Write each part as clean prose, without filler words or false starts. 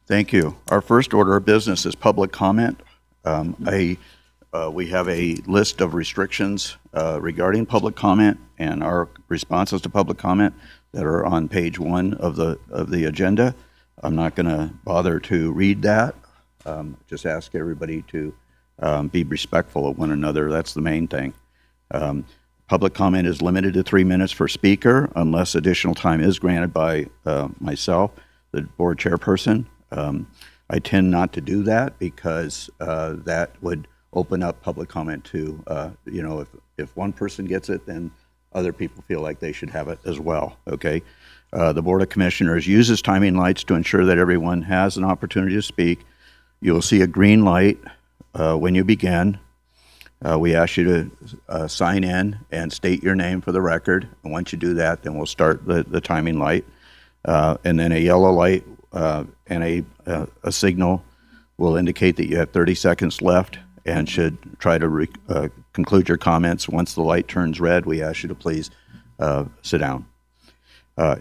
Thank you. Our first order of business is public comment. We have a list of restrictions regarding public comment and our responses to public comment that are on page 1 of the agenda. I'm not going to bother to read that. Just ask everybody to be respectful of one another. That's the main thing. Public comment is limited to 3 minutes per speaker unless additional time is granted by myself, the board chairperson. I tend not to do that because that would open up public comment to, if one person gets it, then other people feel like they should have it as well, okay? The Board of Commissioners uses timing lights to ensure that everyone has an opportunity to speak. You will see a green light when you begin. We ask you to sign in and state your name for the record. And once you do that, then we'll start the timing light. And then a yellow light and a signal will indicate that you have 30 seconds left and should try to conclude your comments. Once the light turns red, we ask you to please sit down.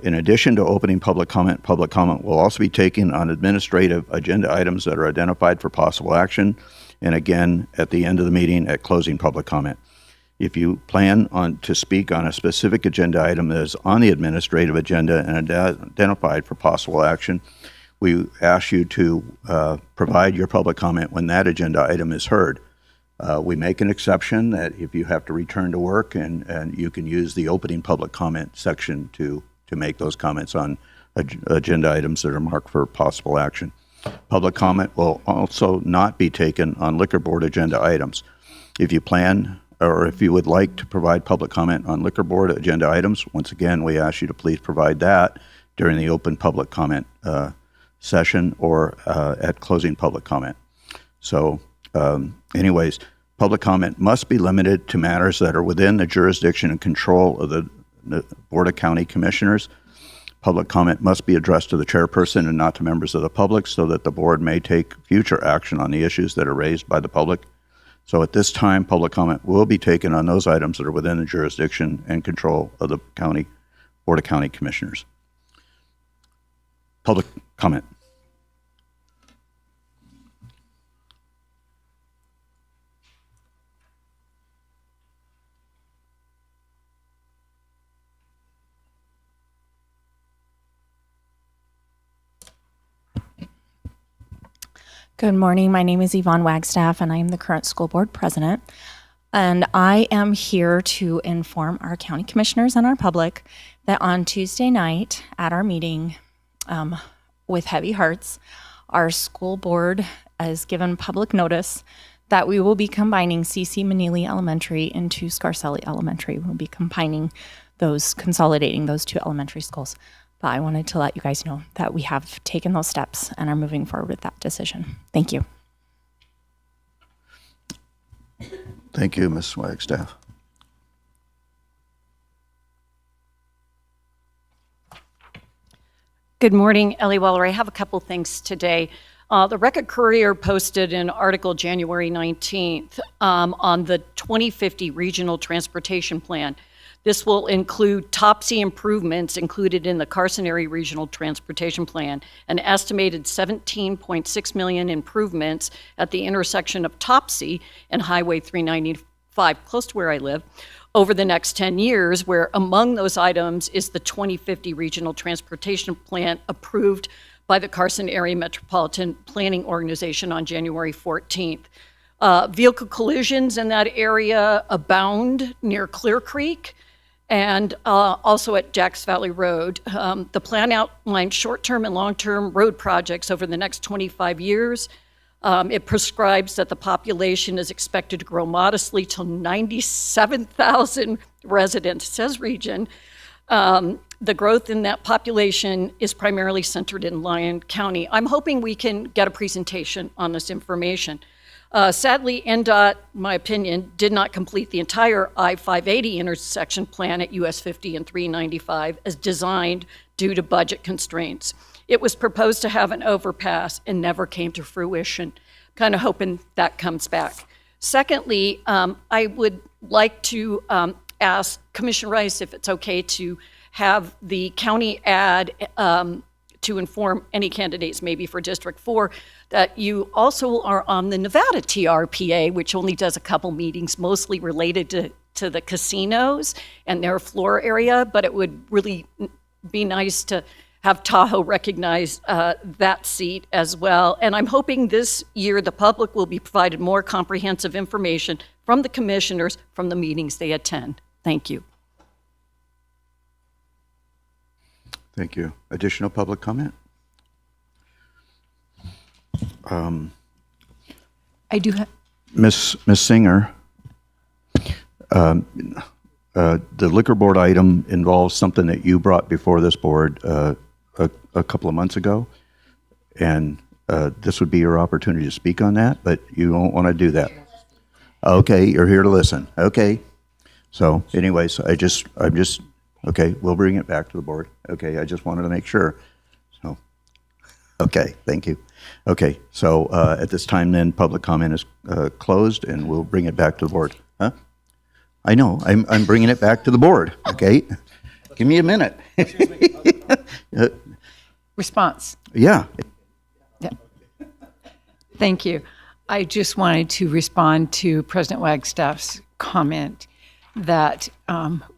In addition to opening public comment will also be taken on administrative agenda items that are identified for possible action, and again, at the end of the meeting at closing public comment. If you plan to speak on a specific agenda item that is on the administrative agenda and identified for possible action, we ask you to provide your public comment when that agenda item is heard. We make an exception that if you have to return to work and you can use the opening public comment section to make those comments on agenda items that are marked for possible action. Public comment will also not be taken on liquor board agenda items. If you plan or if you would like to provide public comment on liquor board agenda items, once again, we ask you to please provide that during the open public comment session or at closing public comment. So anyways, public comment must be limited to matters that are within the jurisdiction and control of the Board of County Commissioners. Public comment must be addressed to the chairperson and not to members of the public so that the board may take future action on the issues that are raised by the public. So at this time, public comment will be taken on those items that are within the jurisdiction and control of the Board of County Commissioners. Public comment. Good morning. My name is Yvonne Wagstaff, and I am the current school board president. And I am here to inform our county commissioners and our public that on Tuesday night at our meeting, with heavy hearts, our school board has given public notice that we will be combining C.C. Manili Elementary into Scarcelli Elementary. We'll be consolidating those two elementary schools. But I wanted to let you guys know that we have taken those steps and are moving forward with that decision. Thank you. Thank you, Ms. Wagstaff. Good morning, Ellie Weller. I have a couple things today. The Record Courier posted an article January 19th on the 2050 Regional Transportation Plan. This will include Topsy improvements included in the Carson Area Regional Transportation Plan, an estimated $17.6 million improvements at the intersection of Topsy and Highway 395, close to where I live, over the next 10 years, where among those items is the 2050 Regional Transportation Plan approved by the Carson Area Metropolitan Planning Organization on January 14th. Vehicle collisions in that area abound near Clear Creek and also at Jacks Valley Road. The plan outlines short-term and long-term road projects over the next 25 years. It prescribes that the population is expected to grow modestly to 97,000 residents, says region. The growth in that population is primarily centered in Lyon County. I'm hoping we can get a presentation on this information. Sadly, NDOT, in my opinion, did not complete the entire I-580 intersection plan at US 50 and 395 as designed due to budget constraints. It was proposed to have an overpass and never came to fruition. Kind of hoping that comes back. Secondly, I would like to ask Commissioner Rice if it's okay to have the county add to inform any candidates, maybe for District 4, that you also are on the Nevada TRPA, which only does a couple meetings, mostly related to the casinos and their floor area, but it would really be nice to have Tahoe recognize that seat as well. And I'm hoping this year the public will be provided more comprehensive information from the commissioners from the meetings they attend. Thank you. Thank you. Additional public comment? I do have. Miss Singer, the liquor board item involves something that you brought before this board a couple of months ago, and this would be your opportunity to speak on that, but you won't want to do that. Okay, you're here to listen. Okay. So anyways, okay, we'll bring it back to the board. Okay, I just wanted to make sure. So, okay, thank you. Okay, so at this time then, public comment is closed, and we'll bring it back to the board. Huh? I know, I'm bringing it back to the board, okay? Give me a minute. Response. Yeah. Thank you. I just wanted to respond to President Wagstaff's comment that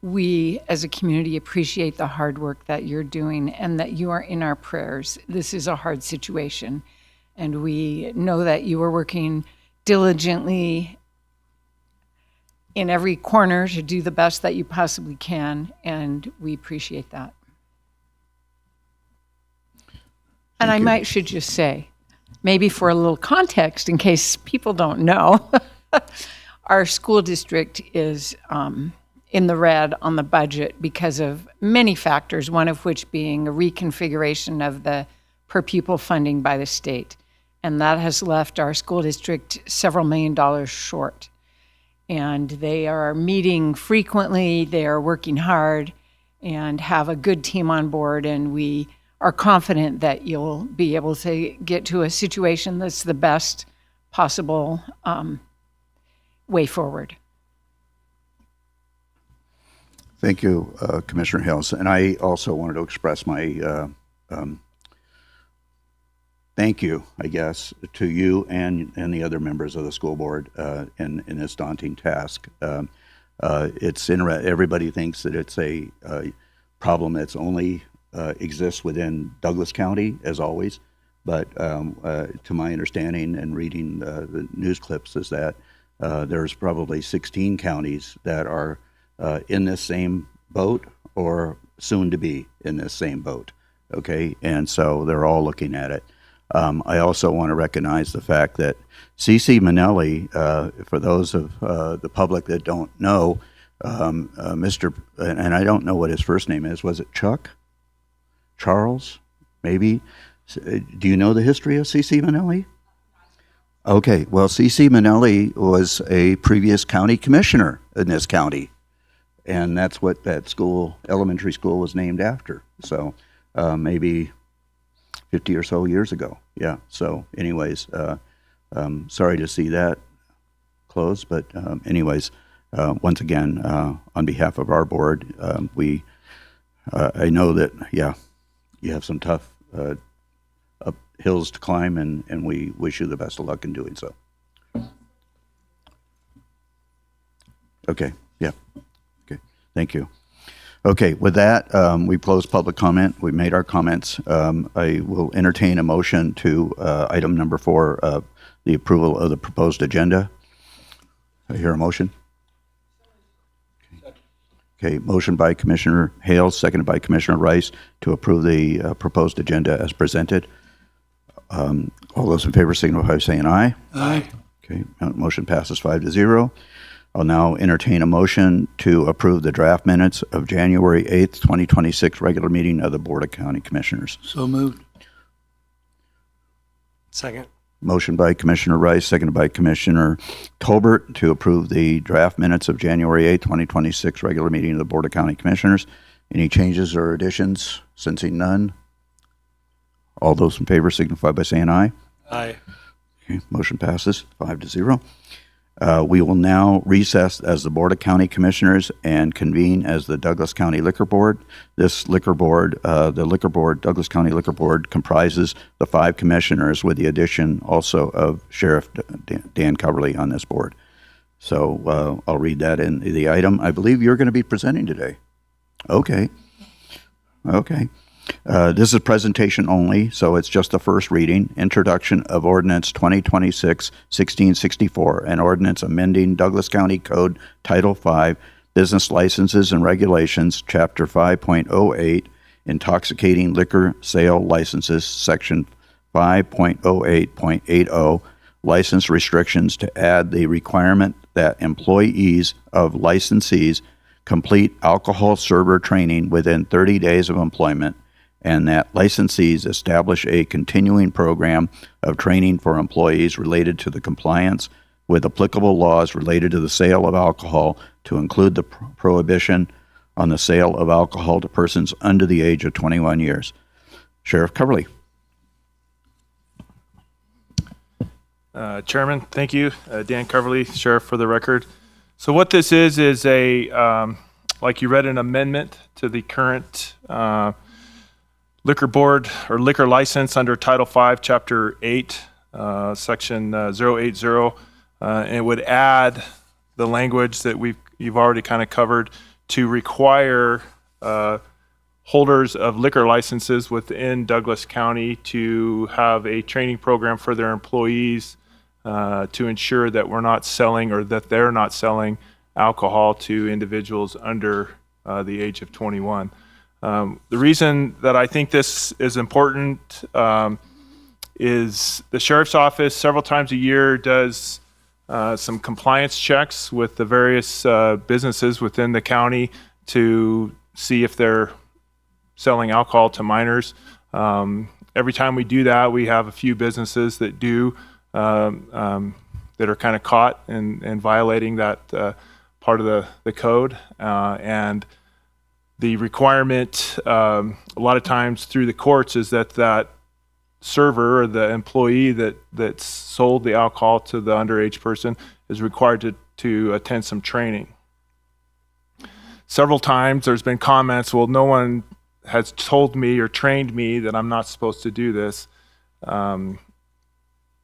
we as a community appreciate the hard work that you're doing and that you are in our prayers. This is a hard situation, and we know that you are working diligently in every corner to do the best that you possibly can, and we appreciate that. And I should just say, maybe for a little context, in case people don't know, our school district is in the red on the budget because of many factors, one of which being a reconfiguration of the per pupil funding by the state. And that has left our school district several $1 million short. And they are meeting frequently, they are working hard, and have a good team on board, and we are confident that you'll be able to get to a situation that's the best possible way forward. Thank you, Commissioner Hales. And I also wanted to express my thank you, I guess, to you and the other members of the school board in this daunting task. It's everybody thinks that it's a problem that's only exists within Douglas County, as always. But to my understanding and reading the news clips is that there's probably 16 counties that are in this same boat or soon to be in this same boat. Okay, and so they're all looking at it. I also want to recognize the fact that C.C. Manelli, for those of the public that don't know, Mr. and I don't know what his first name is. Was it Chuck? Charles? Maybe? Do you know the history of C.C. Manelli? Okay, well, C.C. Manelli was a previous county commissioner in this county, and that's what that school, elementary school, was named after. So maybe 50 or so years ago. Yeah, so anyways, sorry to see that close, but anyways, once again, on behalf of our board, I know that, yeah, you have some tough up hills to climb, and we wish you the best of luck in doing so. Okay, yeah, okay, thank you. Okay, with that, we closed public comment. We made our comments. I will entertain a motion to item number 4, the approval of the proposed agenda. I hear a motion. Okay, motion by Commissioner Hales, seconded by Commissioner Rice to approve the proposed agenda as presented. All those in favor signify by saying aye. Aye. Okay, motion passes 5-0. I'll now entertain a motion to approve the draft minutes of January 8th, 2026 regular meeting of the Board of County Commissioners. So moved. Second. Motion by Commissioner Rice, seconded by Commissioner Tolbert to approve the draft minutes of January 8th, 2026 regular meeting of the Board of County Commissioners. Any changes or additions? Sensing none. All those in favor signify by saying aye. Aye. Okay, motion passes 5-0. We will now recess as the Board of County Commissioners and convene as the Douglas County Liquor Board. This liquor board, Douglas County Liquor Board, comprises the 5 commissioners with the addition also of Sheriff Dan Coverly on this board. So I'll read that in the item. I believe you're going to be presenting today. Okay. This is presentation only, so it's just the first reading. Introduction of Ordinance 2026-1664, an ordinance amending Douglas County Code Title 5, Business Licenses and Regulations, Chapter 5.08, Intoxicating Liquor Sale Licenses, Section 5.08.80, License Restrictions, to add the requirement that employees of licensees complete alcohol server training within 30 days of employment, and that licensees establish a continuing program of training for employees related to the compliance with applicable laws related to the sale of alcohol, to include the prohibition on the sale of alcohol to persons under the age of 21 years. Sheriff Coverly. Chairman, thank you. Dan Coverly, Sheriff for the record. So what this is a, like you read, an amendment to the current liquor board or liquor license under Title 5, Chapter 8, Section 080. And it would add the language that you've already kind of covered to require holders of liquor licenses within Douglas County to have a training program for their employees to ensure that we're not selling, or that they're not selling, alcohol to individuals under the age of 21. The reason that I think this is important is the Sheriff's Office several times a year does some compliance checks with the various businesses within the county to see if they're selling alcohol to minors. Every time we do that, we have a few businesses that do that are kind of caught in violating that part of the code. And the requirement, a lot of times through the courts, is that server or the employee that sold the alcohol to the underage person is required to attend some training. Several times there's been comments, well, no one has told me or trained me that I'm not supposed to do this.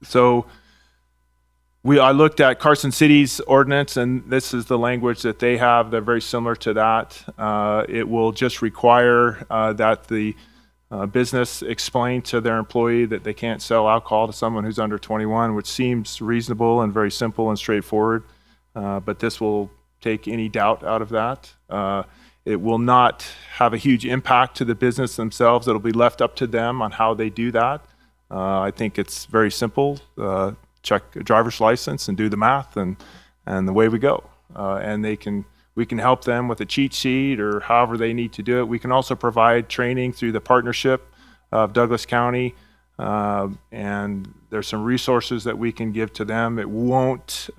So I looked at Carson City's ordinance, and this is the language that they have. They're very similar to that. It will just require that the business explain to their employee that they can't sell alcohol to someone who's under 21, which seems reasonable and very simple and straightforward. But this will take any doubt out of that. It will not have a huge impact to the business themselves. It'll be left up to them on how they do that. I think it's very simple. Check a driver's license and do the math, and away we go. And we can help them with a cheat sheet or however they need to do it. We can also provide training through the partnership of Douglas County, and there's some resources that we can give to them. It won't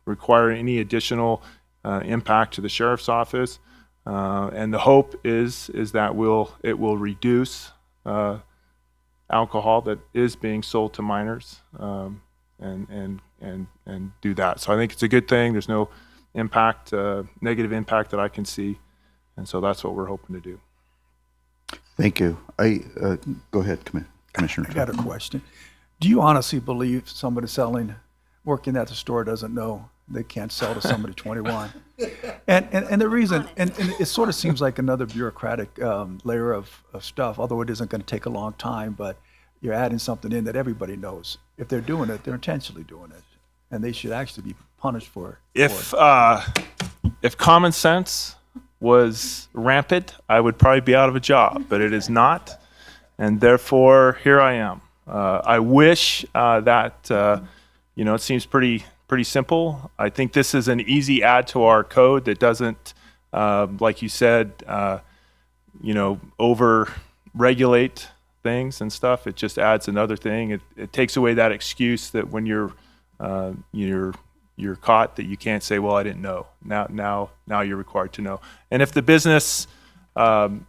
require any additional impact to the Sheriff's Office. And the hope is that it will reduce alcohol that is being sold to minors, and do that. So I think it's a good thing. There's no impact, negative impact that I can see, and so that's what we're hoping to do. Thank you. Go ahead, Commissioner. I got a question. Do you honestly believe somebody working at the store doesn't know they can't sell to somebody 21? And the reason, and it sort of seems like another bureaucratic layer of stuff, although it isn't going to take a long time, but you're adding something in that everybody knows. If they're doing it, they're intentionally doing it, and they should actually be punished for it. If common sense was rampant, I would probably be out of a job, but it is not, and therefore here I am. I wish that it seems pretty simple. I think this is an easy add to our code that doesn't, like you said, over-regulate things and stuff. It just adds another thing. It takes away that excuse that when you're caught, that you can't say, well, I didn't know. Now you're required to know. And if the business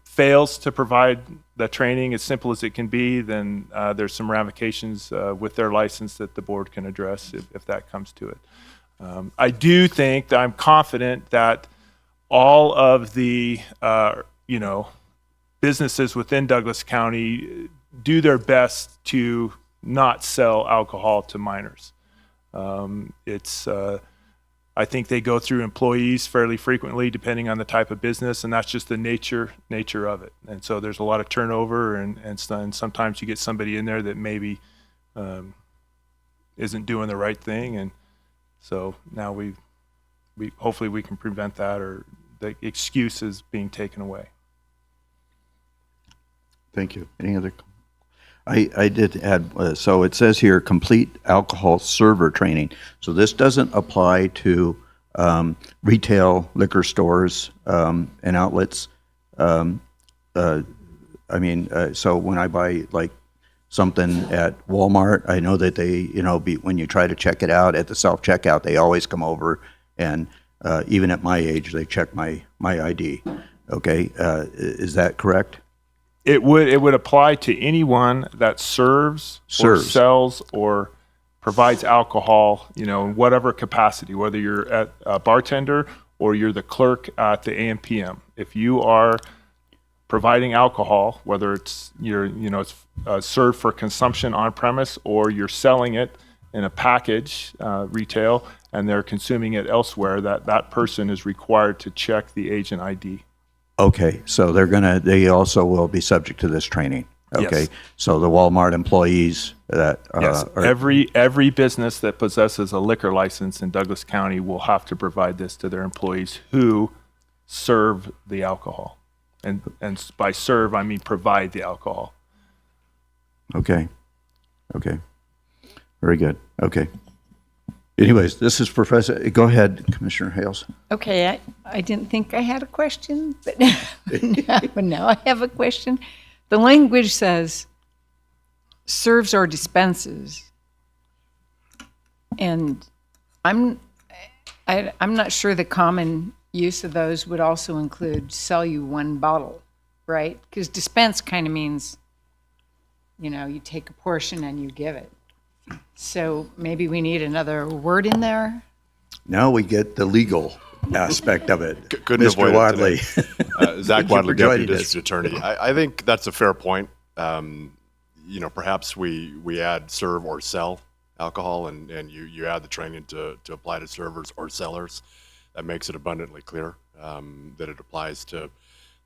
fails to provide the training as simple as it can be, then there's some ramifications with their license that the board can address if that comes to it. I do think that I'm confident that all of the, businesses within Douglas County do their best to not sell alcohol to minors. I think they go through employees fairly frequently, depending on the type of business, and that's just the nature of it. And so there's a lot of turnover, and sometimes you get somebody in there that maybe isn't doing the right thing, and so now we hopefully we can prevent that, or the excuse is being taken away. Thank you. Any other? I did add, so it says here, complete alcohol server training. So this doesn't apply to retail liquor stores and outlets. So when I buy like something at Walmart, I know that they, when you try to check it out at the self-checkout, they always come over, and even at my age, they check my ID. Okay, is that correct? It would apply to anyone that serves. Or sells or provides alcohol, in whatever capacity, whether you're a bartender or you're the clerk at the AMPM. If you are providing alcohol, whether it's it's served for consumption on premise, or you're selling it in a package retail and they're consuming it elsewhere, that person is required to check the agent ID. Okay, so they also will be subject to this training. Okay, Yes. So the Walmart employees that Yes, every business that possesses a liquor license in Douglas County will have to provide this to their employees who serve the alcohol. And by serve, I mean provide the alcohol. Okay, very good. Okay. Anyways, this is Professor. Go ahead, Commissioner Hales. Okay, I didn't think I had a question, but now I have a question. The language says serves or dispenses, and I'm not sure the common use of those would also include sell you one bottle, right? Because dispense kind of means, you take a portion and you give it. So maybe we need another word in there. Now we get the legal aspect of it. Couldn't Mr. avoid it Wadley. today. Zach Thank you Wadley, for Deputy joining us. District Attorney. I think that's a fair point. Perhaps we add serve or sell alcohol, and you add the training to apply to servers or sellers. That makes it abundantly clear that it applies to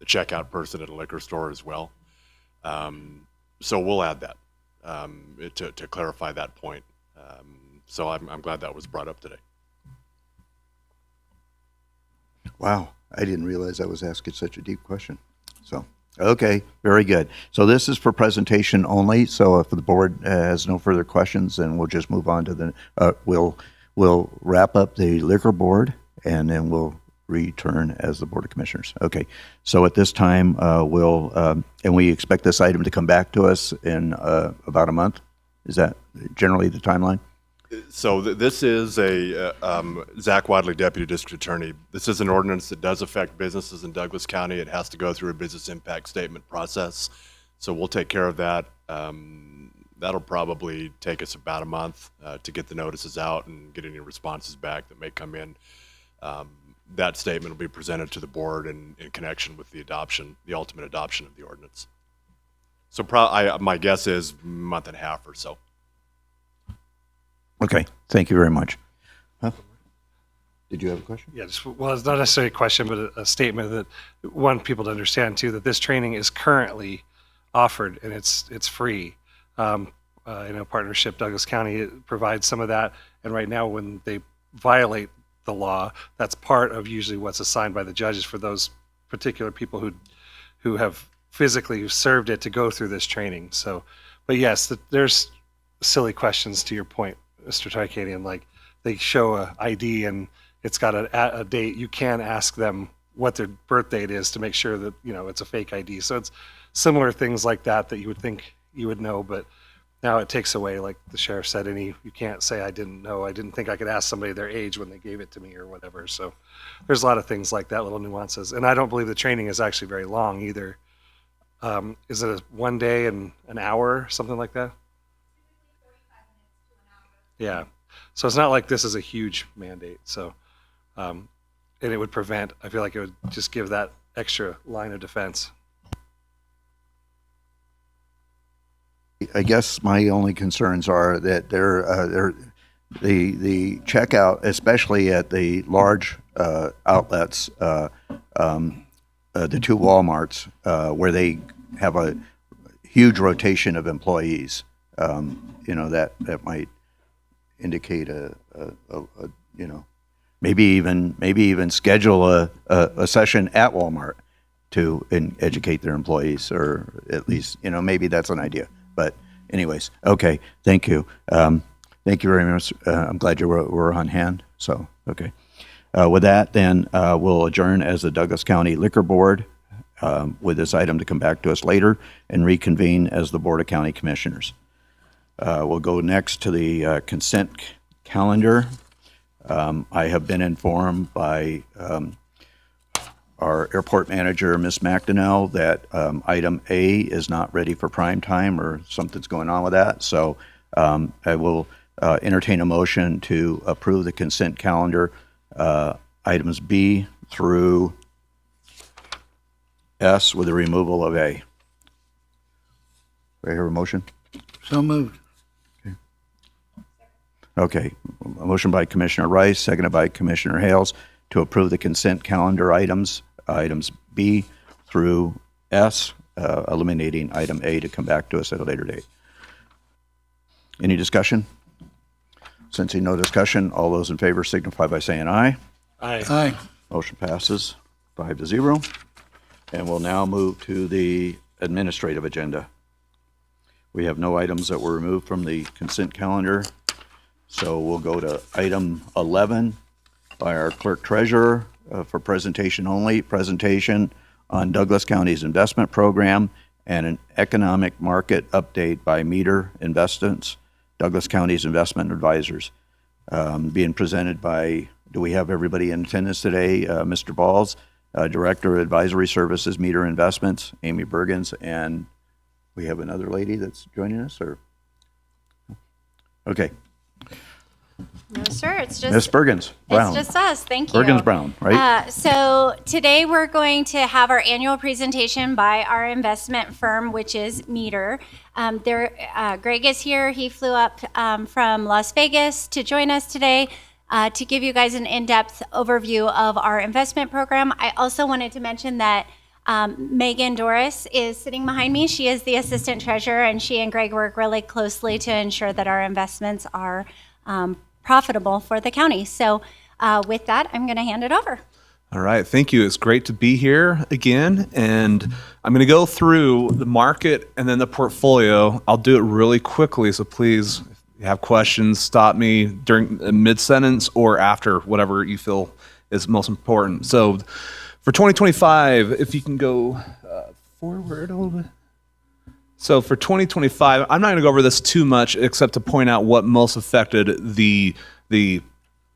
the checkout person at a liquor store as well. So we'll add that to clarify that point. So I'm glad that was brought up today. Wow, I didn't realize I was asking such a deep question. So, okay, very good. So this is for presentation only. So if the board has no further questions, then we'll just move on to the, we'll wrap up the liquor board, and then we'll return as the Board of Commissioners. Okay, so at this time, and we expect this item to come back to us in about a month. Is that generally the timeline? So this is a Zach Wadley, Deputy District Attorney. This is an ordinance that does affect businesses in Douglas County. It has to go through a business impact statement process. So we'll take care of that. That'll probably take us about a month to get the notices out and get any responses back that may come in. That statement will be presented to the board in connection with the ultimate adoption of the ordinance. So my guess is a month and a half or so. Okay, thank you very much. Did you have a question? Yeah, well, it's not necessarily a question, but a statement that we want people to understand too, that this training is currently offered and it's free. Partnership Douglas County provides some of that, and right now when they violate the law, that's part of usually what's assigned by the judges for those particular people who have physically served it to go through this training. So, but yes, there's silly questions to your point, Mr. Tricadian, like they show a ID and it's got a date. You can ask them what their birth date is to make sure that, it's a fake ID. So it's similar things like that you would think you would know, but now it takes away, like the sheriff said, you can't say I didn't know. I didn't think I could ask somebody their age when they gave it to me or whatever. So there's a lot of things like that, little nuances. And I don't believe the training is actually very long either. Is it 1 day and an hour, something like that? Yeah. So it's not like this is a huge mandate. So, and it would prevent, I feel like it would just give that extra line of defense. I guess my only concerns are that the checkout, especially at the large outlets, the two Walmarts, where they have a huge rotation of employees, that might indicate maybe even schedule a session at Walmart to educate their employees, or at least maybe that's an idea. But anyways, okay, thank you. Thank you very much. I'm glad you were on hand. So, okay. With that, then we'll adjourn as the Douglas County Liquor Board with this item to come back to us later, and reconvene as the Board of County Commissioners. We'll go next to the consent calendar. I have been informed by our airport manager, Ms. McDonnell, that item A is not ready for prime time, or something's going on with that. So I will entertain a motion to approve the consent calendar, items B through S, with the removal of A. Do I hear a motion? So moved. Okay, a motion by Commissioner Rice, seconded by Commissioner Hales, to approve the consent calendar items B through S, eliminating item A to come back to us at a later date. Any discussion? Sensing no discussion, all those in favor signify by saying aye. Aye. Aye. Motion passes 5-0. And we'll now move to the administrative agenda. We have no items that were removed from the consent calendar. So we'll go to item 11 by our clerk treasurer for presentation only. Presentation on Douglas County's investment program and an economic market update by Meter Investments, Douglas County's investment advisors. Being presented by, do we have everybody in attendance today? Mr. Balls, Director of Advisory Services, Meter Investments, Amy Bergens, and we have another lady that's joining us, or? Okay. No, sir. It's just Ms. Bergens Brown. It's just us. Thank you. Bergens Brown, right? So today we're going to have our annual presentation by our investment firm, which is Meter. Greg is here. He flew up from Las Vegas to join us today to give you guys an in-depth overview of our investment program. I also wanted to mention that Megan Doris is sitting behind me. She is the assistant treasurer, and she and Greg work really closely to ensure that our investments are profitable for the county. So with that, I'm going to hand it over. All right, thank you. It's great to be here again. And I'm going to go through the market and then the portfolio. I'll do it really quickly, so please, if you have questions, stop me during mid-sentence or after, whatever you feel is most important. So for 2025, if you can go forward a little bit. So for 2025, I'm not going to go over this too much, except to point out what most affected the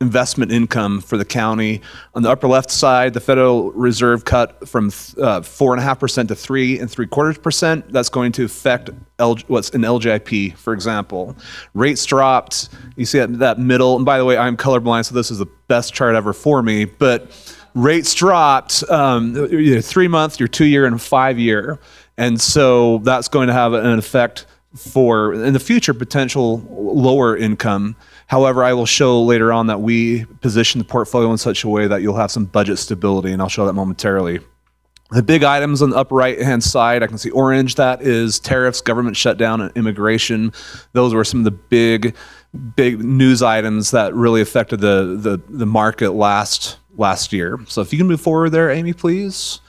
investment income for the county. On the upper left side, the Federal Reserve cut from 4.5% to 3.75%. That's going to affect what's in LJIP, for example. Rates dropped. You see that middle. And by the way, I'm colorblind, so this is the best chart ever for me. But rates dropped, your 3-month, your 2-year, and 5-year. And so that's going to have an effect for, in the future, potential lower income. However, I will show later on that we position the portfolio in such a way that you'll have some budget stability, and I'll show that momentarily. The big items on the upper right-hand side, I can see orange. That is tariffs, government shutdown, and immigration. Those were some of the big news items that really affected the market last year. So if you can move forward there, Amy, please.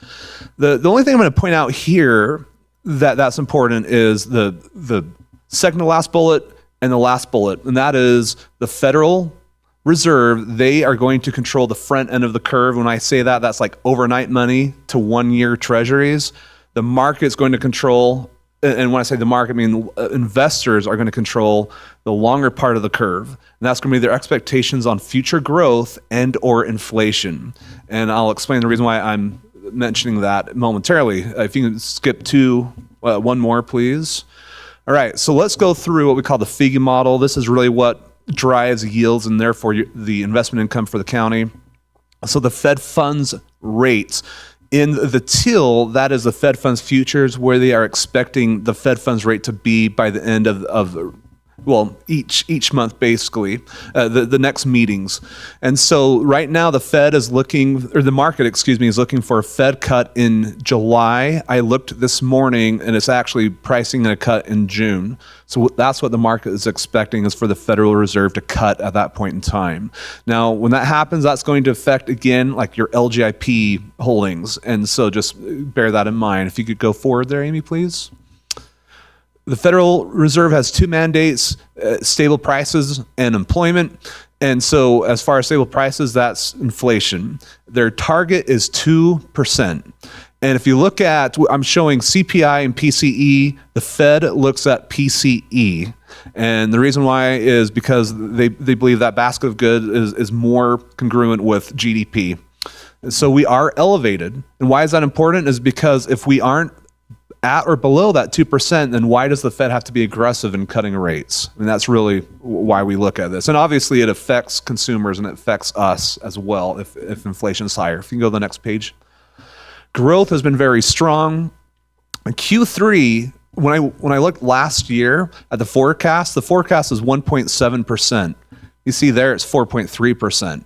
The only thing I'm going to point out here that's important is the second to last bullet and the last bullet, and that is the Federal Reserve. They are going to control the front end of the curve. When I say that, that's like overnight money to 1-year treasuries. The market's going to control, and when I say the market, I mean investors are going to control the longer part of the curve. And that's going to be their expectations on future growth and or inflation. And I'll explain the reason why I'm mentioning that momentarily. If you can skip to one more, please. All right, so let's go through what we call the Figge model. This is really what drives yields and therefore the investment income for the county. So the Fed funds rates in the teal, that is the Fed funds futures, where they are expecting the Fed funds rate to be by the end of each month, basically, the next meetings. And so right now the Fed is looking, or the market, is looking for a Fed cut in July. I looked this morning and it's actually pricing a cut in June. So that's what the market is expecting, is for the Federal Reserve to cut at that point in time. Now, when that happens, that's going to affect, again, like your LGIP holdings. And so just bear that in mind. If you could go forward there, Amy, please. The Federal Reserve has two mandates, stable prices and employment. And so as far as stable prices, that's inflation. Their target is 2%. And if you look at, I'm showing CPI and PCE, the Fed looks at PCE. And the reason why is because they believe that basket of goods is more congruent with GDP. So we are elevated. And why is that important? Is because if we aren't at or below that 2%, then why does the Fed have to be aggressive in cutting rates? I mean, that's really why we look at this. And obviously it affects consumers and it affects us as well if inflation is higher. If you can go to the next page. Growth has been very strong. In Q3, when I looked last year at the forecast is 1.7%. You see there it's 4.3%.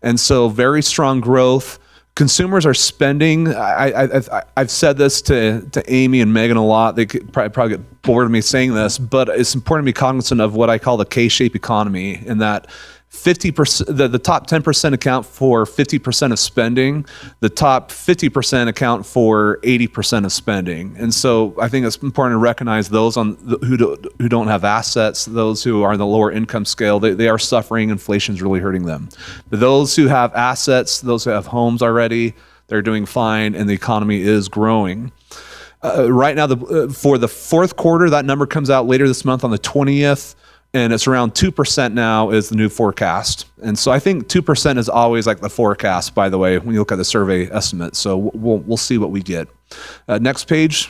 And so very strong growth. Consumers are spending. I've said this to Amy and Megan a lot. They could probably get bored of me saying this, but it's important to be cognizant of what I call the K-shaped economy, in that 50%, the top 10% account for 50% of spending, the top 50% account for 80% of spending. And so I think it's important to recognize those who don't have assets, those who are in the lower income scale, they are suffering. Inflation's really hurting them. But those who have assets, those who have homes already, they're doing fine, and the economy is growing. Right now, for the fourth quarter, that number comes out later this month on the 20th. And it's around 2% now is the new forecast. And so I think 2% is always like the forecast, by the way, when you look at the survey estimate. So we'll see what we get. Next page.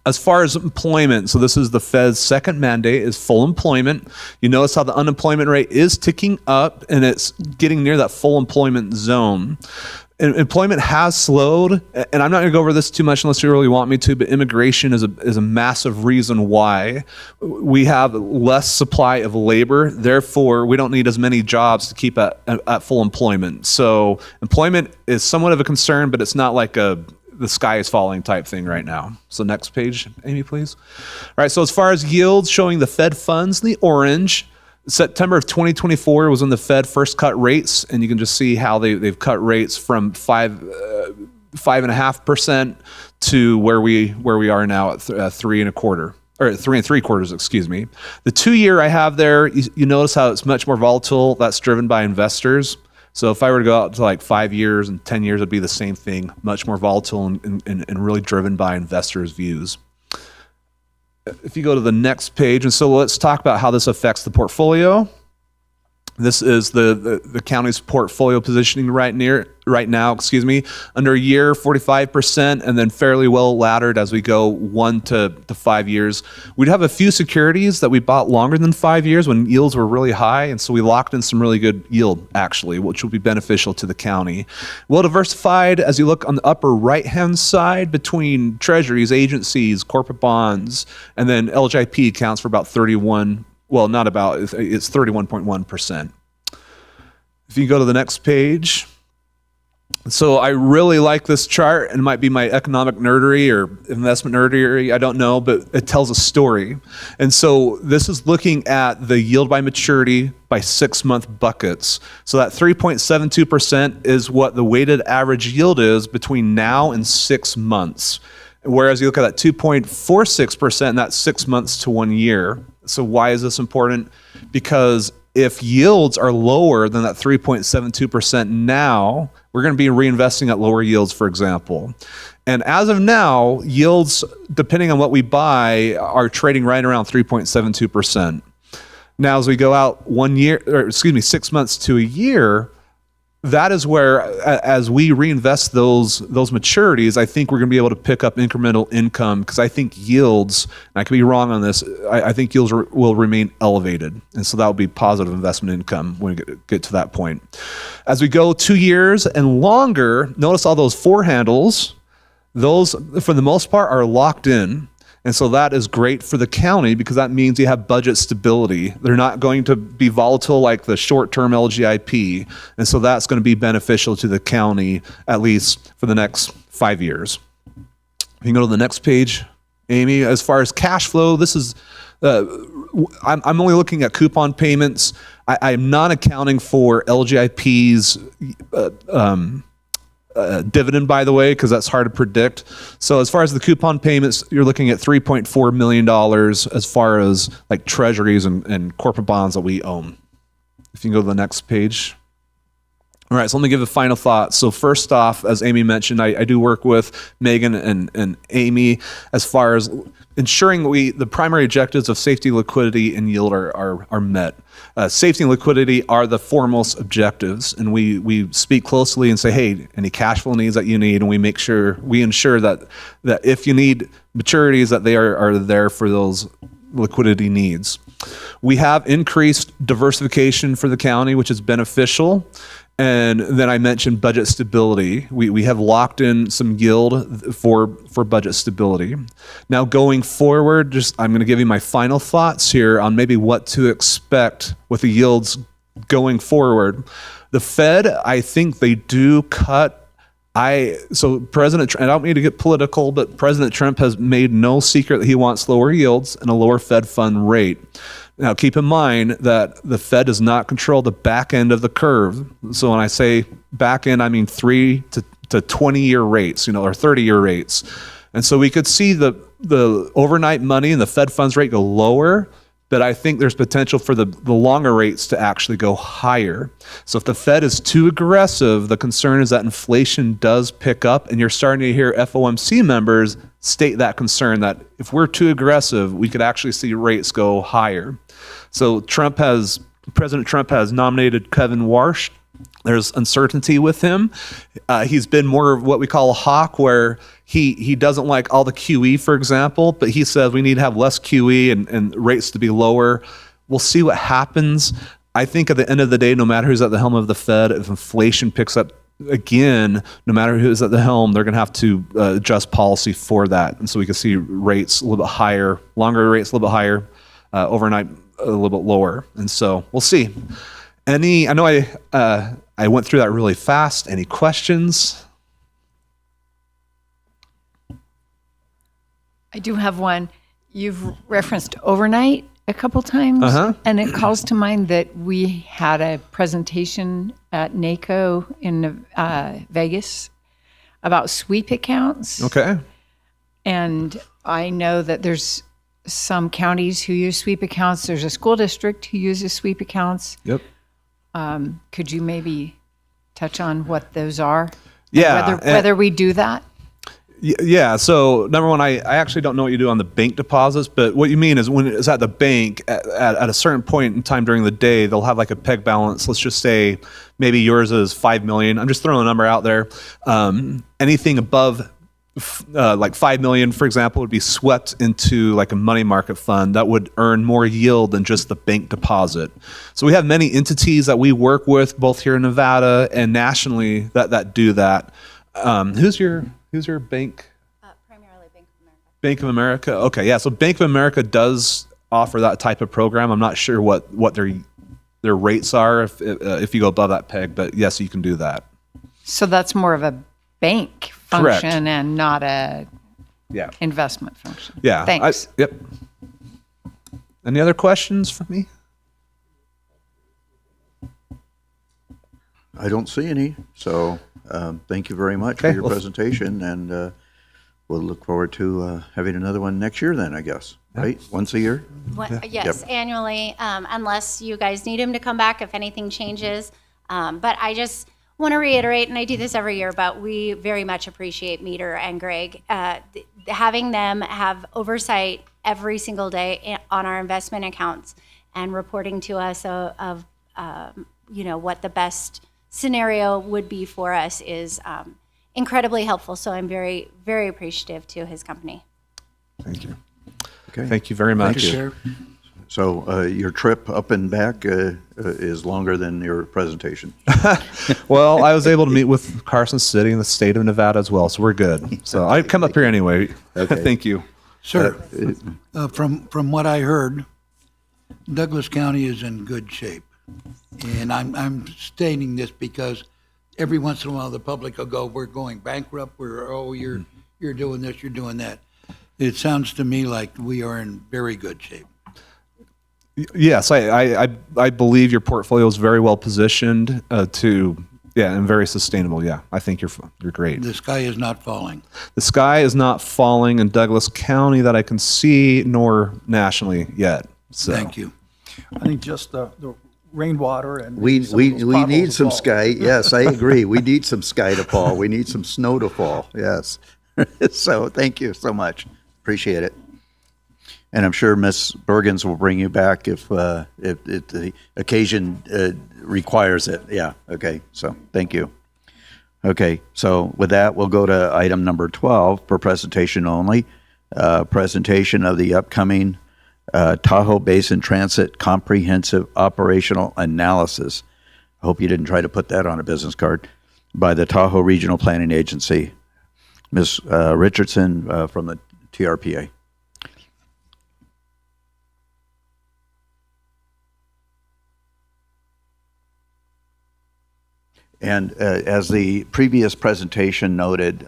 As far as employment, so this is the Fed's second mandate, is full employment. You notice how the unemployment rate is ticking up and it's getting near that full employment zone. Employment has slowed, and I'm not going to go over this too much unless you really want me to, but immigration is a massive reason why. We have less supply of labor, therefore we don't need as many jobs to keep at full employment. So employment is somewhat of a concern, but it's not like the sky is falling type thing right now. So next page, Amy, please. All right, so as far as yields, showing the Fed funds in the orange, September of 2024 was when the Fed first cut rates, and you can just see how they've cut rates from 5.5% to where we are now at 3.25 or 3 3/4. Excuse me. The 2-year I have there, you notice how it's much more volatile. That's driven by investors. So if I were to go out to like 5 years and 10 years, it'd be the same thing, much more volatile and really driven by investors' views. If you go to the next page, and so let's talk about how this affects the portfolio. This is the county's portfolio positioning right now, under a year, 45%, and then fairly well laddered as we go 1 to 5 years. We'd have a few securities that we bought longer than 5 years when yields were really high, and so we locked in some really good yield, actually, which will be beneficial to the county. Well diversified, as you look on the upper right-hand side, between treasuries, agencies, corporate bonds, and then LGIP accounts for about 31. Well, not about, it's 31.1%. If you go to the next page. So I really like this chart, and it might be my economic nerdery or investment nerdery, I don't know, but it tells a story. And so this is looking at the yield by maturity by 6-month buckets. So that 3.72% is what the weighted average yield is between now and 6 months. Whereas you look at that 2.46%, that's 6 months to 1 year. So why is this important? Because if yields are lower than that 3.72% now, we're going to be reinvesting at lower yields, for example. And as of now, yields, depending on what we buy, are trading right around 3.72%. Now, as we go out 6 months to a year, that is where, as we reinvest those maturities, I think we're going to be able to pick up incremental income, because I think yields, and I could be wrong on this, I think yields will remain elevated, and so that will be positive investment income when we get to that point. As we go 2 years and longer, notice all those four handles. Those, for the most part, are locked in. And so that is great for the county, because that means you have budget stability. They're not going to be volatile like the short-term LGIP. And so that's going to be beneficial to the county, at least for the next 5 years. You can go to the next page, Amy. As far as cash flow, this is, I'm only looking at coupon payments. I'm not accounting for LGIP's dividend, by the way, because that's hard to predict. So as far as the coupon payments, you're looking at $3.4 million as far as like treasuries and corporate bonds that we own. If you can go to the next page. All right, so let me give a final thought. So first off, as Amy mentioned, I do work with Megan and Amy as far as ensuring the primary objectives of safety, liquidity, and yield are met. Safety and liquidity are the foremost objectives, and we speak closely and say, hey, any cash flow needs that you need, and we ensure that if you need maturities, that they are there for those liquidity needs. We have increased diversification for the county, which is beneficial. And then I mentioned budget stability. We have locked in some yield for budget stability. Now going forward, I'm going to give you my final thoughts here on maybe what to expect with the yields going forward. The Fed, I think they do cut. So President, and I don't mean to get political, but President Trump has made no secret that he wants lower yields and a lower Fed fund rate. Now, keep in mind that the Fed does not control the back end of the curve. So when I say back end, I mean 3 to 20-year rates, or 30-year rates. And so we could see the overnight money and the Fed funds rate go lower, but I think there's potential for the longer rates to actually go higher. So if the Fed is too aggressive, the concern is that inflation does pick up, and you're starting to hear FOMC members state that concern, that if we're too aggressive, we could actually see rates go higher. So President Trump has nominated Kevin Warsh. There's uncertainty with him. He's been more of what we call a hawk, where he doesn't like all the QE, for example, but he says we need to have less QE and rates to be lower. We'll see what happens. I think at the end of the day, no matter who's at the helm of the Fed, if inflation picks up again, no matter who's at the helm, they're going to have to adjust policy for that. And so we can see rates a little bit higher, longer rates a little bit higher, overnight a little bit lower. And so we'll see. I know I went through that really fast. Any questions? I do have one. You've referenced overnight a couple times, and it calls to mind that we had a presentation at NACO in Vegas about sweep accounts. Okay. And I know that there's some counties who use sweep accounts. There's a school district who uses sweep accounts. Yep. Could you maybe touch on what those are? Yeah. Whether we do that? Yeah. So number one, I actually don't know what you do on the bank deposits, but what you mean is when it's at the bank at a certain point in time during the day, they'll have like a peg balance. Let's just say maybe yours is 5 million. I'm just throwing a number out there. Anything above like 5 million, for example, would be swept into like a money market fund that would earn more yield than just the bank deposit. So we have many entities that we work with both here in Nevada and nationally that do that. Who's your bank? Primarily Bank of America. Bank of America. Okay, yeah. So Bank of America does offer that type of program. I'm not sure what their rates are if you go above that peg, but yes, you can do that. So that's more of a bank function. Correct. And not a investment function. Yeah. Thanks. Yep. Any other questions for me? I don't see any. So thank you very much for your presentation, and we'll look forward to having another one next year then, I guess, right? Once a year? Yes, annually, unless you guys need him to come back if anything changes. But I just want to reiterate, and I do this every year, but we very much appreciate Meter and Greg. Having them have oversight every single day on our investment accounts and reporting to us of what the best scenario would be for us is incredibly helpful. So I'm very, very appreciative to his company. Thank you. Okay. Thank you very much. So your trip up and back is longer than your presentation. Well, I was able to meet with Carson City and the state of Nevada as well, so we're good. So I come up here anyway. Okay. Thank you. Sir, from what I heard, Douglas County is in good shape. And I'm stating this because every once in a while the public will go, we're going bankrupt, you're doing this, you're doing that. It sounds to me like we are in very good shape. Yes, I believe your portfolio is very well positioned and very sustainable. Yeah, I think you're great. The sky is not falling. The sky is not falling in Douglas County that I can see, nor nationally yet. So. Thank you. I think just the rainwater and We some of those potholes need to some fall. sky. Yes, I agree. We need some sky to fall. We need some snow to fall. Yes. So thank you so much. Appreciate it. And I'm sure Ms. Bergens will bring you back if the occasion requires it. Yeah. Okay. So thank you. Okay. So with that, we'll go to item number 12 for presentation only. Presentation of the upcoming Tahoe Basin Transit Comprehensive Operational Analysis. I hope you didn't try to put that on a business card. By the Tahoe Regional Planning Agency. Ms. Richardson from the TRPA. And as the previous presentation noted,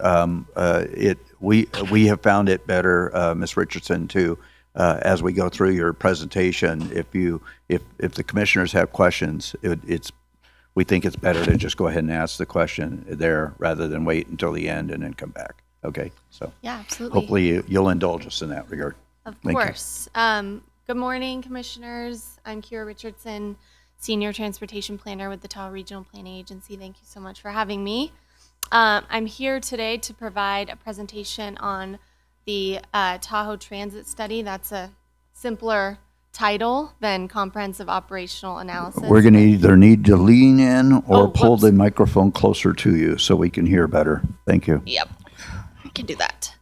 we have found it better, Ms. Richardson, to as we go through your presentation, if the commissioners have questions, we think it's better to just go ahead and ask the question there rather than wait until the end and then come back. Okay, so Yeah, absolutely. hopefully you'll indulge us in that regard. Of Thank you. course. Good morning, commissioners. I'm Kira Richardson, Senior Transportation Planner with the Tahoe Regional Planning Agency. Thank you so much for having me. I'm here today to provide a presentation on the Tahoe Transit Study. That's a simpler title than Comprehensive Operational Analysis. We're going to either need to lean in or Oh, pull whoops. the microphone closer to you so we can hear better. Thank you. Yep, I can do that.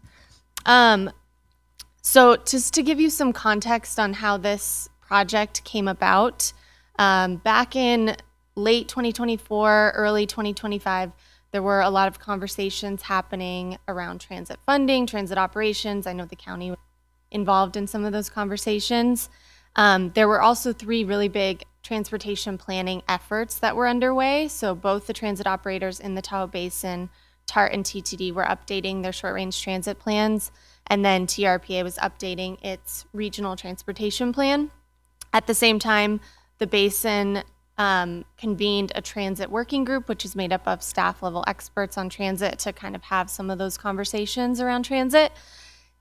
So just to give you some context on how this project came about, back in late 2024, early 2025, there were a lot of conversations happening around transit funding, transit operations. I know the county was involved in some of those conversations. There were also 3 really big transportation planning efforts that were underway. So both the transit operators in the Tahoe Basin, TART and TTD, were updating their short-range transit plans, and then TRPA was updating its regional transportation plan. At the same time, the Basin convened a transit working group, which is made up of staff-level experts on transit, to kind of have some of those conversations around transit.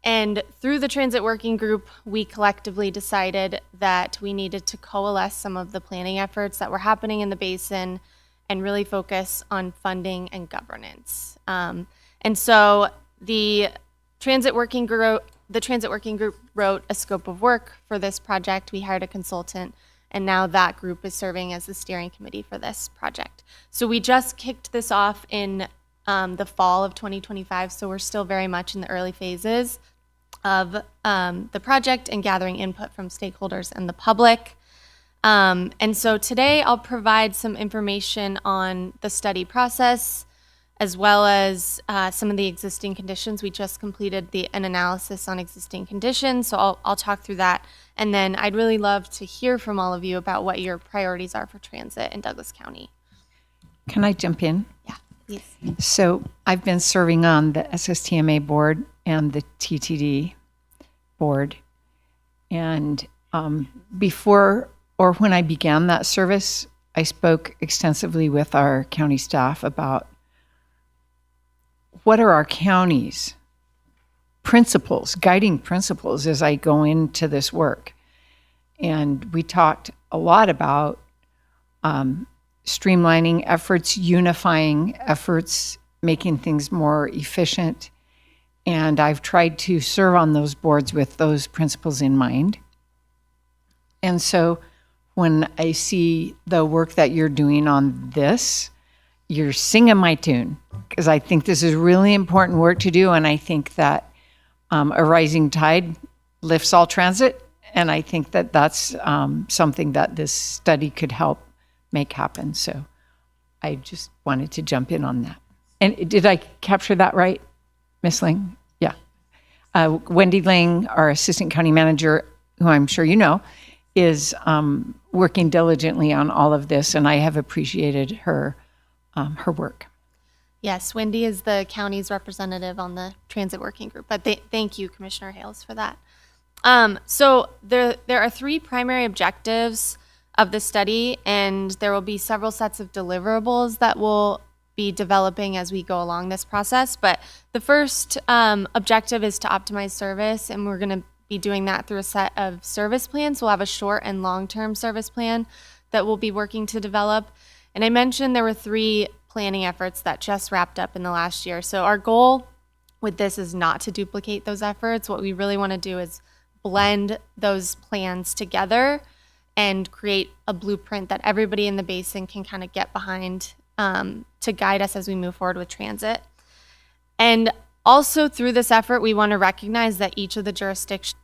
And through the transit working group, we collectively decided that we needed to coalesce some of the planning efforts that were happening in the Basin and really focus on funding and governance. And so the transit working group wrote a scope of work for this project. We hired a consultant, and now that group is serving as the steering committee for this project. So we just kicked this off in the fall of 2025, so we're still very much in the early phases of the project and gathering input from stakeholders and the public. And so today I'll provide some information on the study process, as well as some of the existing conditions. We just completed an analysis on existing conditions, so I'll talk through that. And then I'd really love to hear from all of you about what your priorities are for transit in Douglas County. Can I jump in? Yeah, please. So I've been serving on the SSTMA board and the TTD board. And before or when I began that service, I spoke extensively with our county staff about what are our county's principles, guiding principles as I go into this work. And we talked a lot about streamlining efforts, unifying efforts, making things more efficient. And I've tried to serve on those boards with those principles in mind. And so when I see the work that you're doing on this, you're singing my tune, because I think this is really important work to do, and I think that a rising tide lifts all transit, and I think that that's something that this study could help make happen. So I just wanted to jump in on that. And did I capture that right, Ms. Ling? Yeah. Wendy Ling, our assistant county manager, who I'm sure you know, is working diligently on all of this, and I have appreciated her work. Yes, Wendy is the county's representative on the transit working group, but thank you, Commissioner Hales, for that. So there are three primary objectives of the study, and there will be several sets of deliverables that we'll be developing as we go along this process. But the first objective is to optimize service, and we're going to be doing that through a set of service plans. We'll have a short and long-term service plan that we'll be working to develop. And I mentioned there were three planning efforts that just wrapped up in the last year. So our goal with this is not to duplicate those efforts. What we really want to do is blend those plans together and create a blueprint that everybody in the basin can kind of get behind to guide us as we move forward with transit. And also through this effort, we want to recognize that each of the jurisdictions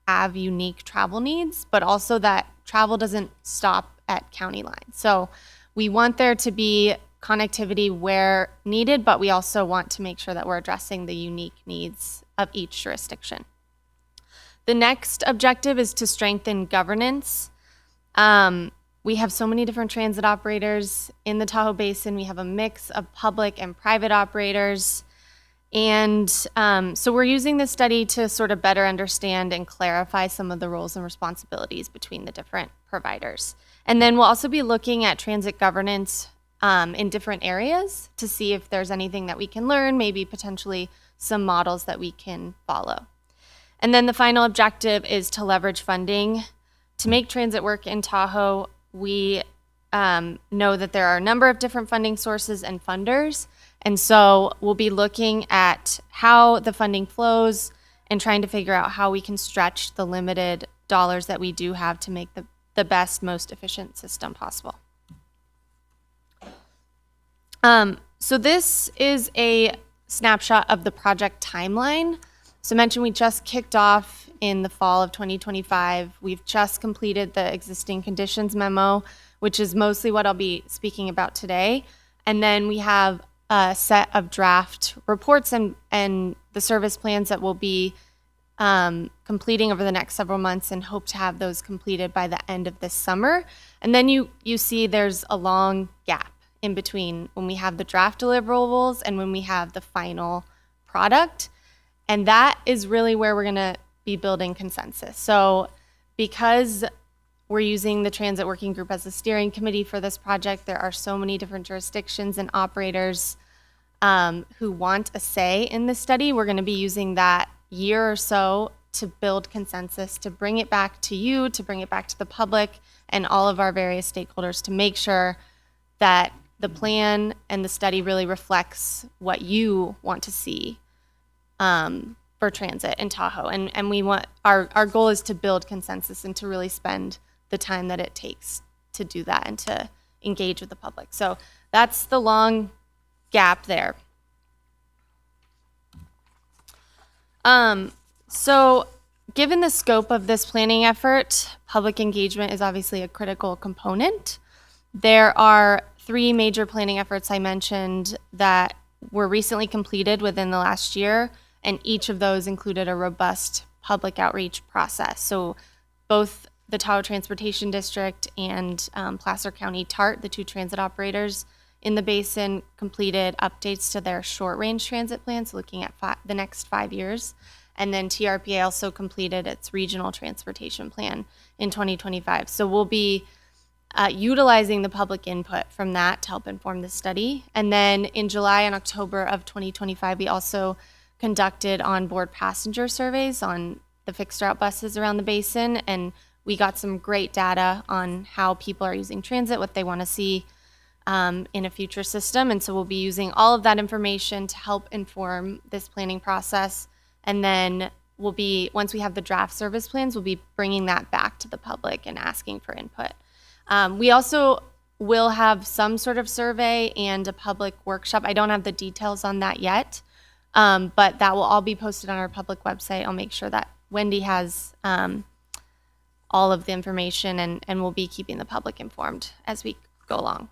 have unique travel needs, but also that travel doesn't stop at county lines. So we want there to be connectivity where needed, but we also want to make sure that we're addressing the unique needs of each jurisdiction. The next objective is to strengthen governance. We have so many different transit operators in the Tahoe Basin. We have a mix of public and private operators. And so we're using this study to sort of better understand and clarify some of the roles and responsibilities between the different providers. And then we'll also be looking at transit governance in different areas to see if there's anything that we can learn, maybe potentially some models that we can follow. And then the final objective is to leverage funding. To make transit work in Tahoe, we know that there are a number of different funding sources and funders. And so we'll be looking at how the funding flows and trying to figure out how we can stretch the limited dollars that we do have to make the best, most efficient system possible. So this is a snapshot of the project timeline. So I mentioned we just kicked off in the fall of 2025. We've just completed the existing conditions memo, which is mostly what I'll be speaking about today. And then we have a set of draft reports and the service plans that we'll be completing over the next several months, and hope to have those completed by the end of this summer. And then you see there's a long gap in between when we have the draft deliverables and when we have the final product. And that is really where we're going to be building consensus. So because we're using the Transit Working Group as a steering committee for this project, there are so many different jurisdictions and operators who want a say in this study. We're going to be using that year or so to build consensus, to bring it back to you, to bring it back to the public and all of our various stakeholders to make sure that the plan and the study really reflects what you want to see for transit in Tahoe. And we want our goal is to build consensus and to really spend the time that it takes to do that and to engage with the public. So that's the long gap there. So given the scope of this planning effort, public engagement is obviously a critical component. There are three major planning efforts I mentioned that were recently completed within the last year, and each of those included a robust public outreach process. So both the Tahoe Transportation District and Placer County TART, the two transit operators in the basin, completed updates to their short-range transit plans, looking at the next 5 years. And then TRPA also completed its regional transportation plan in 2025. So we'll be utilizing the public input from that to help inform the study. And then in July and October of 2025, we also conducted onboard passenger surveys on the fixed route buses around the basin, and we got some great data on how people are using transit, what they want to see in a future system. And so we'll be using all of that information to help inform this planning process. And then we'll be, once we have the draft service plans, we'll be bringing that back to the public and asking for input. We also will have some sort of survey and a public workshop. I don't have the details on that yet, but that will all be posted on our public website. I'll make sure that Wendy has all of the information, and we'll be keeping the public informed as we go along.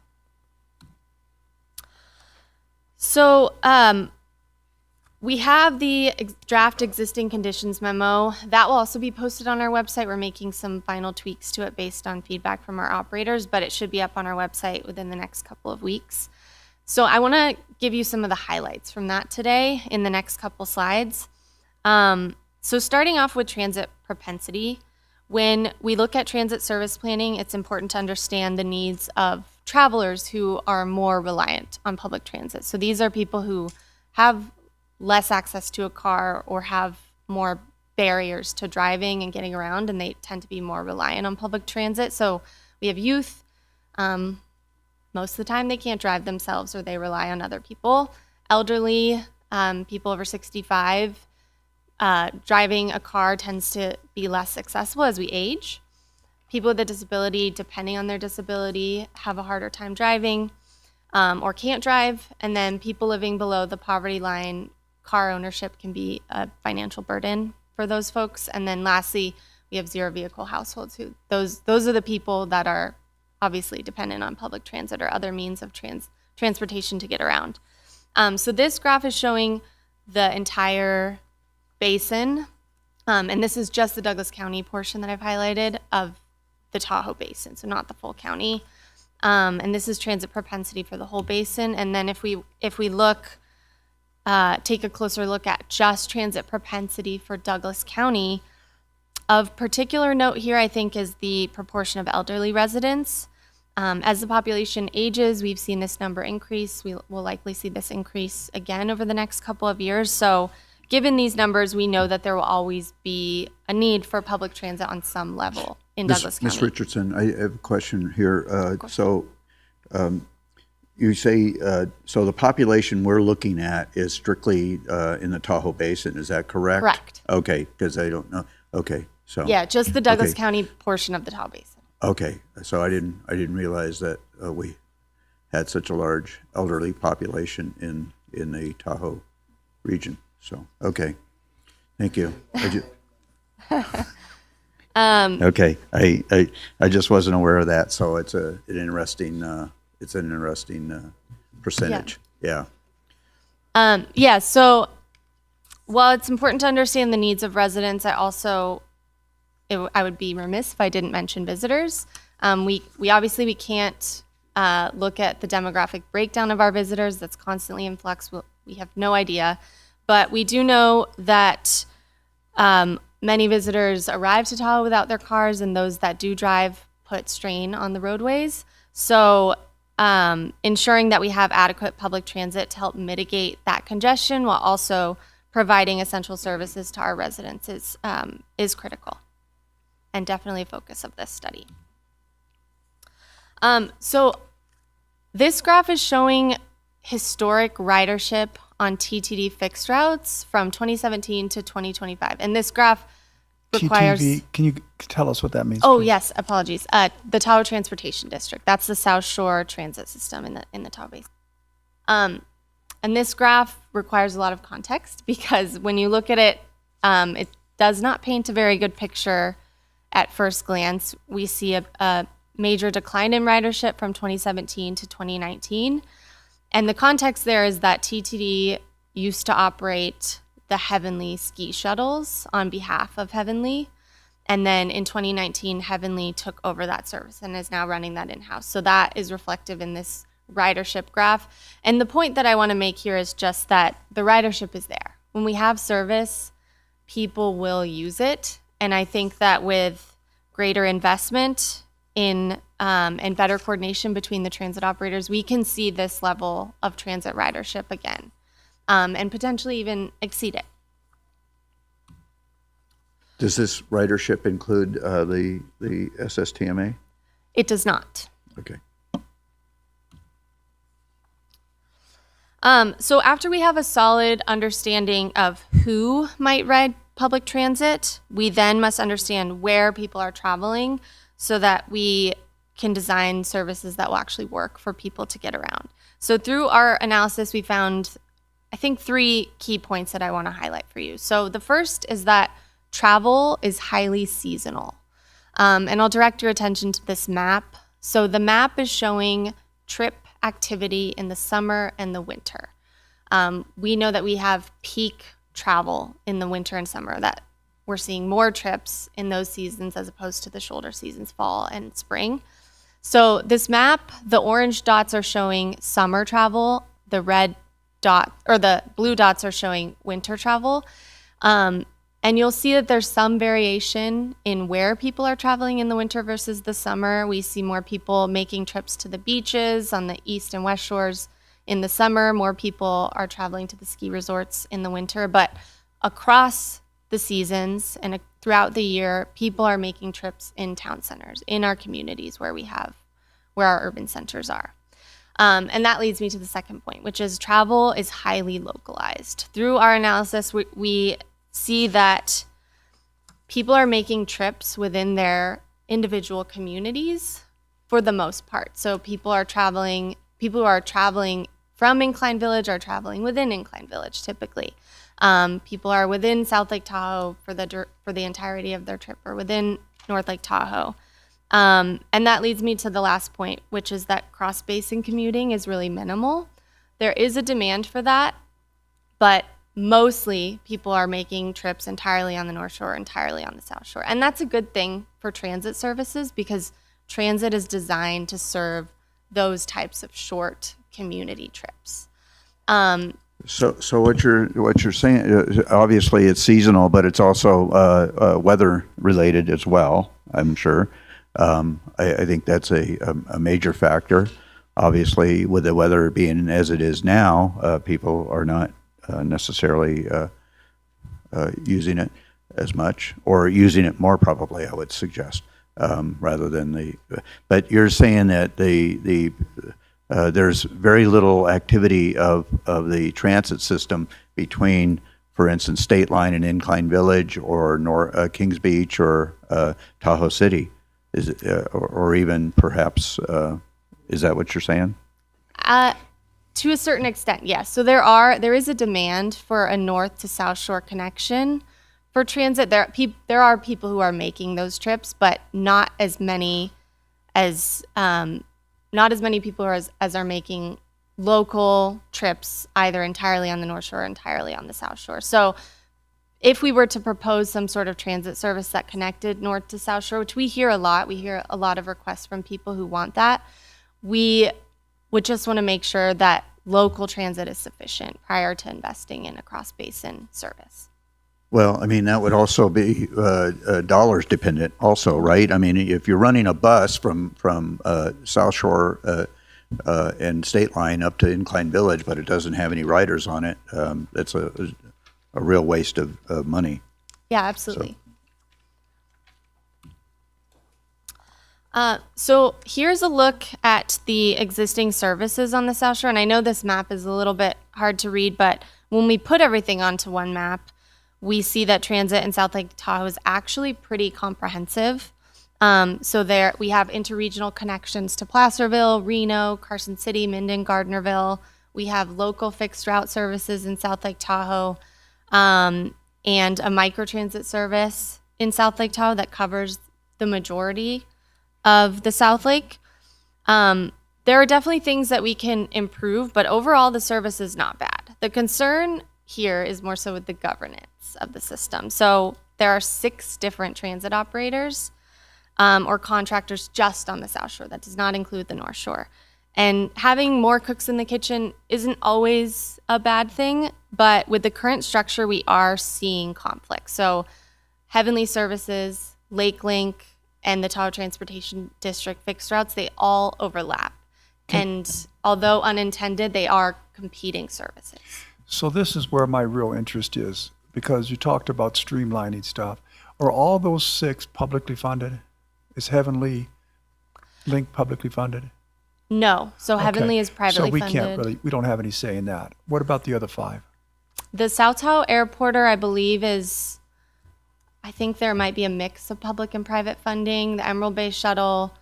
So we have the draft existing conditions memo. That will also be posted on our website. We're making some final tweaks to it based on feedback from our operators, but it should be up on our website within the next couple of weeks. So I want to give you some of the highlights from that today in the next couple slides. So starting off with transit propensity, when we look at transit service planning, it's important to understand the needs of travelers who are more reliant on public transit. So these are people who have less access to a car or have more barriers to driving and getting around, and they tend to be more reliant on public transit. So we have youth. Most of the time they can't drive themselves or they rely on other people. Elderly, people over 65, driving a car tends to be less accessible as we age. People with a disability, depending on their disability, have a harder time driving or can't drive. And then people living below the poverty line, car ownership can be a financial burden for those folks. And then lastly, we have zero vehicle households. Who those are the people that are obviously dependent on public transit or other means of transportation to get around. So this graph is showing the entire basin, and this is just the Douglas County portion that I've highlighted of the Tahoe Basin, so not the full county. And this is transit propensity for the whole basin. And then if we look, take a closer look at just transit propensity for Douglas County, of particular note here, I think, is the proportion of elderly residents. As the population ages, we've seen this number increase. We will likely see this increase again over the next couple of years. So given these numbers, we know that there will always be a need for public transit on some level in Douglas County. Ms. Richardson, I have a question here. You say, so the population we're looking at is strictly in the Tahoe Basin, is that correct? Correct. Okay, because I don't know. Okay, so. Yeah, just the Douglas okay. County portion of the Tahoe Basin. Okay, so I didn't realize that we had such a large elderly population in the Tahoe region. So, okay, thank you. Okay, I just wasn't aware of that. So it's an interesting percentage. Yeah. So while it's important to understand the needs of residents, I would be remiss if I didn't mention visitors. We obviously can't look at the demographic breakdown of our visitors. That's constantly in flux. We have no idea. But we do know that many visitors arrive to Tahoe without their cars, and those that do drive put strain on the roadways. So ensuring that we have adequate public transit to help mitigate that congestion while also providing essential services to our residents is critical and definitely a focus of this study. So this graph is showing historic ridership on TTD fixed routes from 2017 to 2025. And this graph requires... TTV, can you tell us what that means? Oh, please? yes, apologies. The Tahoe Transportation District. That's the South Shore transit system in the Tahoe Basin. And this graph requires a lot of context because when you look at it, it does not paint a very good picture at first glance. We see a major decline in ridership from 2017 to 2019. And the context there is that TTD used to operate the Heavenly ski shuttles on behalf of Heavenly. And then in 2019, Heavenly took over that service and is now running that in-house. So that is reflective in this ridership graph. And the point that I want to make here is just that the ridership is there. When we have service, people will use it. And I think that with greater investment in and better coordination between the transit operators, we can see this level of transit ridership again and potentially even exceed it. Does this ridership include the SSTMA? It does not. Okay. So after we have a solid understanding of who might ride public transit, we then must understand where people are traveling so that we can design services that will actually work for people to get around. So through our analysis, we found, I think, 3 key points that I want to highlight for you. So the first is that travel is highly seasonal. And I'll direct your attention to this map. So the map is showing trip activity in the summer and the winter. We know that we have peak travel in the winter and summer, that we're seeing more trips in those seasons as opposed to the shoulder seasons, fall and spring. So this map, the orange dots are showing summer travel, the red dot or the blue dots are showing winter travel. And you'll see that there's some variation in where people are traveling in the winter versus the summer. We see more people making trips to the beaches on the east and west shores in the summer. More people are traveling to the ski resorts in the winter. But across the seasons and throughout the year, people are making trips in town centers, in our communities where our urban centers are. And that leads me to the second point, which is travel is highly localized. Through our analysis, we see that people are making trips within their individual communities for the most part. So people who are traveling from Incline Village are traveling within Incline Village typically. People are within South Lake Tahoe for the entirety of their trip, or within North Lake Tahoe. And that leads me to the last point, which is that cross-basin commuting is really minimal. There is a demand for that, but mostly people are making trips entirely on the North Shore, entirely on the South Shore. And that's a good thing for transit services, because transit is designed to serve those types of short community trips. So what you're saying, obviously it's seasonal, but it's also weather related as well, I'm sure. I think that's a major factor. Obviously, with the weather being as it is now, people are not necessarily using it as much, or using it more probably, I would suggest, rather than but you're saying that there's very little activity of the transit system between, for instance, State Line and Incline Village, or Kings Beach, or Tahoe City, or even perhaps, is that what you're saying? To a certain extent, yes. So there is a demand for a north to south shore connection for transit. There are people who are making those trips, but not as many people as are making local trips, either entirely on the North Shore or entirely on the South Shore. So if we were to propose some sort of transit service that connected North to South Shore, which we hear a lot of requests from people who want that, we would just want to make sure that local transit is sufficient prior to investing in a cross-basin service. Well, I mean, that would also be dollars dependent also, right? I mean, if you're running a bus from South Shore and State Line up to Incline Village, but it doesn't have any riders on it, that's a real waste of money. Yeah, absolutely. So here's a look at the existing services on the South Shore. And I know this map is a little bit hard to read, but when we put everything onto one map, we see that transit in South Lake Tahoe is actually pretty comprehensive. So there we have interregional connections to Placerville, Reno, Carson City, Minden, Gardnerville. We have local fixed route services in South Lake Tahoe, and a microtransit service in South Lake Tahoe that covers the majority of the South Lake. There are definitely things that we can improve, but overall the service is not bad. The concern here is more so with the governance of the system. So there are 6 different transit operators or contractors just on the South Shore. That does not include the North Shore. And having more cooks in the kitchen isn't always a bad thing, but with the current structure, we are seeing conflict. So Heavenly Services, Lake Link, and the Tahoe Transportation District fixed routes, they all overlap. And although unintended, they are competing services. So this is where my real interest is, because you talked about streamlining stuff. Are all those 6 publicly funded? Is Heavenly Link publicly funded? No. So Heavenly is privately funded. So we don't have any say in that. What about the other 5? The South Tahoe Airporter, I believe, I think there might be a mix of public and private funding. The Emerald Bay Shuttle,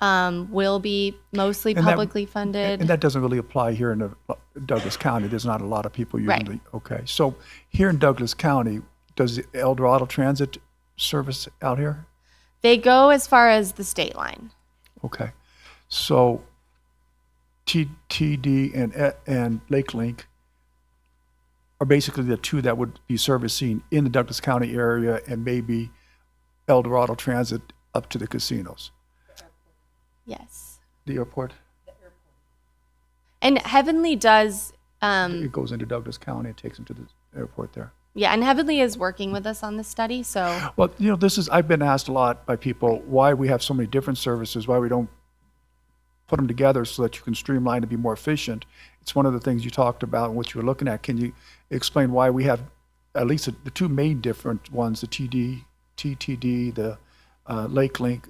will be mostly And that- publicly funded. And that doesn't really apply here in the Douglas County. There's not a lot of people using Right. okay. So here in Douglas County, does the El Dorado Transit service out here? They go as far as the state line. Okay. So TD and Lake Link are basically the two that would be servicing in the Douglas County area, and maybe El Dorado Transit up to the casinos. Yes. The airport, And Heavenly does, it goes into Douglas County and takes them to the airport there. yeah, and Heavenly is working with us on this study. So Well, I've been asked a lot by people why we have so many different services, why we don't put them together so that you can streamline and be more efficient. It's one of the things you talked about and what you were looking at. Can you explain why we have at least the two main different ones, the TTD, the Lake Link,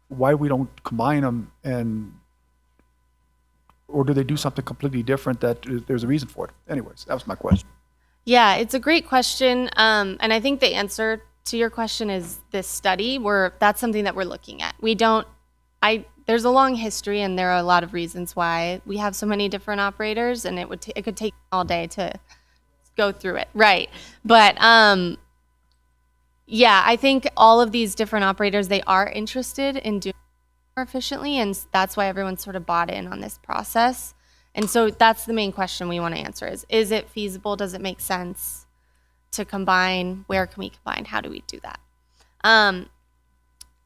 why we don't combine them, or do they do something completely different that there's a reason for it? Anyways, that was my question. yeah, it's a great question. And I think the answer to your question is this study. That's something that we're looking at. There's a long history, and there are a lot of reasons why we have so many different operators, and it could take all day to go through it. Right. But yeah, I think all of these different operators, they are interested in doing it more efficiently, and that's why everyone's sort of bought in on this process. And so that's the main question we want to answer is it feasible? Does it make sense to combine? Where can we combine? How do we do that?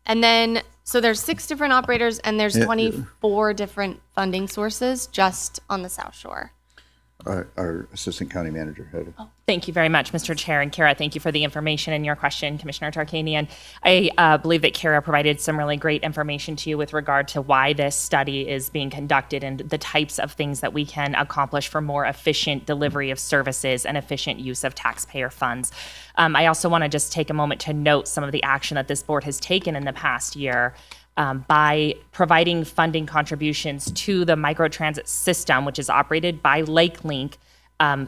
And then, so there's 6 different operators, and there's 24 different funding sources just on the South Shore. Our Assistant County Manager had Thank you very much, Mr. Chair. And Kara, thank you for the information in your question, Commissioner Tarkanian. I believe that Kara provided some really great information to you with regard to why this study is being conducted and the types of things that we can accomplish for more efficient delivery of services and efficient use of taxpayer funds. I also want to just take a moment to note some of the action that this board has taken in the past year. By providing funding contributions to the microtransit system, which is operated by Lake Link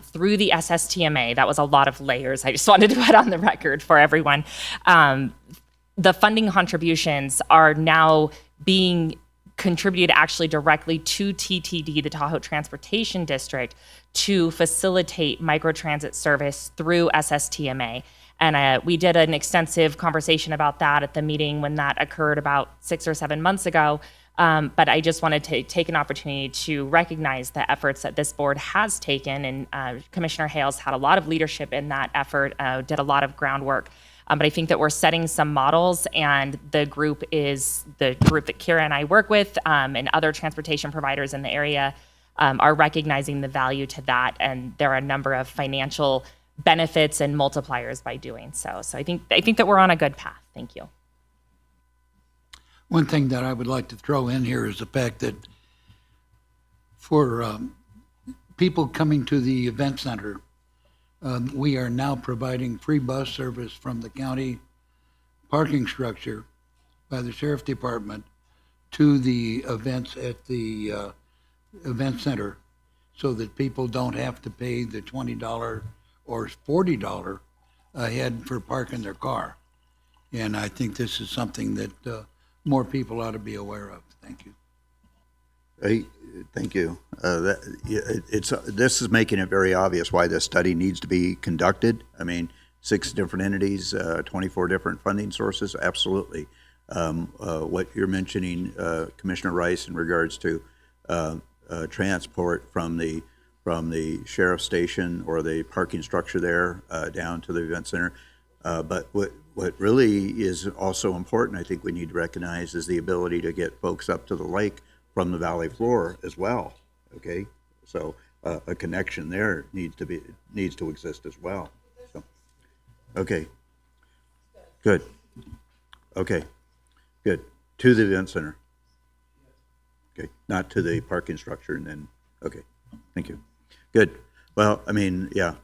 through the SSTMA. That was a lot of layers. I just wanted to put on the record for everyone. The funding contributions are now being contributed actually directly to TTD, the Tahoe Transportation District, to facilitate microtransit service through SSTMA. And we did an extensive conversation about that at the meeting when that occurred about 6 or 7 months ago. But I just wanted to take an opportunity to recognize the efforts that this board has taken. And Commissioner Hales had a lot of leadership in that effort, did a lot of groundwork. But I think that we're setting some models, and the group that Kira and I work with, and other transportation providers in the area are recognizing the value to that. And there are a number of financial benefits and multipliers by doing so. So I think that we're on a good path. Thank you. One thing that I would like to throw in here is the fact that for people coming to the event center, we are now providing free bus service from the county parking structure by the Sheriff Department to the events at the event center, so that people don't have to pay the $20 or $40 a head for parking their car. And I think this is something that more people ought to be aware of. Thank you. Thank you. This is making it very obvious why this study needs to be conducted. I mean, 6 different entities, 24 different funding sources, absolutely. What you're mentioning, Commissioner Rice, in regards to transport from the sheriff's station or the parking structure there down to the event center. But what really is also important, I think we need to recognize, is the ability to get folks up to the lake from the valley floor as well. Okay, so a connection there needs to exist as well. So, okay, good. Okay, good. To the event center. Okay, not to the parking structure, and then okay. Thank you. Good. Well, I mean, yeah.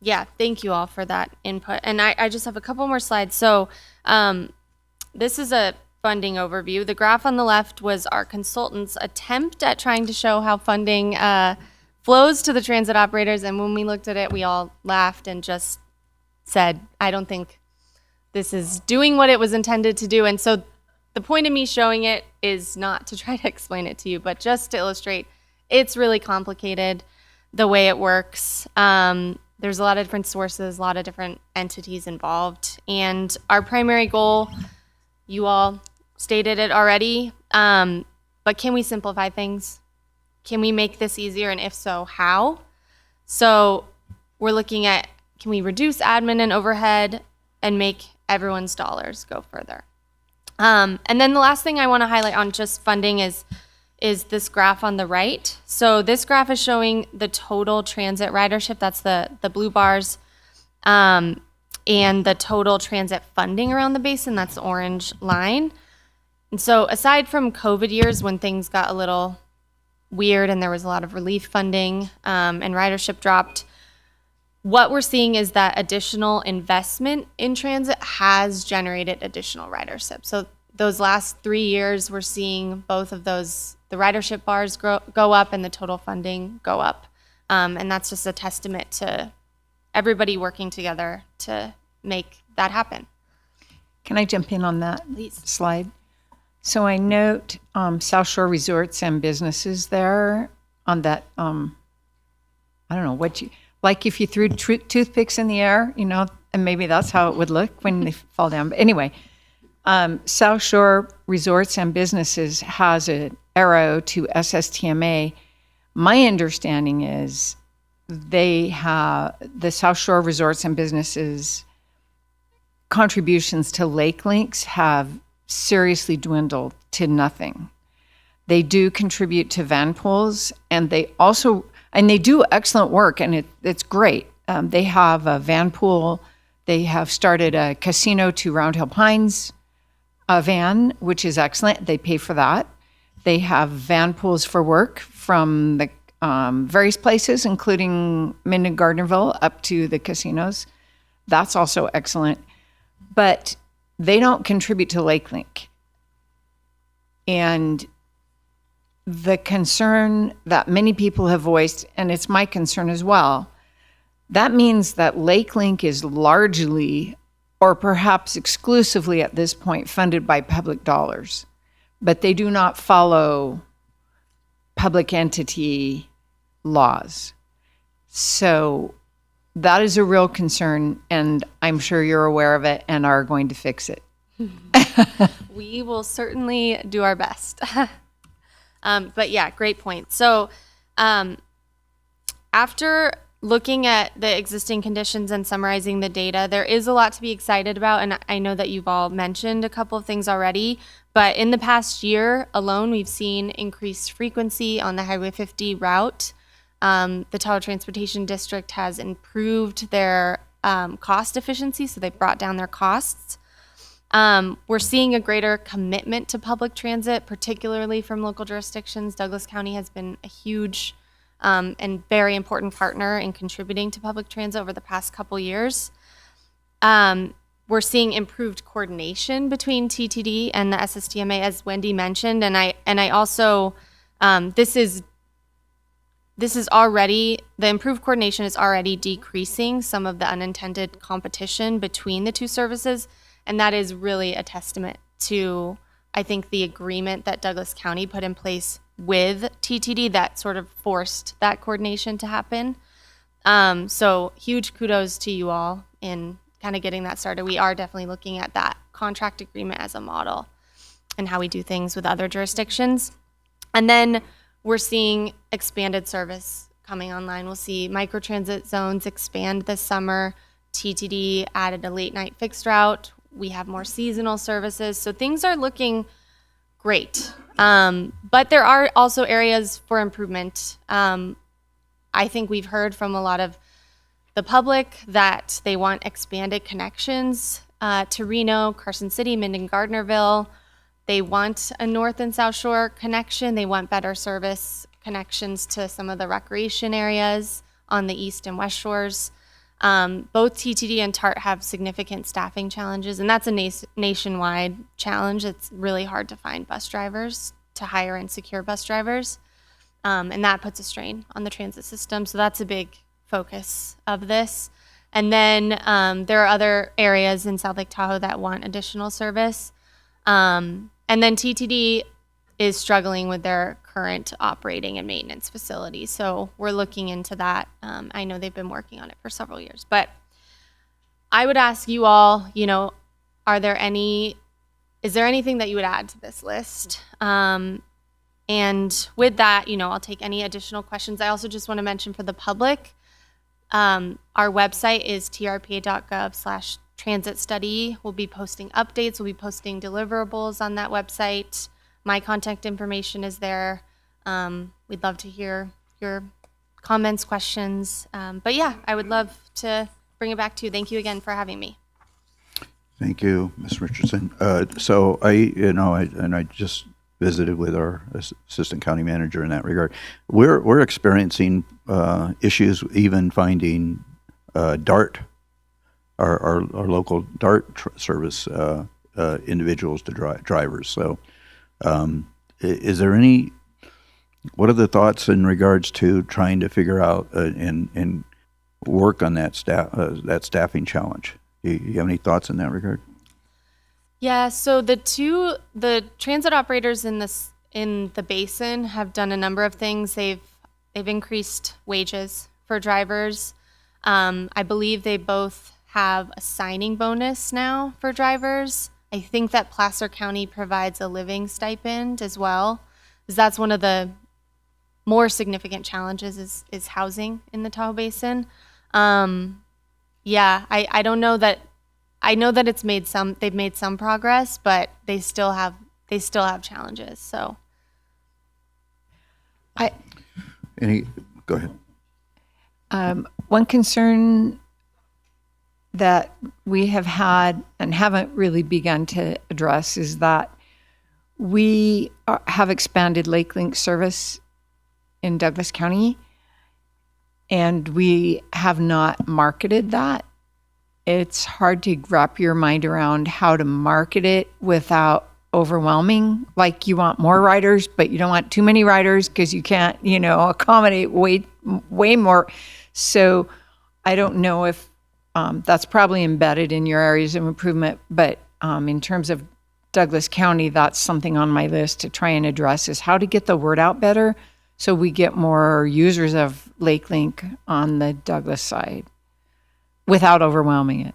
Yeah, thank you all for that input. And I just have a couple more slides. So this is a funding overview. The graph on the left was our consultant's attempt at trying to show how funding flows to the transit operators. And when we looked at it, we all laughed and just said, I don't think this is doing what it was intended to do. And so the point of me showing it is not to try to explain it to you, but just to illustrate it's really complicated the way it works. There's a lot of different sources, a lot of different entities involved. And our primary goal, you all stated it already, but can we simplify things? Can we make this easier? And if so, how? So we're looking at, can we reduce admin and overhead and make everyone's dollars go further? And then the last thing I want to highlight on just funding is this graph on the right. So this graph is showing the total transit ridership, that's the blue bars, and the total transit funding around the basin, that's the orange line. And so aside from COVID years when things got a little weird and there was a lot of relief funding and ridership dropped, what we're seeing is that additional investment in transit has generated additional ridership. So those last 3 years, we're seeing both of those, the ridership bars go up and the total funding go up. And that's just a testament to everybody working together to make that happen. Can I jump in on that Please. slide? So I note South Shore Resorts and Businesses there on that, I don't know what you, like if you threw toothpicks in the air, you know, and maybe that's how it would look when they fall down. But anyway, South Shore Resorts and Businesses has an arrow to SSTMA. My understanding is they have, the South Shore Resorts and Businesses contributions to Lake Links have seriously dwindled to nothing. They do contribute to van pools, and they also, and they do excellent work, and it's great. They have a van pool. They have started a casino to Round Hill Pines van, which is excellent. They pay for that. They have van pools for work from the various places, including Minden Gardnerville up to the casinos. That's also excellent. But they don't contribute to Lake Link. And the concern that many people have voiced, and it's my concern as well, that means that Lake Link is largely, or perhaps exclusively at this point, funded by public dollars. But they do not follow public entity laws. So that is a real concern, and I'm sure you're aware of it and are going to fix it. We will certainly do our best. But yeah, great point. So after looking at the existing conditions and summarizing the data, there is a lot to be excited about, and I know that you've all mentioned a couple of things already, but in the past year alone, we've seen increased frequency on the Highway 50 route. The Total Transportation District has improved their cost efficiency, so they brought down their costs. We're seeing a greater commitment to public transit, particularly from local jurisdictions. Douglas County has been a huge and very important partner in contributing to public transit over the past couple years. We're seeing improved coordination between TTD and the SSTMA, as Wendy mentioned, and I also this is already, the improved coordination is already decreasing some of the unintended competition between the two services. And that is really a testament to, I think, the agreement that Douglas County put in place with TTD that sort of forced that coordination to happen. So huge kudos to you all in kind of getting that started. We are definitely looking at that contract agreement as a model and how we do things with other jurisdictions. And then we're seeing expanded service coming online. We'll see microtransit zones expand this summer. TTD added a late night fixed route. We have more seasonal services. So things are looking great. But there are also areas for improvement. I think we've heard from a lot of the public that they want expanded connections to Reno, Carson City, Minden Gardnerville. They want a North and South Shore connection. They want better service connections to some of the recreation areas on the East and West Shores. Both TTD and TART have significant staffing challenges, and that's a nationwide challenge. It's really hard to find bus drivers, to hire and secure bus drivers, and that puts a strain on the transit system. So that's a big focus of this. And then there are other areas in South Lake Tahoe that want additional service. And then TTD is struggling with their current operating and maintenance facility. So we're looking into that. I know they've been working on it for several years. But I would ask you all, is there anything that you would add to this list? And with that, I'll take any additional questions. I also just want to mention for the public, our website is trpa.gov/transit study. We'll be posting updates. We'll be posting deliverables on that website. My contact information is there. We'd love to hear your comments, questions. But yeah, I would love to bring it back to you. Thank you again for having me. Thank you, Ms. Richardson. So I just visited with our assistant county manager in that regard. We're experiencing issues even finding DART, our local DART service individuals to drivers. So is there what are the thoughts in regards to trying to figure out and work on that staffing challenge? Do you have any thoughts in that regard? Yeah, so the transit operators in the basin have done a number of things. They've increased wages for drivers. I believe they both have a signing bonus now for drivers. I think that Placer County provides a living stipend as well, because that's one of the more significant challenges is housing in the Tahoe Basin. Yeah, I don't know that. I know that they've made some progress, but they still have challenges. So, Go ahead. One concern that we have had and haven't really begun to address is that we have expanded Lake Link service in Douglas County, and we have not marketed that. It's hard to wrap your mind around how to market it without overwhelming. Like, you want more riders, but you don't want too many riders because you can't, accommodate way more. So I don't know if that's probably embedded in your areas of improvement, but in terms of Douglas County, that's something on my list to try and address, is how to get the word out better so we get more users of Lake Link on the Douglas side without overwhelming it.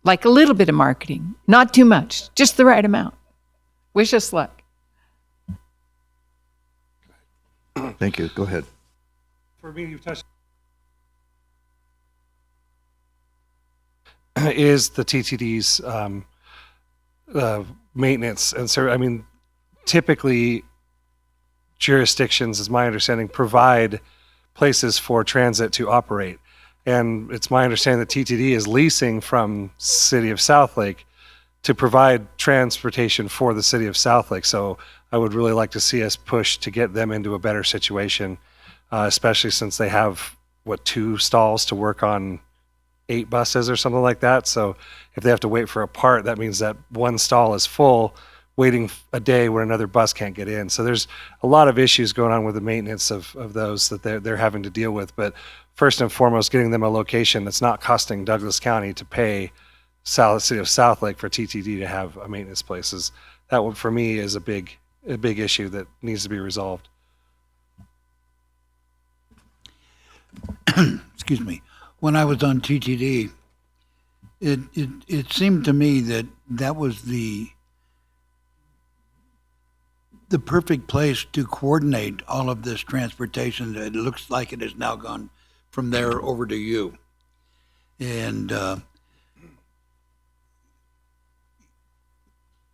Like a little bit of marketing, not too much, just the right amount. Wish us luck. Thank you. Go ahead. For me, you've touched is the TTD's maintenance. And so, typically jurisdictions, as my understanding, provide places for transit to operate. And it's my understanding that TTD is leasing from City of Southlake to provide transportation for the City of Southlake. So I would really like to see us push to get them into a better situation, especially since they have, 2 stalls to work on 8 buses or something like that. So if they have to wait for a part, that means that one stall is full, waiting a day where another bus can't get in. So there's a lot of issues going on with the maintenance of those that they're having to deal with. But first and foremost, getting them a location that's not costing Douglas County to pay City of Southlake for TTD to have a maintenance place. That one, for me, is a big issue that needs to be resolved. Excuse me. When I was on TTD, it seemed to me that was the perfect place to coordinate all of this transportation. It looks like it has now gone from there over to you. And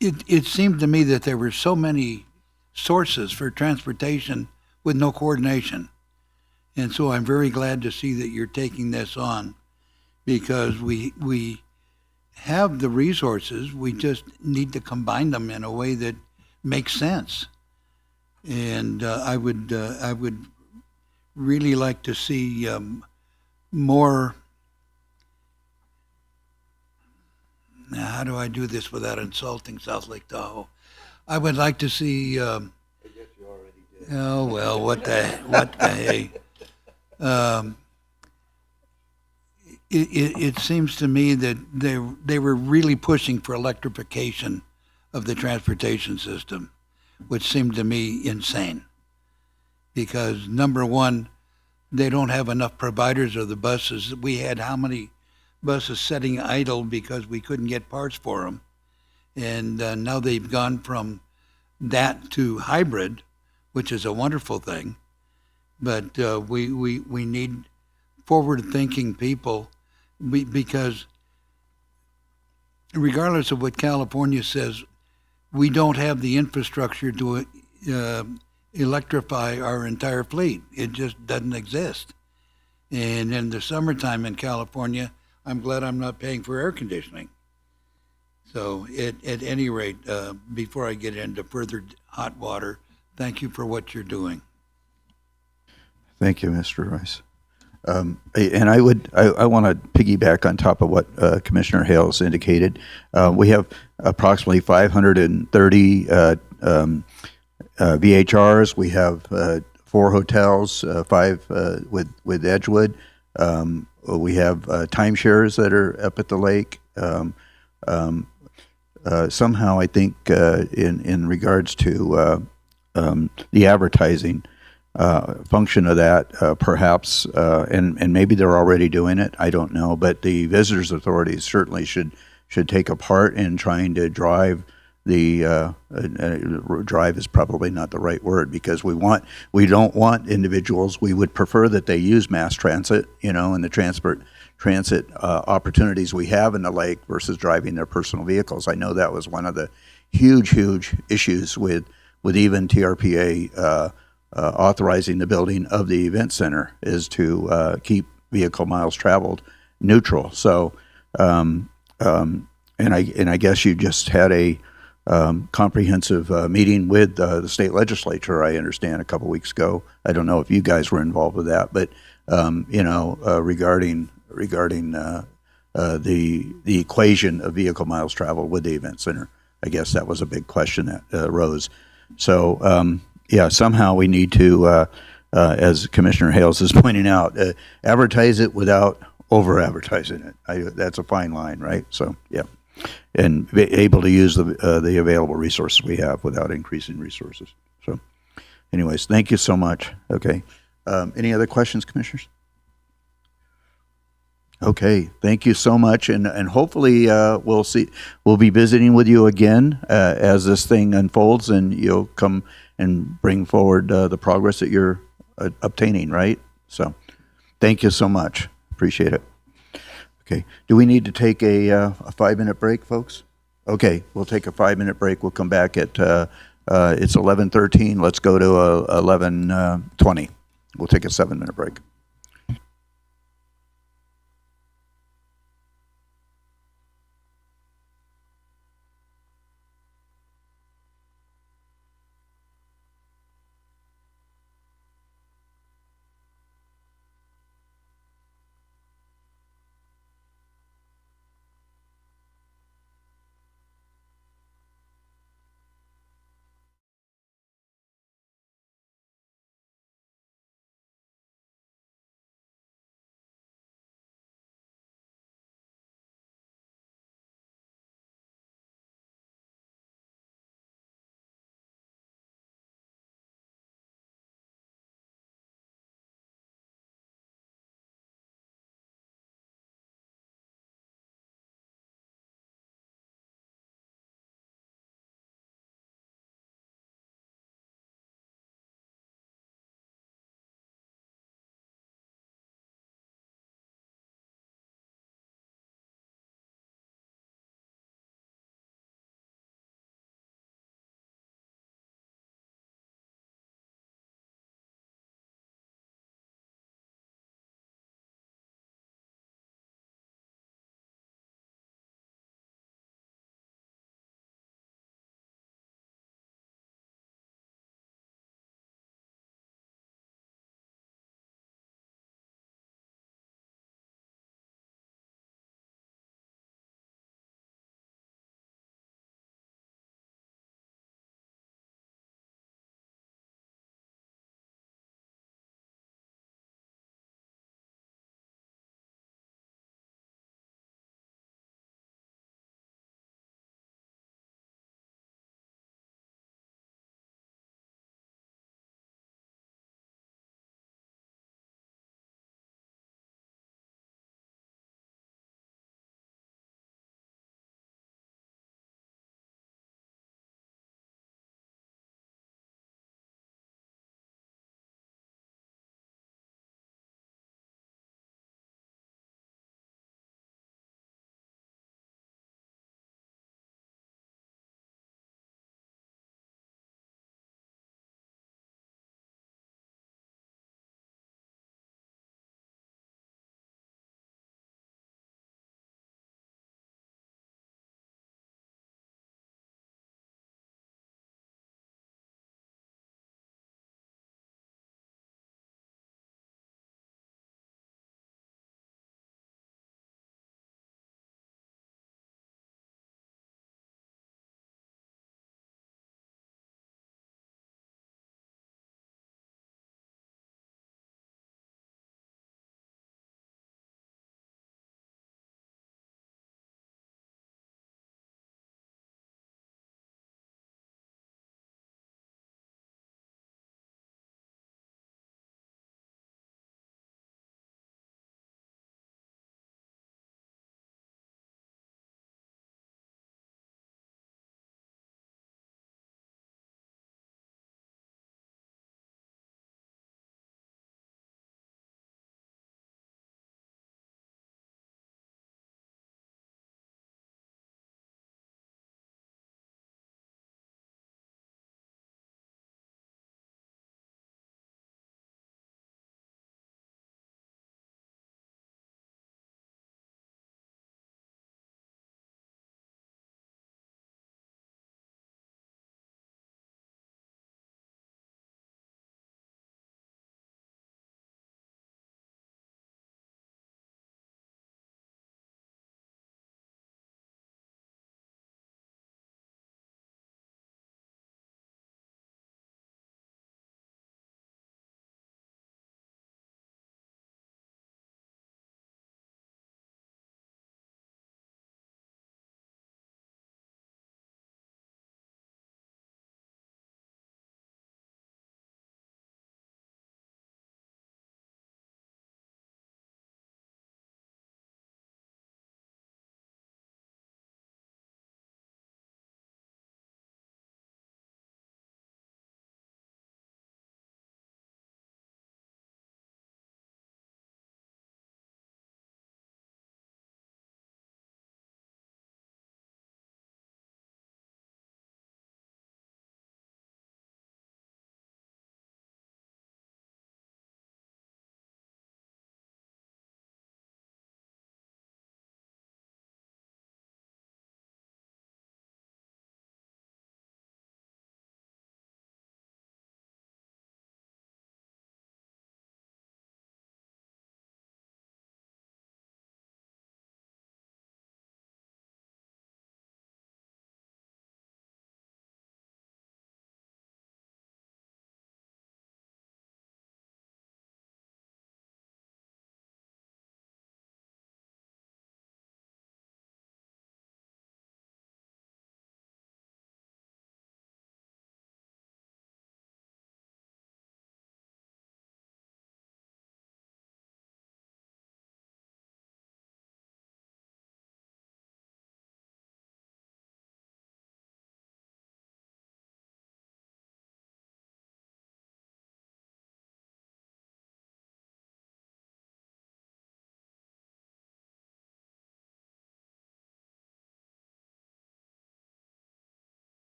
it seemed to me that there were so many sources for transportation with no coordination. And so I'm very glad to see that you're taking this on, because we have the resources. We just need to combine them in a way that makes sense. And I would really like to see more. Now, how do I do this without insulting South Lake Tahoe? I would like to see. I guess you already did. Oh well, what the hey. it seems to me that they were really pushing for electrification of the transportation system, which seemed to me insane. Because number one, they don't have enough providers of the buses. We had how many buses sitting idle because we couldn't get parts for them, and now they've gone from that to hybrid, which is a wonderful thing. But we need forward-thinking people, because regardless of what California says, we don't have the infrastructure to electrify our entire fleet. It just doesn't exist. And in the summertime in California, I'm glad I'm not paying for air conditioning. So at any rate, before I get into further hot water, thank you for what you're doing. Thank you, Mr. Rice. And I want to piggyback on top of what Commissioner Hales indicated. We have approximately 530 VHRs. We have 4 hotels, 5 with Edgewood. We have timeshares that are up at the lake. Somehow, I think in regards to the advertising function of that, perhaps, and maybe they're already doing it. I don't know, but the visitors authorities certainly should take a part in trying to drive the drive is probably not the right word, because we don't want individuals. We would prefer that they use mass transit, and the transit opportunities we have in the lake versus driving their personal vehicles. I know that was one of the huge issues with even TRPA authorizing the building of the event center, is to keep vehicle miles traveled neutral. So, and I guess you just had a comprehensive meeting with the state legislature, I understand, a couple weeks ago. I don't know if you guys were involved with that, but regarding the equation of vehicle miles traveled with the event center, I guess that was a big question that arose. So yeah, somehow we need to, as Commissioner Hales is pointing out, advertise it without over-advertising it. That's a fine line, right? So yeah. And be able to use the available resources we have without increasing resources. So, anyways, thank you so much. Okay, any other questions, commissioners? Okay, thank you so much, and hopefully we'll be visiting with you again as this thing unfolds, and you'll come and bring forward the progress that you're obtaining. Right. So, thank you so much. Appreciate it. Okay. Do we need to take a 5-minute break, folks? Okay, we'll take a 5-minute break. We'll come back at it's 11:13. Let's go to 11:20. We'll take a 7-minute break.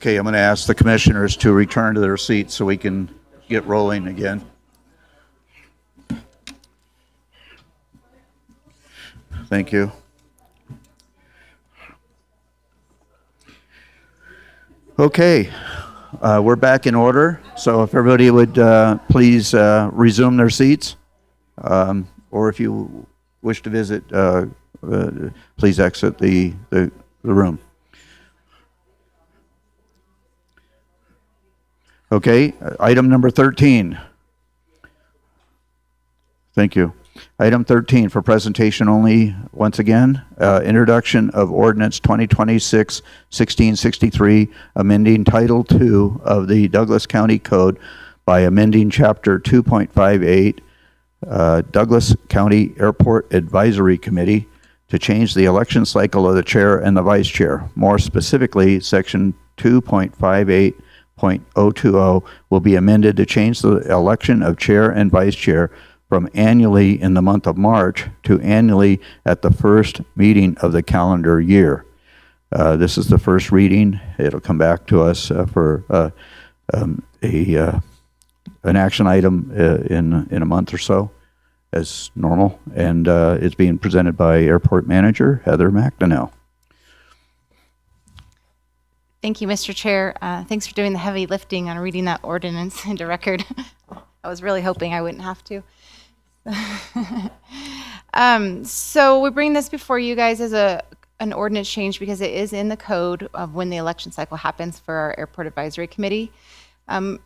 Okay, I'm going to ask the commissioners to return to their seats so we can get rolling again. Thank you. Okay, we're back in order. So if everybody would please resume their seats, or if you wish to visit, please exit the room. Okay, item number 13. Thank you. Item 13 for presentation only, once again, introduction of ordinance 2026-1663, amending Title II of the Douglas County Code by amending Chapter 2.58, Douglas County Airport Advisory Committee, to change the election cycle of the chair and the vice chair. More specifically, Section 2.58.020 will be amended to change the election of chair and vice chair from annually in the month of March to annually at the first meeting of the calendar year. This is the first reading. It'll come back to us for an action item in a month or so, as normal. And it's being presented by Airport Manager Heather McDonnell. Thank you, Mr. Chair. Thanks for doing the heavy lifting on reading that ordinance into record. I was really hoping I wouldn't have to. So we bring this before you guys as an ordinance change because it is in the code of when the election cycle happens for our Airport Advisory Committee.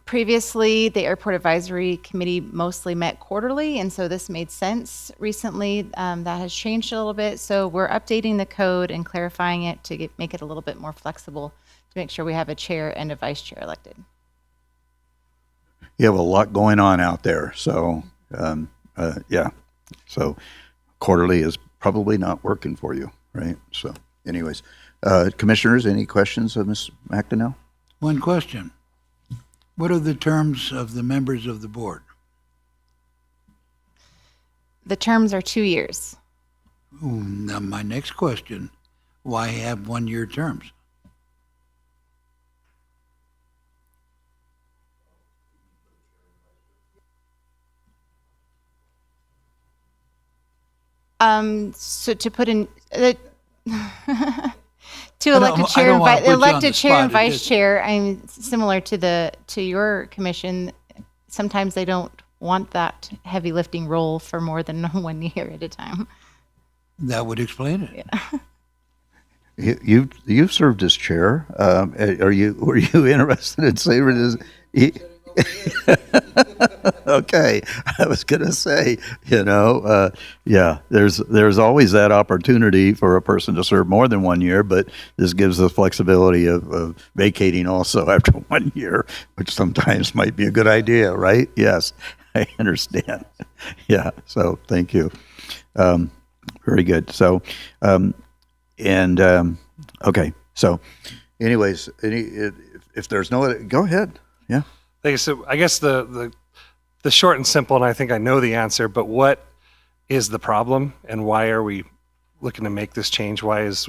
Previously, the Airport Advisory Committee mostly met quarterly, and so this made sense. Recently, that has changed a little bit, so we're updating the code and clarifying it to make it a little bit more flexible to make sure we have a chair and a vice chair elected. You have a lot going on out there, so yeah. So quarterly is probably not working for you, right? So anyways, commissioners, any questions of Ms. McDonnell? One question. What are the terms of the members of the board? The terms are 2 years. Ooh, now my next question, why have 1-year terms? So to put in to elect a chair and vice chair, I'm similar to your commission. Sometimes they don't want that heavy lifting role for more than 1 year at a time. That would explain it. Yeah. You've served as chair. Were you interested in serving as? Okay, I was gonna say, yeah, there's always that opportunity for a person to serve more than 1 year, but this gives the flexibility of vacating also after 1 year, which sometimes might be a good idea, right? Yes, I understand. Yeah, so thank you. Very good. So, okay. So, anyways, if there's no other, go ahead. Yeah. So I guess the short and simple, and I think I know the answer, but what is the problem and why are we looking to make this change? Why is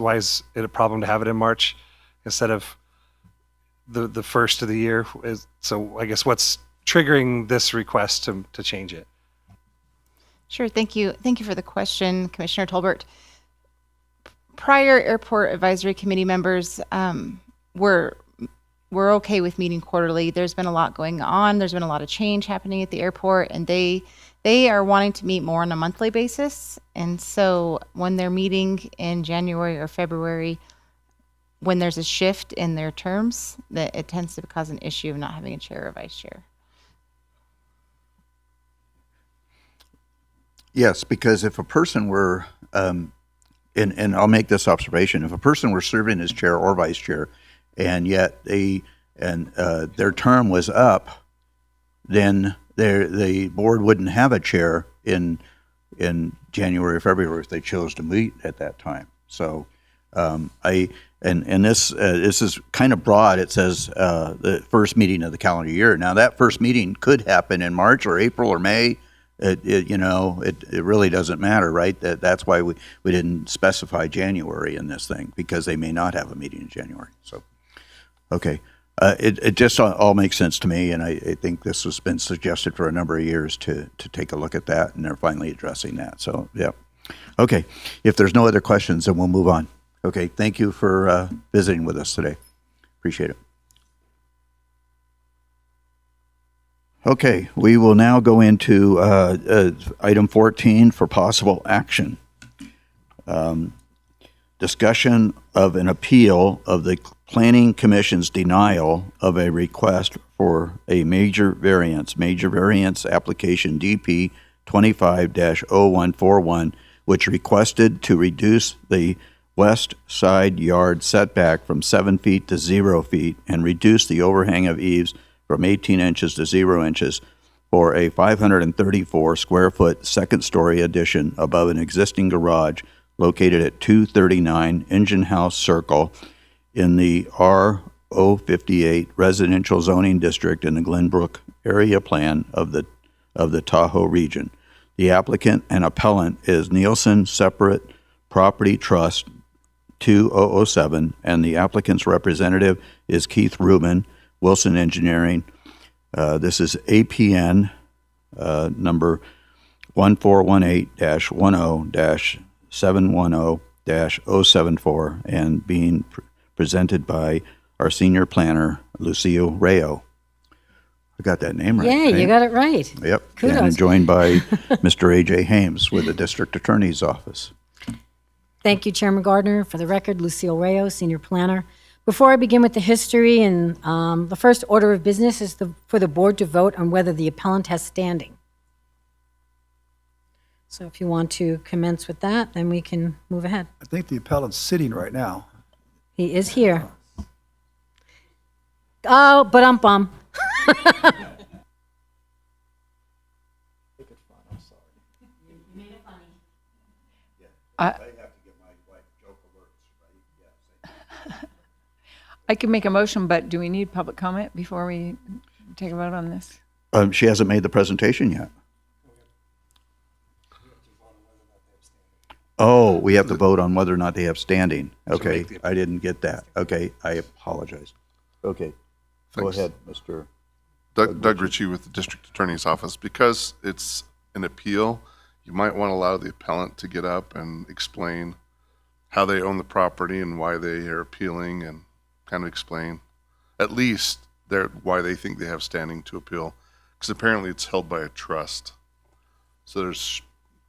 it a problem to have it in March instead of the first of the year? So I guess what's triggering this request to change it? Sure. Thank you. Thank you for the question, Commissioner Tolbert. Prior Airport Advisory Committee members we're okay with meeting quarterly. There's been a lot going on. There's been a lot of change happening at the airport, and they are wanting to meet more on a monthly basis. And so when they're meeting in January or February, when there's a shift in their terms, that it tends to cause an issue of not having a chair or vice chair. Yes, because if a person were, and I'll make this observation, if a person were serving as chair or vice chair, and yet their term was up, then the board wouldn't have a chair in January or February if they chose to meet at that time. So this is kind of broad. It says the first meeting of the calendar year. Now that first meeting could happen in March or April or May. It really doesn't matter, right? That's why we didn't specify January in this thing, because they may not have a meeting in January. So. Okay. It just all makes sense to me, and I think this has been suggested for a number of years to take a look at that, and they're finally addressing that. So, yeah. Okay. If there's no other questions, then we'll move on. Okay. Thank you for visiting with us today. Appreciate it. Okay. We will now go into item 14 for possible action. Discussion of an appeal of the Planning Commission's denial of a request for a major variance application DP 25-0141, which requested to reduce the west side yard setback from 7 feet to 0 feet and reduce the overhang of eaves from 18 inches to 0 inches for a 534 square foot second story addition above an existing garage located at 239 Engine House Circle in the R058 residential zoning district in the Glenbrook area plan of the Tahoe region. The applicant and appellant is Nielsen Separate Property Trust 2007, and the applicant's representative is Keith Rubin, Wilson Engineering. This is APN number 1418-10-710-074, and being presented by our senior planner, Lucio Rayo. I got that name right. Yeah, you got it right. Yep. Kudos. And joined by Mr. A.J. Hames with the District Attorney's Office. Thank you, Chairman Gardner. For the record, Lucille Rayo, Senior Planner. Before I begin with the history, and the first order of business is for the board to vote on whether the appellant has standing. So if you want to commence with that, then we can move ahead. I think the appellant's sitting right now. He is here. Oh, but I can make a motion, but do we need public comment before we take a vote on this? She hasn't made the presentation yet. Oh, we have to vote on whether or not they have standing. Okay, I didn't get that. Okay, I apologize. Okay, go Thanks. ahead, Mr. Doug Ritchie with the District Attorney's Office. Because it's an appeal, you might want to allow the appellant to get up and explain how they own the property and why they are appealing, and kind of explain at least why they think they have standing to appeal. Because apparently it's held by a trust. So there's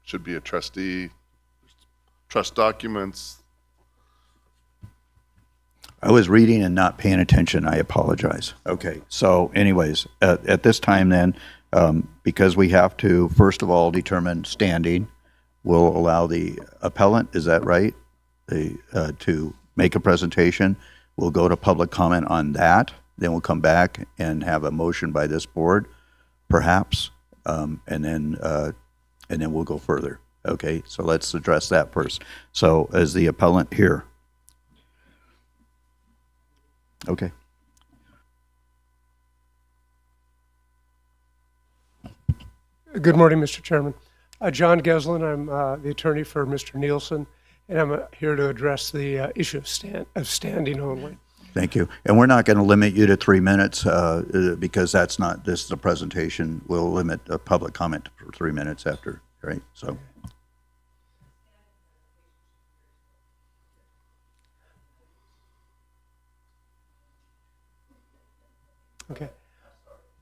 should be a trustee, trust documents. I was reading and not paying attention. I apologize. Okay, so anyways, at this time then, because we have to, first of all, determine standing, we'll allow the appellant, is that right? To make a presentation. We'll go to public comment on that. Then we'll come back and have a motion by this board, perhaps, and then we'll go further. Okay, so let's address that first. So as the appellant here. Okay. Good morning, Mr. Chairman. John Geslin, I'm the attorney for Mr. Nielsen, and I'm here to address the issue of standing only. Thank you. And we're not going to limit you to 3 minutes because that's not, this is a presentation. We'll limit a public comment for 3 minutes after, right? So. Okay.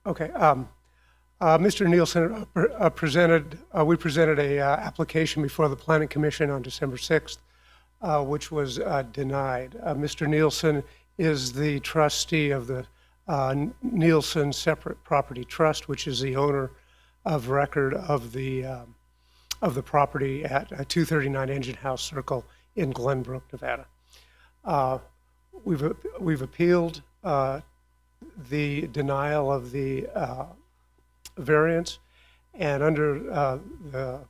Okay. Mr. Nielsen we presented a application before the Planning Commission on December 6th, which was denied. Mr. Nielsen is the trustee of the Nielsen Separate Property Trust, which is the owner of record of the property at 239 Engine House Circle in Glenbrook, Nevada. We've appealed the denial of the variance, and under the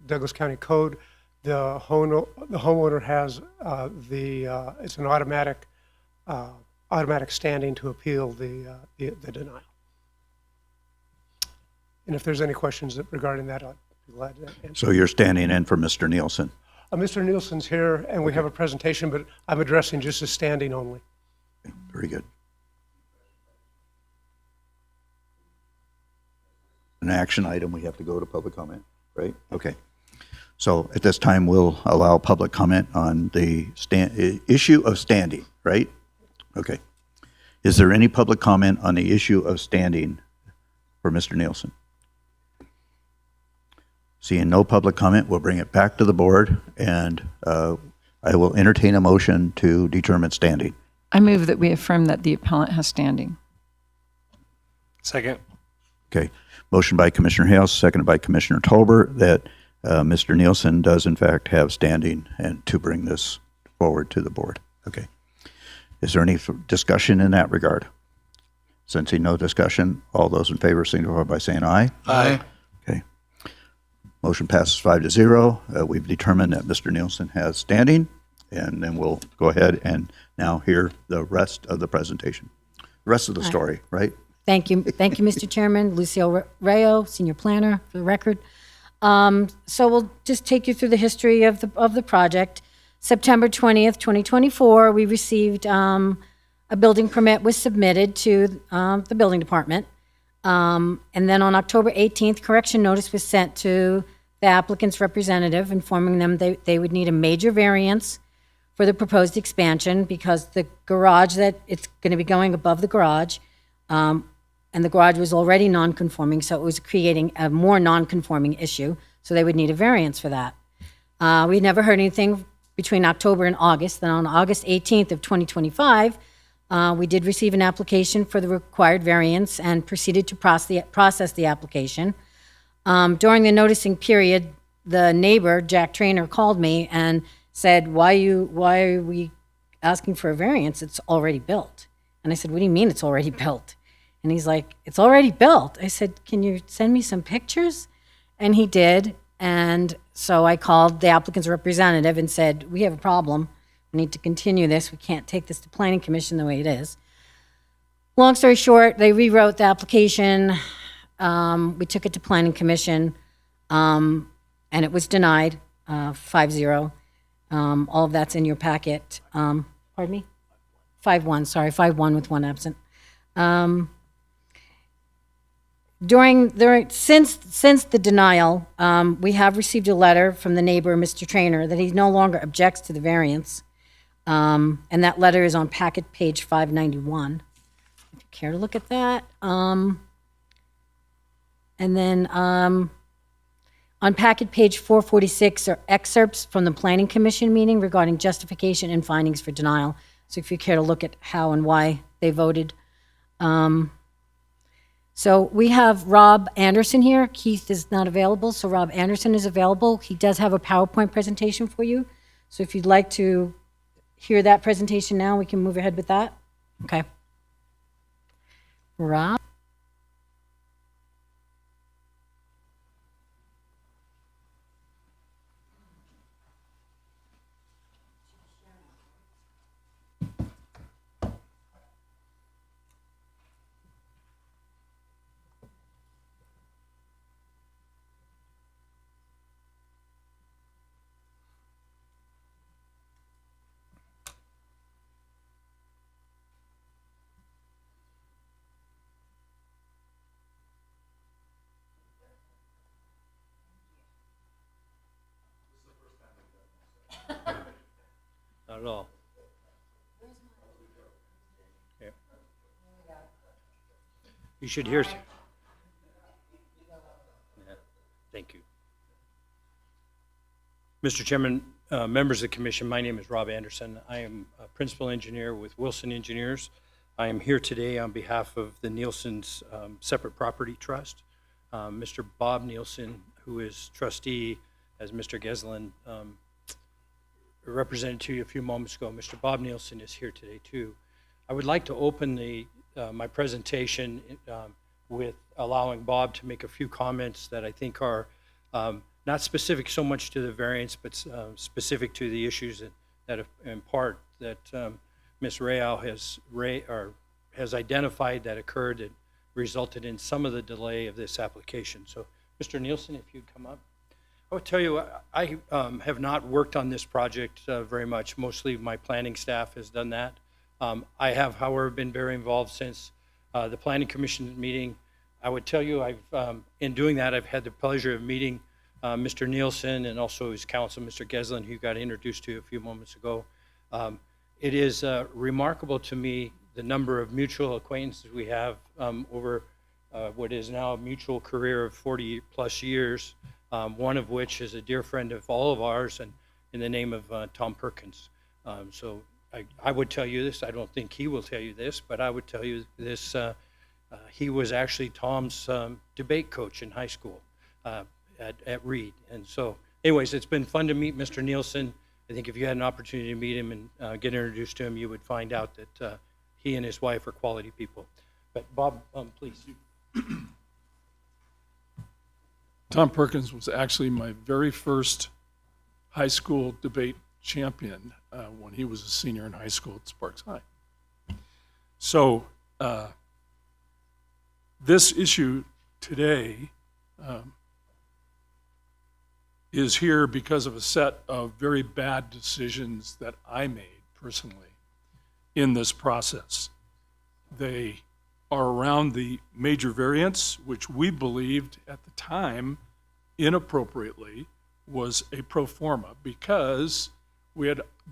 Douglas County Code, the homeowner has it's an automatic standing to appeal the denial. And if there's any questions regarding that, I'd be glad to answer. So you're standing in for Mr. Nielsen? Mr. Nielsen's here, and we have a presentation, but I'm addressing just as standing only. Very good. an action item, we have to go to public comment, right? Okay. So at this time, we'll allow public comment on the issue of standing, right? Okay. Is there any public comment on the issue of standing for Mr. Nielsen? Seeing no public comment, we'll bring it back to the board, and I will entertain a motion to determine standing. I move that we affirm that the appellant has standing. Second. Okay. Motion by Commissioner Hales, seconded by Commissioner Tolber, that Mr. Nielsen does in fact have standing and to bring this forward to the board. Okay. Is there any discussion in that regard? Sensing no discussion, all those in favor signify by saying aye. Aye. Okay. Motion passes 5-0. We've determined that Mr. Nielsen has standing, and then we'll go ahead and now hear the rest of the presentation. The rest of the story, right? Thank you. Thank you, Mr. Chairman. Lucille Rayo, Senior Planner, for the record. So we'll just take you through the history of the project. September 20th, 2024, we received a building permit was submitted to the building department. And then on October 18th, correction notice was sent to the applicant's representative, informing them they would need a major variance for the proposed expansion because the garage that it's going to be going above the garage, and the garage was already non-conforming, so it was creating a more non-conforming issue, so they would need a variance for that. We never heard anything between October and August. Then on August 18th of 2025, we did receive an application for the required variance and proceeded to process the application. During the noticing period, the neighbor, Jack Trainer, called me and said, why are we asking for a variance? It's already built. And I said, what do you mean it's already built? And he's like, it's already built. I said, can you send me some pictures? And he did. And so I called the applicant's representative and said, we have a problem. We need to continue this. We can't take this to Planning Commission the way it is. Long story short, they rewrote the application. We took it to Planning Commission, and it was denied, 5-0. All of that's in your packet. Pardon me? 5-1, sorry, 5-1 with one absent. Since the denial, we have received a letter from the neighbor, Mr. Trainer, that he no longer objects to the variance. And that letter is on packet page 591. If you care to look at that. And then on packet page 446 are excerpts from the Planning Commission meeting regarding justification and findings for denial. So if you care to look at how and why they voted. So we have Rob Anderson here. Keith is not available, so Rob Anderson is available. He does have a PowerPoint presentation for you. So if you'd like to hear that presentation now, we can move ahead with that. Okay. Rob? Not at all. Okay. You should hear. Yeah. Thank you. Mr. Chairman, members of the commission, my name is Rob Anderson. I am a principal engineer with Wilson Engineers. I am here today on behalf of the Nielsen's separate property trust. Mr. Bob Nielsen, who is trustee, as Mr. Geslin represented to you a few moments ago, Mr. Bob Nielsen is here today too. I would like to open my presentation with allowing Bob to make a few comments that I think are not specific so much to the variance, but specific to the issues that in part that Ms. Rayal has identified that occurred that resulted in some of the delay of this application. So, Mr. Nielsen, if you'd come up. I would tell you, I have not worked on this project very much. Mostly my planning staff has done that. I have, however, been very involved since the Planning Commission meeting. I would tell you, in doing that, I've had the pleasure of meeting Mr. Nielsen and also his counsel, Mr. Geslin, who got introduced to a few moments ago. It is remarkable to me the number of mutual acquaintances we have over what is now a mutual career of 40 plus years, one of which is a dear friend of all of ours, and in the name of Tom Perkins. So I would tell you this. I don't think he will tell you this, but I would tell you this. He was actually Tom's debate coach in high school at Reed. And so, anyways, it's been fun to meet Mr. Nielsen. I think if you had an opportunity to meet him and get introduced to him, you would find out that he and his wife are quality people. But Bob, please. Tom Perkins was actually my very first high school debate champion when he was a senior in high school at Sparks High. So this issue today is here because of a set of very bad decisions that I made personally in this process. They are around the major variance, which we believed at the time inappropriately was a pro forma because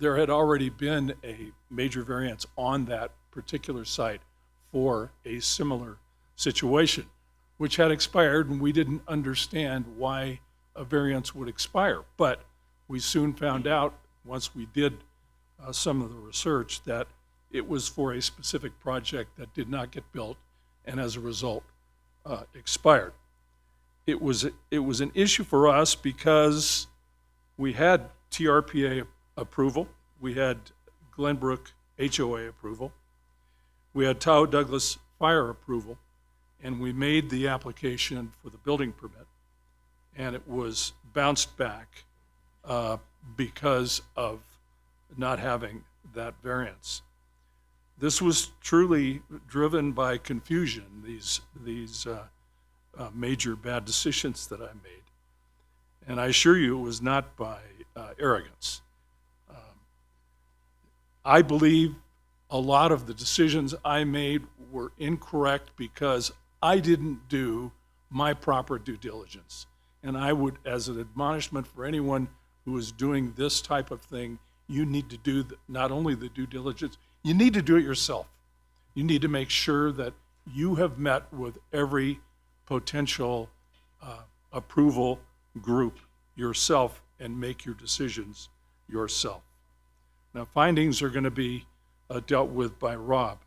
there had already been a major variance on that particular site for a similar situation, which had expired, and we didn't understand why a variance would expire. But we soon found out, once we did some of the research, that it was for a specific project that did not get built and as a result expired. It was an issue for us because we had TRPA approval, we had Glenbrook HOA approval, we had Tahoe Douglas fire approval, and we made the application for the building permit, and it was bounced back because of not having that variance. This was truly driven by confusion, these major bad decisions that I made. And I assure you it was not by arrogance. I believe a lot of the decisions I made were incorrect because I didn't do my proper due diligence. And I would, as an admonishment for anyone who is doing this type of thing, you need to do not only the due diligence, you need to do it yourself. You need to make sure that you have met with every potential approval group yourself and make your decisions yourself. Now, findings are going to be dealt with by Rob,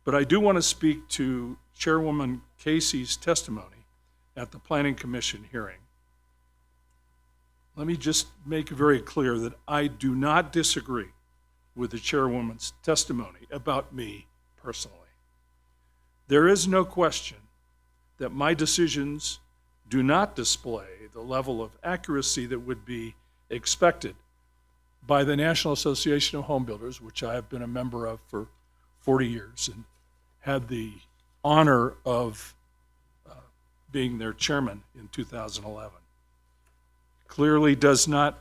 but I do want to speak to Chairwoman Casey's testimony at the Planning Commission hearing. Let me just make it very clear that I do not disagree with the chairwoman's testimony about me personally. There is no question that my decisions do not display the level of accuracy that would be expected by the National Association of Home Builders, which I have been a member of for 40 years and had the honor of being their chairman in 2011. Clearly does not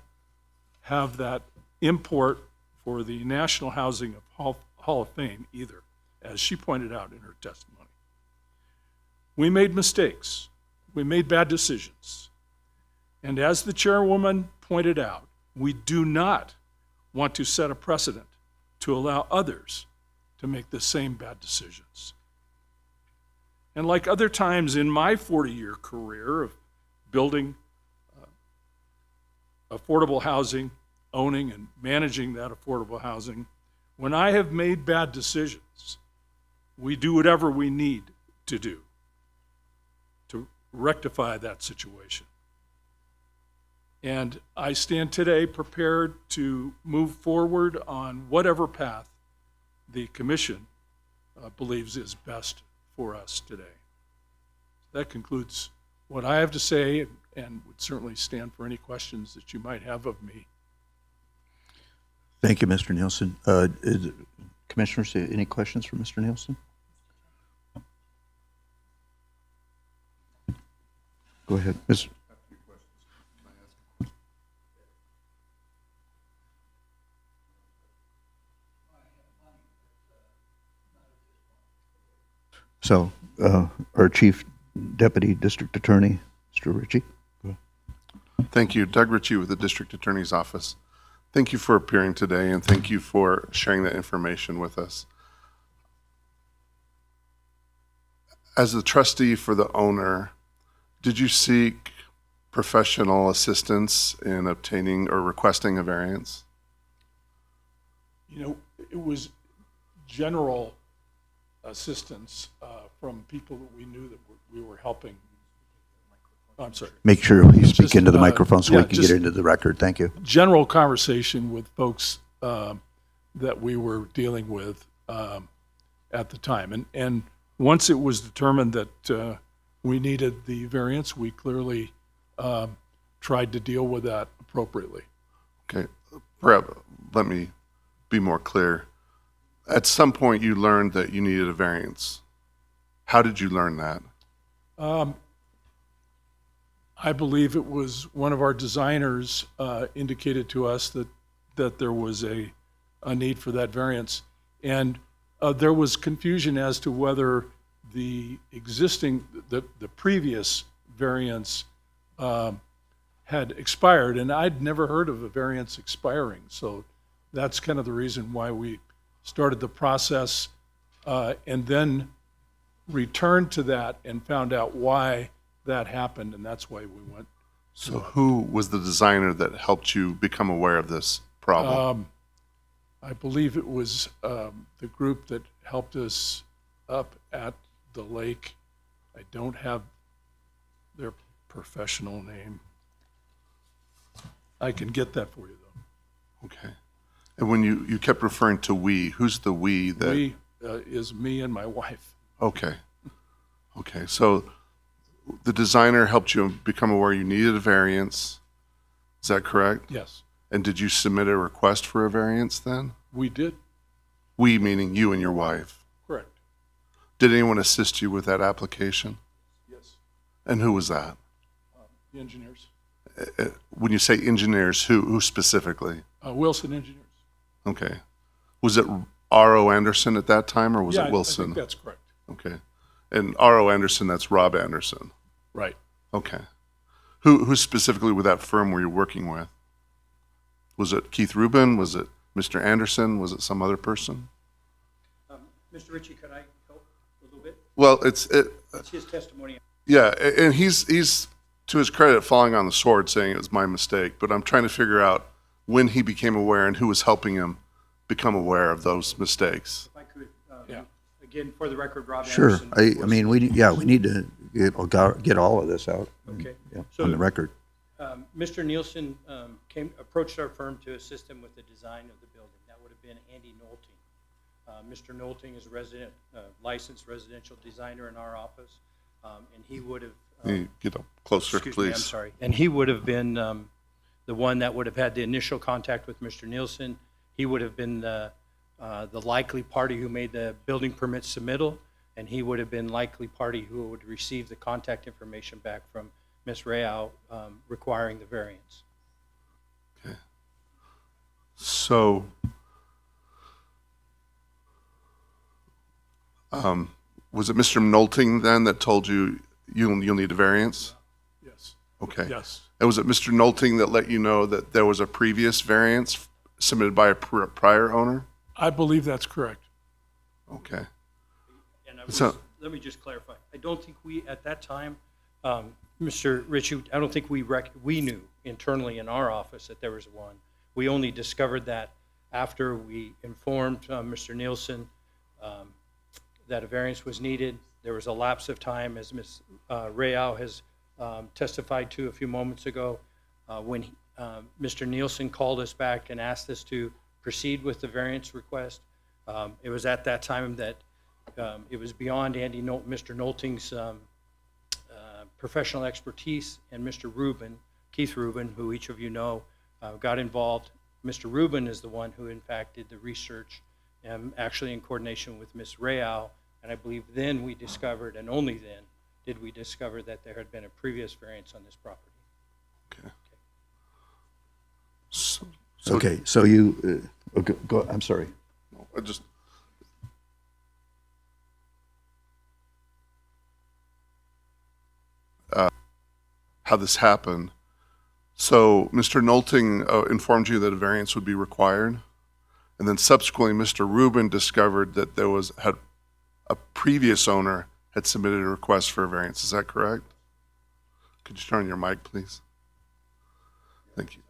have that import for the National Housing Hall of Fame either, as she pointed out in her testimony. We made mistakes. We made bad decisions. And as the chairwoman pointed out, we do not want to set a precedent to allow others to make the same bad decisions. And like other times in my 40-year career of building affordable housing, owning and managing that affordable housing, when I have made bad decisions, we do whatever we need to do to rectify that situation. And I stand today prepared to move forward on whatever path the commission believes is best for us today. That concludes what I have to say, and would certainly stand for any questions that you might have of me. Thank you, Mr. Nielsen. Commissioners, any questions for Mr. Nielsen? Go ahead. Ms. So our chief Deputy District Attorney, Mr. Ritchie. Thank you. Doug Ritchie with the District Attorney's Office. Thank you for appearing today, and thank you for sharing that information with us. As the trustee for the owner, did you seek professional assistance in obtaining or requesting a variance? You know, it was general assistance from people that we knew that we were helping. Oh, I'm sorry. Make sure you speak into the microphone so yeah, we can get into the record. Thank you. General conversation with folks that we were dealing with at the time. And once it was determined that we needed the variance, we clearly tried to deal with that appropriately. Okay, perhaps let me be more clear. At some point, you learned that you needed a variance. How did you learn that? I believe it was one of our designers indicated to us that there was a need for that variance. And there was confusion as to whether the previous variance had expired, and I'd never heard of a variance expiring. So that's kind of the reason why we started the process and then returned to that and found out why that happened, and that's why we went. So who was the designer that helped you become aware of this problem? I believe it was the group that helped us up at the lake. I don't have their professional name. I can get that for you, though. Okay. And when you kept referring to we, who's the we that? We is me and my wife. Okay. Okay, so the designer helped you become aware you needed a variance. Is that correct? Yes. And did you submit a request for a variance then? We did. We meaning you and your wife. Correct. Did anyone assist you with that application? Yes. And who was that? The engineers. When you say engineers, who specifically? Wilson Engineers. Okay. Was it R.O. Anderson at that time, or was it Wilson? I think that's correct. Okay. And R.O. Anderson, that's Rob Anderson. Right. Okay. Who specifically with that firm were you working with? Was it Keith Rubin? Was it Mr. Anderson? Was it some other person? Mr. Ritchie, could I help a little bit? Well, it's his testimony. Yeah, and he's to his credit falling on the sword saying it was my mistake, but I'm trying to figure out when he became aware and who was helping him become aware of those mistakes. If I could, again, for the record, Rob Sure. Anderson. I mean, we need to get all of this out. Okay. Yeah, on the record. Mr. Nielsen approached our firm to assist him with the design of the building. That would have been Andy Nolting. Mr. Nolting is a licensed residential designer in our office, and he would have. Get up closer, excuse please. me, I'm sorry. And he would have been the one that would have had the initial contact with Mr. Nielsen. He would have been the likely party who made the building permit submittal, and he would have been likely party who would receive the contact information back from Ms. Rayau requiring the variance. Okay. So, was it Mr. Nolting then that told you you'll need a variance? Yes. Okay. Yes. And was it Mr. Nolting that let you know that there was a previous variance submitted by a prior owner? I believe that's correct. Okay. And let me just clarify. I don't think we, at that time, Mr. Ritchie, I don't think we knew internally in our office that there was one. We only discovered that after we informed Mr. Nielsen that a variance was needed. There was a lapse of time, as Ms. Rayau has testified to a few moments ago, when Mr. Nielsen called us back and asked us to proceed with the variance request. It was at that time that it was beyond Mr. Nolting's professional expertise, and Mr. Rubin, Keith Rubin, who each of you know, got involved. Mr. Rubin is the one who in fact did the research, actually in coordination with Ms. Rayau, and I believe then we discovered, and only then, did we discover that there had been a previous variance on this property. Okay. Okay, so you, go, I'm sorry. I just, how this happened. So Mr. Nolting informed you that a variance would be required, and then subsequently Mr. Rubin discovered that had a previous owner had submitted a request for a variance. Is that correct? Could you turn on your mic, please? Thank you.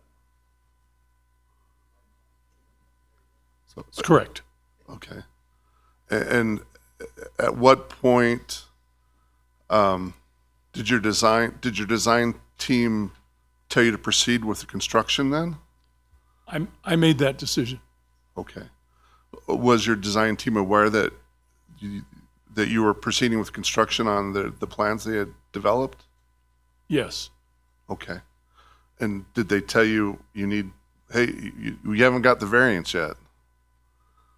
That's correct. Okay. And at what point did your design team tell you to proceed with the construction then? I made that decision. Okay. Was your design team aware that you were proceeding with construction on the plans they had developed? Yes. Okay. And did they tell you you haven't got the variance yet?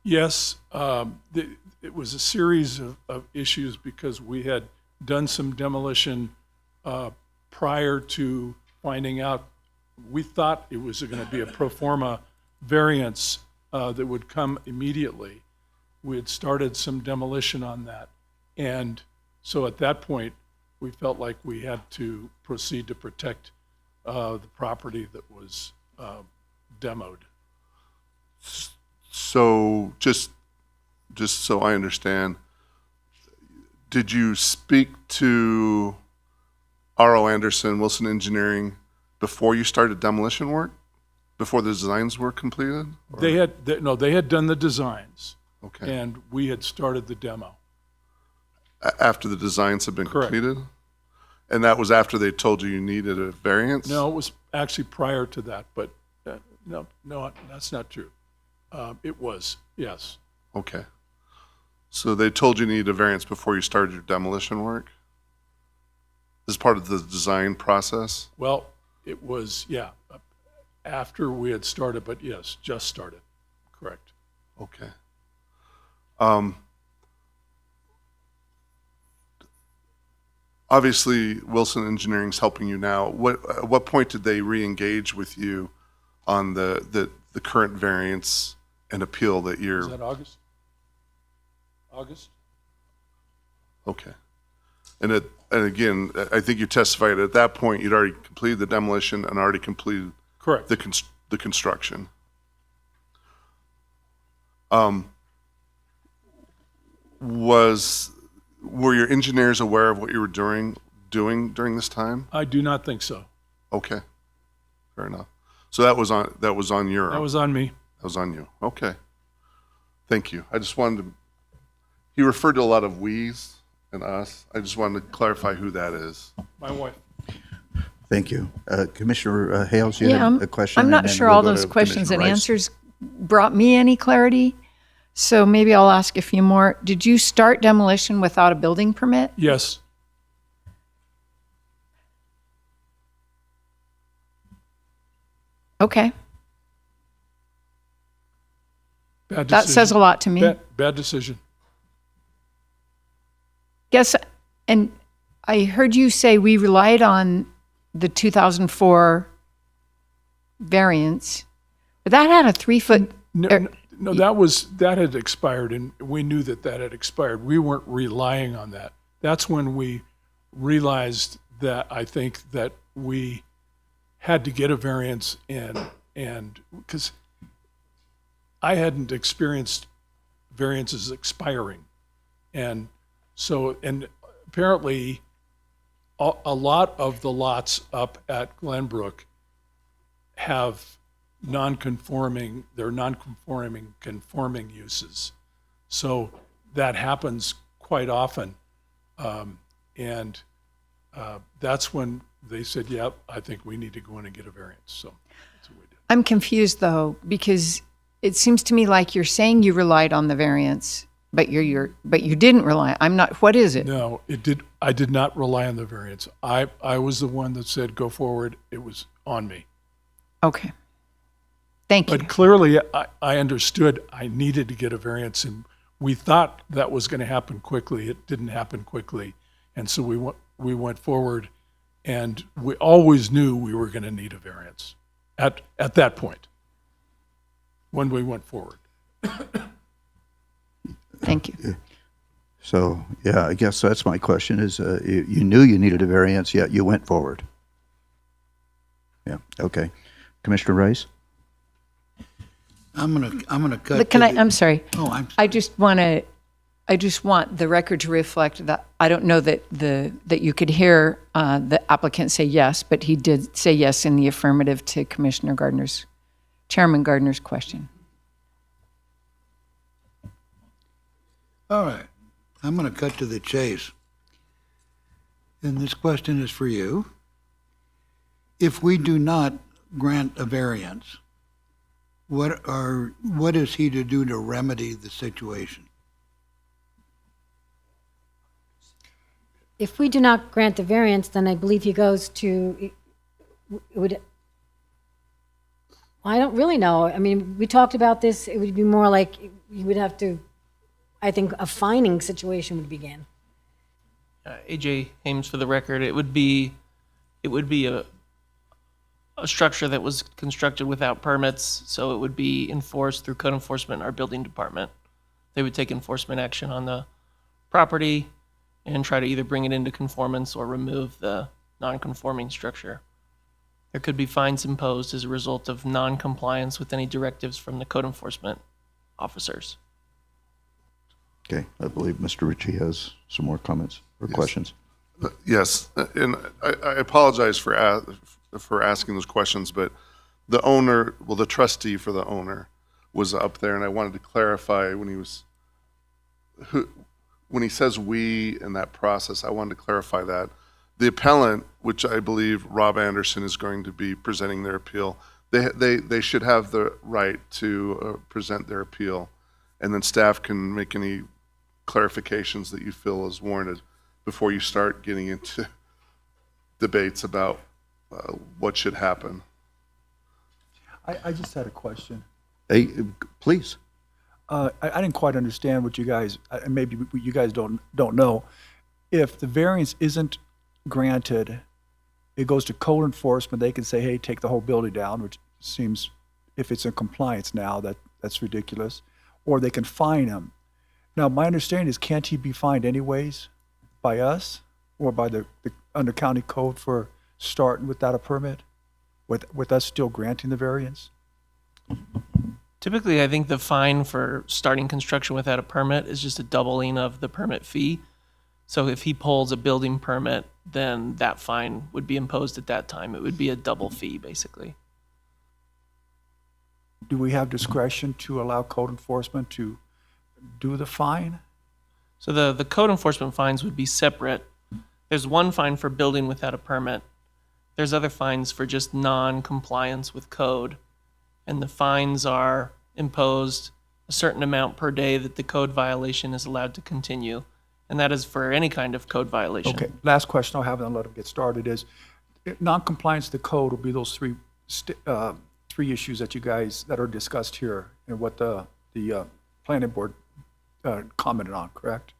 Yes. It was a series of issues because we had done some demolition prior to finding out. We thought it was going to be a pro forma variance that would come immediately. We had started some demolition on that. And so at that point, we felt like we had to proceed to protect the property that was demoed. So just so I understand, did you speak to R.O. Anderson, Wilson Engineering, before you started demolition work? Before the designs were completed? Or? They had done the designs. Okay. And we had started the demo. After the designs had been Correct. completed? And that was after they told you needed a variance? No, it was actually prior to that, but no, that's not true. It was, yes. Okay. So they told you needed a variance before you started your demolition work? As part of the design process? Well, it was, after we had started, but yes, just started. Correct. Okay. Obviously, Wilson Engineering's helping you now. At what point did they re-engage with you on the current variance and appeal that you're? Is that August? August? Okay. And again, I think you testified at that point you'd already completed the demolition and already completed Correct. the construction. Were your engineers aware of what you were doing during this time? I do not think so. Okay, fair enough. So that was on your. That was on me. That was on you. Okay, thank you. I just wanted to. He referred to a lot of we's and us. I just wanted to clarify who that is. My wife. Thank you. Commissioner Hales, you had a question? I'm and not then sure we'll all go those to questions and Commissioner Rice. answers brought me any clarity. So maybe I'll ask a few more. Did you start demolition without a building permit? Yes. Okay. Bad That decision. says a lot to me. Bad decision. Yes, and I heard you say we relied on the 2004 variance, but that had a 3-foot. No, that had expired, and we knew that had expired. We weren't relying on that. That's when we realized that I think that we had to get a variance and because I hadn't experienced variances expiring, and so apparently a lot of the lots up at Glenbrook have conforming uses. So that happens quite often. And that's when they said, yeah, I think we need to go in and get a variance. So that's what we did. I'm confused though, because it seems to me like you're saying you relied on the variance, but you didn't rely. I'm not, what is it? No, I did not rely on the variance. I was the one that said, go forward. It was on me. Okay. Thank you. But clearly, I understood I needed to get a variance, and we thought that was going to happen quickly. It didn't happen quickly, and so we went forward, and we always knew we were going to need a variance at that point when we went forward. Thank you. So, yeah, I guess that's my question is you knew you needed a variance, yet you went forward. Yeah, okay. Commissioner Rice? I'm gonna cut. But can to I, the- I'm sorry. Oh, I'm I just want the record to reflect that I don't know that you could hear the applicant say yes, but he did say yes in the affirmative to Chairman Gardner's question. All right. I'm going to cut to the chase. And this question is for you. If we do not grant a variance, what is he to do to remedy the situation? If we do not grant the variance, then I believe he goes to, I don't really know. I mean, we talked about this. It would be more like you would have to, I think a fining situation would begin. AJ Hames for the record. It would be a structure that was constructed without permits, so it would be enforced through code enforcement in our building department. They would take enforcement action on the property and try to either bring it into conformance or remove the non-conforming structure. There could be fines imposed as a result of non-compliance with any directives from the code enforcement officers. Okay, I believe Mr. Ritchie has some more comments or questions. Yes, and I apologize for asking those questions, but the owner, well, the trustee for the owner was up there, and I wanted to clarify when he says "we" in that process, I wanted to clarify that. The appellant, which I believe Rob Anderson is going to be presenting their appeal, they should have the right to present their appeal, and then staff can make any clarifications that you feel is warranted before you start getting into debates about what should happen. I just had a question. Hey, please. I didn't quite understand what you guys, maybe you guys don't know. If the variance isn't granted, it goes to code enforcement. They can say, hey, take the whole building down, which seems, if it's in compliance now, that's ridiculous. Or they can fine him. Now, my understanding is, can't he be fined anyways by us or by the under county code for starting without a permit, with us still granting the variance? Typically, I think the fine for starting construction without a permit is just a doubling of the permit fee. So if he pulls a building permit, then that fine would be imposed at that time. It would be a double fee, basically. Do we have discretion to allow code enforcement to do the fine? So the code enforcement fines would be separate. There's one fine for building without a permit. There's other fines for just non-compliance with code. And the fines are imposed a certain amount per day that the code violation is allowed to continue. And that is for any kind of code violation. Okay, last question I'll have, and I'll let him get started, is non-compliance to code will be those three issues that you guys, that are discussed here, and what the planning board commented on, correct?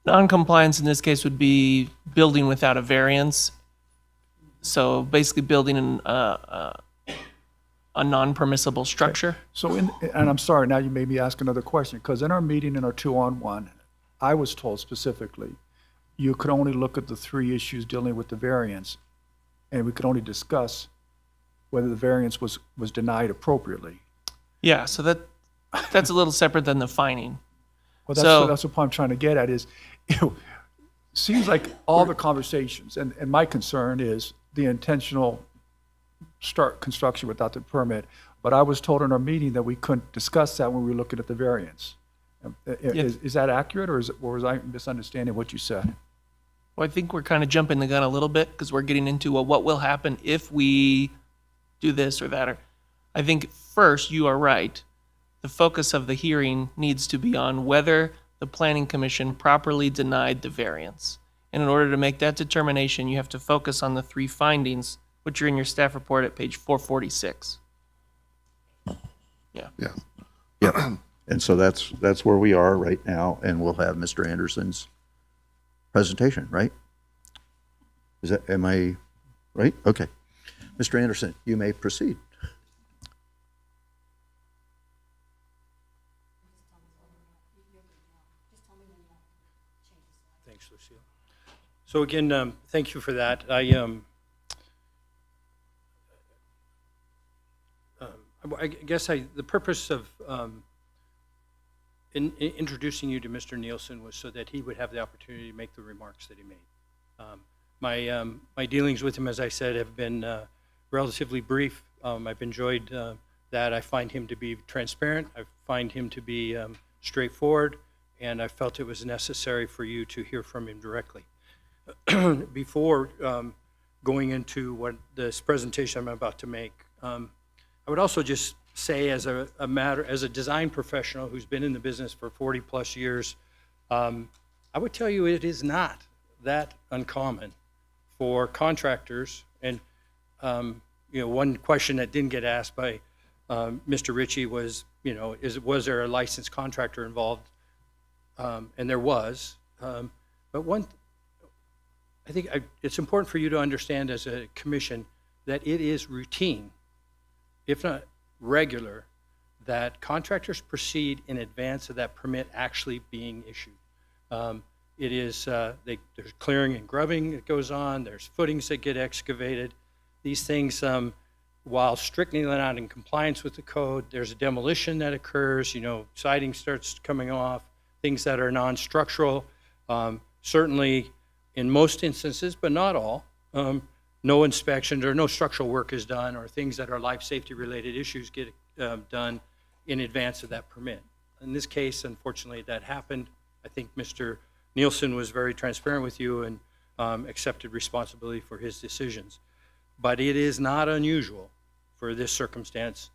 Non-compliance in this case would be building without a variance. So basically building a non-permissible structure. Okay. So and I'm sorry, now you made me ask another question, because in our meeting, in our 2-on-1, I was told specifically, you could only look at the three issues dealing with the variance, and we could only discuss whether the variance was denied appropriately. Yeah, so that's a little separate than the fining. Well, So- that's the point I'm trying to get at is, seems like all the conversations, and my concern is the intentional start construction without the permit, but I was told in our meeting that we couldn't discuss that when we were looking at the variance. Is that accurate, or was I misunderstanding what you said? Well, I think we're kind of jumping the gun a little bit because we're getting into what will happen if we do this or that. Or I think first, you are right. The focus of the hearing needs to be on whether the Planning Commission properly denied the variance. And in order to make that determination, you have to focus on the three findings, which are in your staff report at page 446. Yeah. Yeah. Yeah. And so that's where we are right now, and we'll have Mr. Anderson's presentation, right? Am I right? Okay. Mr. Anderson, you may proceed. Thanks, Lucille. So again, thank you for that. I guess the purpose of introducing you to Mr. Nielsen was so that he would have the opportunity to make the remarks that he made. My dealings with him, as I said, have been relatively brief. I've enjoyed that. I find him to be transparent. I find him to be straightforward, and I felt it was necessary for you to hear from him directly. Before going into what this presentation I'm about to make, I would also just say, as a design professional who's been in the business for 40 plus years, I would tell you it is not that uncommon for contractors. And one question that didn't get asked by Mr. Ritchie was, was there a licensed contractor involved? And there was. But I think it's important for you to understand as a commission that it is routine, if not regular, that contractors proceed in advance of that permit actually being issued. It is, there's clearing and grubbing that goes on, there's footings that get excavated. These things, while strictly not in compliance with the code, there's a demolition that occurs, siding starts coming off, things that are non-structural. Certainly, in most instances, but not all, no inspections or no structural work is done, or things that are life safety related issues get done in advance of that permit. In this case, unfortunately, that happened. I think Mr. Nielsen was very transparent with you and accepted responsibility for his decisions. But it is not unusual for this circumstance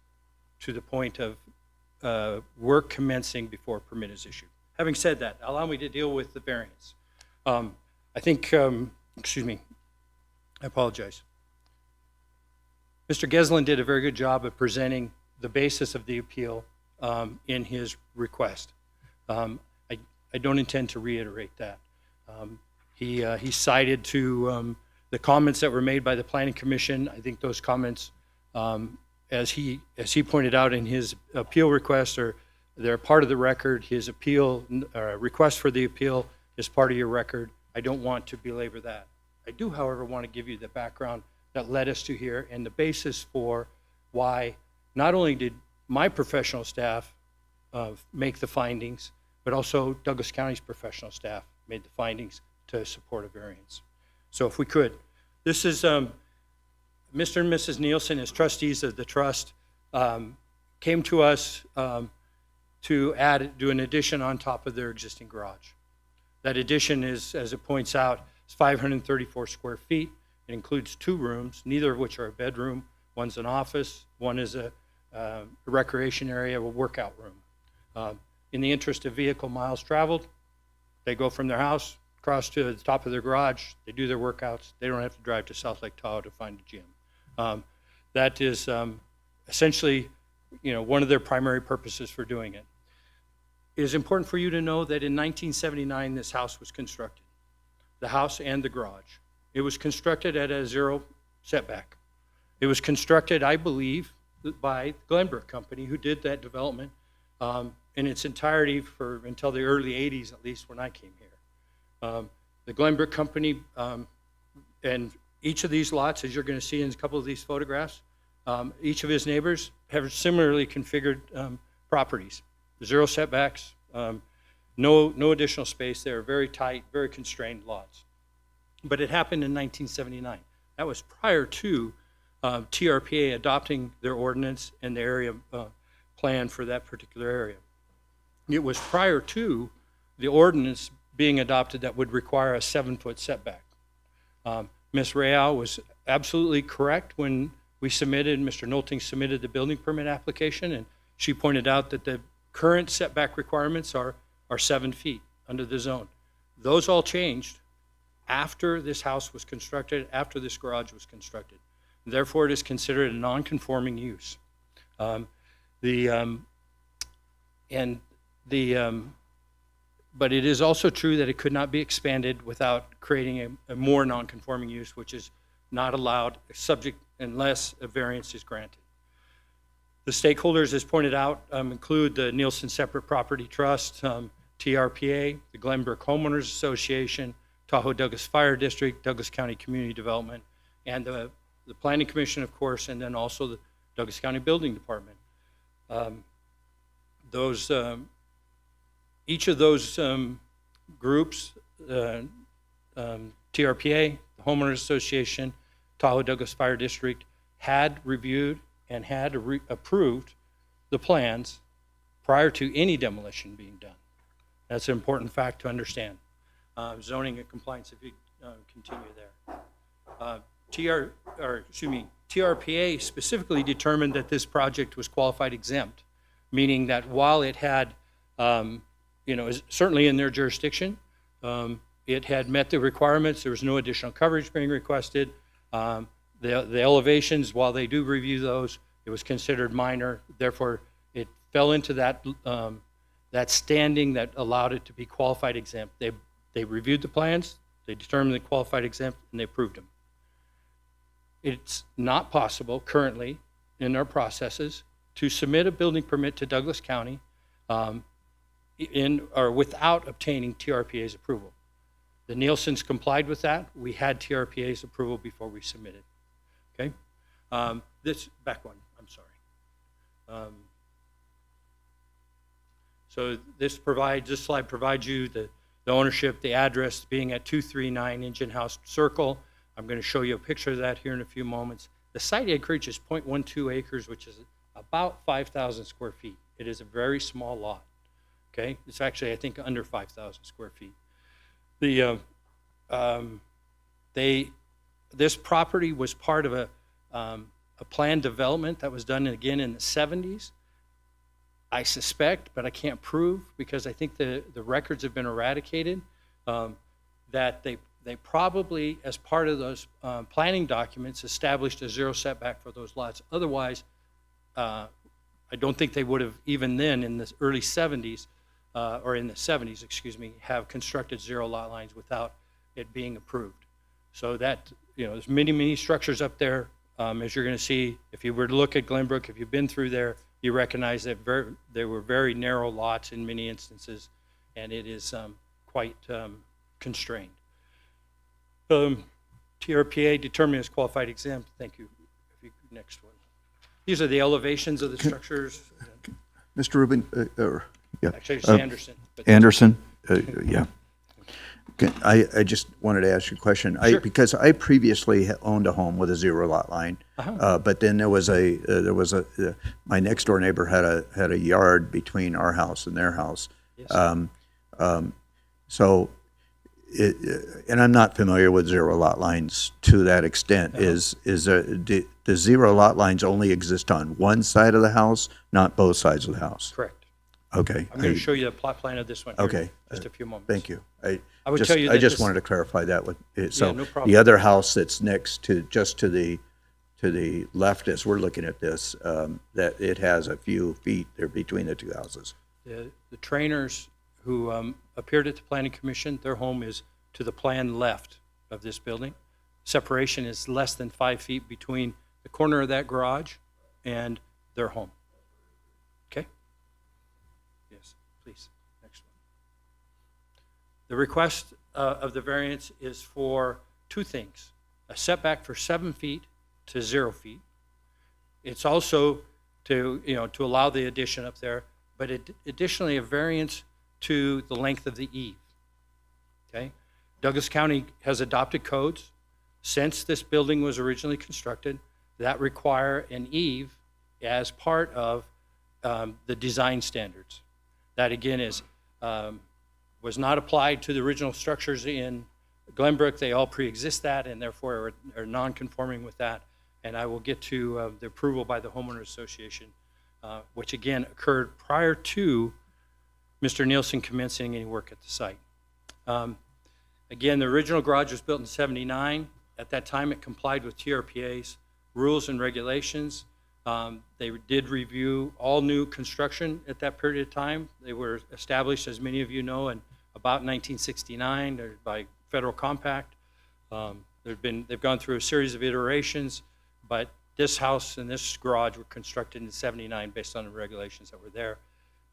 to the point of work commencing before a permit is issued. Having said that, allow me to deal with the variance. I think, excuse me, I apologize. Mr. Geslin did a very good job of presenting the basis of the appeal in his request. I don't intend to reiterate that. He cited to the comments that were made by the Planning Commission. I think those comments, as he pointed out in his appeal request, they're part of the record. His appeal request for the appeal is part of your record. I don't want to belabor that. I do, however, want to give you the background that led us to here and the basis for why not only did my professional staff make the findings, but also Douglas County's professional staff made the findings to support a variance. So if we could, this is Mr. and Mrs. Nielsen as trustees of the trust came to us to do an addition on top of their existing garage. That addition is, as it points out, is 534 square feet. It includes 2 rooms, neither of which are a bedroom. One's an office, one is a recreation area, a workout room. In the interest of vehicle miles traveled, they go from their house across to the top of their garage, they do their workouts, they don't have to drive to South Lake Tahoe to find a gym. That is essentially one of their primary purposes for doing it. It is important for you to know that in 1979, this house was constructed, the house and the garage. It was constructed at a 0 setback. It was constructed, I believe, by the Glenbrook Company, who did that development in its entirety until the early 80s, at least when I came here. The Glenbrook Company and each of these lots, as you're going to see in a couple of these photographs, each of his neighbors have similarly configured properties. 0 setbacks, no additional space. They are very tight, very constrained lots. But it happened in 1979. That was prior to TRPA adopting their ordinance and the area plan for that particular area. It was prior to the ordinance being adopted that would require a 7-foot setback. Ms. Real was absolutely correct when we submitted, Mr. Nolting submitted the building permit application, and she pointed out that the current setback requirements are 7 feet under the zone. Those all changed after this house was constructed, after this garage was constructed. Therefore, it is considered a non-conforming use. But it is also true that it could not be expanded without creating a more non-conforming use, which is not allowed, subject unless a variance is granted. The stakeholders, as pointed out, include the Nielsen Separate Property Trust, TRPA, the Glenbrook Homeowners Association, Tahoe Douglas Fire District, Douglas County Community Development, and the Planning Commission, of course, and then also the Douglas County Building Department. Those, each of those groups, TRPA, the Homeowners Association, Tahoe Douglas Fire District, had reviewed and had approved the plans prior to any demolition being done. That's an important fact to understand. Zoning and compliance, if you continue there. TRPA specifically determined that this project was qualified exempt, meaning that while it had, is certainly in their jurisdiction, it had met the requirements. There was no additional coverage being requested. The elevations, while they do review those, it was considered minor. Therefore, it fell into that that standing that allowed it to be qualified exempt. They reviewed the plans, they determined the qualified exempt, and they approved them. It's not possible currently in our processes to submit a building permit to Douglas County without obtaining TRPA's approval. The Nielsen's complied with that. We had TRPA's approval before we submitted. Okay, this back one. I'm sorry. So this slide provides you the ownership, the address being at 239 Engine House Circle. I'm going to show you a picture of that here in a few moments. The site acreage is 0.12 acres, which is about 5,000 square feet. It is a very small lot. Okay, it's actually, I think, under 5,000 square feet. This property was part of a planned development that was done again in the 70s. I suspect, but I can't prove because I think the records have been eradicated, that they probably, as part of those planning documents, established a zero setback for those lots. Otherwise, I don't think they would have, even then in the early 70s, or in the 70s, excuse me, have constructed zero lot lines without it being approved. So that, there's many structures up there. As you're going to see, if you were to look at Glenbrook, if you've been through there, you recognize that there were very narrow lots in many instances, and it is quite constrained. TRPA determined as qualified exempt. Thank you. Next one. These are the elevations of the structures. Mr. Rubin, yeah. Actually, it's Anderson. Anderson, yeah. Okay, I just wanted to ask you a question. Sure. Because I previously owned a home with a zero lot line, but then there was my next door neighbor had a yard between our house and their house. Yes. And I'm not familiar with zero lot lines to that extent. Do zero lot lines only exist on one side of the house, not both sides of the house? Correct. Okay. I'm going to show you the plot plan of this one here Okay. in just a few moments. Thank you. I would just, tell you I that just this- wanted to clarify that. So no problem. the other house that's next to the left as we're looking at this, that it has a few feet there between the two houses. The trainers who appeared at the Planning Commission, their home is to the plan left of this building. Separation is less than 5 feet between the corner of that garage and their home. Okay? Yes, please. Next one. The request of the variance is for two things: a setback for 7 feet to 0 feet. It's also to allow the addition up there, but additionally a variance to the length of the eave. Okay? Douglas County has adopted codes since this building was originally constructed that require an eave as part of the design standards. That again was not applied to the original structures in Glenbrook. They all pre-exist that and therefore are non-conforming with that. And I will get to the approval by the Homeowners Association, which again occurred prior to Mr. Nielsen commencing any work at the site. Again, the original garage was built in '79. At that time, it complied with TRPA's rules and regulations. They did review all new construction at that period of time. They were established, as many of you know, in about 1969 by federal compact. They've gone through a series of iterations, but this house and this garage were constructed in '79 based on the regulations that were there.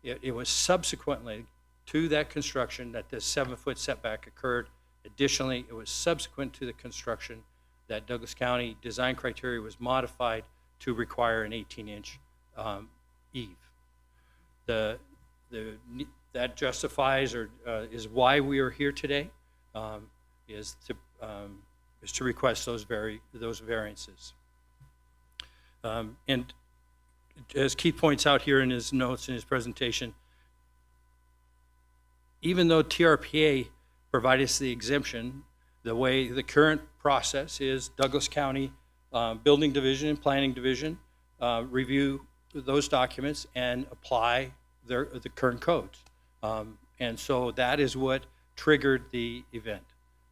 It was subsequently to that construction that this 7-foot setback occurred. Additionally, it was subsequent to the construction that Douglas County design criteria was modified to require an 18-inch eve. That justifies or is why we are here today, is to request those variances. And as Keith points out here in his notes in his presentation, even though TRPA provided us the exemption, the way the current process is Douglas County Building Division and Planning Division review those documents and apply the current codes. And so that is what triggered the event,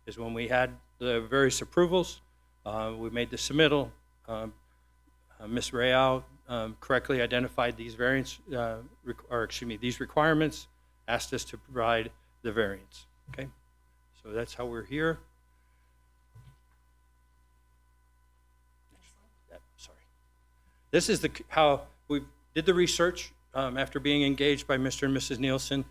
is when we had the various approvals, we made the submittal, Ms. Real correctly identified these these requirements, asked us to provide the variance, okay? So that's how we're here. Sorry. This is how we did the research after being engaged by Mr. and Mrs. Nielsen.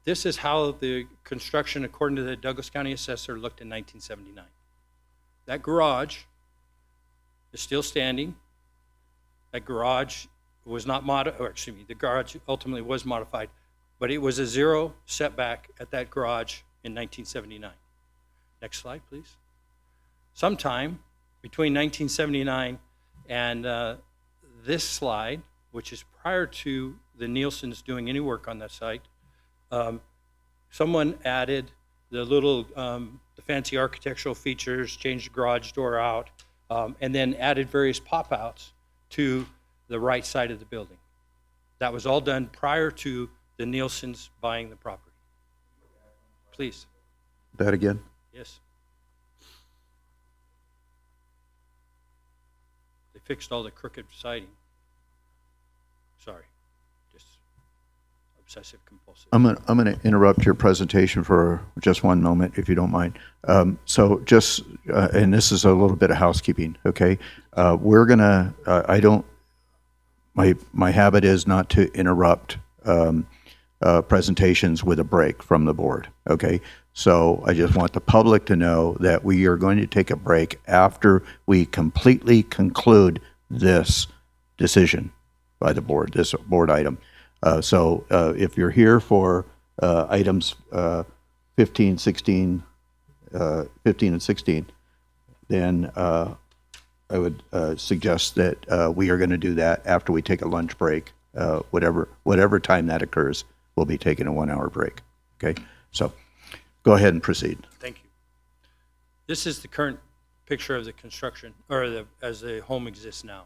This is how the construction, according to the Douglas County Assessor, looked in 1979. That garage is still standing. That garage was not modified, the garage ultimately was modified, but it was a 0 setback at that garage in 1979. Next slide, please. Sometime between 1979 and this slide, which is prior to the Nielsen's doing any work on that site, someone added the little, the fancy architectural features, changed the garage door out, and then added various pop-outs to the right side of the building. That was all done prior to the Nielsen's buying the property. Please. That again? Yes. They fixed all the crooked siding. Sorry, just obsessive compulsive. I'm gonna interrupt your presentation for just one moment, if you don't mind. So just, and this is a little bit of housekeeping, okay? We're gonna, my habit is not to interrupt presentations with a break from the board, okay? So I just want the public to know that we are going to take a break after we completely conclude this decision by the board, this board item. So if you're here for items 15, 16, 15 and 16, then I would suggest that we are going to do that after we take a lunch break. Whatever time that occurs, we'll be taking a 1 hour break. Okay, so go ahead and proceed. Thank you. This is the current picture of the construction, or as the home exists now.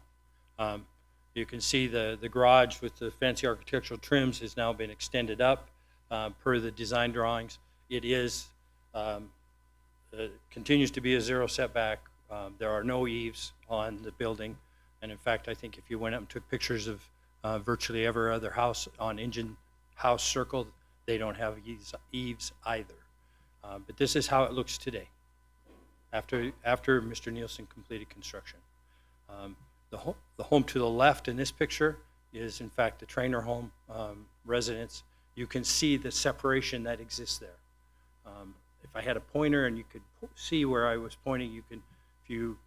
You can see the garage with the fancy architectural trims has now been extended up per the design drawings. It is continues to be a 0 setback. There are no eaves on the building, and in fact, I think if you went up and took pictures of virtually every other house on Engine House Circle, they don't have eaves either. But this is how it looks today, after Mr. Nielsen completed construction. The home to the left in this picture is, in fact, the Trainer home residence. You can see the separation that exists there. If I had a pointer and you could see where I was pointing, you can, if you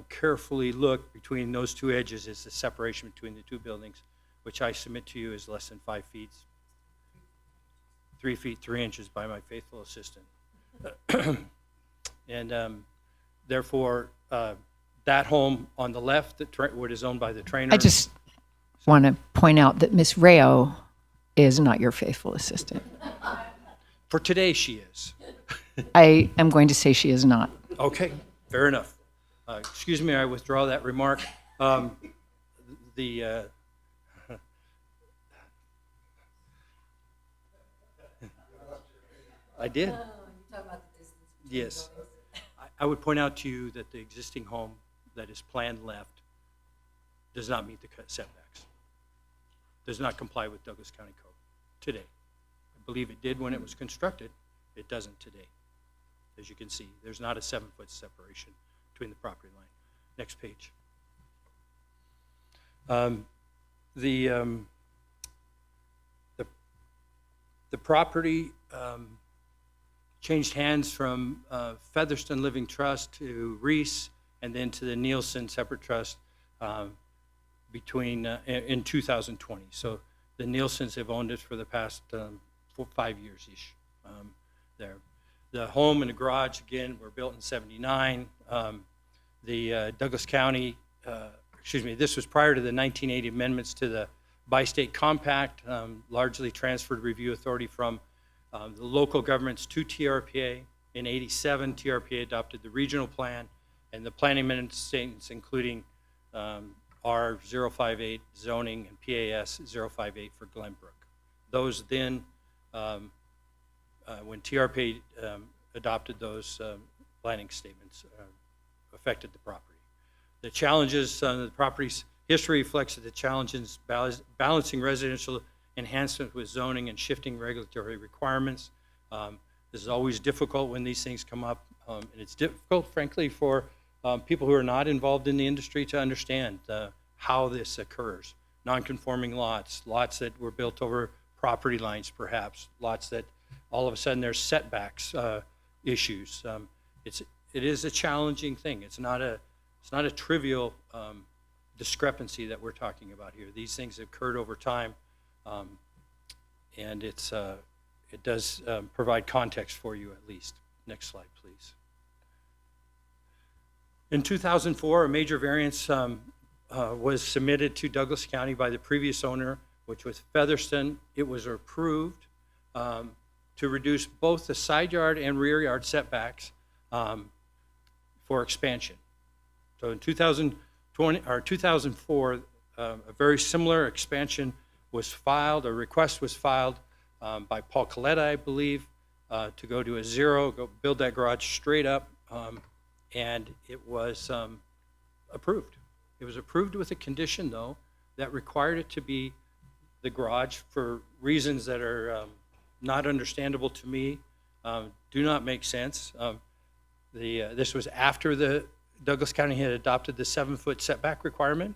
carefully look between those two edges, is the separation between the two buildings, which I submit to you is less than 5 feet, 3 feet 3 inches by my faithful assistant. And therefore, that home on the left, what is owned by the Trainer. I just want to point out that Miss Rayo is not your faithful assistant. For today, she is. I am going to say she is not. Okay, fair enough. Excuse me, I withdraw that remark. I did. Yes. I would point out to you that the existing home that is planned left does not meet the setbacks. Does not comply with Douglas County Code today. I believe it did when it was constructed. It doesn't today. As you can see, there's not a 7-foot separation between the property line. Next page. The property changed hands from Featherston Living Trust to Reese, and then to the Nielsen Separate Trust between in 2020. So the Nielsen's have owned it for the past 5 years-ish there. The home and the garage, again, were built in 79. The Douglas County, this was prior to the 1980 amendments to the Bi-State Compact, largely transferred review authority from the local governments to TRPA. In 87, TRPA adopted the regional plan and the planning amendment statements, including R058 zoning and PAS 058 for Glenbrook. Those then, when TRPA adopted those planning statements, affected the property. The challenges on the property's history reflects that the challenges balancing residential enhancement with zoning and shifting regulatory requirements. This is always difficult when these things come up, and it's difficult, frankly, for people who are not involved in the industry to understand how this occurs. Non-conforming lots, lots that were built over property lines, perhaps, lots that all of a sudden there's setbacks issues. It is a challenging thing. It's not a trivial discrepancy that we're talking about here. These things occurred over time, and it does provide context for you at least. Next slide, please. In 2004, a major variance was submitted to Douglas County by the previous owner, which was Featherston. It was approved to reduce both the side yard and rear yard setbacks for expansion. So in 2004, a very similar expansion was filed, a request was filed by Paul Coletta, I believe, to go to a zero, go build that garage straight up, and it was approved. It was approved with a condition, though, that required it to be the garage for reasons that are not understandable to me, do not make sense. This was after the Douglas County had adopted the 7-foot setback requirement.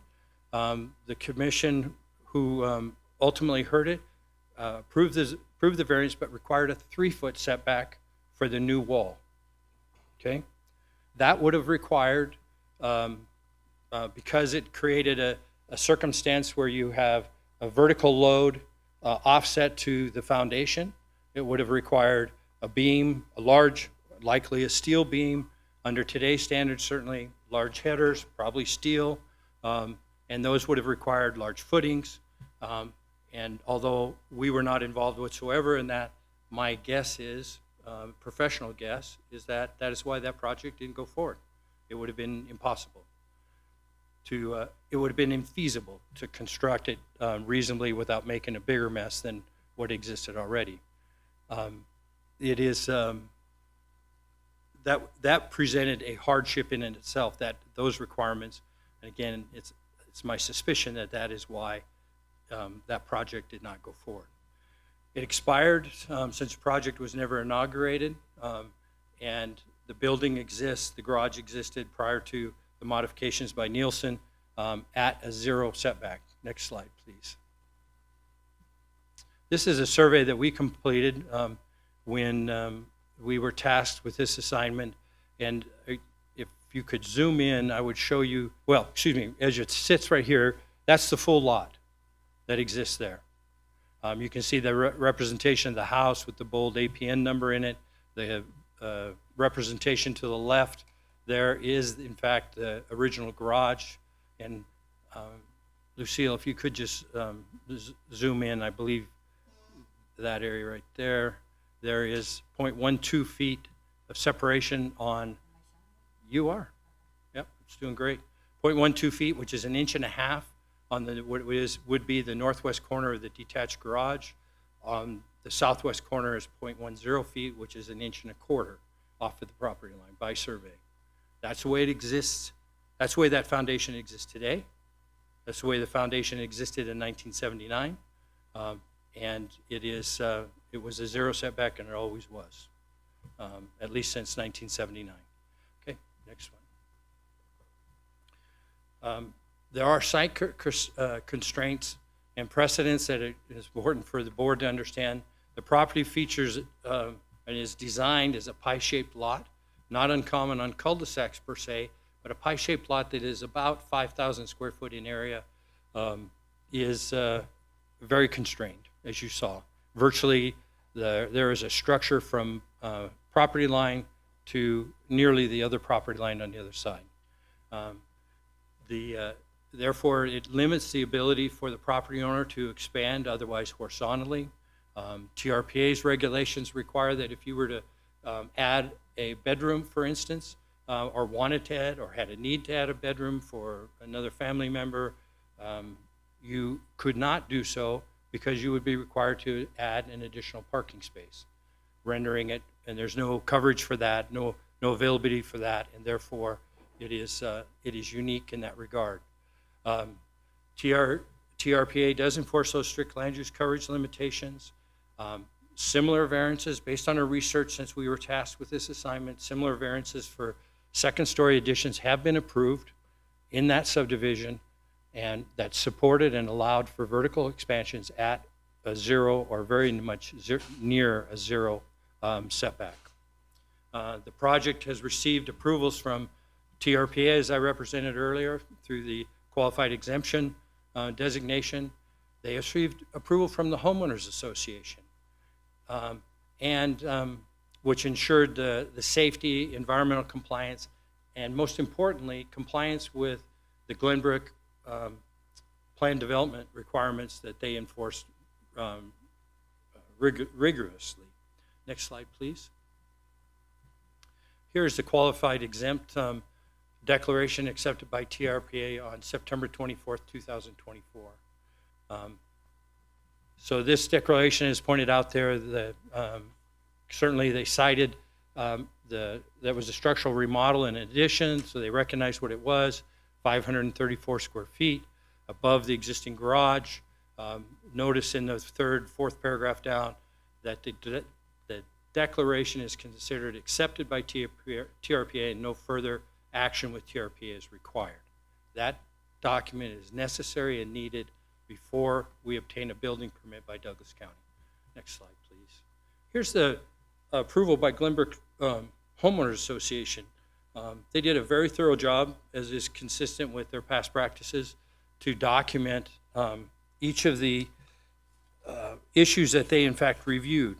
The commission who ultimately heard it approved the variance, but required a 3-foot setback for the new wall. Okay, that would have required, because it created a circumstance where you have a vertical load offset to the foundation, it would have required a beam, a large, likely a steel beam, under today's standards, certainly large headers, probably steel, and those would have required large footings. And although we were not involved whatsoever in that, my guess is, professional guess, is that is why that project didn't go forward. It would have been impossible to, it would have been infeasible to construct it reasonably without making a bigger mess than what existed already. It is, that presented a hardship in itself, that those requirements, and again, it's my suspicion that that is why that project did not go forward. It expired since the project was never inaugurated, and the building exists, the garage existed prior to the modifications by Nielsen at a 0 setback. Next slide, please. This is a survey that we completed when we were tasked with this assignment, and if you could zoom in, I would show you, well, excuse me, as it sits right here, that's the full lot that exists there. You can see the representation of the house with the bold APN number in it. The representation to the left there is, in fact, the original garage. And Lucille, if you could just zoom in, I believe that area right there. There is 0.12 feet of separation on, you are. Yep, it's doing great. 0.12 feet, which is 1.5 inches on the what would be the northwest corner of the detached garage. On the southwest corner is 0.10 feet, which is 1.25 inches off of the property line by survey. That's the way it exists. That's the way that foundation exists today. That's the way the foundation existed in 1979, and it is. It was a 0 setback, and it always was, at least since 1979. Okay, next one. There are site constraints and precedents that it is important for the board to understand. The property features and is designed as a pie-shaped lot, not uncommon on cul-de-sacs per se, but a pie-shaped lot that is about 5,000 square foot in area, is very constrained, as you saw. Virtually, there is a structure from property line to nearly the other property line on the other side. Therefore, it limits the ability for the property owner to expand otherwise horizontally. TRPA's regulations require that if you were to add a bedroom, for instance, or wanted to add or had a need to add a bedroom for another family member, you could not do so because you would be required to add an additional parking space, rendering it, and there's no coverage for that, no availability for that, and therefore it is unique in that regard. TRPA does enforce those strict land use coverage limitations. Similar variances, based on our research since we were tasked with this assignment, similar variances for second-story additions have been approved in that subdivision, and that's supported and allowed for vertical expansions at a zero or very much near a zero setback. The project has received approvals from TRPA, as I represented earlier, through the qualified exemption designation. They received approval from the Homeowners Association, which ensured the safety, environmental compliance, and most importantly, compliance with the Glenbrook plan development requirements that they enforced rigorously. Next slide, please. Here's the qualified exempt declaration accepted by TRPA on September 24th, 2024. So this declaration is pointed out there that certainly they cited that was a structural remodel in addition, so they recognized what it was, 534 square feet above the existing garage. Notice in the fourth paragraph down that the declaration is considered accepted by TRPA and no further action with TRPA is required. That document is necessary and needed before we obtain a building permit by Douglas County. Next slide, please. Here's the approval by Glenbrook Homeowners Association. They did a very thorough job, as is consistent with their past practices, to document each of the issues that they in fact reviewed.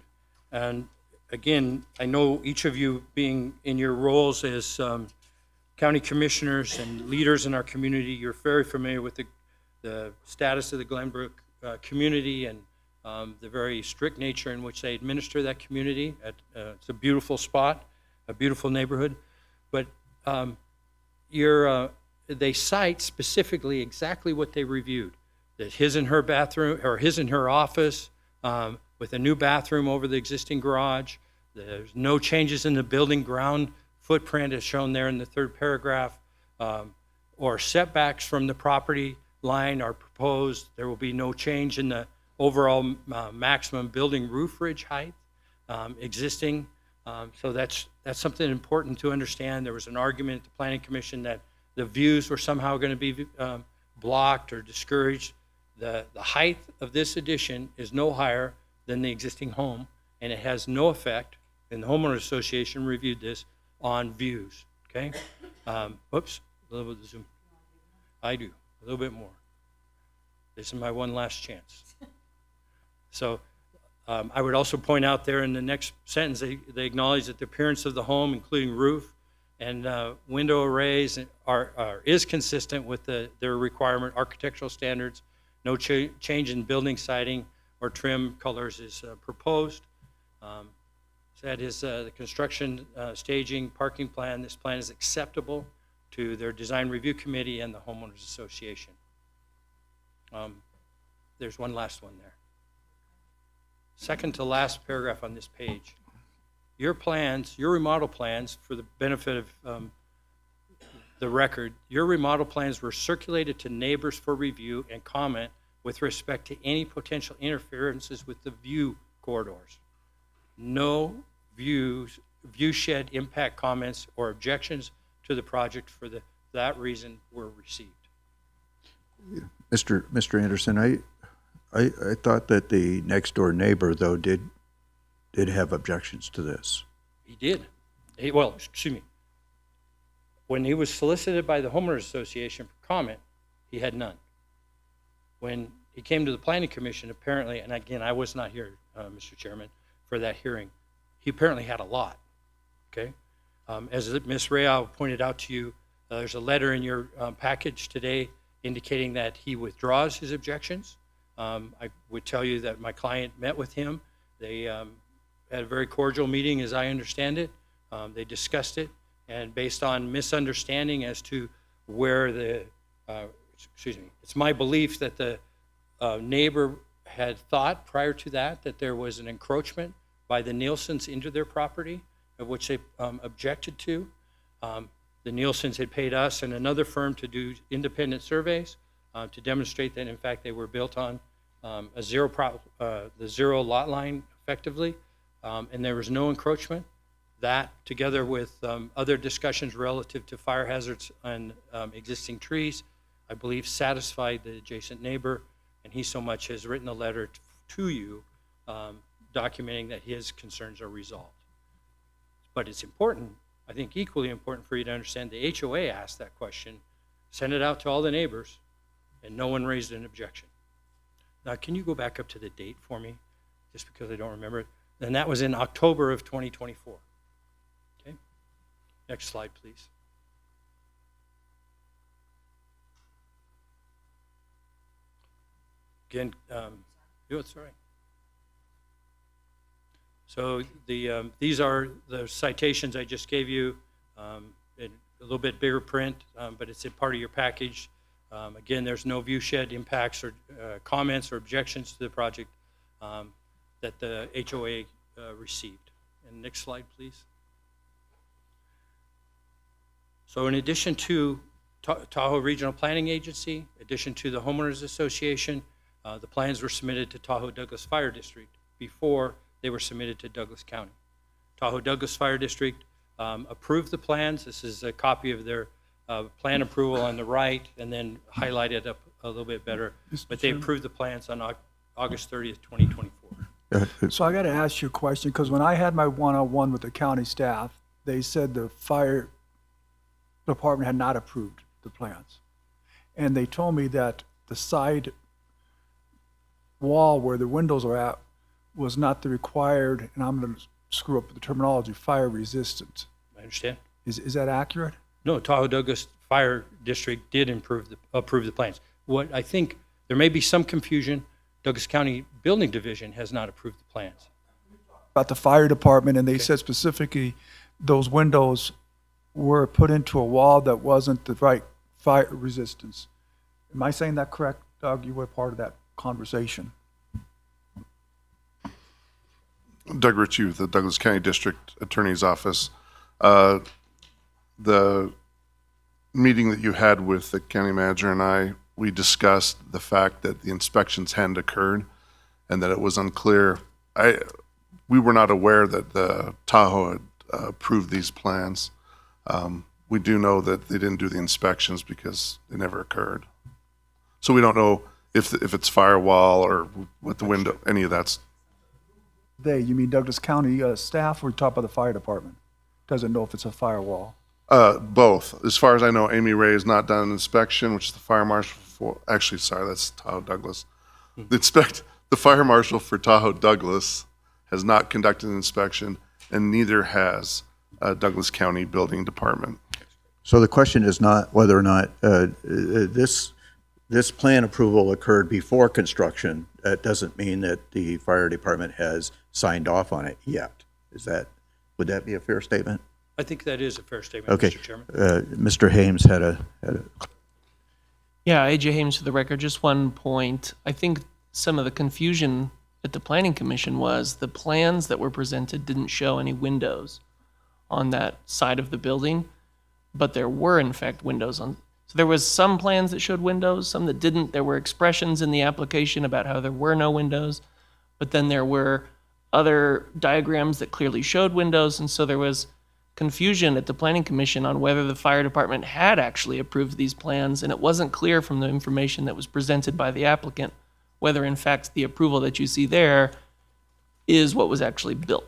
And again, I know each of you being in your roles as county commissioners and leaders in our community, you're very familiar with the status of the Glenbrook community and the very strict nature in which they administer that community. It's a beautiful spot, a beautiful neighborhood, but they cite specifically exactly what they reviewed, that his and her bathroom, or his and her office with a new bathroom over the existing garage. There's no changes in the building ground footprint as shown there in the third paragraph, or setbacks from the property line are proposed. There will be no change in the overall maximum building roof ridge height existing. So that's something important to understand. There was an argument at the Planning Commission that the views were somehow going to be blocked or discouraged. The height of this addition is no higher than the existing home, and it has no effect, and the Homeowners Association reviewed this, on views, okay? Whoops, a little bit of zoom. I do, a little bit more. This is my one last chance. So I would also point out there in the next sentence, they acknowledge that the appearance of the home, including roof and window arrays, is consistent with their requirement, architectural standards. No change in building siding or trim colors is proposed. So that is the construction, staging, parking plan. This plan is acceptable to their design review committee and the Homeowners Association. There's one last one there. Second to last paragraph on this page. Your plans, your remodel plans, for the benefit of the record, your remodel plans were circulated to neighbors for review and comment with respect to any potential interferences with the view corridors. No viewshed impact comments or objections to the project for that reason were received. Mr. Anderson, I thought that the next door neighbor, though, did have objections to this. He did. Well, excuse me. When he was solicited by the Homeowners Association for comment, he had none. When he came to the planning commission, apparently, and again, I was not here, Mr. Chairman, for that hearing, he apparently had a lot, okay? As Ms. Real pointed out to you, there's a letter in your package today indicating that he withdraws his objections. I would tell you that my client met with him. They had a very cordial meeting, as I understand it. They discussed it, and based on misunderstanding as to where the, it's my belief that the neighbor had thought prior to that there was an encroachment by the Nielsen's into their property, of which they objected to. The Nielsen's had paid us and another firm to do independent surveys to demonstrate that, in fact, they were built on the zero lot line effectively, and there was no encroachment. That, together with other discussions relative to fire hazards and existing trees, I believe satisfied the adjacent neighbor, and he so much has written a letter to you documenting that his concerns are resolved. But it's important, I think equally important for you to understand, the HOA asked that question, sent it out to all the neighbors, and no one raised an objection. Now, can you go back up to the date for me, just because I don't remember it? And that was in October of 2024. Okay, next slide, please. Again, it's all right. So these are the citations I just gave you, in a little bit bigger print, but it's a part of your package. Again, there's no viewshed impacts or comments or objections to the project that the HOA received. And next slide, please. So in addition to Tahoe Regional Planning Agency, in addition to the Homeowners Association, the plans were submitted to Tahoe Douglas Fire District before they were submitted to Douglas County. Tahoe Douglas Fire District approved the plans. This is a copy of their plan approval on the right, and then highlighted up a little bit better. But they approved the plans on August 30th, 2024. So I got to ask you a question, because when I had my one-on-one with the county staff, they said the fire department had not approved the plans. And they told me that the side wall where the windows are at was not the required, and I'm going to screw up the terminology, fire resistant. I understand. Is that accurate? No, Tahoe Douglas Fire District did approve the plans. What I think, there may be some confusion, Douglas County Building Division has not approved the plans. About the fire department, and they said specifically those windows were put into a wall that wasn't the right fire resistance. Am I saying that correct, Doug? You were part of that conversation. Doug Ritchie with the Douglas County District Attorney's Office. The meeting that you had with the county manager and I, we discussed the fact that the inspections hadn't occurred and that it was unclear. We were not aware that the Tahoe had approved these plans. We do know that they didn't do the inspections because they never occurred. So we don't know if it's firewall or with the window, any of that. You mean Douglas County staff, or top of the fire department? Doesn't know if it's a firewall? Both. As far as I know, Amy Ray has not done an inspection, which is the fire marshal for, actually, sorry, that's Tahoe Douglas. The fire marshal for Tahoe Douglas has not conducted an inspection, and neither has Douglas County Building Department. So the question is not whether or not this plan approval occurred before construction. That doesn't mean that the fire department has signed off on it yet. Would that be a fair statement? I think that is a fair statement, Okay. Mr. Chairman. Mr. Hames had a. Yeah, AJ Hames for the record. Just one point. I think some of the confusion at the Planning Commission was the plans that were presented didn't show any windows on that side of the building, but there were in fact windows on. So there was some plans that showed windows, some that didn't. There were expressions in the application about how there were no windows, but then there were other diagrams that clearly showed windows, and so there was confusion at the Planning Commission on whether the fire department had actually approved these plans, and it wasn't clear from the information that was presented by the applicant whether in fact the approval that you see there is what was actually built.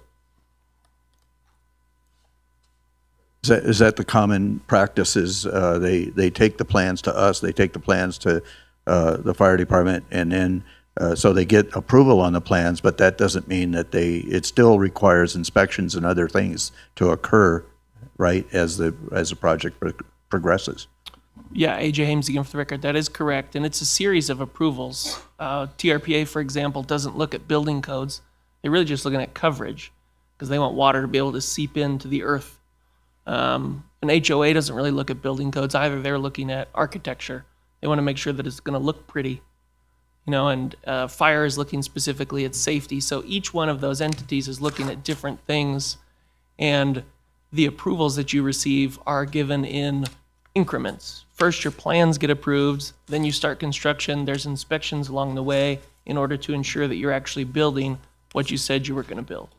Is that the common practice? Is they take the plans to us, they take the plans to the fire department, and then, so they get approval on the plans, but that doesn't mean that it still requires inspections and other things to occur, right, as the project progresses. Yeah, AJ Hames again for the record. That is correct, and it's a series of approvals. TRPA, for example, doesn't look at building codes. They're really just looking at coverage because they want water to be able to seep into the earth. An HOA doesn't really look at building codes either. They're looking at architecture. They want to make sure that it's going to look pretty, and fire is looking specifically at safety. So each one of those entities is looking at different things, and the approvals that you receive are given in increments. First, your plans get approved, then you start construction. There's inspections along the way in order to ensure that you're actually building what you said you were going to build.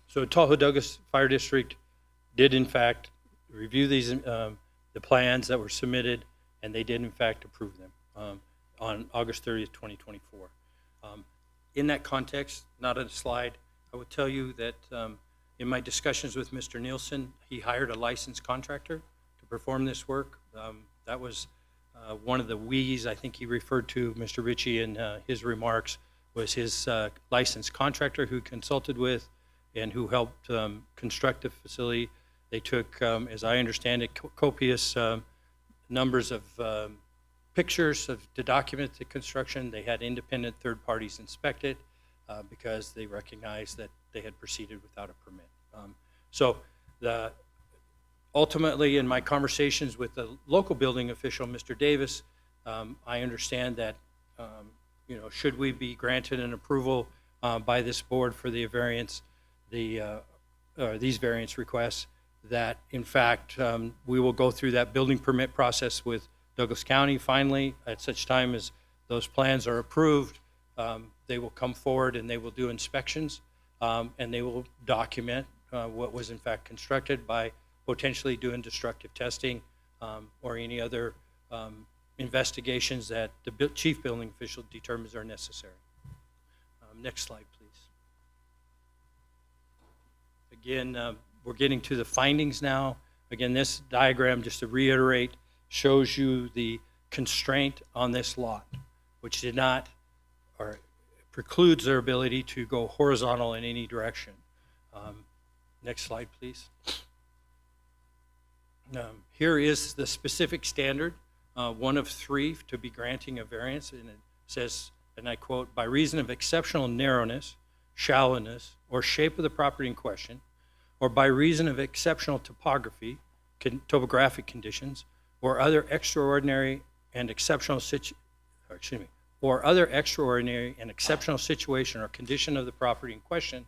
So Tahoe Douglas Fire District did in fact review these the plans that were submitted, and they did in fact approve them on August 30th, 2024. In that context, not on a slide, I would tell you that in my discussions with Mr. Nielsen, he hired a licensed contractor to perform this work. That was one of the we's I think he referred to, Mr. Ritchie, in his remarks, was his licensed contractor who consulted with and who helped construct the facility. They took, as I understand it, copious numbers of pictures to document the construction. They had independent third parties inspect it because they recognized that they had proceeded without a permit. Ultimately, in my conversations with the local building official, Mr. Davis, I understand that should we be granted an approval by this board for the variance, these variance requests, that in fact we will go through that building permit process with Douglas County finally. At such time as those plans are approved, they will come forward and they will do inspections, and they will document what was in fact constructed by potentially doing destructive testing or any other investigations that the chief building official determines are necessary. Next slide, please. Again, we're getting to the findings now. Again, this diagram, just to reiterate, shows you the constraint on this lot, which did not, or precludes their ability to go horizontal in any direction. Next slide, please. Here is the specific standard, one of three to be granting a variance, and it says, and I quote, "By reason of exceptional narrowness, shallowness, or shape of the property in question, or by reason of exceptional topography, topographic conditions, or other extraordinary and exceptional situation or condition of the property in question,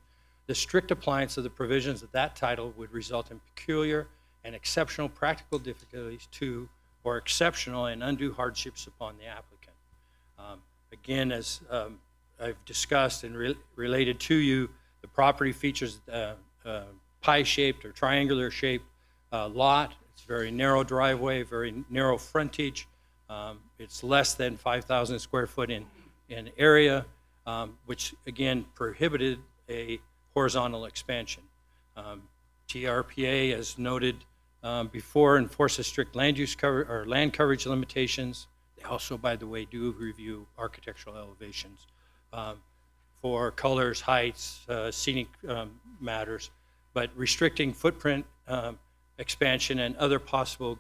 the strict appliance of the provisions of that title would result in peculiar and exceptional practical difficulties to, or exceptional and undue hardships upon the applicant." Again, as I've discussed and related to you, the property features pie-shaped or triangular shaped lot. It's very narrow driveway, very narrow frontage. It's less than 5,000 square foot in area, which again prohibited a horizontal expansion. TRPA, as noted before, enforces strict land use or land coverage limitations. They also, by the way, do review architectural elevations for colors, heights, scenic matters, but restricting footprint expansion and other possible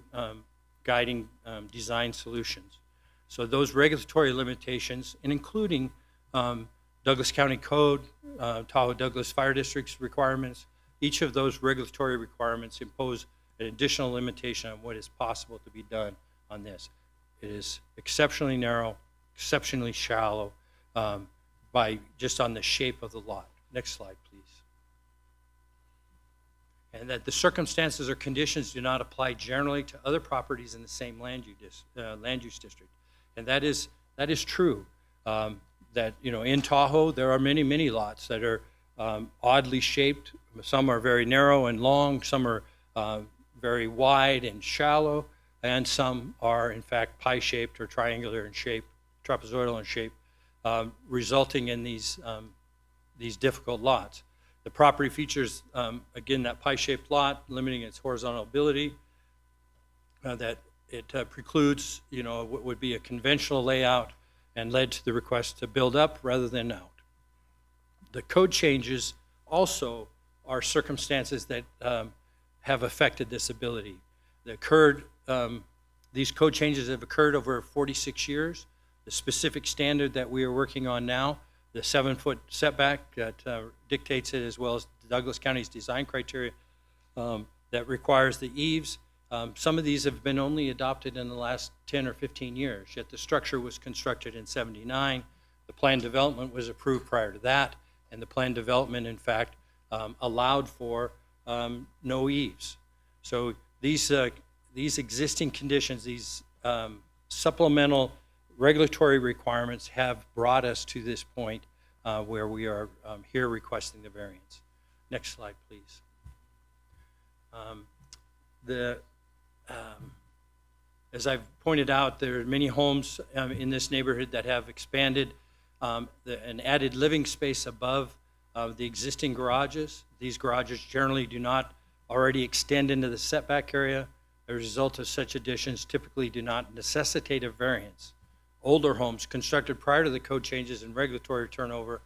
guiding design solutions. So those regulatory limitations, and including Douglas County Code, Tahoe Douglas Fire District's requirements, each of those regulatory requirements impose an additional limitation on what is possible to be done on this. It is exceptionally narrow, exceptionally shallow, by just on the shape of the lot. Next slide, please. And that the circumstances or conditions do not apply generally to other properties in the same land use district. And that is true. That in Tahoe there are many lots that are oddly shaped. Some are very narrow and long. Some are very wide and shallow, and some are in fact pie-shaped or triangular in shape, trapezoidal in shape, resulting in these difficult lots. The property features, again, that pie-shaped lot, limiting its horizontal ability, that it precludes, what would be a conventional layout and led to the request to build up rather than out. The code changes also are circumstances that have affected this ability. These code changes have occurred over 46 years. The specific standard that we are working on now, the 7-foot setback that dictates it, as well as Douglas County's design criteria that requires the eaves. Some of these have been only adopted in the last 10 or 15 years, yet the structure was constructed in '79. The plan development was approved prior to that, and the plan development, in fact, allowed for no eaves. So these existing conditions, these supplemental regulatory requirements have brought us to this point where we are here requesting the variance. Next slide, please. As I've pointed out, there are many homes in this neighborhood that have expanded and added living space above the existing garages. These garages generally do not already extend into the setback area. The result of such additions typically do not necessitate a variance. Older homes constructed prior to the code changes and regulatory turnover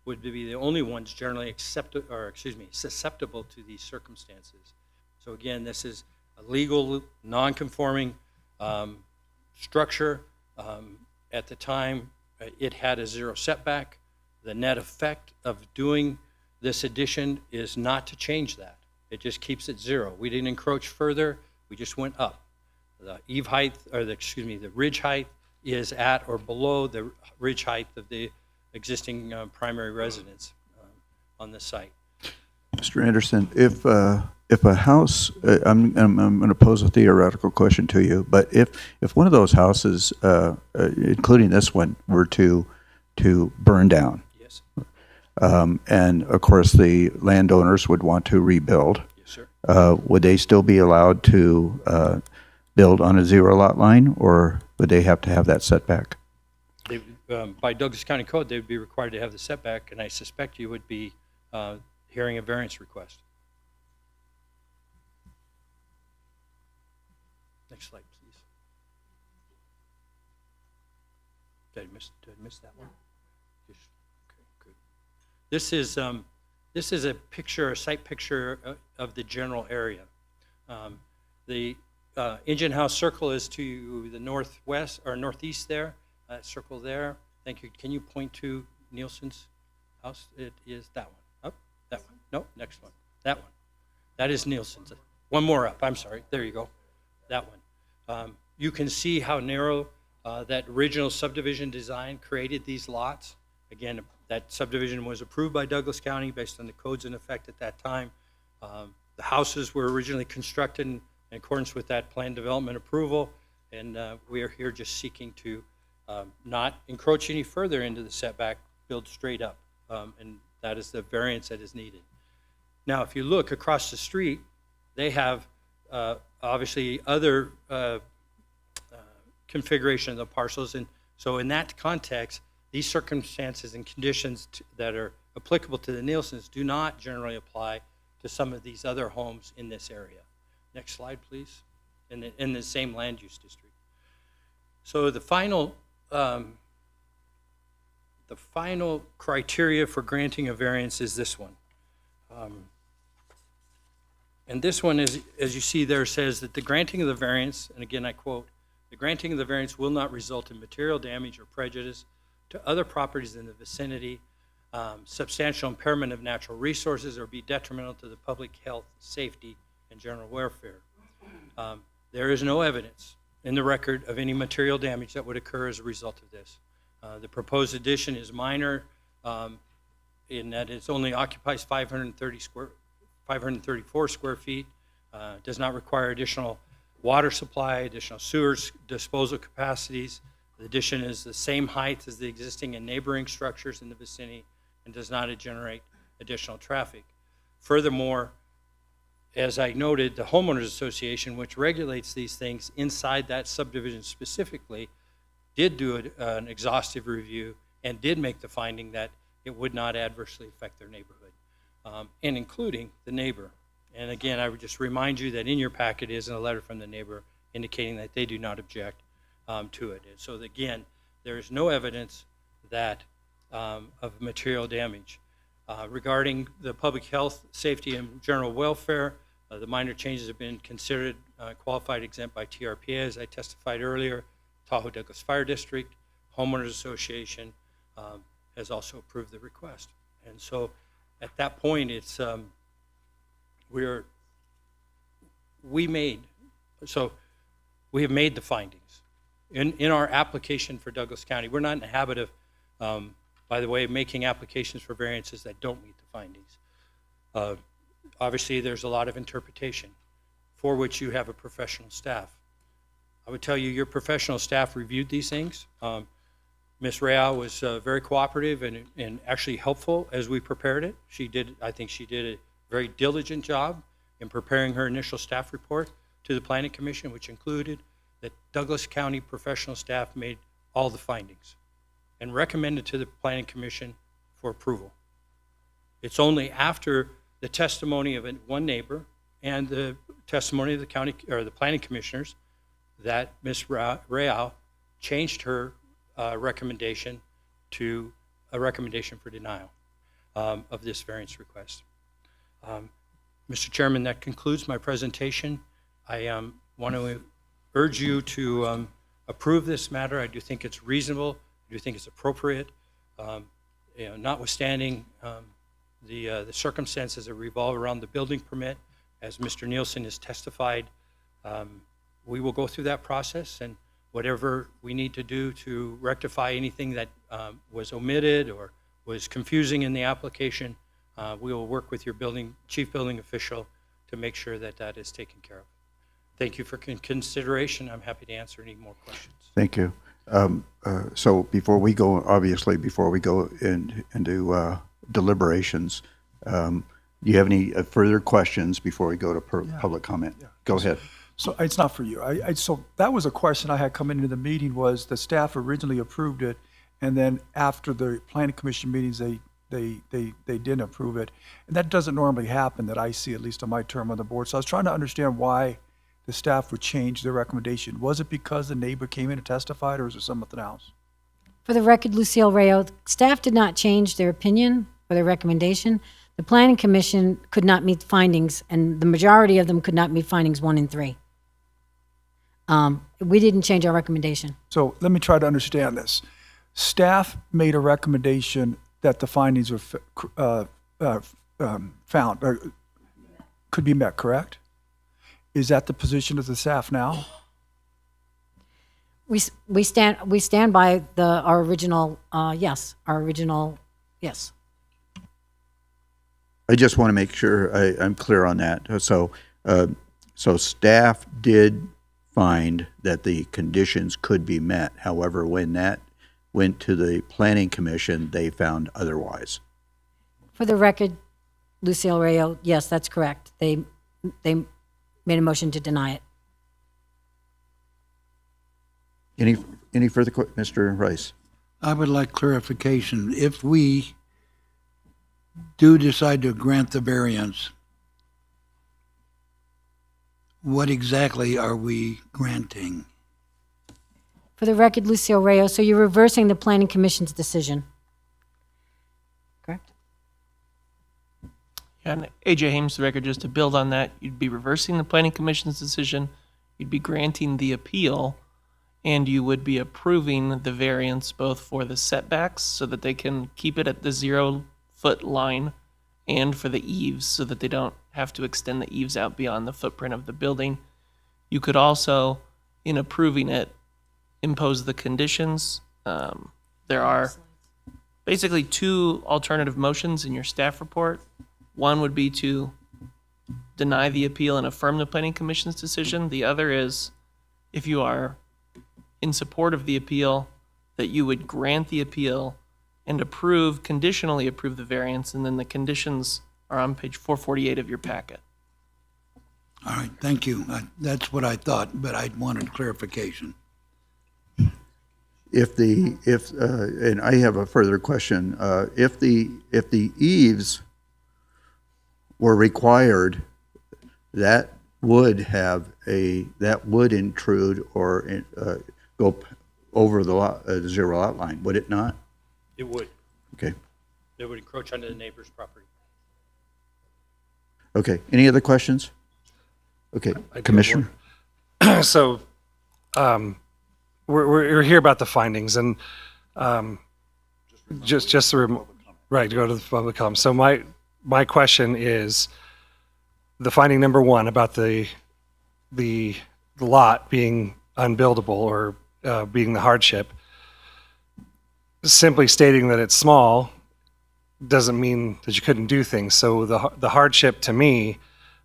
would be the only ones generally susceptible to these circumstances. So again, this is a legal, non-conforming structure. At the time, it had a 0 setback. The net effect of doing this addition is not to change that. It just keeps it 0. We didn't encroach further. We just went up. The eave height, or the ridge height is at or below the ridge height of the existing primary residence on the site. Mr. Anderson, if a house, I'm going to pose a theoretical question to you, but if one of those houses, including this one, were to burn down, yes, and of course the landowners would want to rebuild, yes, sir, would they still be allowed to build on a 0 lot line, or would they have to have that setback? By Douglas County Code, they would be required to have the setback, and I suspect you would be hearing a variance request. Next slide, please. Did I miss that one? Okay, good. This is a picture, a site picture of the general area. The engine house circle is to the northwest or northeast there. That circle there. Thank you. Can you point to Nielsen's house? It is that one. Up, that one. No, next one. That one. That is Nielsen's. One more up. I'm sorry. There you go. That one. You can see how narrow that original subdivision design created these lots. Again, that subdivision was approved by Douglas County based on the codes in effect at that time. The houses were originally constructed in accordance with that plan development approval, and we are here just seeking to not encroach any further into the setback, build straight up, and that is the variance that is needed. Now, if you look across the street, they have obviously other configuration of the parcels, and so in that context, these circumstances and conditions that are applicable to the Nielsens do not generally apply to some of these other homes in this area. Next slide, please. In the same land use district. So the final criteria for granting a variance is this one. And this one is, as you see there, says that the granting of the variance, and again I quote, the granting of the variance will not result in material damage or prejudice to other properties in the vicinity, substantial impairment of natural resources, or be detrimental to the public health, safety, and general welfare. There is no evidence in the record of any material damage that would occur as a result of this. The proposed addition is minor in that it only occupies 534 square feet, does not require additional water supply, additional sewers disposal capacities. The addition is the same height as the existing and neighboring structures in the vicinity and does not generate additional traffic. Furthermore, as I noted, the Homeowners Association, which regulates these things inside that subdivision specifically, did do an exhaustive review and did make the finding that it would not adversely affect their neighborhood. and including the neighbor. And again, I would just remind you that in your packet is a letter from the neighbor indicating that they do not object to it. And so again, there is no evidence that of material damage. Regarding the public health, safety, and general welfare, the minor changes have been considered qualified exempt by TRPA, as I testified earlier. Tahoe Douglas Fire District, Homeowners Association has also approved the request. And so at that point, it's we have made the findings in our application for Douglas County. We're not in the habit of, by the way, making applications for variances that don't meet the findings. Obviously, there's a lot of interpretation for which you have a professional staff. I would tell you your professional staff reviewed these things. Ms. Real was very cooperative and actually helpful as we prepared it. I think she did a very diligent job in preparing her initial staff report to the Planning Commission, which included that Douglas County professional staff made all the findings and recommended to the Planning Commission for approval. It's only after the testimony of one neighbor and the testimony of the county or the planning commissioners that Ms. Real changed her recommendation to a recommendation for denial of this variance request. Mr. Chairman, that concludes my presentation. I want to urge you to approve this matter. I do think it's reasonable. I do think it's appropriate. Notwithstanding the circumstances that revolve around the building permit, as Mr. Nielsen has testified, we will go through that process, and whatever we need to do to rectify anything that was omitted or was confusing in the application, we will work with your chief building official to make sure that that is taken care of. Thank you for consideration. I'm happy to answer any more questions. Thank you. So before we go into deliberations, do you have any further questions before we go to public comment? Yeah. Go ahead. So it's not for you. So that was a question I had coming into the meeting, was the staff originally approved it, and then after the planning commission meetings, they didn't approve it. And that doesn't normally happen that I see, at least on my term on the board. So I was trying to understand why the staff would change their recommendation. Was it because the neighbor came in and testified, or is it something else? For the record, Lucille Rayo, staff did not change their opinion or their recommendation. The planning commission could not meet findings, and the majority of them could not meet findings 1 and 3. We didn't change our recommendation. So let me try to understand this. Staff made a recommendation that the findings were found or could be met, correct? Is that the position of the staff now? We stand by our original yes. Our original yes. I just want to make sure I'm clear on that. So staff did find that the conditions could be met. However, when that went to the planning commission, they found otherwise. For the record, Lucille Rayo, yes, that's correct. They made a motion to deny it. Any further Mr. Rice? I would like clarification. If we do decide to grant the variance, what exactly are we granting? For the record, Lucille Rayo, so you're reversing the planning commission's decision, correct? Yeah, and AJ Hames, the record, just to build on that, you'd be reversing the planning commission's decision, you'd be granting the appeal, and you would be approving the variance both for the setbacks so that they can keep it at the 0-foot line, and for the eaves so that they don't have to extend the eaves out beyond the footprint of the building. You could also, in approving it, impose the conditions. There are basically 2 alternative motions in your staff report. One would be to deny the appeal and affirm the planning commission's decision. The other is, if you are in support of the appeal, that you would grant the appeal and conditionally approve the variance, and then the conditions are on page 448 of your packet. All right, thank you. That's what I thought, but I wanted clarification. And I have a further question. If the eaves were required, that would intrude or go over the zero lot line, would it not? It would. Okay. It would encroach onto the neighbor's property. Okay. Any other questions? Okay, Commissioner. So, we're here about the findings, and just to right, to go to the public comment. So my question is, the finding number one about the lot being unbuildable or being the hardship. Simply stating that it's small doesn't mean that you couldn't do things. So the hardship to me,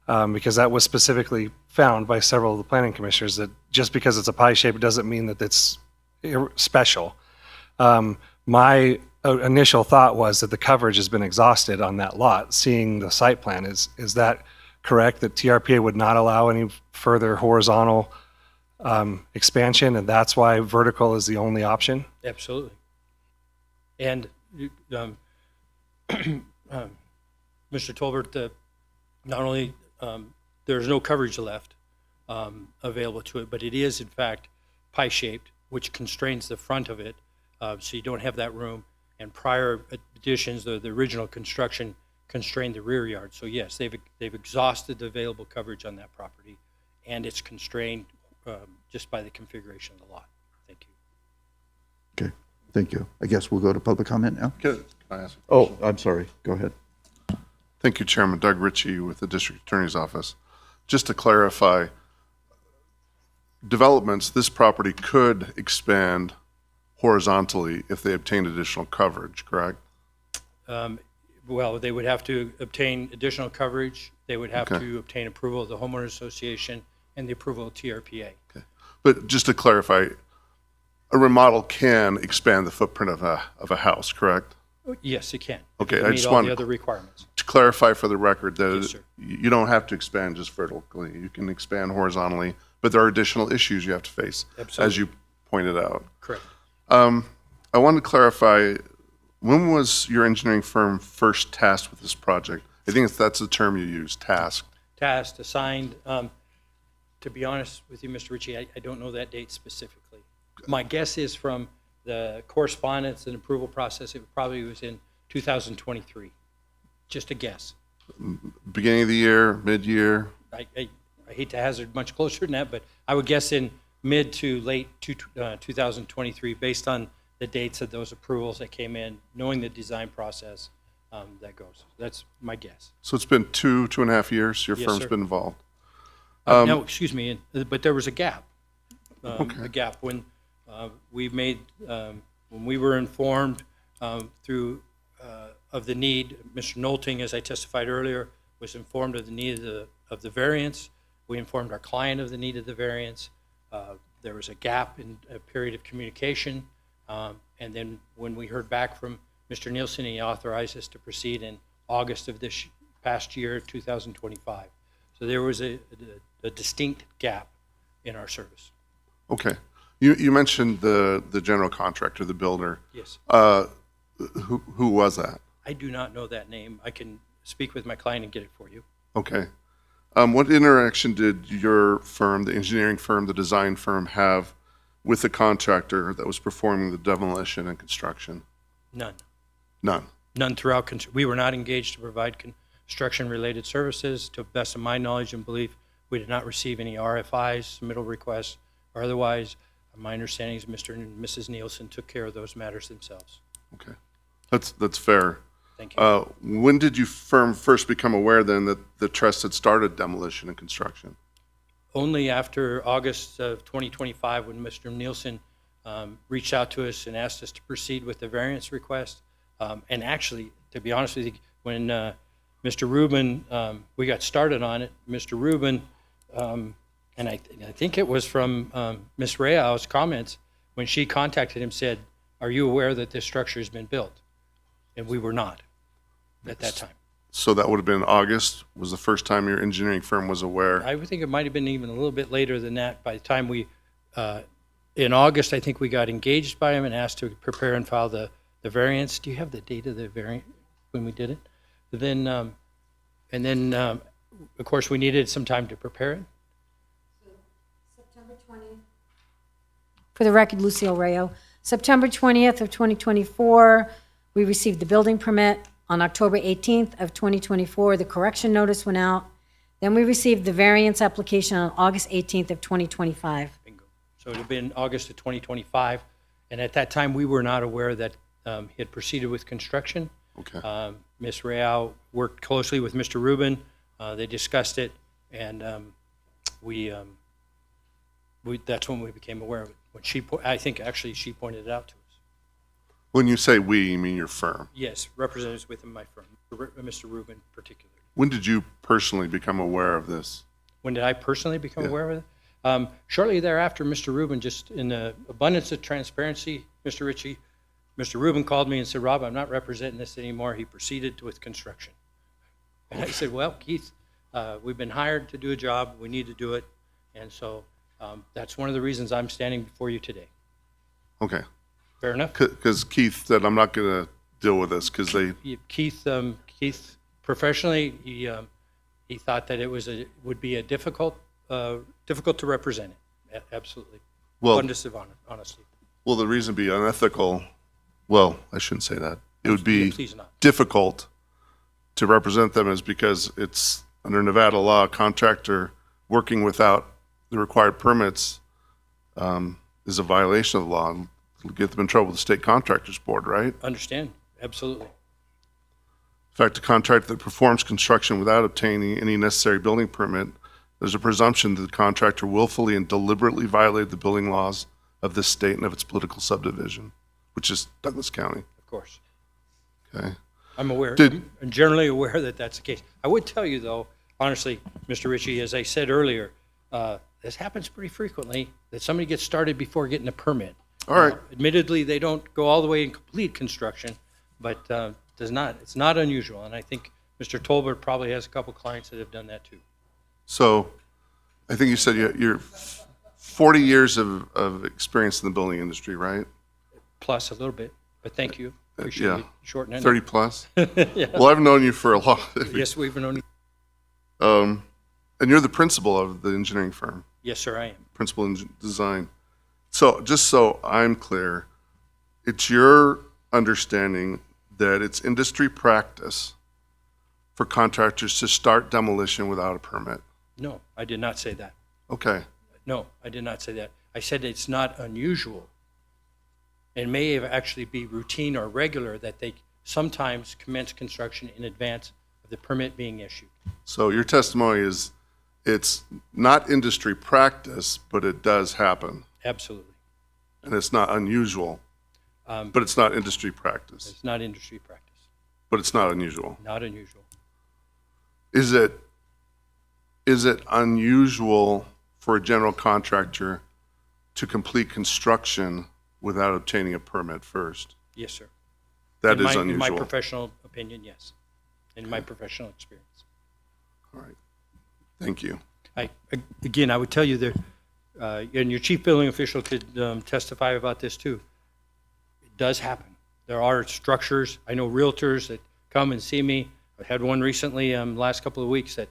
because that was specifically found by several of the planning commissioners, that just because it's a pie shape, it doesn't mean that it's special. My initial thought was that the coverage has been exhausted on that lot. Seeing the site plan, is that correct? That TRPA would not allow any further horizontal expansion, and that's why vertical is the only option? Absolutely. And Mr. Tolbert, not only there's no coverage left available to it, but it is in fact pie-shaped, which constrains the front of it, so you don't have that room. And prior additions, the original construction constrained the rear yard. So yes, they've exhausted the available coverage on that property, and it's constrained just by the configuration of the lot. Thank you. Okay, thank you. I guess we'll go to public comment now. Can I ask a Oh, question? I'm sorry. Go ahead. Thank you, Chairman. Doug Ritchie with the District Attorney's Office. Just to clarify, developments, this property could expand horizontally if they obtained additional coverage, correct? Well, they would have to obtain additional coverage. They would have Okay. to obtain approval of the homeowners association and the approval of TRPA. Okay. But just to clarify, a remodel can expand the footprint of a house, correct? Yes, it can. Okay, If I you just meet all want the other requirements. to clarify for the record that Yes, sir. you don't have to expand just vertically. You can expand horizontally, but there are additional issues you have to face, as Absolutely. you pointed out. Correct. I want to clarify, when was your engineering firm first tasked with this project? I think that's the term you use, tasked. Tasked, assigned. To be honest with you, Mr. Ritchie, I don't know that date specifically. My guess is from the correspondence and approval process, it probably was in 2023. Just a guess. Beginning of the year, mid-year? I hate to hazard much closer than that, but I would guess in mid to late 2023, based on the dates of those approvals that came in, knowing the design process that goes. That's my guess. So it's been 2.5 years your Yes, firm's sir. been involved? No, excuse me, but there was a gap. Okay. A gap when we made, when we were informed through of the need. Mr. Nolting, as I testified earlier, was informed of the need of the variance. We informed our client of the need of the variance. There was a gap in a period of communication. And then when we heard back from Mr. Nielsen, he authorized us to proceed in August of this past year, 2025. So there was a distinct gap in our service. Okay. You mentioned the general contractor, the builder. Yes. Who was that? I do not know that name. I can speak with my client and get it for you. Okay. What interaction did your firm, the engineering firm, the design firm, have with the contractor that was performing the demolition and construction? None. None. None throughout. We were not engaged to provide construction-related services. To the best of my knowledge and belief, we did not receive any RFIs, submittal requests, or otherwise. My understanding is Mr. and Mrs. Nielsen took care of those matters themselves. Okay. That's fair. Thank you. When did you firm first become aware then that the trust had started demolition and construction? Only after August of 2025, when Mr. Nielsen reached out to us and asked us to proceed with the variance request. And actually, to be honest with you, when Mr. Rubin, we got started on it, Mr. Rubin, and I think it was from Ms. Raya's comments, when she contacted him, said, "Are you aware that this structure has been built?" And we were not at that time. So that would have been August, was the first time your engineering firm was aware? I would think it might have been even a little bit later than that. By the time we, in August, I think we got engaged by him and asked to prepare and file the variance. Do you have the date of the variance when we did it? But then And then, of course, we needed some time to prepare it. September 20th. For the record, Lucille Rayo. September 20th of 2024, we received the building permit. On October 18th of 2024, the correction notice went out. Then we received the variance application on August 18th of 2025. Bingo. So it had been August of 2025, and at that time, we were not aware that he had proceeded with construction. Okay. Ms. Real worked closely with Mr. Rubin. They discussed it, and that's when we became aware of it. When I think actually she pointed it out to us. When you say we, you mean your firm. Yes, representatives within my firm, Mr. Rubin particularly. When did you personally become aware of this? When did I personally become aware of it? Shortly thereafter, Mr. Rubin, just in the abundance of transparency, Mr. Ritchie, Mr. Rubin called me and said, Rob, I'm not representing this anymore. He proceeded with construction. And I said, well, Keith, we've been hired to do a job. We need to do it. And so that's one of the reasons I'm standing before you today. Okay. Fair enough? Because Keith said, I'm not going to deal with this because they... Keith, professionally, he thought that it would be a difficult to represent it. Absolutely. Well, abundance of honesty. Well, the reason be unethical, well, I shouldn't say that. It would be Please not. difficult to represent them is because it's under Nevada law, a contractor working without the required permits is a violation of the law. It'll get them in trouble with the State Contractors Board, right? Understand. Absolutely. In fact, a contractor that performs construction without obtaining any necessary building permit, there's a presumption that the contractor willfully and deliberately violated the building laws of this state and of its political subdivision, which is Douglas County. Of course. Okay. I'm aware. I'm generally aware that that's the case. I would tell you, though, honestly, Mr. Ritchie, as I said earlier, this happens pretty frequently, that somebody gets started before getting a permit. All right. Admittedly, they don't go all the way and complete construction, but it's not unusual. And I think Mr. Tolbert probably has a couple clients that have done that too. So I think you said you're 40 years of experience in the building industry, right? Plus a little bit, but thank you. Appreciate Yeah. you shortening it. 30 plus? Yeah. Well, I've known you for a long. Yes, we've known you. And you're the principal of the engineering firm. Yes, sir, I am. Principal in design. So just so I'm clear, it's your understanding that it's industry practice for contractors to start demolition without a permit? No, I did not say that. Okay. No, I did not say that. I said it's not unusual. It may actually be routine or regular that they sometimes commence construction in advance of the permit being issued. So your testimony is it's not industry practice, but it does happen. Absolutely. And it's not unusual, but it's not industry practice. It's not industry practice. But it's not unusual. Not unusual. Is it unusual for a general contractor to complete construction without obtaining a permit first? Yes, sir. That is In unusual. my professional opinion, yes. In my professional experience. All right. Thank you. Again, I would tell you that, and your chief building official could testify about this too. It does happen. There are structures. I know realtors that come and see me. I had one recently, last couple of weeks, that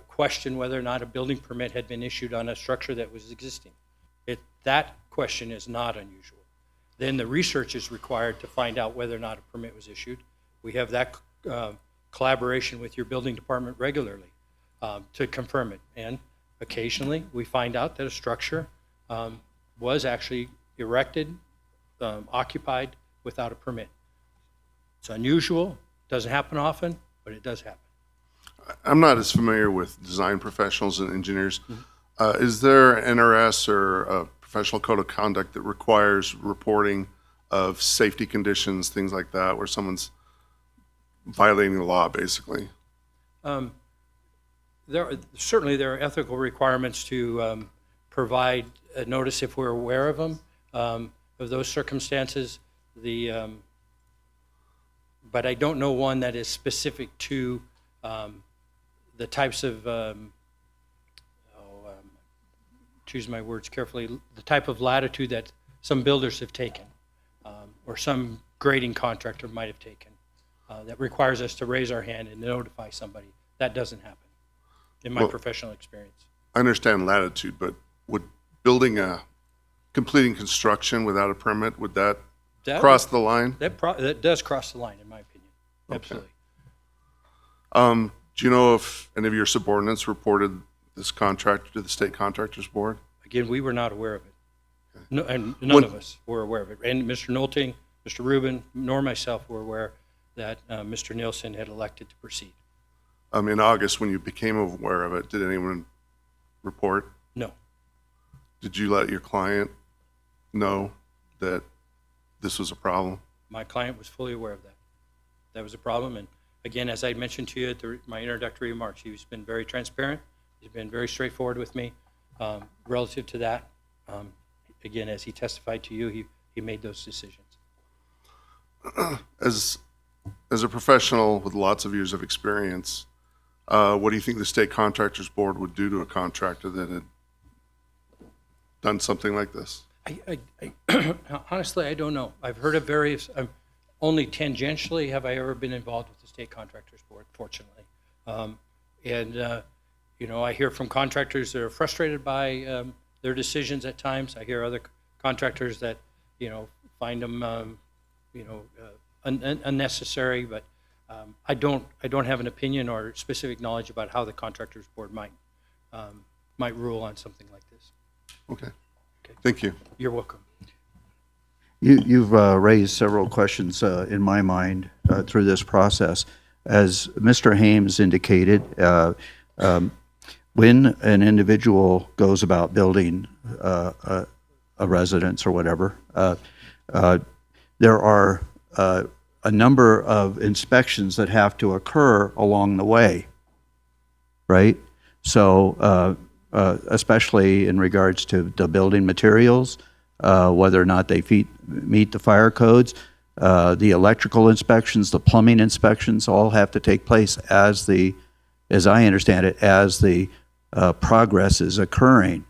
questioned whether or not a building permit had been issued on a structure that was existing. That question is not unusual. Then the research is required to find out whether or not a permit was issued. We have that collaboration with your building department regularly to confirm it. And occasionally, we find out that a structure was actually erected, occupied without a permit. It's unusual, doesn't happen often, but it does happen. I'm not as familiar with design professionals and engineers. Is there an NRS or a professional code of conduct that requires reporting of safety conditions, things like that, where someone's violating the law, basically? Certainly there are ethical requirements to provide a notice if we're aware of them, of those circumstances. But I don't know one that is specific to the types of, choose my words carefully, the type of latitude that some builders have taken, or some grading contractor might have taken, that requires us to raise our hand and notify somebody That doesn't happen in my Well, professional experience. I understand latitude, but would completing construction without a permit, would that cross the line? That does cross the line, in my opinion. Absolutely. Do you know if any of your subordinates reported this contract to the State Contractors Board? Again, we were not aware of it. No, and none of us were aware of it. And Mr. Nolting, Mr. Rubin, nor myself were aware that Mr. Nielsen had elected to proceed. In August, when you became aware of it, did anyone report? No. Did you let your client know that this was a problem? My client was fully aware of that. That was a problem. And again, as I mentioned to you at my introductory remarks, he's been very transparent. He's been very straightforward with me relative to that. Again, as he testified to you, he made those decisions. As a professional with lots of years of experience, what do you think the State Contractors Board would do to a contractor that had done something like this? Honestly, I don't know. I've heard of various, only tangentially have I ever been involved with the State Contractors Board, fortunately. I hear from contractors that are frustrated by their decisions at times. I hear other contractors that, find them, unnecessary, but I don't have an opinion or specific knowledge about how the Contractors Board might rule on something like this. Okay. Thank you. You're welcome. You've raised several questions in my mind through this process. As Mr. Hames indicated, when an individual goes about building a residence or whatever, there are a number of inspections that have to occur along the way, right? So especially in regards to the building materials, whether or not they meet the fire codes, the electrical inspections, the plumbing inspections, all have to take place as I understand it, as the progress is occurring.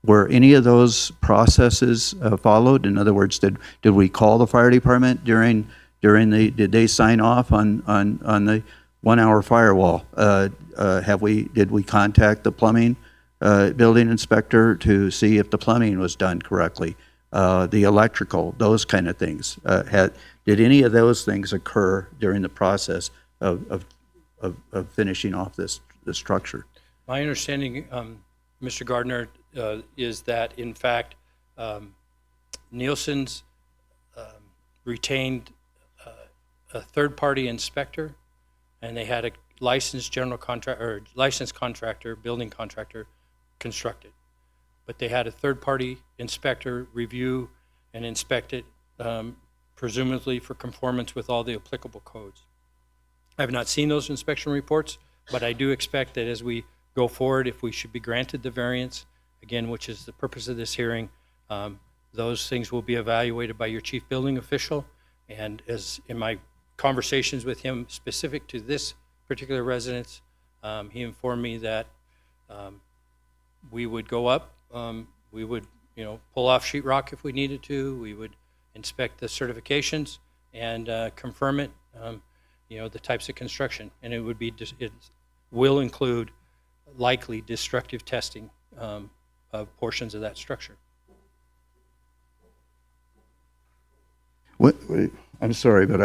Were any of those processes followed? In other words, did we call the fire department did they sign off on the 1 hour firewall? Did we contact the plumbing building inspector to see if the plumbing was done correctly? The electrical, those kind of things. Did any of those things occur during the process of finishing off this structure? My understanding, Mr. Gardner, is that in fact Nielsen's retained a third-party inspector, and they had a licensed contractor, building contractor, construct it. But they had a third-party inspector review and inspect it, presumably for conformance with all the applicable codes. I have not seen those inspection reports, but I do expect that as we go forward, if we should be granted the variance, again, which is the purpose of this hearing, those things will be evaluated by your chief building official. And as in my conversations with him specific to this particular residence, he informed me that we would go up, we would pull off sheetrock if we needed to, we would inspect the certifications and confirm it, the types of construction, and it will include likely destructive testing of portions of that structure. I'm sorry, but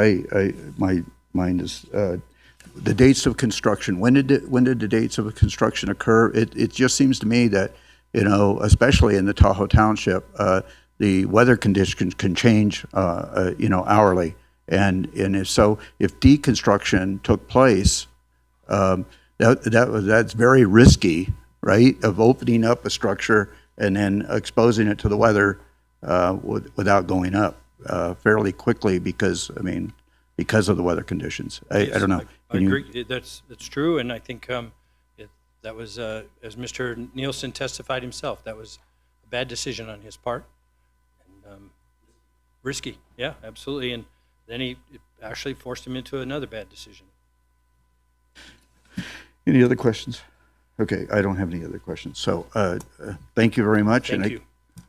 my mind is the dates of construction. When did the dates of construction occur? It just seems to me that especially in the Tahoe Township, the weather conditions can change hourly, and if deconstruction took place, that's very risky, right? Of opening up a structure and then exposing it to the weather without going up fairly quickly because of the weather conditions. I don't know. I agree. That's true, and I think that was, as Mr. Nielsen testified himself, that was a bad decision on his part, and risky. Yeah, absolutely. And then it actually forced him into another bad decision. Any other questions? Okay, I don't have any other questions. So thank you very much. Thank you.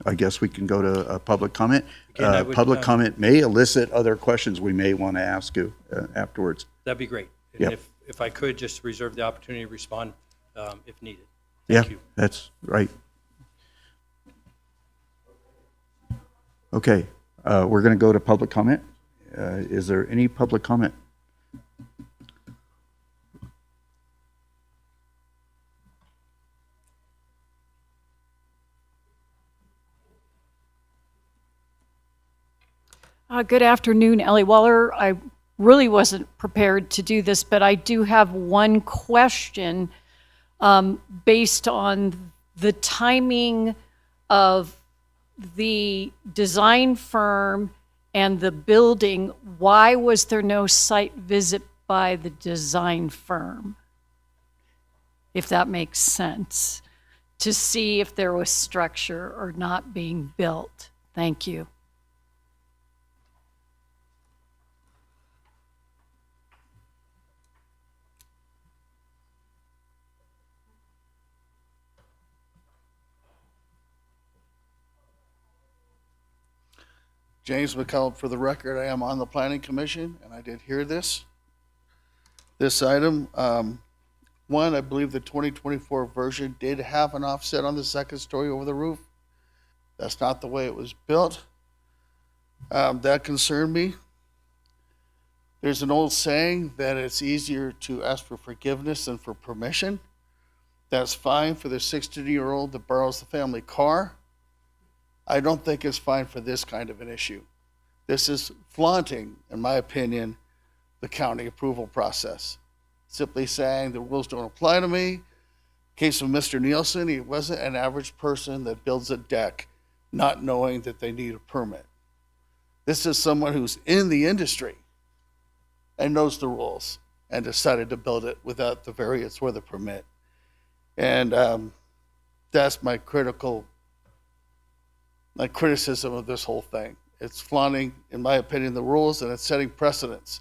I guess we can go to public comment. Again, Public comment may elicit other questions we may want to ask you afterwards. That'd be great. And Yep. if if I could, just reserve the opportunity to respond if needed. Yeah, Thank you. that's right. Okay, we're going to go to public comment. Is there any public comment? Good afternoon, Ellie Waller. I really wasn't prepared to do this, but I do have one question based on the timing of the design firm and the building. Why was there no site visit by the design firm? If that makes sense, to see if there was structure or not being built. Thank you. James McCullough, for the record, I am on the Planning Commission, and I did hear this item. One, I believe the 2024 version did have an offset on the second story over the roof. That's not the way it was built. That concerned me. There's an old saying that it's easier to ask for forgiveness than for permission. That's fine for the 16-year-old that borrows the family car. I don't think it's fine for this kind of an issue. This is flaunting, in my opinion, the county approval process. Simply saying the rules don't apply to me. In case of Mr. Nielsen, he wasn't an average person that builds a deck not knowing that they need a permit. This is someone who's in the industry and knows the rules and decided to build it without the variance or the permit. And that's my criticism of this whole thing. It's flaunting, in my opinion, the rules, and it's setting precedents.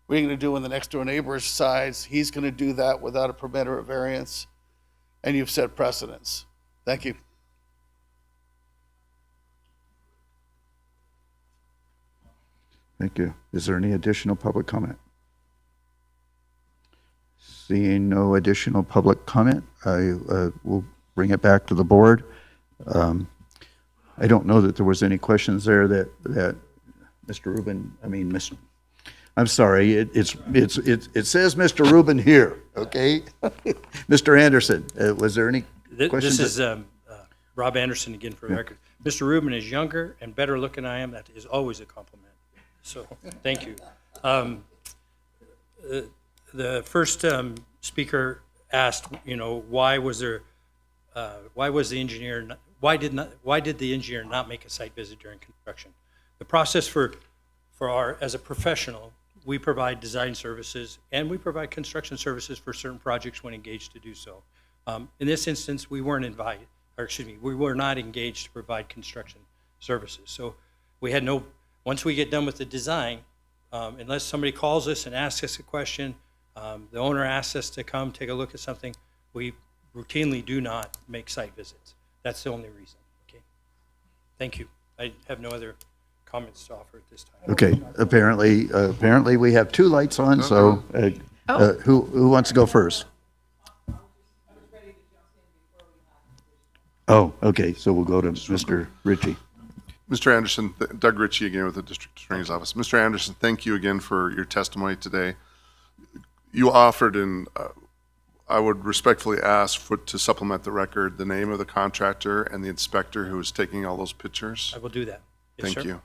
What are you going to do when the next door neighbor decides he's going to do that without a permit or a variance? And you've set precedents. Thank you. Thank you. Is there any additional public comment? Seeing no additional public comment, I will bring it back to the board. I don't know that there was any questions there that Mr. Rubin, I'm sorry, it says Mr. Rubin here, okay? Mr. Anderson, was there any questions? This is Rob Anderson again for the record. Mr. Rubin is younger and better looking than I am. That is always a compliment. So thank you. The first speaker asked, why did the engineer not make a site visit during construction? The process for our, as a professional, we provide design services and we provide construction services for certain projects when engaged to do so. In this instance, we were not engaged to provide construction services. So we had no, once we get done with the design, unless somebody calls us and asks us a question, the owner asks us to come take a look at something, we routinely do not make site visits. That's the only reason. Okay. Thank you. I have no other comments to offer at this time. Okay. Apparently we have two lights on, so who wants to go first? Oh, okay. So we'll go to Mr. Ritchie. Mr. Anderson, Doug Ritchie again with the District Attorney's Office. Mr. Anderson, thank you again for your testimony today. You offered, and I would respectfully ask to supplement the record, the name of the contractor and the inspector who was taking all those pictures. I will do that. Yes, Thank you.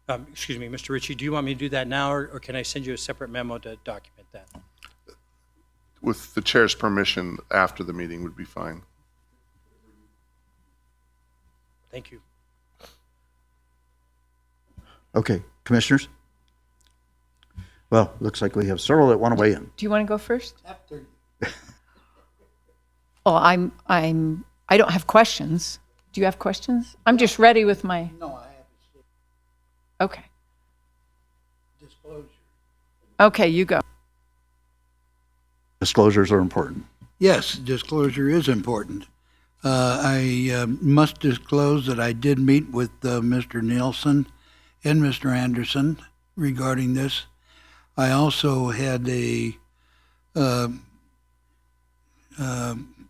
Okay. Excuse me, Mr. Ritchie, do you want me to do that now, or can I send you a separate memo to document that? With the chair's permission, after the meeting would be fine. Thank you. Okay, commissioners? Well, looks like we have several that want to weigh in. Do you want to go first? Oh, I don't have questions. Do you have questions? I'm just ready with my. No, I haven't. Okay. Disclosure. Okay, you go. Disclosures are important. Yes, disclosure is important. I must disclose that I did meet with Mr. Nielsen and Mr. Anderson regarding this. I also had a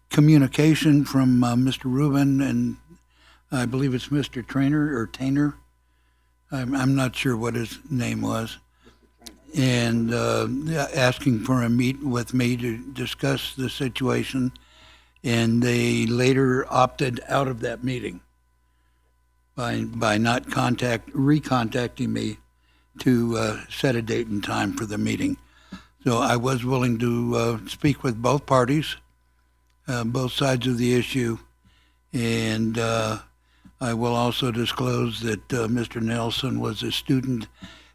communication from Mr. Rubin and I believe it's Mr. Tainer. I'm not sure what his name was. And asking for a meet with me to discuss the situation. And they later opted out of that meeting by not recontacting me to set a date and time for the meeting. So I was willing to speak with both parties, both sides of the issue, and I will also disclose that Mr. Nelson was a student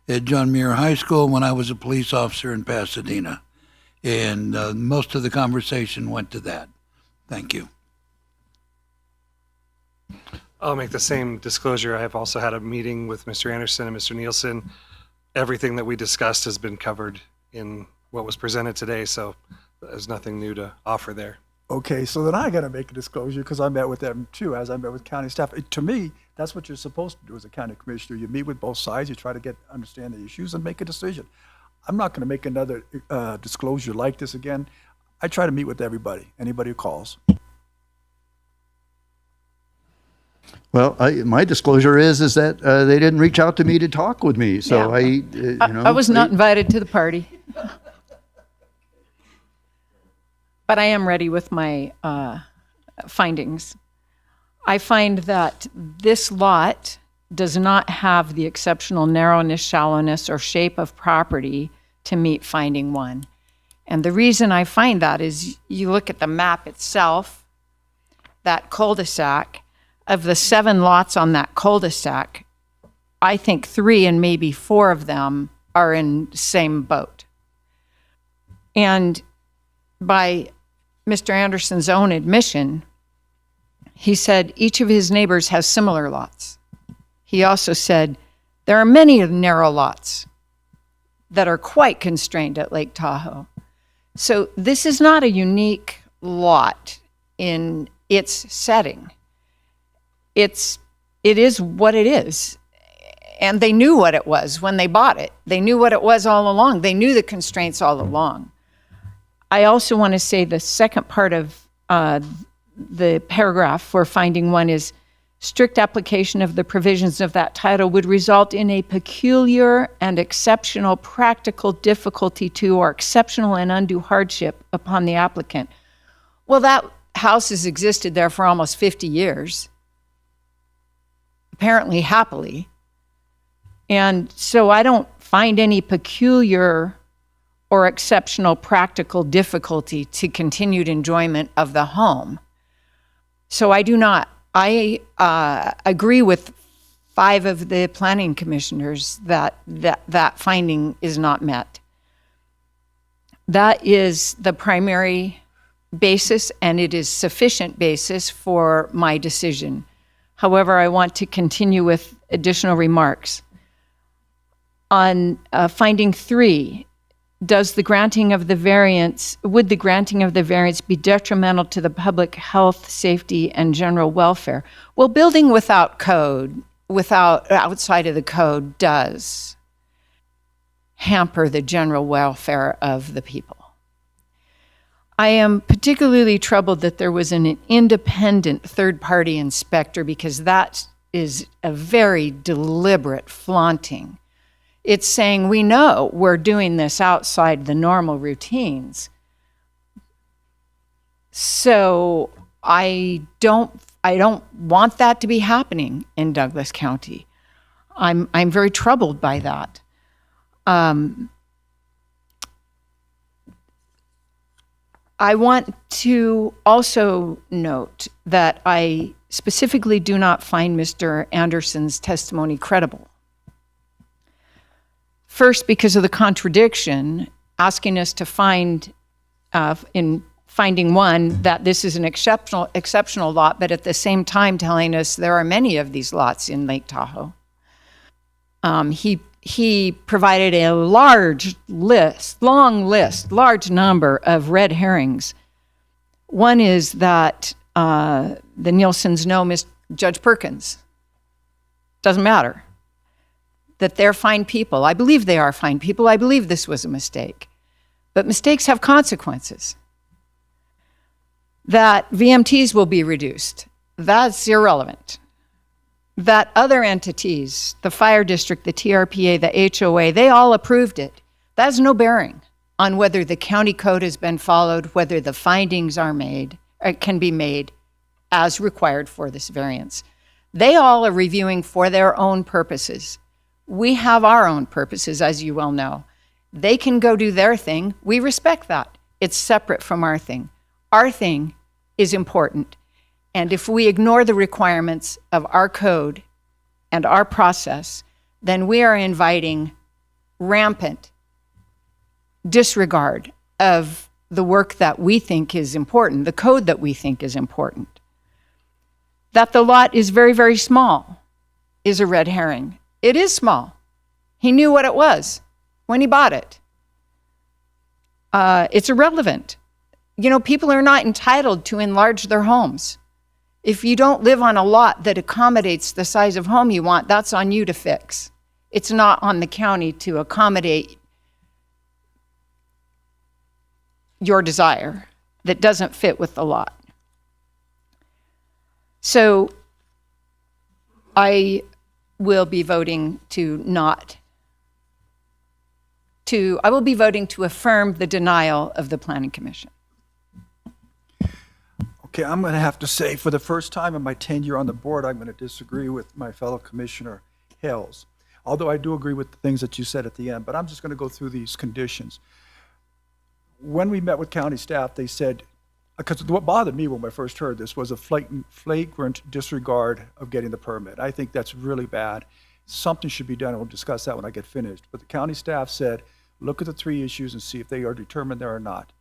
at John Muir High School when I was a police officer in Pasadena, and most of the conversation went to that. Thank you. I'll make the same disclosure. I have also had a meeting with Mr. Anderson and Mr. Nielsen. Everything that we discussed has been covered in what was presented today, so there's nothing new to offer there. Okay, so then I got to make a disclosure because I met with them too, as I met with county staff. To me, that's what you're supposed to do as a county commissioner. You meet with both sides, you try to understand the issues and make a decision. I'm not going to make another disclosure like this again. I try to meet with everybody, anybody who calls. Well, my disclosure is that they didn't reach out to me to talk with me. So Yeah. I was not invited to the party. But I am ready with my findings. I find that this lot does not have the exceptional narrowness, shallowness, or shape of property to meet finding 1. And the reason I find that is you look at the map itself, that cul-de-sac, of the 7 lots on that cul-de-sac, I think 3 and maybe 4 of them are in the same boat. And by Mr. Anderson's own admission, he said each of his neighbors has similar lots. He also said there are many narrow lots that are quite constrained at Lake Tahoe. So this is not a unique lot in its setting. It is what it is. And they knew what it was when they bought it. They knew what it was all along. They knew the constraints all along. I also want to say the second part of the paragraph for finding 1 is strict application of the provisions of that title would result in a peculiar and exceptional practical difficulty to or exceptional and undue hardship upon the applicant. Well, that house has existed there for almost 50 years. Apparently happily. And so I don't find any peculiar or exceptional practical difficulty to continued enjoyment of the home. So I agree with 5 of the planning commissioners that finding is not met. That is the primary basis, and it is sufficient basis for my decision. However, I want to continue with additional remarks. On finding 3, would the granting of the variance be detrimental to the public health, safety, and general welfare? Well, building outside of the code does hamper the general welfare of the people. I am particularly troubled that there was an independent third-party inspector because that is a very deliberate flaunting. It's saying we know we're doing this outside the normal routines. So I don't want that to be happening in Douglas County. I'm very troubled by that. I want to also note that I specifically do not find Mr. Anderson's testimony credible. First, because of the contradiction, asking us to find, in finding 1, that this is an exceptional lot, but at the same time telling us there are many of these lots in Lake Tahoe. He provided a long list, large number of red herrings. One is that the Nielsens know Judge Perkins. Doesn't matter. that they're fine people. I believe they are fine people. I believe this was a mistake. But mistakes have consequences. That VMTs will be reduced. That's irrelevant. That other entities, the fire district, the TRPA, the HOA, they all approved it. That has no bearing on whether the county code has been followed, whether the findings are made, or can be made as required for this variance. They all are reviewing for their own purposes. We have our own purposes, as you well know. They can go do their thing. We respect that. It's separate from our thing. Our thing is important. And if we ignore the requirements of our code and our process, then we are inviting rampant disregard of the work that we think is important, the code that we think is important. That the lot is very, very small is a red herring. It is small. He knew what it was when he bought it. It's irrelevant. You know, people are not entitled to enlarge their homes. If you don't live on a lot that accommodates the size of home you want, that's on you to fix. It's not on the county to accommodate your desire that doesn't fit with the lot. So I will be voting I will be voting to affirm the denial of the Planning Commission. Okay, I'm going to have to say, for the first time in my tenure on the board, I'm going to disagree with my fellow Commissioner Hales. Although I do agree with the things that you said at the end, but I'm just going to go through these conditions. When we met with county staff, they said, because what bothered me when I first heard this was a flagrant disregard of getting the permit. I think that's really bad. Something should be done, and we'll discuss that when I get finished. But the county staff said, look at the three issues and see if they are determined there or not.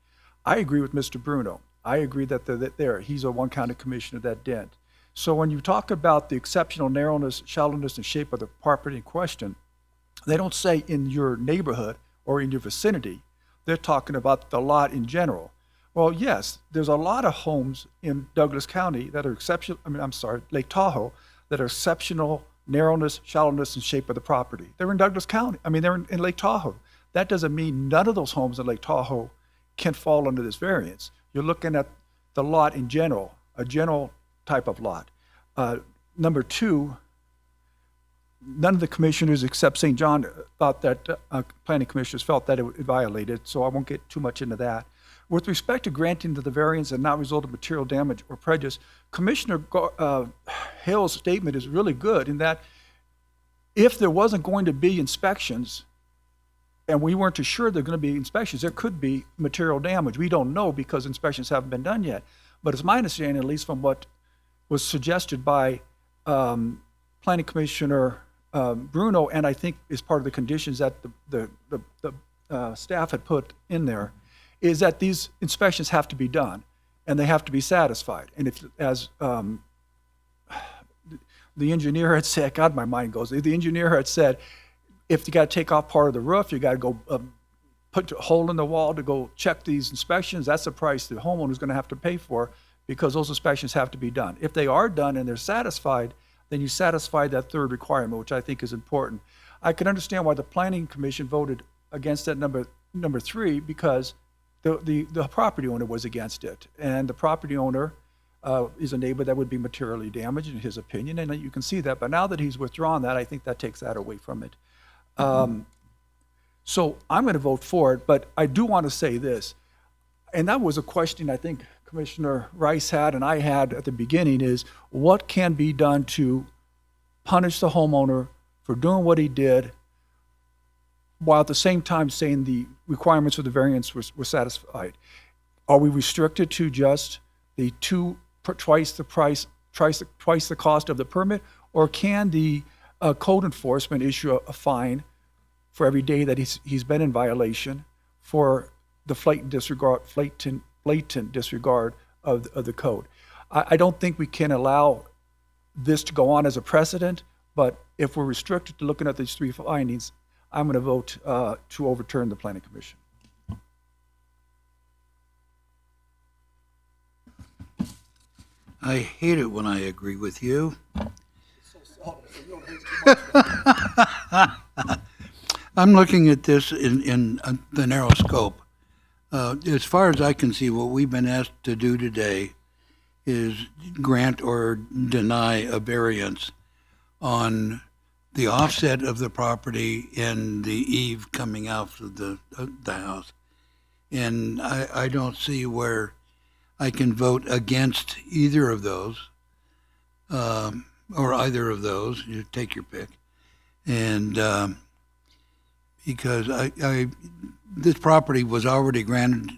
I agree with Mr. Bruno. I agree that he's a one-county commissioner that didn't. So when you talk about the exceptional narrowness, shallowness, and shape of the property in question, they don't say in your neighborhood or in your vicinity. They're talking about the lot in general. Well, yes, there's a lot of homes in Douglas County that are Lake Tahoe, that are exceptional narrowness, shallowness, and shape of the property. They're in Douglas County. They're in Lake Tahoe. That doesn't mean none of those homes in Lake Tahoe can fall under this variance. You're looking at the lot in general, a general type of lot. Number two, none of the commissioners except St. John thought that, planning commissioners felt that it violated, so I won't get too much into that. With respect to granting the variance and not result of material damage or prejudice, Commissioner Hale's statement is really good in that if there wasn't going to be inspections, and we weren't sure there were going to be inspections, there could be material damage. We don't know because inspections haven't been done yet. But it's my understanding, at least from what was suggested by Planning Commissioner Bruno, and I think is part of the conditions that the staff had put in there, is that these inspections have to be done and they have to be satisfied. And if, as the engineer had said, God, my mind goes, the engineer had said, if you got to take off part of the roof, you got to go put a hole in the wall to go check these inspections. That's the price the homeowner is going to have to pay for because those inspections have to be done. If they are done and they're satisfied, then you satisfy that third requirement, which I think is important. I can understand why the Planning Commission voted against that number three, because the property owner was against it. And the property owner is a neighbor that would be materially damaged in his opinion, and you can see that. But now that he's withdrawn that, I think that takes that away from it. So I'm going to vote for it, but I do want to say this, and that was a question I think Commissioner Rice had and I had at the beginning, is what can be done to punish the homeowner for doing what he did while at the same time saying the requirements of the variance were satisfied? Are we restricted to just the twice the cost of the permit, or can the code enforcement issue a fine for every day that he's been in violation for the blatant disregard of the code? I don't think we can allow this to go on as a precedent, but if we're restricted to looking at these three findings, I'm going to vote to overturn the Planning Commission. I hate it when I agree with you. I'm looking at this in the narrow scope. As far as I can see, what we've been asked to do today is grant or deny a variance on the offset of the property and the eave coming out of the house. And I don't see where I can vote against either of those, or either of those. You take your pick. And because this property was already granted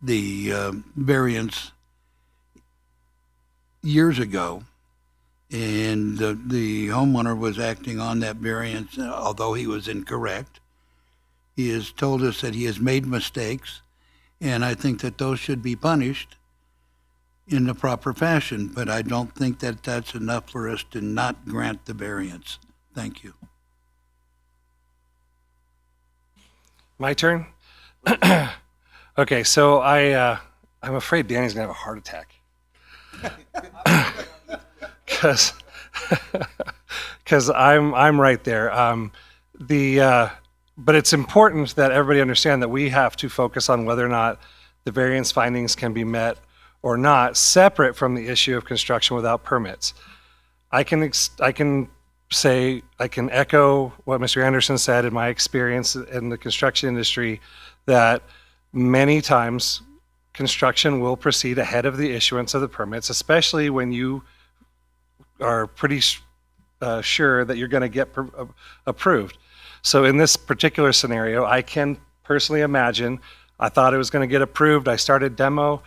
the variance years ago, and the homeowner was acting on that variance, although he was incorrect. He has told us that he has made mistakes, and I think that those should be punished in the proper fashion, but I don't think that that's enough for us to not grant the variance. Thank you. My turn? Okay, so I'm afraid Danny's gonna have a heart attack. Because I'm right there. But it's important that everybody understand that we have to focus on whether or not the variance findings can be met or not, separate from the issue of construction without permits. I can echo what Mr. Anderson said in my experience in the construction industry, that many times construction will proceed ahead of the issuance of the permits, especially when you are pretty sure that you're going to get approved. So in this particular scenario, I can personally imagine, I thought it was going to get approved. I started demo.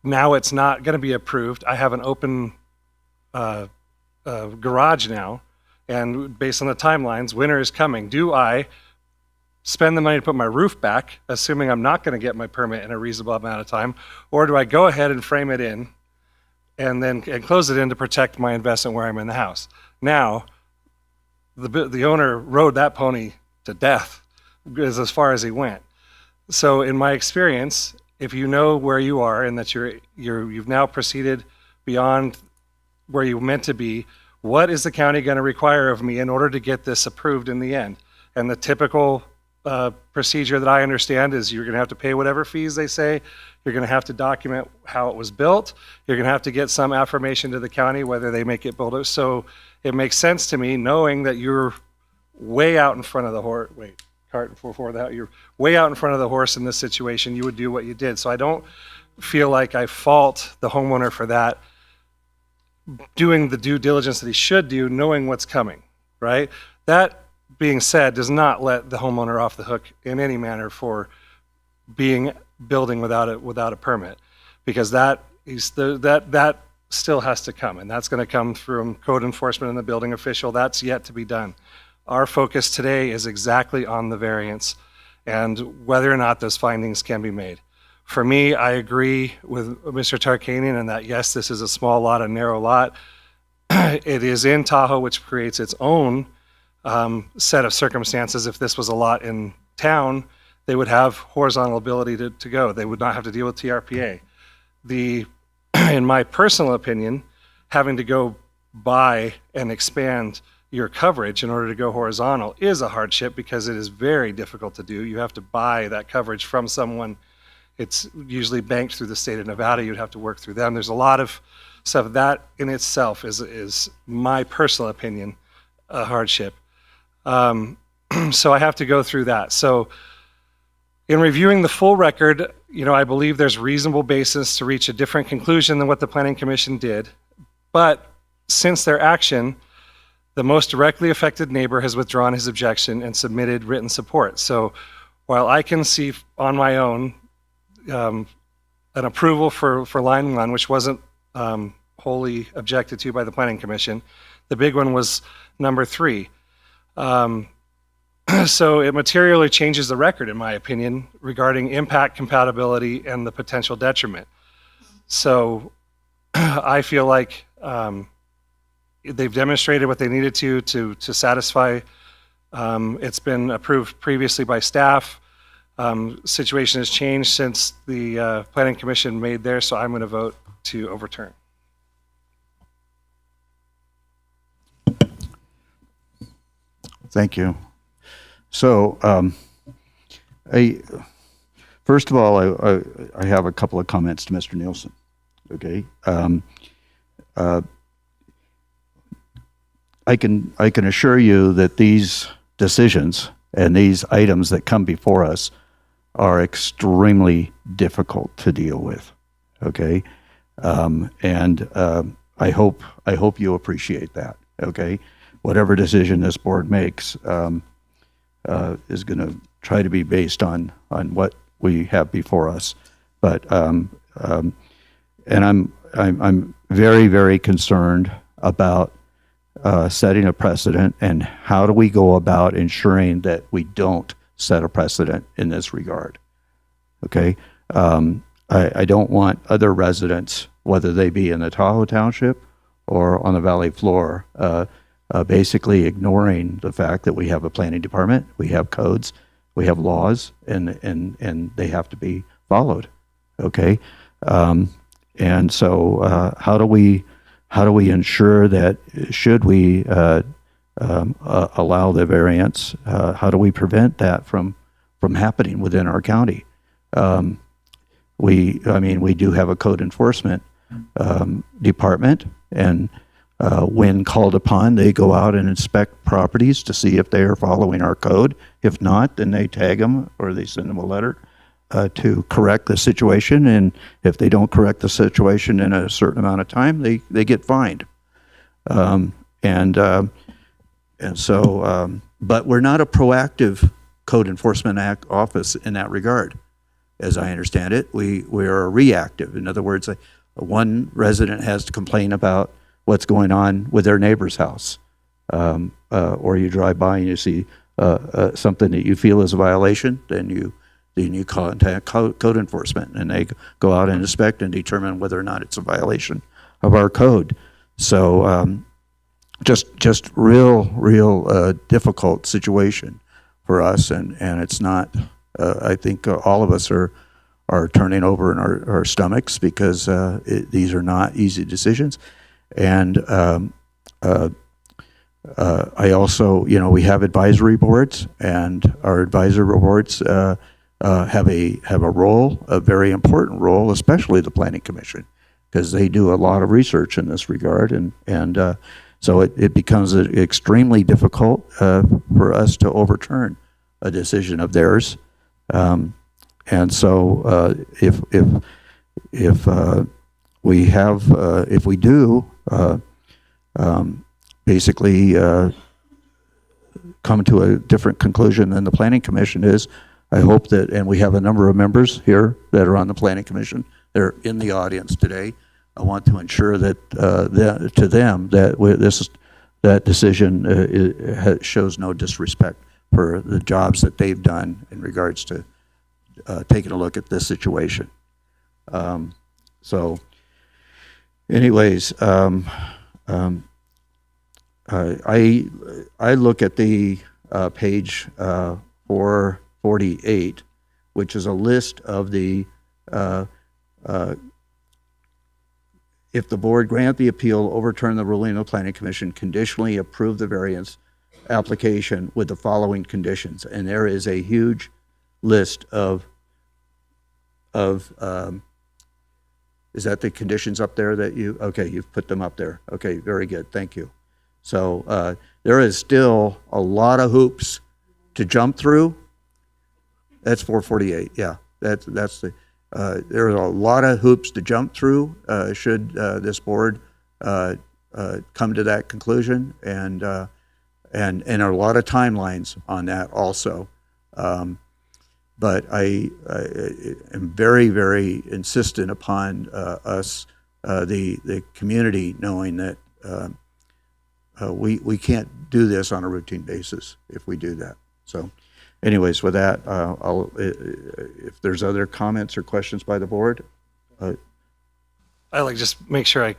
Now it's not going to be approved. I have an open garage now, and based on the timelines, winter is coming. Do I spend the money to put my roof back, assuming I'm not going to get my permit in a reasonable amount of time, or do I go ahead and frame it in and close it in to protect my investment where I'm in the house? Now, the owner rode that pony to death as far as he went. So in my experience, if you know where you are and that you've now proceeded beyond where you meant to be, what is the county going to require of me in order to get this approved in the end? And the typical procedure that I understand is you're going to have to pay whatever fees they say. You're going to have to document how it was built. You're going to have to get some affirmation to the county whether they make it built. So it makes sense to me, knowing that you're way out in front of the horse. You're way out in front of the horse in this situation. You would do what you did. So I don't feel like I fault the homeowner for that, doing the due diligence that he should do, knowing what's coming, right? That being said, does not let the homeowner off the hook in any manner for building without a permit, because that still has to come, and that's going to come from code enforcement and the building official. That's yet to be done. Our focus today is exactly on the variance and whether or not those findings can be made. For me, I agree with Mr. Tarkanian in that, yes, this is a small lot, a narrow lot. It is in Tahoe, which creates its own set of circumstances. If this was a lot in town, they would have horizontal ability to go. They would not have to deal with TRPA. In my personal opinion, having to go buy and expand your coverage in order to go horizontal is a hardship, because it is very difficult to do. You have to buy that coverage from someone. It's usually banked through the state of Nevada. You'd have to work through them. There's a lot of stuff that in itself is my personal opinion, a hardship. So I have to go through that. So in reviewing the full record, I believe there's reasonable basis to reach a different conclusion than what the Planning Commission did. But since their action, the most directly affected neighbor has withdrawn his objection and submitted written support. So while I can see on my own an approval for line 1, which wasn't wholly objected to by the Planning Commission, the big one was number 3. So it materially changes the record, in my opinion, regarding impact, compatibility, and the potential detriment. So I feel like they've demonstrated what they needed to satisfy. It's been approved previously by staff. Situation has changed since the Planning Commission made theirs, so I'm going to vote to overturn. Thank you. So, first of all, I have a couple of comments to Mr. Nielsen. Okay. I can assure you that these decisions and these items that come before us are extremely difficult to deal with. Okay. I hope you appreciate that. Okay. Whatever decision this board makes is going to try to be based on what we have before us. But and I'm very, very concerned about setting a precedent, and how do we go about ensuring that we don't set a precedent in this regard. Okay. I don't want other residents, whether they be in the Tahoe Township or on the valley floor, basically ignoring the fact that we have a planning department, we have codes, we have laws, and they have to be followed. Okay. And so how do we ensure that, should we allow the variance, how do we prevent that from happening within our county? We do have a code enforcement department, and when called upon, they go out and inspect properties to see if they are following our code. If not, then they tag them or they send them a letter to correct the situation. And if they don't correct the situation in a certain amount of time, they get fined. But we're not a proactive code enforcement office in that regard. As I understand it, we are reactive. In other words, one resident has to complain about what's going on with their neighbor's house, or you drive by and you see something that you feel is a violation, then you contact code enforcement, and they go out and inspect and determine whether or not it's a violation of our code. So just real difficult situation for us, and it's not. I think all of us are turning over in our stomachs, because these are not easy decisions. And I also, we have advisory boards, and our advisory boards have a role, a very important role, especially the Planning Commission, because they do a lot of research in this regard, and so it becomes extremely difficult for us to overturn a decision of theirs. And so if we do basically come to a different conclusion than the Planning Commission is, I hope that, and we have a number of members here that are on the Planning Commission, they're in the audience today. I want to ensure that to them that that decision shows no disrespect for the jobs that they've done in regards to taking a look at this situation. So anyways, I look at the page 448, which is a list of the if the board grant the appeal, overturn the ruling of the Planning Commission, conditionally approve the variance application with the following conditions. And there is a huge list of is that the conditions up there that you've put them up there. Okay, very good, thank you. So there is still a lot of hoops to jump through. That's 448, yeah, that's the, there are a lot of hoops to jump through should this board come to that conclusion, and a lot of timelines on that also. But I am very, very insistent upon us, the community, knowing that we can't do this on a routine basis if we do that. So anyways, with that, if there's other comments or questions by the board. I just make sure I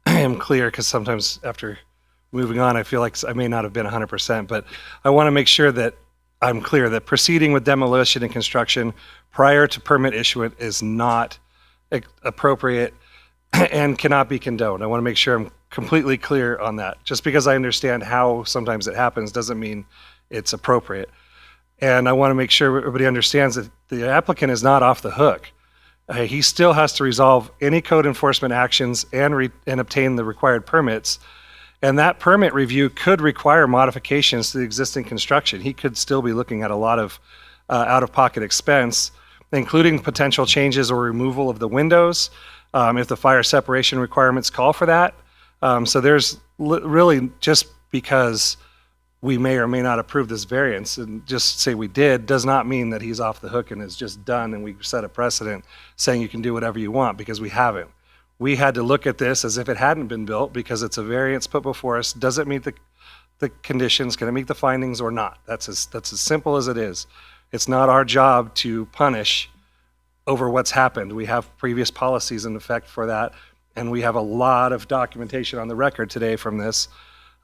am clear, because sometimes after moving on, I feel like I may not have been 100%, but I want to make sure that I'm clear that proceeding with demolition and construction prior to permit issuance is not appropriate and cannot be condoned. I want to make sure I'm completely clear on that. Just because I understand how sometimes it happens doesn't mean it's appropriate. And I want to make sure everybody understands that the applicant is not off the hook. He still has to resolve any code enforcement actions and obtain the required permits. And that permit review could require modifications to the existing construction. He could still be looking at a lot of out-of-pocket expense, including potential changes or removal of the windows, if the fire separation requirements call for that. So there's really, just because we may or may not approve this variance and just say we did, does not mean that he's off the hook and is just done and we set a precedent saying you can do whatever you want, because we haven't. We had to look at this as if it hadn't been built because it's a variance put before us. Does it meet the conditions? Can it meet the findings or not? That's as simple as it is. It's not our job to punish over what's happened. We have previous policies in effect for that, and we have a lot of documentation on the record today from this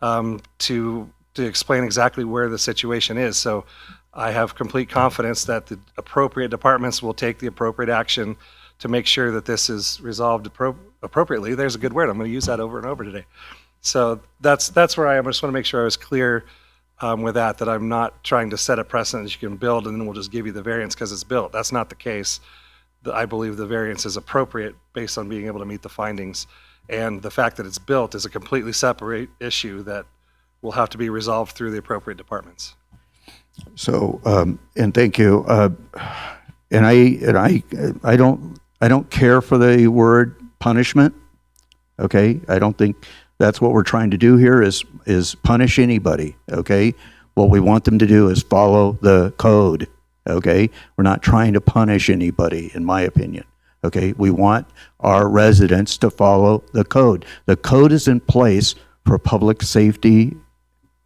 to explain exactly where the situation is. So I have complete confidence that the appropriate departments will take the appropriate action to make sure that this is resolved appropriately. There's a good word. I'm going to use that over and over today. So that's where I am. I just want to make sure I was clear with that I'm not trying to set a precedent that you can build and then we'll just give you the variance because it's built. That's not the case. I believe the variance is appropriate based on being able to meet the findings. And the fact that it's built is a completely separate issue that will have to be resolved through the appropriate departments. So, and thank you. And I don't care for the word punishment. Okay, I don't think that's what we're trying to do here is punish anybody. Okay, what we want them to do is follow the code. Okay, we're not trying to punish anybody, in my opinion. Okay, we want our residents to follow the code. The code is in place for public safety.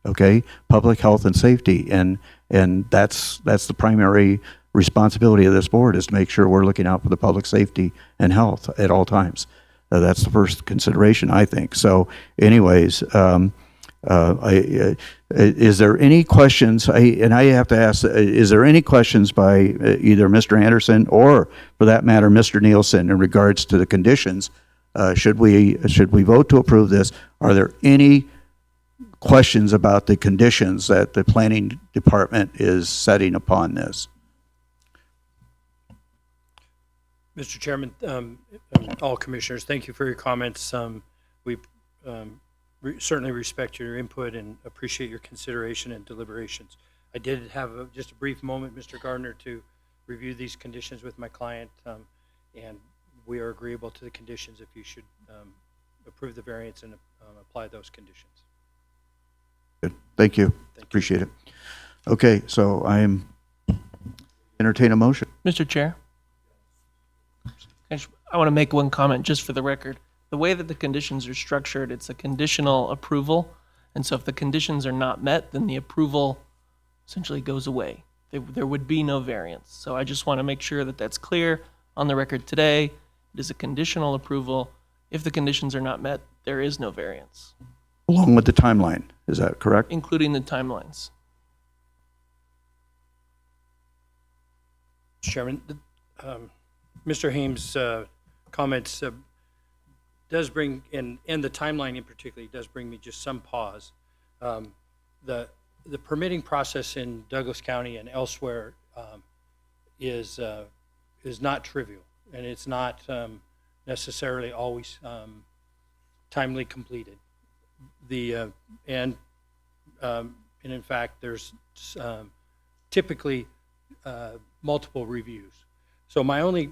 Okay, public health and safety, and that's the primary responsibility of this board, is to make sure we're looking out for the public safety and health at all times. That's the first consideration, I think. So, anyways, is there any questions? I have to ask: is there any questions by either Mr. Anderson or, for that matter, Mr. Nielsen in regards to the conditions? Should we vote to approve this? Are there any questions about the conditions that the planning department is setting upon this? Mr. Chairman, all commissioners, thank you for your comments. We certainly respect your input and appreciate your consideration and deliberations. I did have just a brief moment, Mr. Gardner, to review these conditions with my client, and we are agreeable to the conditions if you should approve the variance and apply those conditions. Good. Thank you. Appreciate it. Okay, so entertain a motion. Mr. Chair, I want to make one comment just for the record. The way that the conditions are structured, it's a conditional approval. And so if the conditions are not met, then the approval essentially goes away. There would be no variance. So I just want to make sure that that's clear on the record today. It is a conditional approval. If the conditions are not met, there is no variance. Along with the timeline, is that correct? Including the timelines. Mr. Chairman, Mr. Hames' comments does bring, and the timeline in particular, does bring me just some pause. The permitting process in Douglas County and elsewhere is not trivial, and it's not necessarily always timely completed. And in fact, there's typically multiple reviews. So my only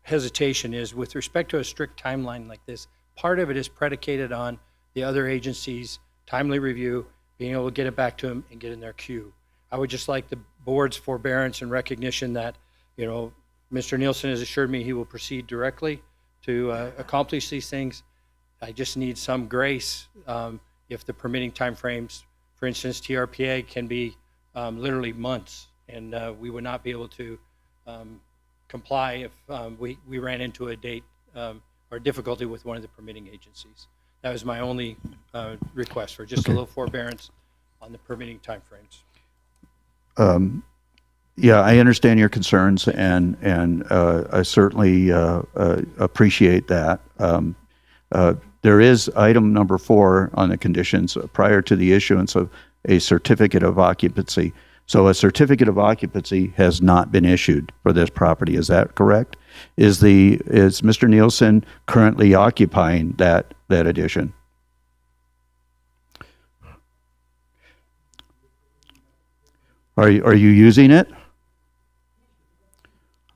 hesitation is with respect to a strict timeline like this. Part of it is predicated on the other agencies' timely review, being able to get it back to them and get in their queue. I would just like the board's forbearance and recognition that, Mr. Nielsen has assured me he will proceed directly to accomplish these things. I just need some grace if the permitting timeframes, for instance, TRPA can be literally months, and we would not be able to comply if we ran into a date or difficulty with one of the permitting agencies. That was my only request, for just a little forbearance on the permitting timeframes. Yeah, I understand your concerns, and I certainly appreciate that. There is item number 4 on the conditions: prior to the issuance of a certificate of occupancy. So a certificate of occupancy has not been issued for this property. Is that correct? Is Mr. Nielsen currently occupying that addition? Are you using it?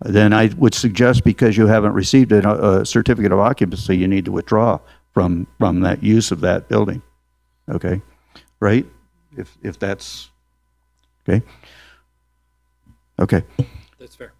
Then I would suggest, because you haven't received a certificate of occupancy, you need to withdraw from that use of that building. Okay, right? If that's okay. Okay. That's fair.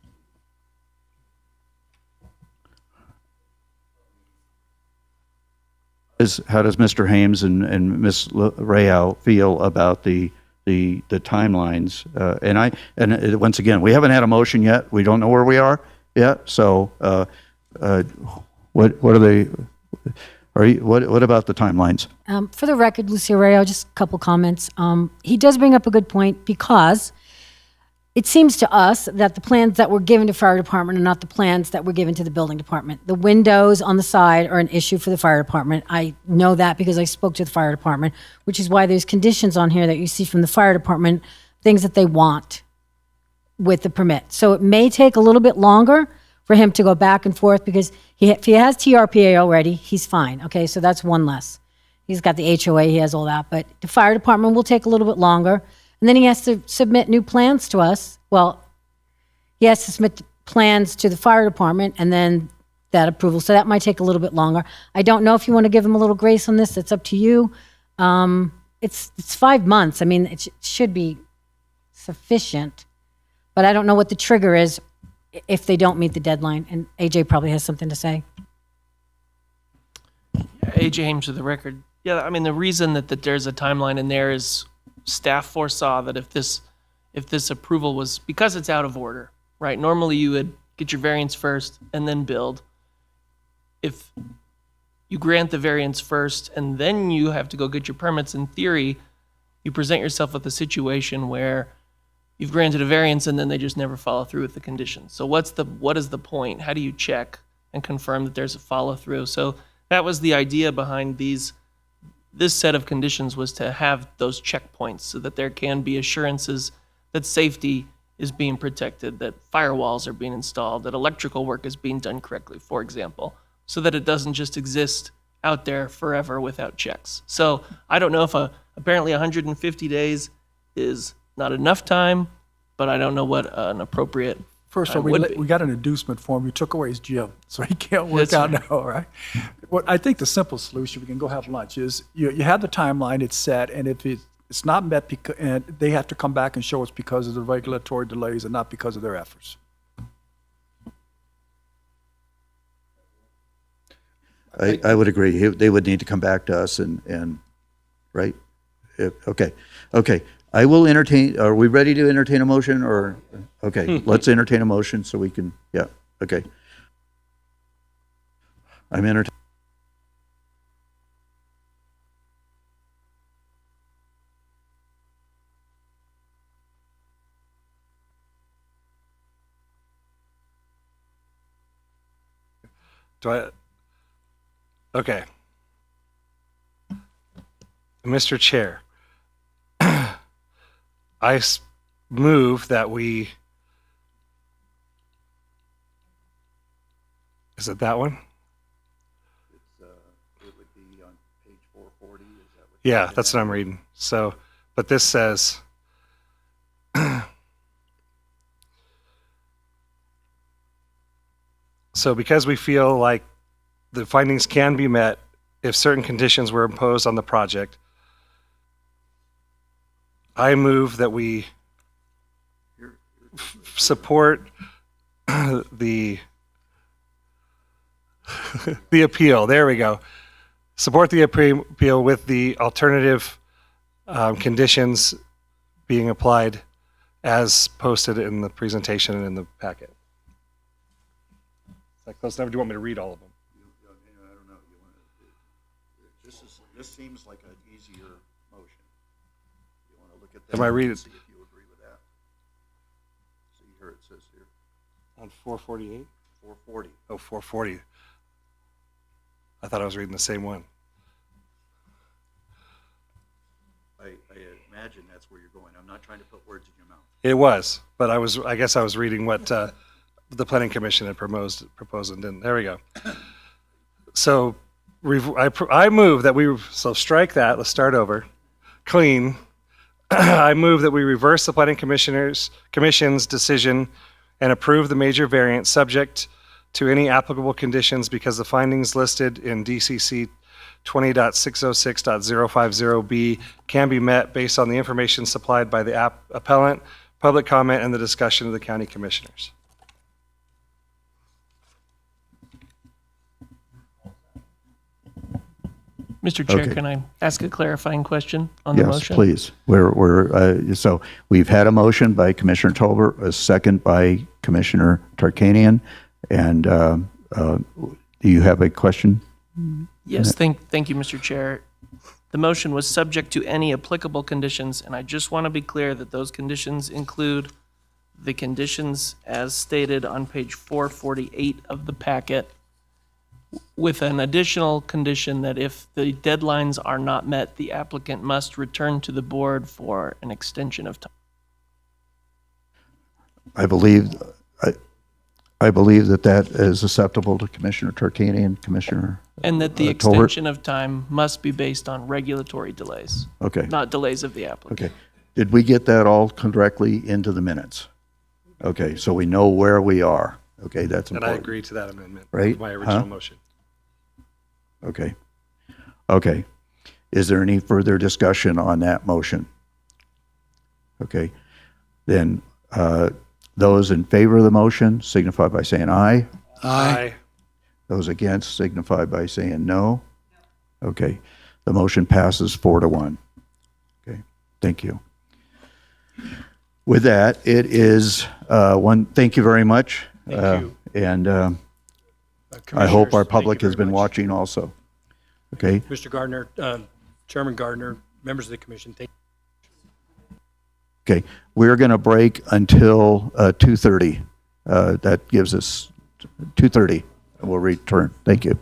How does Mr. Hames and Ms. Rayau feel about the timelines? And once again, we haven't had a motion yet. We don't know where we are yet. So what are they? What about the timelines? For the record, Lucia Rayo, just a couple comments. He does bring up a good point, because it seems to us that the plans that were given to fire department are not the plans that were given to the building department. The windows on the side are an issue for the fire department. I know that because I spoke to the fire department, which is why there's conditions on here that you see from the fire department, things that they want with the permit. So it may take a little bit longer for him to go back and forth, because if he has TRPA already, he's fine. Okay, so that's one less. He's got the HOA, he has all that, but the fire department will take a little bit longer. And then he has to submit new plans to us. Well, he has to submit plans to the fire department and then that approval. So that might take a little bit longer. I don't know if you want to give him a little grace on this. It's up to you. It's 5 months. I mean, it should be sufficient, but I don't know what the trigger is if they don't meet the deadline. And AJ probably has something to say. AJ Hames for the record. Yeah, I mean, the reason that there's a timeline in there is staff foresaw that if this approval was, because it's out of order, right? Normally you would get your variance first and then build. If you grant the variance first and then you have to go get your permits, in theory, you present yourself with a situation where you've granted a variance and then they just never follow through with the conditions. So what is the point? How do you check and confirm that there's a follow through? So that was the idea behind this set of conditions, was to have those checkpoints so that there can be assurances that safety is being protected, that firewalls are being installed, that electrical work is being done correctly, for example, so that it doesn't just exist out there forever without checks. So I don't know if apparently 150 days is not enough time, but I don't know what an appropriate First of all, we got an inducement form. You took away his gym, so he can't work out now, right? Well, I think the simple solution, we can go have lunch, is you have the timeline, it's set, and if it's not met, and they have to come back and show us because of the regulatory delays and not because of their efforts. I would agree. They would need to come back to us and right? Okay. I will entertain, are we ready to entertain a motion or, okay, let's entertain a motion so we can, yeah, okay. I'm entertaining. Okay. Mr. Chair, I move that we, is it that one? It would be on page 440. Is that what Yeah, that's what I'm reading. So, but this says, so because we feel like the findings can be met if certain conditions were imposed on the project, I move that we support the appeal. There we go. Support the appeal with the alternative conditions being applied as posted in the presentation and in the packet. Is that close enough? Do you want me to read all of them? I don't know. This seems like an easier motion. You want to look at that? Am I reading? See if you agree with that. See here it says here. On 448? 440. Oh, 440. I thought I was reading the same one. I imagine that's where you're going. I'm not trying to put words in your mouth. It was, but I guess I was reading what the planning commission had proposed and didn't. There we go. So I move that so strike that. Let's start over. Clean. I move that we reverse the planning commission's decision and approve the major variance subject to any applicable conditions because the findings listed in DCC 20.606.050B can be met based on the information supplied by the appellant, public comment, and the discussion of the county commissioners. Mr. Chair, Okay. can I ask a clarifying question on the Yes, motion? please. So we've had a motion by Commissioner Tolbert, a second by Commissioner Tarkanian, and do you have a question? Yes, thank you, Mr. Chair. The motion was subject to any applicable conditions, and I just want to be clear that those conditions include the conditions as stated on page 448 of the packet, with an additional condition that if the deadlines are not met, the applicant must return to the board for an extension of time. I believe that is acceptable to Commissioner Tarkanian, Commissioner And that the Tolbert? extension of time must be based on regulatory delays. Okay. Not delays of the applicant. Okay. Did we get that all correctly into the minutes? Okay, so we know where we are. Okay, that's And important. I agree to that amendment. Right? Of my original Huh? motion. Okay. Okay. Is there any further discussion on that motion? Okay. Then those in favor of the motion signify by saying aye. Aye. Those against signify by saying no. Okay. The motion passes 4-1. Okay. Thank you. With that, it is thank you very much. Thank you. And I hope our Commissioners, public thank you has been very much. watching also. Okay. Mr. Gardner, Chairman Gardner, members of the commission, thank Okay. We're going to break until 2:30. That gives us 2:30. We'll return. Thank you.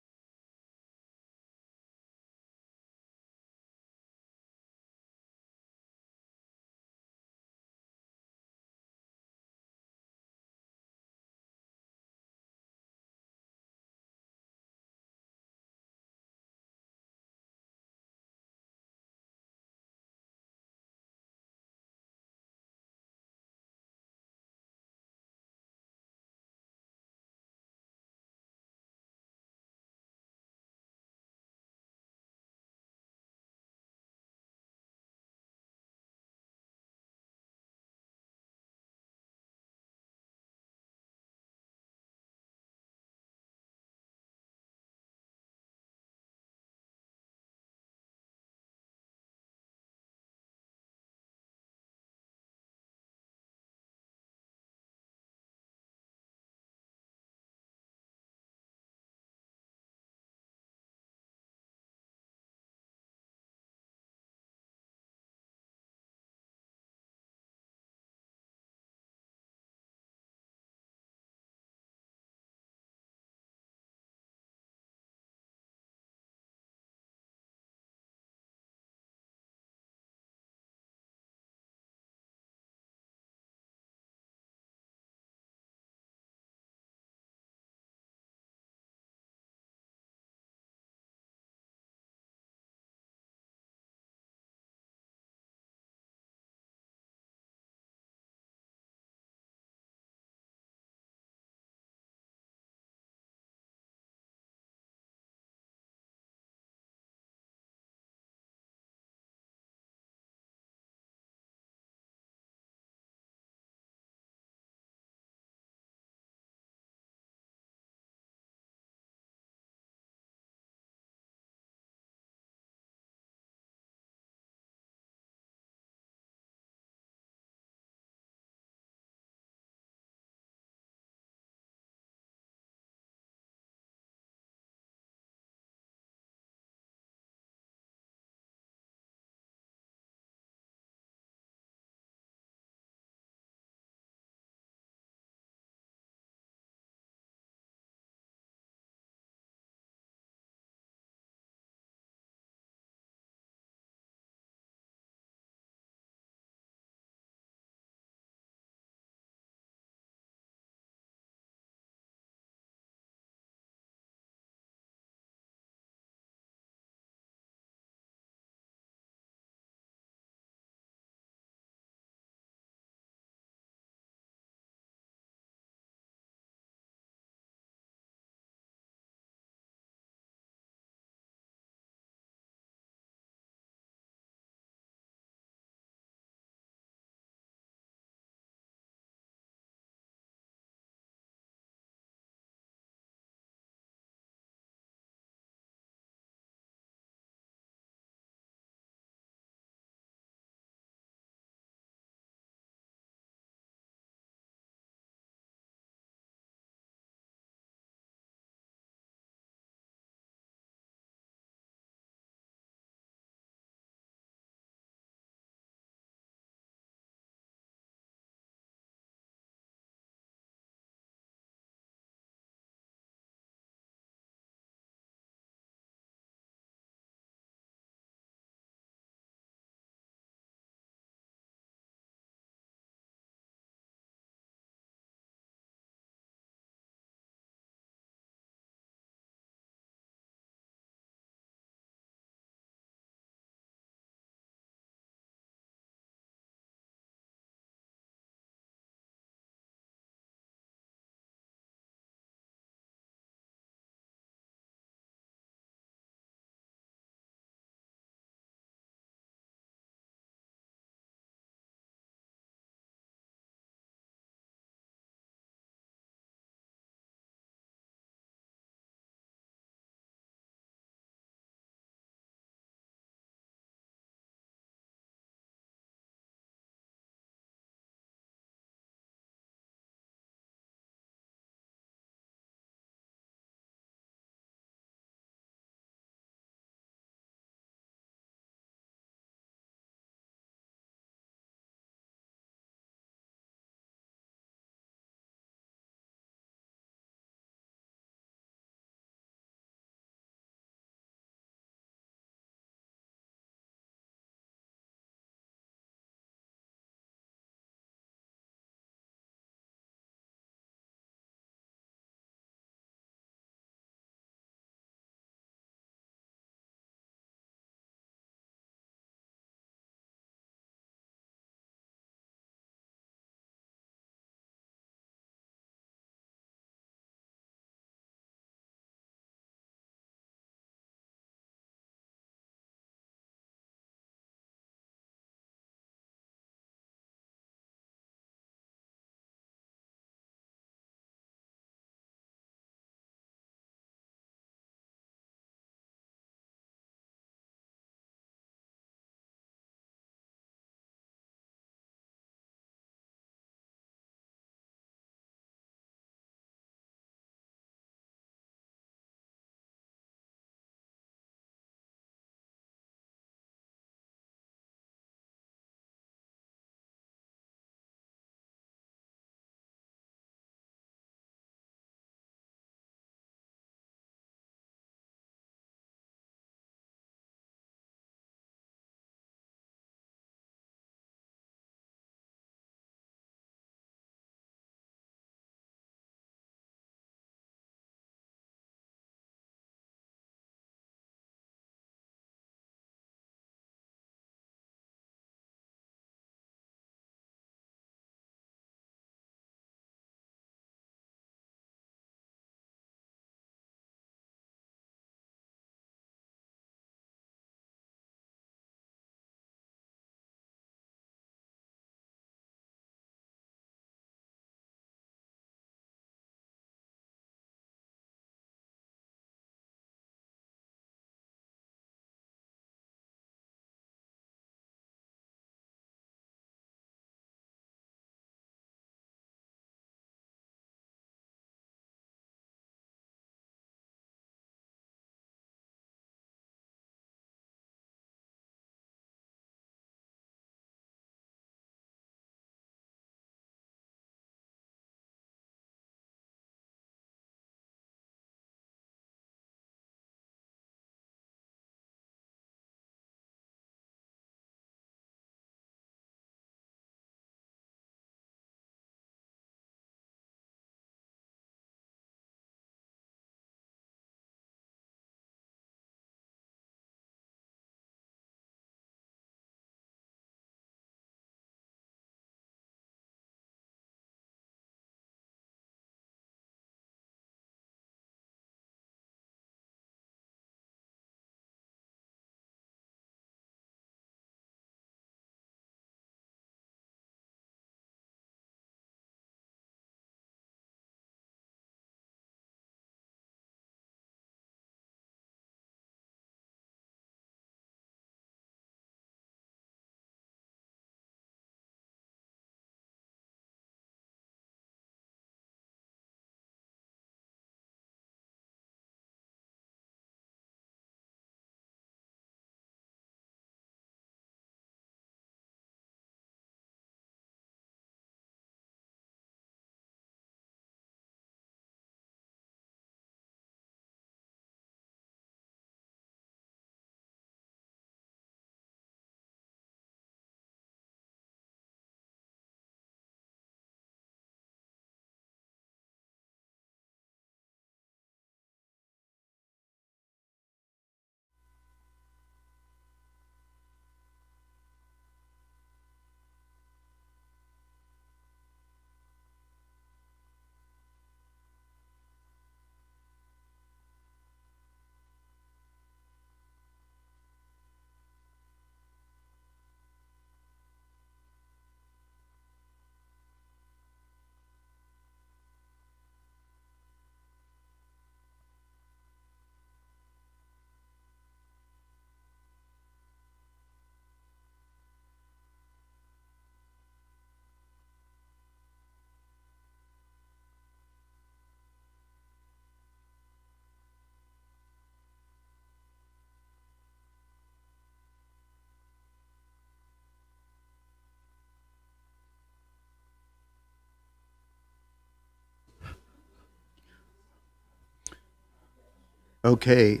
Okay.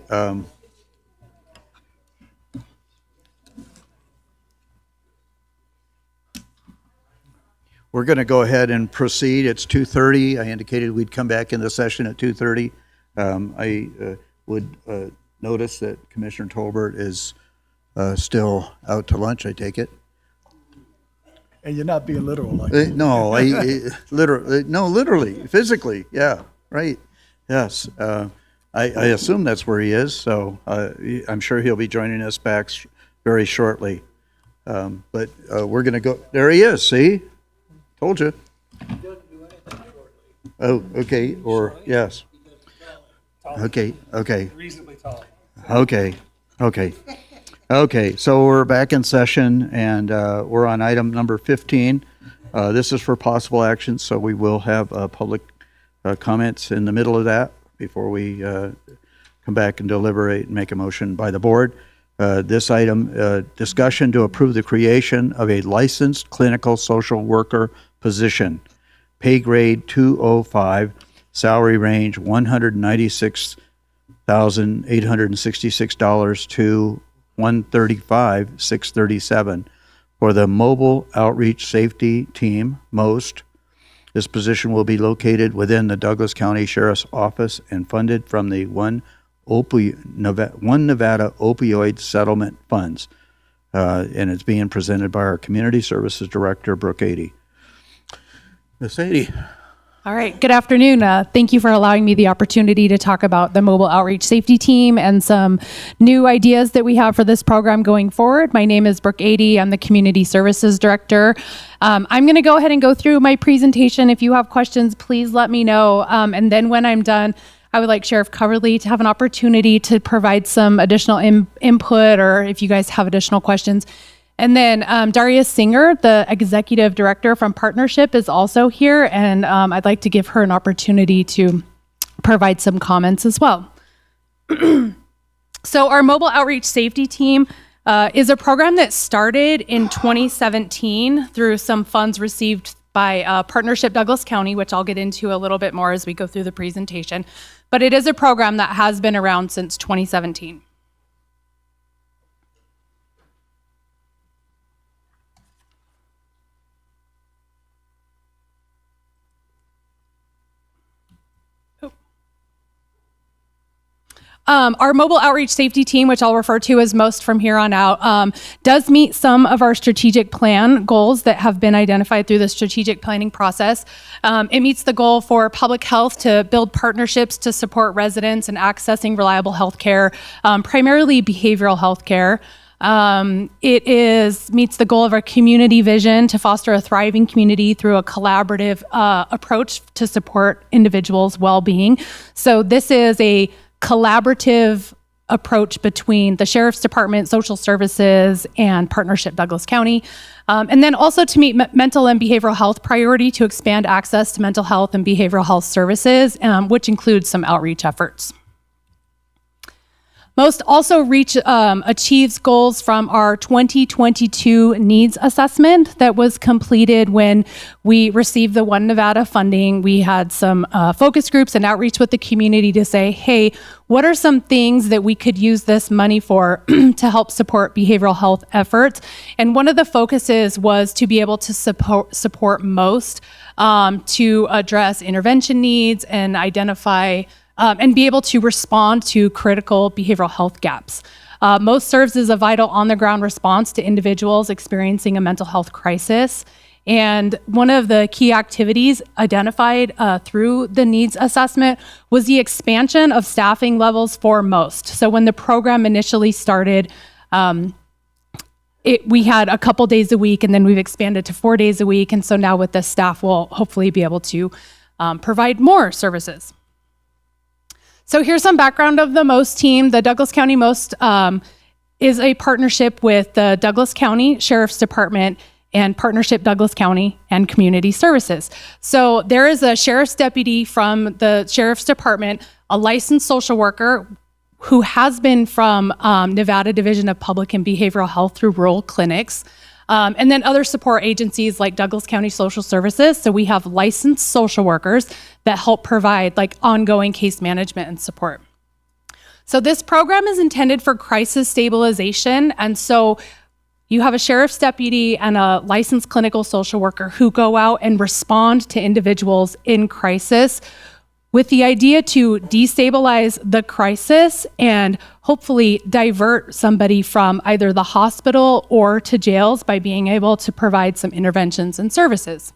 We're going to go ahead and proceed. It's 2:30. I indicated we'd come back in the session at 2:30. I would notice that Commissioner Tolbert is still out to lunch, I take it? And you're not being literal like No, literally, physically, yeah, right, yes. I assume that's where he is, so I'm sure he'll be joining us back very shortly. But we're going to go, there he is, see? Told you. Oh, okay, or, yes. Okay. Reasonably tall. Okay. So we're back in session, and we're on item number 15. This is for possible action, so we will have public comments in the middle of that before we come back and deliberate and make a motion by the board. This item, discussion to approve the creation of a licensed clinical social worker position, pay grade 205, salary range $196,866 to $135,637 for the Mobile Outreach Safety Team, MOST. This position will be located within the Douglas County Sheriff's Office and funded from the One Nevada Opioid Settlement Funds. And it's being presented by our Community Services Director, Brooke Adey. Ms. Adey. All right, good afternoon. Thank you for allowing me the opportunity to talk about the Mobile Outreach Safety Team and some new ideas that we have for this program going forward. My name is Brooke Adey. I'm the Community Services Director. I'm going to go ahead and go through my presentation. If you have questions, please let me know. And then when I'm done, I would like Sheriff Coverly to have an opportunity to provide some additional input, or if you guys have additional questions. And then Darius Singer, the Executive Director from Partnership, is also here, and I'd like to give her an opportunity to provide some comments as well. So our Mobile Outreach Safety Team is a program that started in 2017 through some funds received by Partnership Douglas County, which I'll get into a little bit more as we go through the presentation. But it is a program that has been around since 2017. Our Mobile Outreach Safety Team, which I'll refer to as MOST from here on out, does meet some of our strategic plan goals that have been identified through the strategic planning process. It meets the goal for public health to build partnerships to support residents in accessing reliable health care, primarily behavioral health care. It meets the goal of our community vision to foster a thriving community through a collaborative approach to support individuals' well-being. So this is a collaborative approach between the Sheriff's Department, Social Services, and Partnership Douglas County. And then also to meet mental and behavioral health priority to expand access to mental health and behavioral health services, which includes some outreach efforts. MOST also achieves goals from our 2022 needs assessment that was completed when we received the One Nevada funding. We had some focus groups and outreach with the community to say, hey, what are some things that we could use this money for to help support behavioral health efforts? And one of the focuses was to be able to support MOST to address intervention needs and identify and be able to respond to critical behavioral health gaps. MOST serves as a vital on-the-ground response to individuals experiencing a mental health crisis. And one of the key activities identified through the needs assessment was the expansion of staffing levels for MOST. So when the program initially started, we had a couple days a week, and then we've expanded to 4 days a week. And so now with this staff, we'll hopefully be able to provide more services. So here's some background of the MOST team. The Douglas County MOST is a partnership with the Douglas County Sheriff's Department and Partnership Douglas County and Community Services. So there is a sheriff's deputy from the Sheriff's Department, a licensed social worker who has been from Nevada Division of Public and Behavioral Health through rural clinics, and then other support agencies like Douglas County Social Services. So we have licensed social workers that help provide like ongoing case management and support. So this program is intended for crisis stabilization. And so you have a sheriff's deputy and a licensed clinical social worker who go out and respond to individuals in crisis with the idea to destabilize the crisis and hopefully divert somebody from either the hospital or to jails by being able to provide some interventions and services.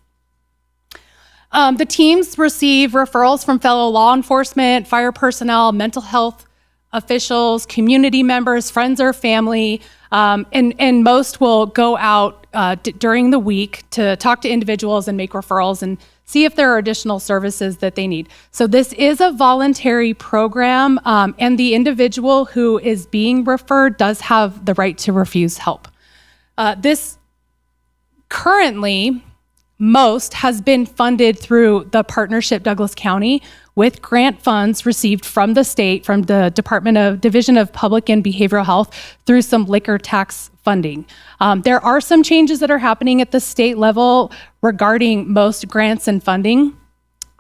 The teams receive referrals from fellow law enforcement, fire personnel, mental health officials, community members, friends or family, and most will go out during the week to talk to individuals and make referrals and see if there are additional services that they need. So this is a voluntary program, and the individual who is being referred does have the right to refuse help. This currently, most has been funded through the partnership Douglas County with grant funds received from the state, from the Division of Public and Behavioral Health through some liquor tax funding. There are some changes that are happening at the state level regarding most grants and funding.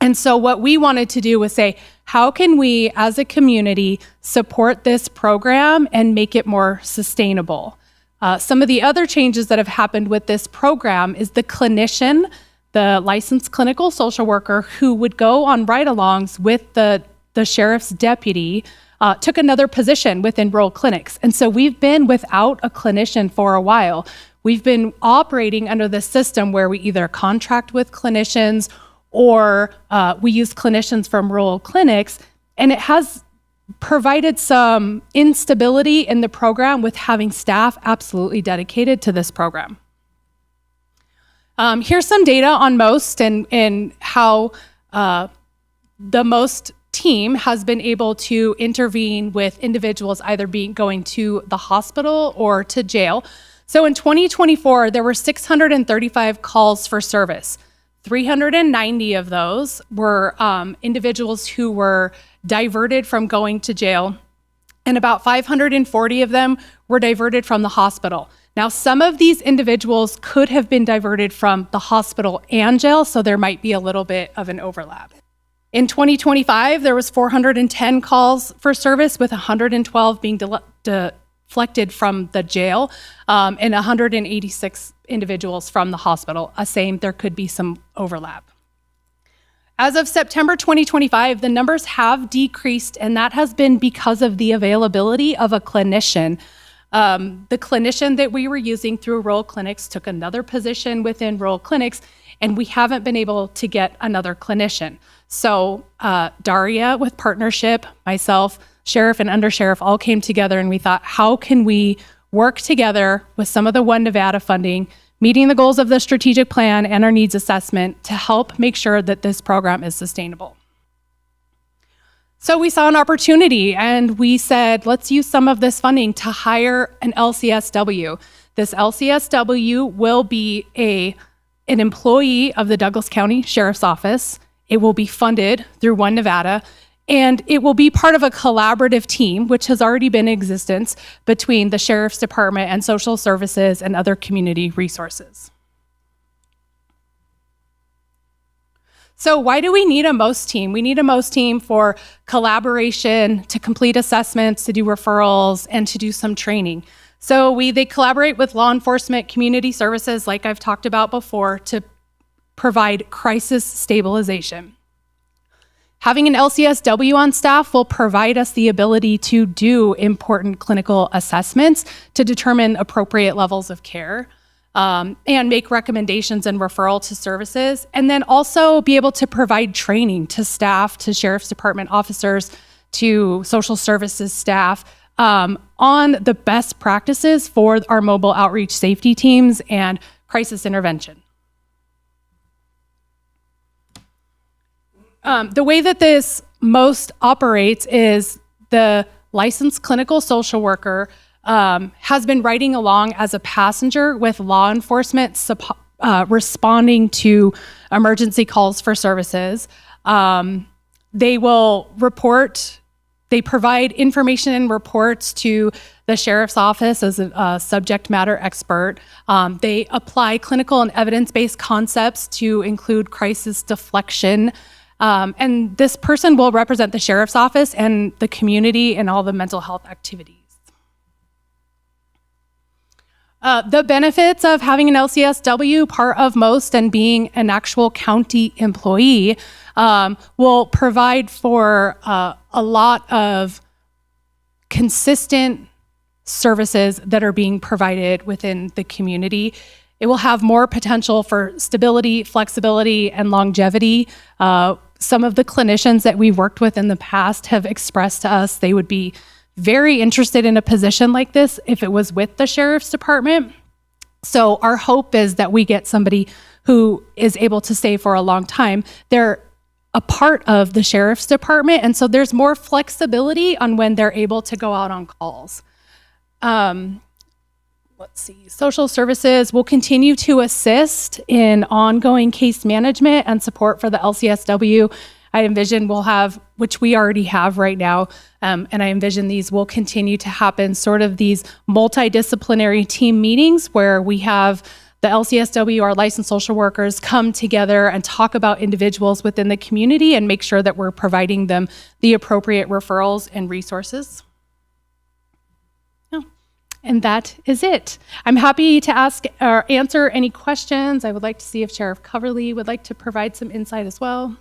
And so what we wanted to do was say, how can we as a community support this program and make it more sustainable? Some of the other changes that have happened with this program is the clinician, the licensed clinical social worker who would go on ride-alongs with the sheriff's deputy, took another position within rural clinics. And so we've been without a clinician for a while. We've been operating under the system where we either contract with clinicians or we use clinicians from rural clinics, and it has provided some instability in the program with having staff absolutely dedicated to this program. Here's some data on MOST and how the MOST team has been able to intervene with individuals either going to the hospital or to jail. So in 2024, there were 635 calls for service. 390 of those were individuals who were diverted from going to jail, and about 540 of them were diverted from the hospital. Now, some of these individuals could have been diverted from the hospital and jail, so there might be a little bit of an overlap. In 2025, there was 410 calls for service, with 112 being deflected from the jail, and 186 individuals from the hospital. There could be some overlap. As of September 2025, the numbers have decreased, and that has been because of the availability of a clinician. The clinician that we were using through rural clinics took another position within rural clinics, and we haven't been able to get another clinician. So Daria with partnership, myself, sheriff and undersheriff all came together, and we thought, how can we work together with some of the One Nevada funding, meeting the goals of the strategic plan and our needs assessment to help make sure that this program is sustainable. So we saw an opportunity and we said, let's use some of this funding to hire an LCSW. This LCSW will be an employee of the Douglas County Sheriff's Office. It will be funded through One Nevada, and it will be part of a collaborative team, which has already been in existence between the Sheriff's Department and social services and other community resources. So why do we need a MOST team? We need a MOST team for collaboration, to complete assessments, to do referrals, and to do some training. So they collaborate with law enforcement, community services, like I've talked about before, to provide crisis stabilization. Having an LCSW on staff will provide us the ability to do important clinical assessments to determine appropriate levels of care, and make recommendations and referral to services, and then also be able to provide training to staff, to Sheriff's Department officers, to social services staff on the best practices for our mobile outreach safety teams and crisis intervention. The way that this MOST operates is the licensed clinical social worker has been riding along as a passenger with law enforcement responding to emergency calls for services. They will report, they provide information and reports to the sheriff's office as a subject matter expert. They apply clinical and evidence-based concepts to include crisis deflection. And this person will represent the sheriff's office and the community in all the mental health activities. The benefits of having an LCSW, part of most, and being an actual county employee, will provide for a lot of consistent services that are being provided within the community. It will have more potential for stability, flexibility, and longevity. Some of the clinicians that we've worked with in the past have expressed to us they would be very interested in a position like this if it was with the sheriff's department. So our hope is that we get somebody who is able to stay for a long time. They're a part of the sheriff's department, and so there's more flexibility on when they're able to go out on calls. Let's see, social services will continue to assist in ongoing case management and support for the LCSW. I envision we'll have, which we already have right now, and I envision these will continue to happen, sort of these multidisciplinary team meetings where we have the LCSW, our licensed social workers, come together and talk about individuals within the community and make sure that we're providing them the appropriate referrals and resources. And that is it. I'm happy to ask or answer any questions. I would like to see if Sheriff Coverly would like to provide some insight as well.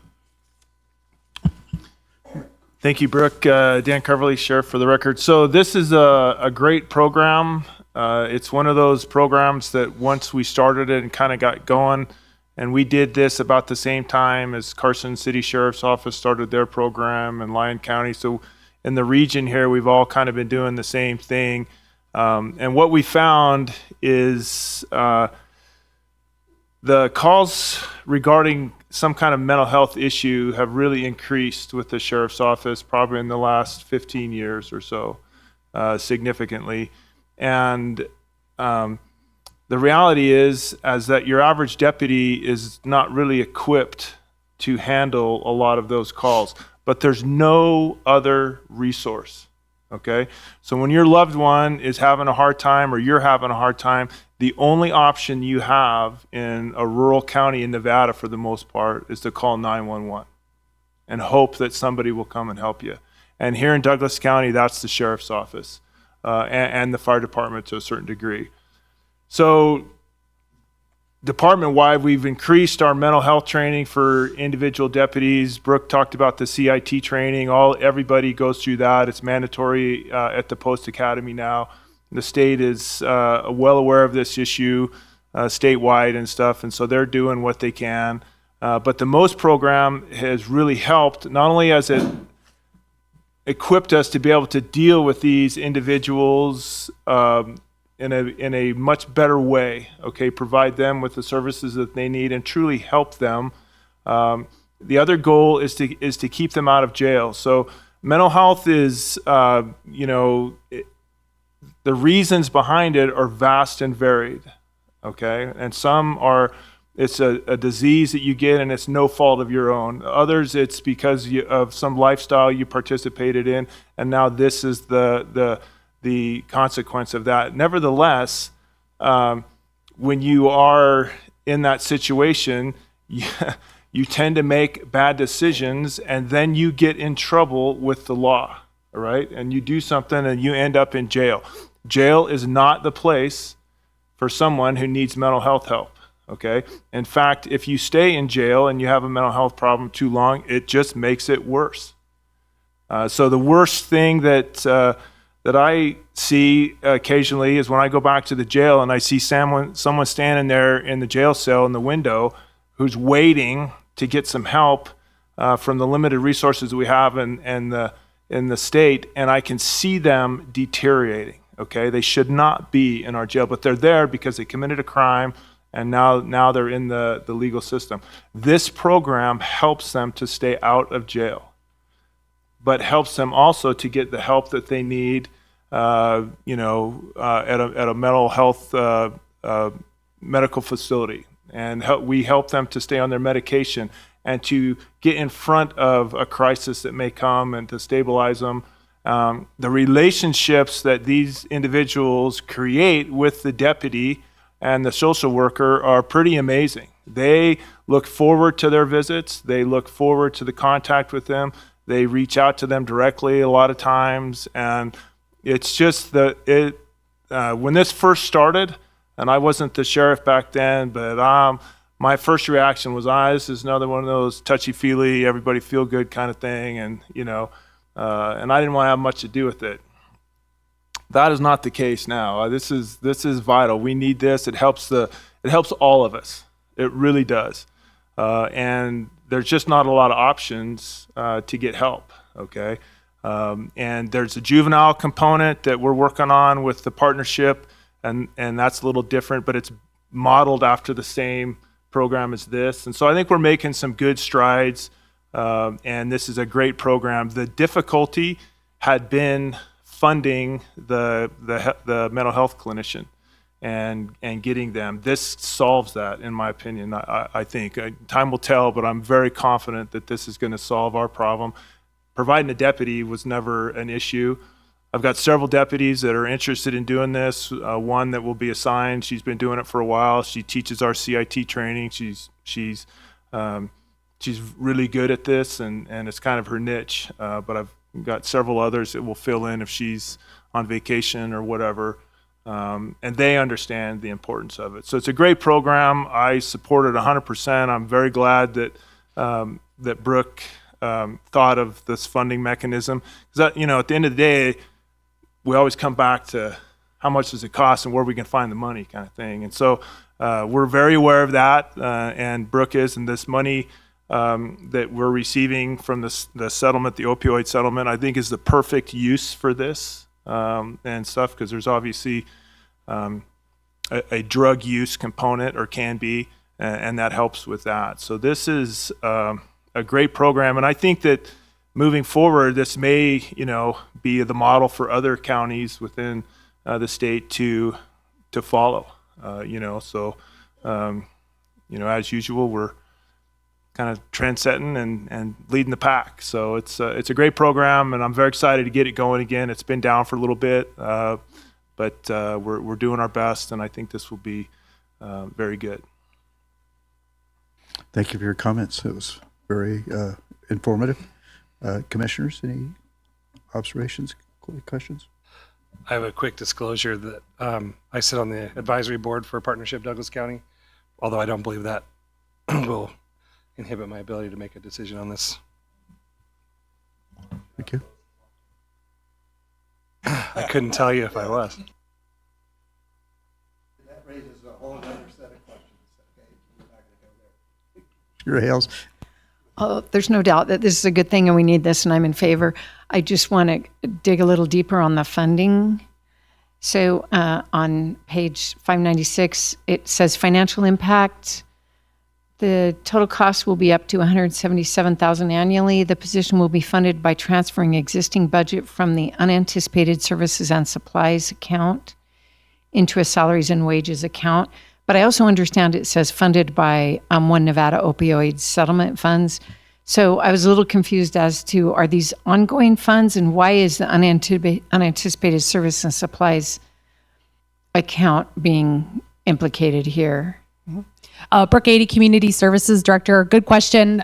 Thank you, Brooke. Dan Coverly, Sheriff, for the record. So this is a great program. It's one of those programs that once we started it and kind of got going, and we did this about the same time as Carson City Sheriff's Office started their program and Lyon County. So in the region here, we've all kind of been doing the same thing. And what we found is the calls regarding some kind of mental health issue have really increased with the sheriff's office probably in the last 15 years or so, significantly. And the reality is that your average deputy is not really equipped to handle a lot of those calls, but there's no other resource. Okay, so when your loved one is having a hard time or you're having a hard time, the only option you have in a rural county in Nevada, for the most part, is to call 911 and hope that somebody will come and help you. And here in Douglas County, that's the sheriff's office and the fire department to a certain degree. So department-wide, we've increased our mental health training for individual deputies. Brooke talked about the CIT training. Everybody goes through that. It's mandatory at the Post Academy now. The state is well aware of this issue statewide and stuff, and so they're doing what they can. But the MOST program has really helped. Not only has it equipped us to be able to deal with these individuals in a much better way, okay, provide them with the services that they need and truly help them. The other goal is to keep them out of jail. So mental health is, the reasons behind it are vast and varied, okay? And some are, it's a disease that you get and it's no fault of your own. Others, it's because of some lifestyle you participated in, and now this is the consequence of that. Nevertheless, when you are in that situation, you tend to make bad decisions and then you get in trouble with the law, all right? And you do something and you end up in jail. Jail is not the place for someone who needs mental health help, okay? In fact, if you stay in jail and you have a mental health problem too long, it just makes it worse. So the worst thing that I see occasionally is when I go back to the jail and I see someone standing there in the jail cell in the window who's waiting to get some help from the limited resources we have in the state, and I can see them deteriorating. Okay, they should not be in our jail, but they're there because they committed a crime, and now they're in the legal system. This program helps them to stay out of jail, but helps them also to get the help that they need, at a mental health medical facility, and we help them to stay on their medication and to get in front of a crisis that may come and to stabilize them. The relationships that these individuals create with the deputy and the social worker are pretty amazing. They look forward to their visits. They look forward to the contact with them. They reach out to them directly a lot of times. And it's just when this first started, and I wasn't the sheriff back then, but my first reaction was, this is another one of those touchy-feely, everybody feel good kind of thing. And, and I didn't want to have much to do with it. That is not the case now. This is vital. We need this. It helps all of us. It really does. And there's just not a lot of options to get help. Okay. And there's a juvenile component that we're working on with the partnership, and that's a little different, but it's modeled after the same program as this. And so I think we're making some good strides. And this is a great program. The difficulty had been funding the mental health clinician and getting them. This solves that, in my opinion. I think time will tell, but I'm very confident that this is going to solve our problem. Providing a deputy was never an issue. I've got several deputies that are interested in doing this. One that will be assigned. She's been doing it for a while. She teaches our CIT training. She's really good at this, and it's kind of her niche. But I've got several others that will fill in if she's on vacation or whatever. And they understand the importance of it. So it's a great program. I support it 100%. I'm very glad that Brooke thought of this funding mechanism. Because at the end of the day, we always come back to how much does it cost and where we can find the money, kind of thing. And so we're very aware of that, and Brooke is. And this money that we're receiving from the settlement, the opioid settlement, I think is the perfect use for this and stuff, because there's obviously a drug use component, or can be, and that helps with that. So this is a great program, and I think that moving forward, this may be the model for other counties within the state to follow. So as usual, we're kind of trend-setting and leading the pack. So it's a great program, and I'm very excited to get it going again. It's been down for a little bit, but we're doing our best, and I think this will be very good. Thank you for your comments. It was very informative. Commissioners, any observations, questions? I have a quick disclosure that I sit on the advisory board for Partnership Douglas County, although I don't believe that will inhibit my ability to make a decision on this. Thank you. I couldn't tell you if I was. That raises a whole other set of questions. Okay, we're not going to go there. Your Hales. There's no doubt that this is a good thing and we need this, and I'm in favor. I just want to dig a little deeper on the funding. So on page 596, it says financial impact. The total cost will be up to $177,000 annually. The position will be funded by transferring existing budget from the unanticipated services and supplies account into a salaries and wages account. But I also understand it says funded by One Nevada opioid settlement funds. So I was a little confused as to, are these ongoing funds, and why is the unanticipated service and supplies account being implicated here? Brooke 80 Community Services Director, good question.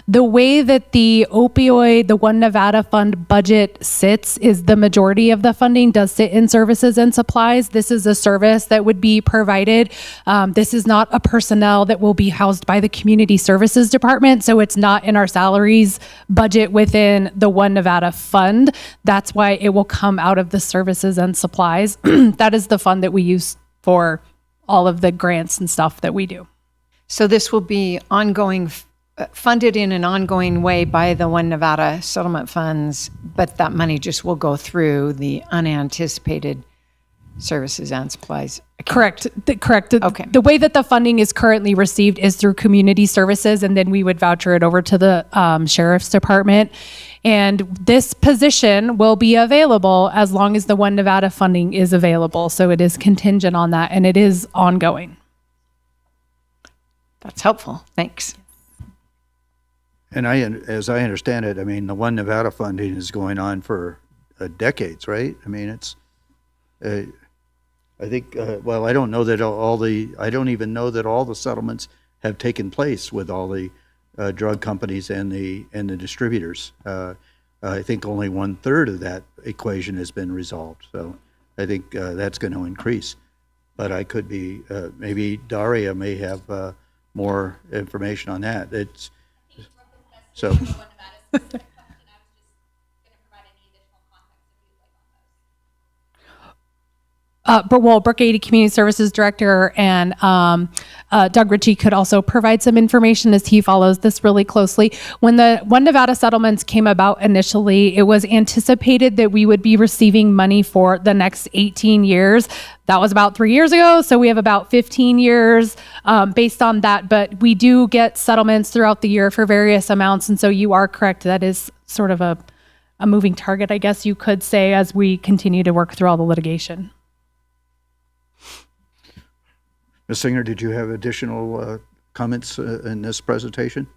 The way that the One Nevada Fund budget sits is the majority of the funding does sit in services and supplies. This is a service that would be provided. This is not a personnel that will be housed by the Community Services Department, so it's not in our salaries budget within the One Nevada Fund. That's why it will come out of the services and supplies. That is the fund that we use for all of the grants and stuff that we do. So this will be ongoing, funded in an ongoing way by the One Nevada settlement funds, but that money just will go through the unanticipated services and supplies account. Correct. Okay. The way that the funding is currently received is through community services, and then we would voucher it over to the sheriff's department. And this position will be available as long as the One Nevada funding is available. So it is contingent on that, and it is ongoing. That's helpful. Thanks. And as I understand it, I mean, the One Nevada funding is going on for decades, right? I mean, it's, I think, well, I don't know that I don't even know that all the settlements have taken place with all the drug companies and the distributors. I think only 1/3 of that equation has been resolved. So I think that's going to increase. But I could be, maybe Daria may have more information on that. It's so. Brooke 80 Community Services Director and Doug Ritchie could also provide some information as he follows this really closely. When the One Nevada settlements came about initially, it was anticipated that we would be receiving money for the next 18 years. That was about 3 years ago, so we have about 15 years based on that, but we do get settlements throughout the year for various amounts, and so you are correct. That is sort of a moving target, I guess you could say, as we continue to work through all the litigation. Ms. Singer, did you have additional comments in this presentation?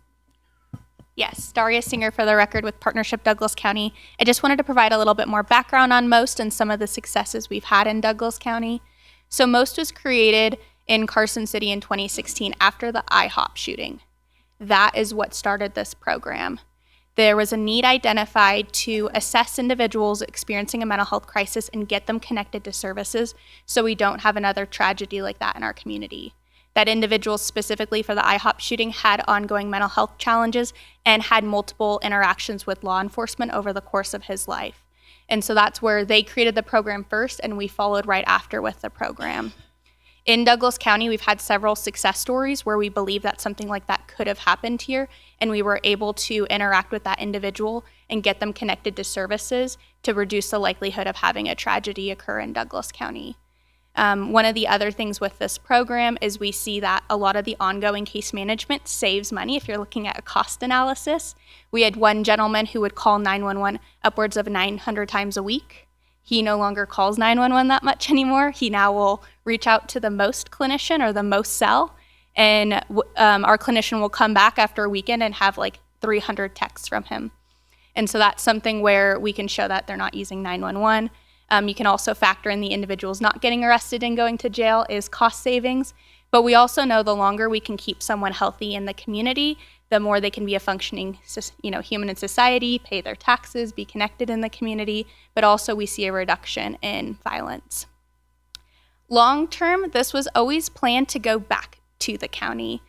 Yes, Daria Singer for the record with Partnership Douglas County. I just wanted to provide a little bit more background on MOST and some of the successes we've had in Douglas County. So MOST was created in Carson City in 2016 after the IHOP shooting. That is what started this program. There was a need identified to assess individuals experiencing a mental health crisis and get them connected to services so we don't have another tragedy like that in our community. That individual specifically for the IHOP shooting had ongoing mental health challenges and had multiple interactions with law enforcement over the course of his life. And so that's where they created the program first, and we followed right after with the program. In Douglas County, we've had several success stories where we believe that something like that could have happened here, and we were able to interact with that individual and get them connected to services to reduce the likelihood of having a tragedy occur in Douglas County. One of the other things with this program is we see that a lot of the ongoing case management saves money if you're looking at a cost analysis. We had one gentleman who would call 911 upwards of 900 times a week. He no longer calls 911 that much anymore. He now will reach out to the MOST clinician or the MOST cell, and our clinician will come back after a weekend and have like 300 texts from him. And so that's something where we can show that they're not using 911. You can also factor in the individuals not getting arrested and going to jail is cost savings. But we also know the longer we can keep someone healthy in the community, the more they can be a functioning, human in society, pay their taxes, be connected in the community, but also we see a reduction in violence. Long term, this was always planned to go back to the county.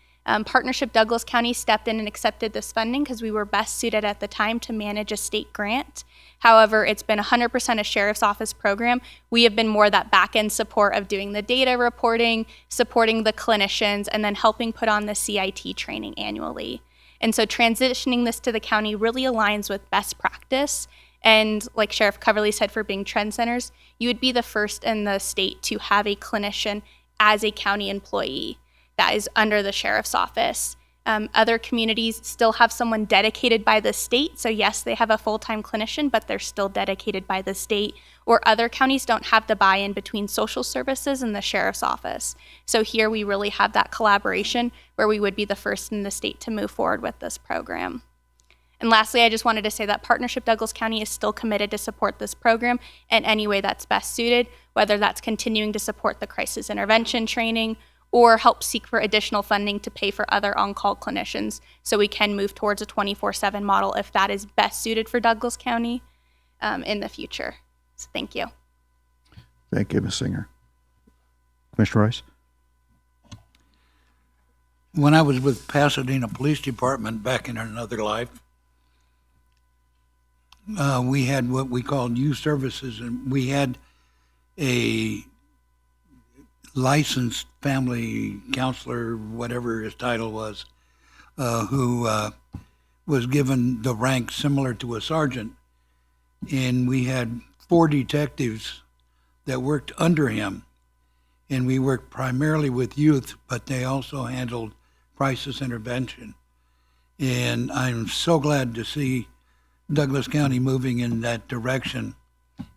Partnership Douglas County stepped in and accepted this funding because we were best suited at the time to manage a state grant. However, it's been 100% a sheriff's office program. We have been more that back-end support of doing the data reporting, supporting the clinicians, and then helping put on the CIT training annually. And so transitioning this to the county really aligns with best practice. And like Sheriff Coverly said, for being trend centers, you would be the first in the state to have a clinician as a county employee that is under the sheriff's office. Other communities still have someone dedicated by the state. So yes, they have a full-time clinician, but they're still dedicated by the state. Or other counties don't have the buy-in between social services and the sheriff's office. So here we really have that collaboration where we would be the first in the state to move forward with this program. And lastly, I just wanted to say that Partnership Douglas County is still committed to support this program in any way that's best suited, whether that's continuing to support the crisis intervention training or help seek for additional funding to pay for other on-call clinicians so we can move towards a 24/7 model if that is best suited for Douglas County in the future. So thank you. Thank you, Ms. Singer. Commissioner Rice? When I was with Pasadena Police Department back in another life, we had what we called youth services, and we had a licensed family counselor, whatever his title was, who was given the rank similar to a sergeant. And we had 4 detectives that worked under him. And we worked primarily with youth, but they also handled crisis intervention. And I'm so glad to see Douglas County moving in that direction.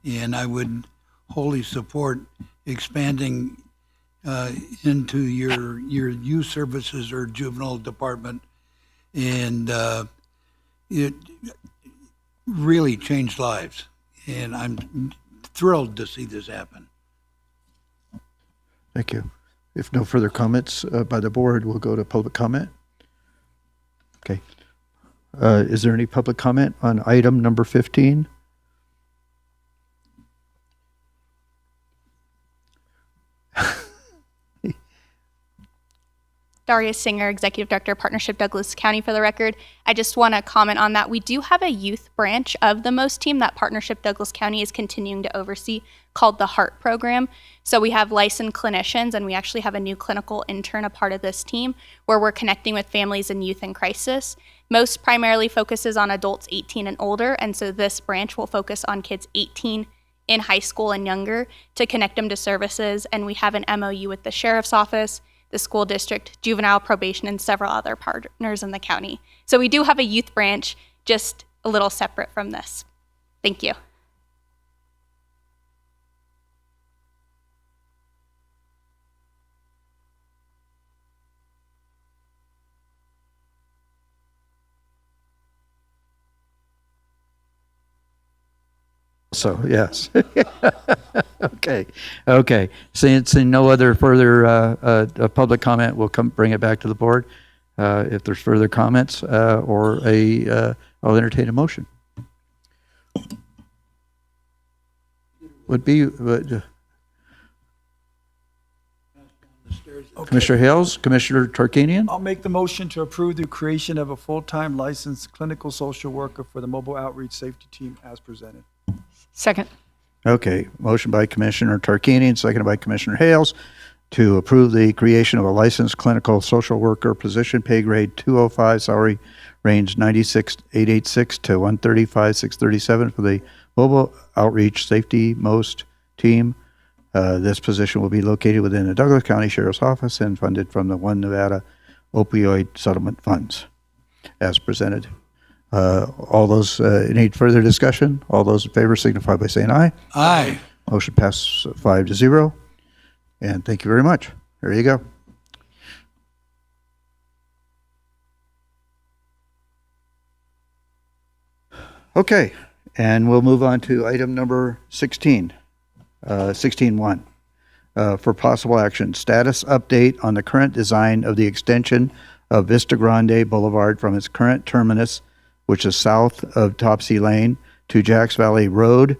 And I would wholly support expanding into your youth services or juvenile department, and it really changed lives. And I'm thrilled to see this happen. Thank you. If no further comments by the board, we'll go to public comment. Okay. Is there any public comment on item number 15? Daria Singer, Executive Director, Partnership Douglas County, for the record. I just want to comment on that. We do have a youth branch of the MOST team that Partnership Douglas County is continuing to oversee called the HEART program. So we have licensed clinicians, and we actually have a new clinical intern, a part of this team, where we're connecting with families and youth in crisis. MOST primarily focuses on adults 18 and older, and so this branch will focus on kids 18 in high school and younger to connect them to services. And we have an MOU with the Sheriff's Office, the school district, juvenile probation, and several other partners in the county. So we do have a youth branch, just a little separate from this. Thank you. So, yes. Okay. Okay. Since no other further public comment, we'll bring it back to the board. If there's further comments or I'll entertain a motion. Would be Commissioner Hales, Commissioner Tarkanian. I'll make the motion to approve the creation of a full-time licensed clinical social worker for the mobile outreach safety team as presented. Second. Okay, motion by Commissioner Tarkanian, seconded by Commissioner Hales to approve the creation of a licensed clinical social worker position, pay grade 205, salary range 96,886 to 135,637 for the mobile outreach safety MOST team. This position will be located within the Douglas County Sheriff's Office and funded from the One Nevada Opioid Settlement Funds as presented. All those need further discussion? All those in favor signify by saying aye. Aye. Motion passes 5-0. And thank you very much. There you go. Okay, and we'll move on to item number 16, 16.1. For possible action, status update on the current design of the extension of Vista Grande Boulevard from its current terminus, which is south of Topsy Lane, to Jacks Valley Road,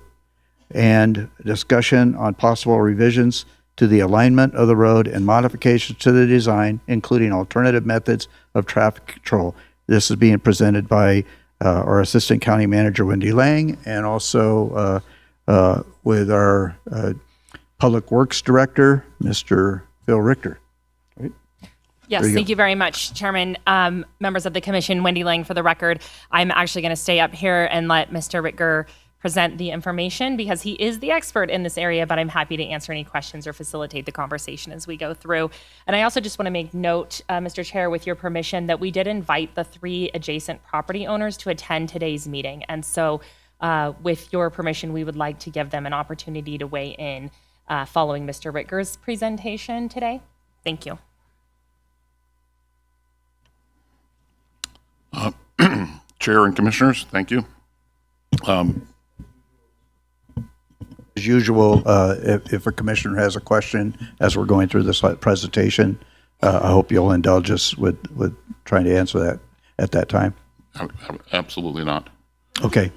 and discussion on possible revisions to the alignment of the road and modifications to the design, including alternative methods of traffic control. This is being presented by our Assistant County Manager, Wendy Lang, and also with our Public Works Director, Mr. Phil Richter. Yes, thank you very much, Chairman. Members of the Commission, Wendy Lang for the record. I'm actually going to stay up here and let Mr. Ricker present the information because he is the expert in this area, but I'm happy to answer any questions or facilitate the conversation as we go through. And I also just want to make note, Mr. Chair, with your permission, that we did invite the 3 adjacent property owners to attend today's meeting. And so with your permission, we would like to give them an opportunity to weigh in following Mr. Ricker's presentation today. Thank you. Chair and Commissioners, thank you. As usual, if a commissioner has a question as we're going through this presentation, I hope you'll indulge us with trying to answer that at that time. Absolutely not. Okay.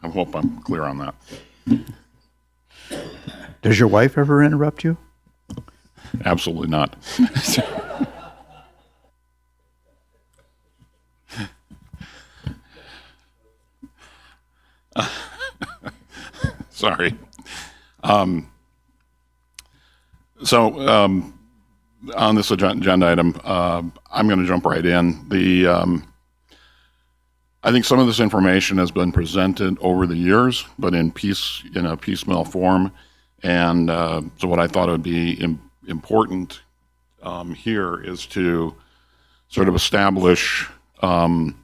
I hope I'm clear on that. Does your wife ever interrupt you? Absolutely not. Sorry. On this agenda item, I'm going to jump right in. I think some of this information has been presented over the years, but in a piecemeal form. And so what I thought would be important here is to sort of establish on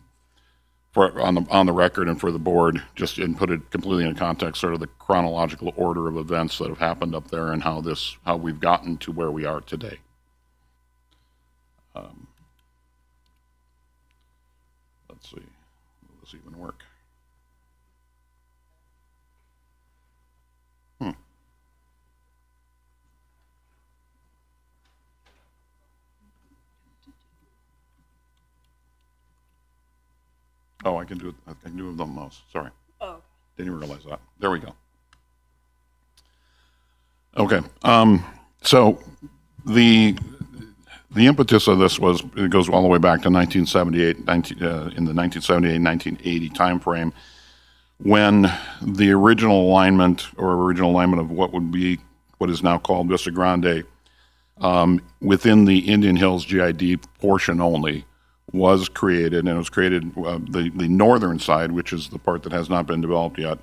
the record and for the board, just and put it completely in context, sort of the chronological order of events that have happened up there and how we've gotten to where we are today. Let's see, will this even work? Oh, I can do it. I can do it with the mouse. Sorry. Oh. Didn't realize that. There we go. Okay. So the impetus of this was, it goes all the way back to 1978, in the 1978-1980 timeframe, when the original alignment of what is now called Vista Grande, within the Indian Hills GID portion only, was created, and it was created, the northern side, which is the part that has not been developed yet,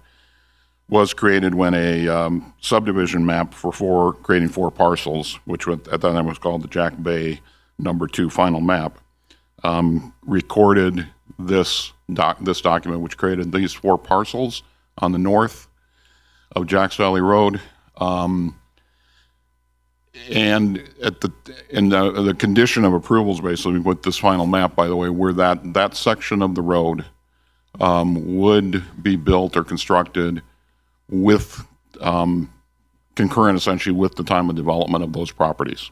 was created when a subdivision map for creating 4 parcels, which at that time was called the Jack Bay number 2 final map, recorded this document, which created these 4 parcels on the north of Jacks Valley Road. And the condition of approvals, basically, with this final map, by the way, were that section of the road would be built or constructed with concurrent, essentially, with the time of development of those properties.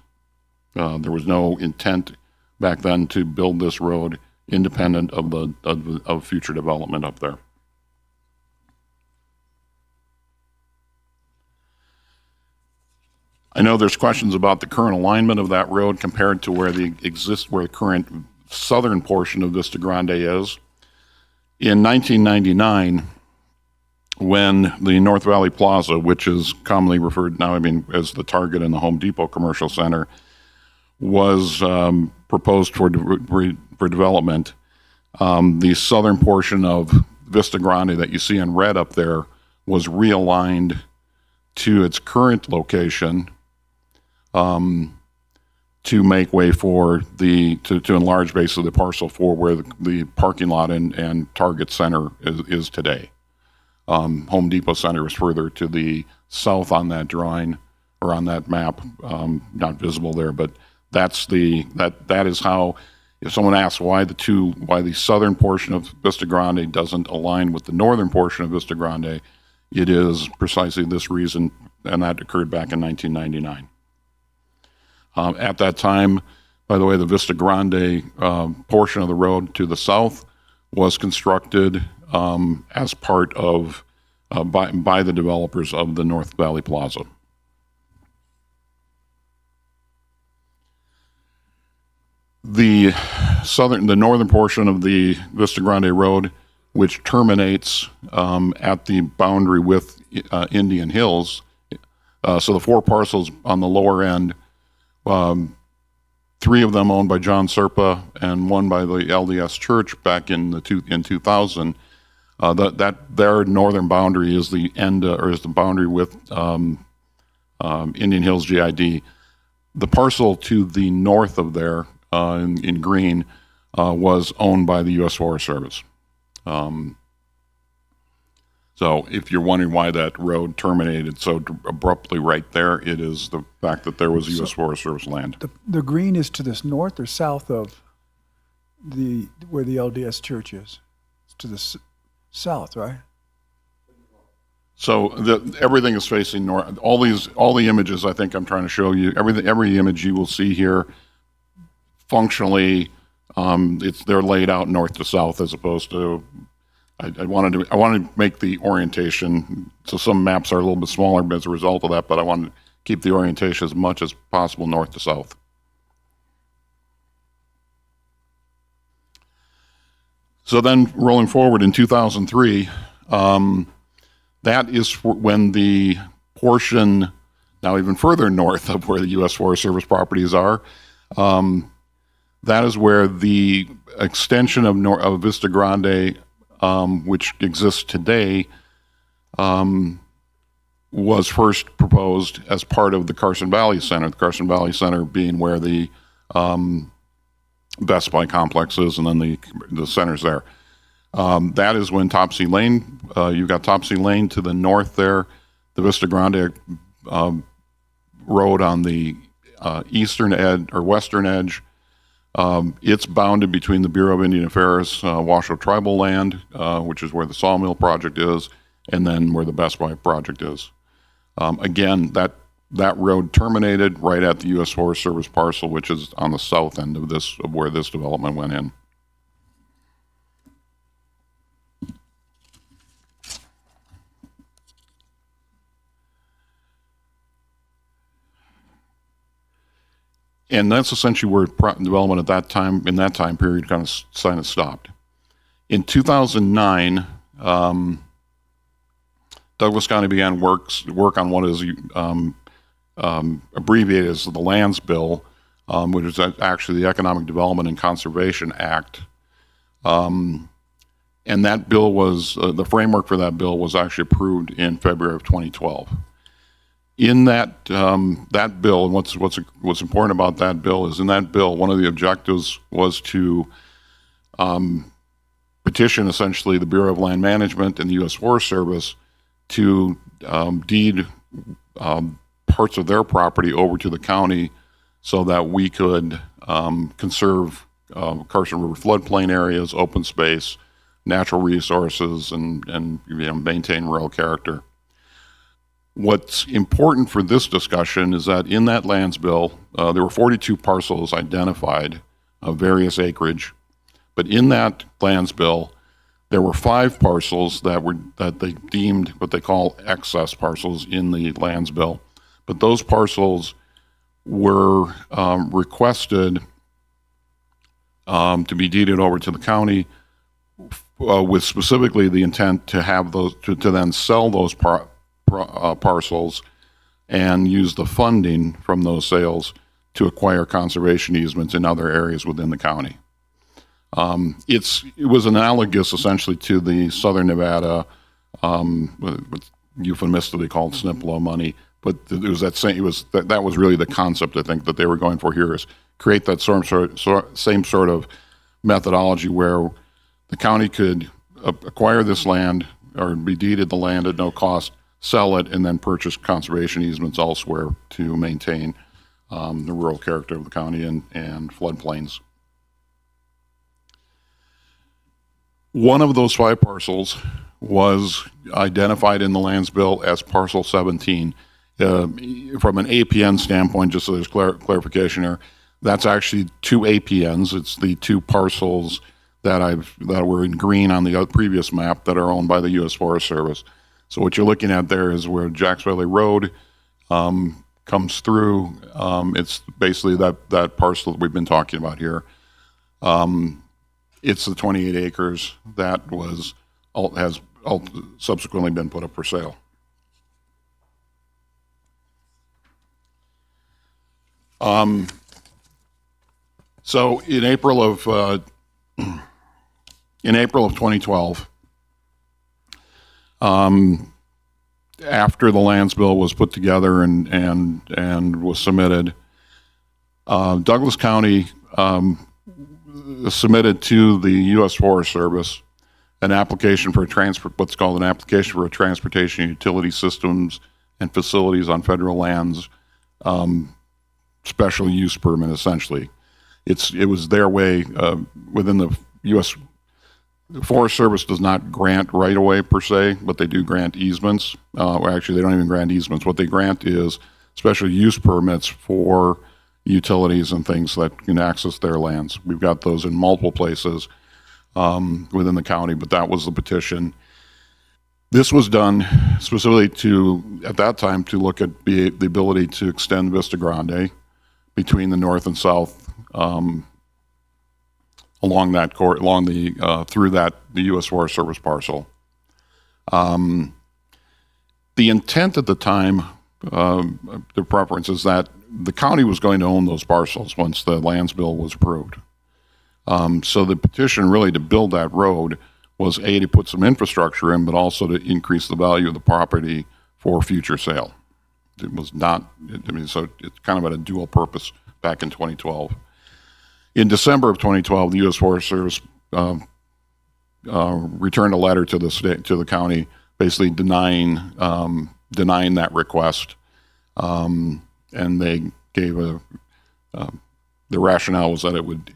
There was no intent back then to build this road independent of future development up there. I know there's questions about the current alignment of that road compared to where the current southern portion of Vista Grande is. In 1999, when the North Valley Plaza, which is commonly referred now, as the Target and the Home Depot Commercial Center, was proposed for development, the southern portion of Vista Grande that you see in red up there was realigned to its current location, to make way for to enlarge basically the parcel for where the parking lot and Target Center is today. Home Depot Center is further to the south on that drawing, or on that map, not visible there, but that is how, if someone asks why the southern portion of Vista Grande doesn't align with the northern portion of Vista Grande, it is precisely this reason, and that occurred back in 1999. At that time, by the way, the Vista Grande portion of the road to the south was constructed as part of, by the developers of the North Valley Plaza. The northern portion of the Vista Grande Road, which terminates at the boundary with Indian Hills, so the 4 parcels on the lower end, 3 of them owned by John Serpa and 1 by the LDS Church back in 2000. Their northern boundary is the end, or is the boundary with Indian Hills GID. The parcel to the north of there, in green, was owned by the U.S. Forest Service. So if you're wondering why that road terminated so abruptly right there, it is the fact that there was U.S. Forest Service land. The green is to the north or south of where the LDS Church is? It's to the south, right? So everything is facing north. All the images I think I'm trying to show you, every image you will see here, functionally, they're laid out north to south, as opposed to. I wanted to make the orientation, so some maps are a little bit smaller as a result of that, but I wanted to keep the orientation as much as possible north to south. So then, rolling forward in 2003, that is when the portion, now even further north of where the U.S. Forest Service properties are, that is where the extension of Vista Grande, which exists today, was first proposed as part of the Carson Valley Center. The Carson Valley Center being where the Best Buy complex is, and then the center's there. That is when Topsy Lane, you've got Topsy Lane to the north there, the Vista Grande road on the eastern edge or western edge. It's bounded between the Bureau of Indian Affairs, Washoe Tribal Land, which is where the Sawmill Project is, and then where the Best Buy project is. Again, that road terminated right at the U.S. Forest Service parcel, which is on the south end of where this development went in. And that's essentially where development at that time, in that time period, kind of stopped. In 2009, Douglas County began work on what is abbreviated as the Lands Bill, which is actually the Economic Development and Conservation Act. And that bill was, the framework for that bill was actually approved in February of 2012. In that that bill, and what's important about that bill is in that bill, one of the objectives was to petition essentially the Bureau of Land Management and the U.S. Forest Service to deed parts of their property over to the county so that we could conserve Carson River floodplain areas, open space, natural resources, and maintain rural character. What's important for this discussion is that in that lands bill, there were 42 parcels identified of various acreage, but in that lands bill, there were 5 parcels that they deemed what they call excess parcels in the lands bill. But those parcels were requested to be deeded over to the county with specifically the intent to have those to then sell those parcels and use the funding from those sales to acquire conservation easements in other areas within the county. It was analogous essentially to the Southern Nevada, what's euphemistically called SNPLO money, but it was that was really the concept I think that they were going for here, is create that same sort of methodology where the county could acquire this land or be deeded the land at no cost, sell it, and then purchase conservation easements elsewhere to maintain the rural character of the county and floodplains. One of those 5 parcels was identified in the lands bill as parcel 17. From an APN standpoint, just so there's clarification here, that's actually 2 APNs. It's the 2 parcels that were in green on the previous map that are owned by the U.S. Forest Service. So what you're looking at there is where Jacks Valley Road comes through. It's basically that parcel that we've been talking about here. It's the 28 acres that has subsequently been put up for sale. So in April of 2012, after the lands bill was put together and was submitted, Douglas County submitted to the U.S. Forest Service an application for what's called an application for a transportation utility systems and facilities on federal lands special use permit. Essentially, it was their way within the U.S. Forest Service does not grant right of way per se, but they do grant easements. Actually, they don't even grant easements. What they grant is special use permits for utilities and things that can access their lands. We've got those in multiple places within the county, but that was the petition. This was done specifically at that time, to look at the ability to extend Vista Grande between the north and south along through the U.S. Forest Service parcel. The intent at the time, the preference is that the county was going to own those parcels once the lands bill was approved. So the petition really to build that road was to put some infrastructure in, but also to increase the value of the property for future sale. It was not, so it's kind of at a dual purpose back in 2012. In December of 2012, the U.S. Forest Service returned a letter to the county, basically denying that request. And they gave the rationale was that it would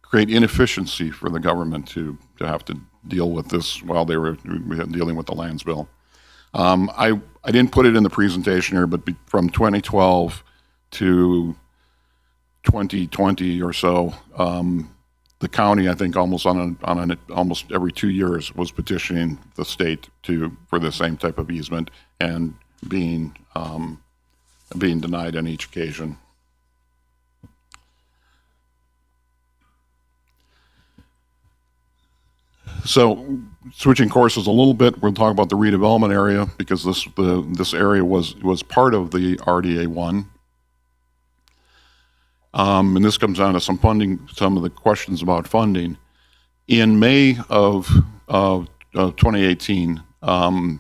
create inefficiency for the government to have to deal with this while they were dealing with the lands bill. I didn't put it in the presentation here, but from 2012 to 2020 or so, the county, I think, almost almost every 2 years was petitioning the state for the same type of easement and being denied on each occasion. So switching courses a little bit, we'll talk about the redevelopment area because this area was part of the RDA 1. And this comes down to some funding, some of the questions about funding. In May of 2018, the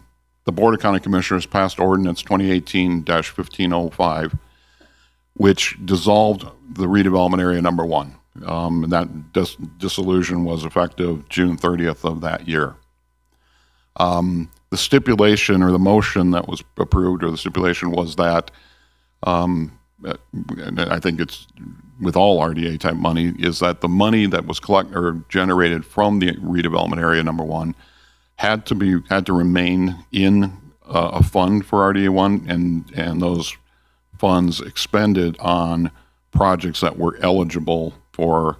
Board of County Commissioners passed Ordinance 2018-1505, which dissolved the redevelopment area number 1. And that dissolution was effective June 30th of that year. The stipulation or the motion that was approved, or the stipulation, was that, and I think it's with all RDA type money, is that the money that was collected or generated from the redevelopment area number 1 had to remain in a fund for RDA 1, and those funds expended on projects that were eligible for,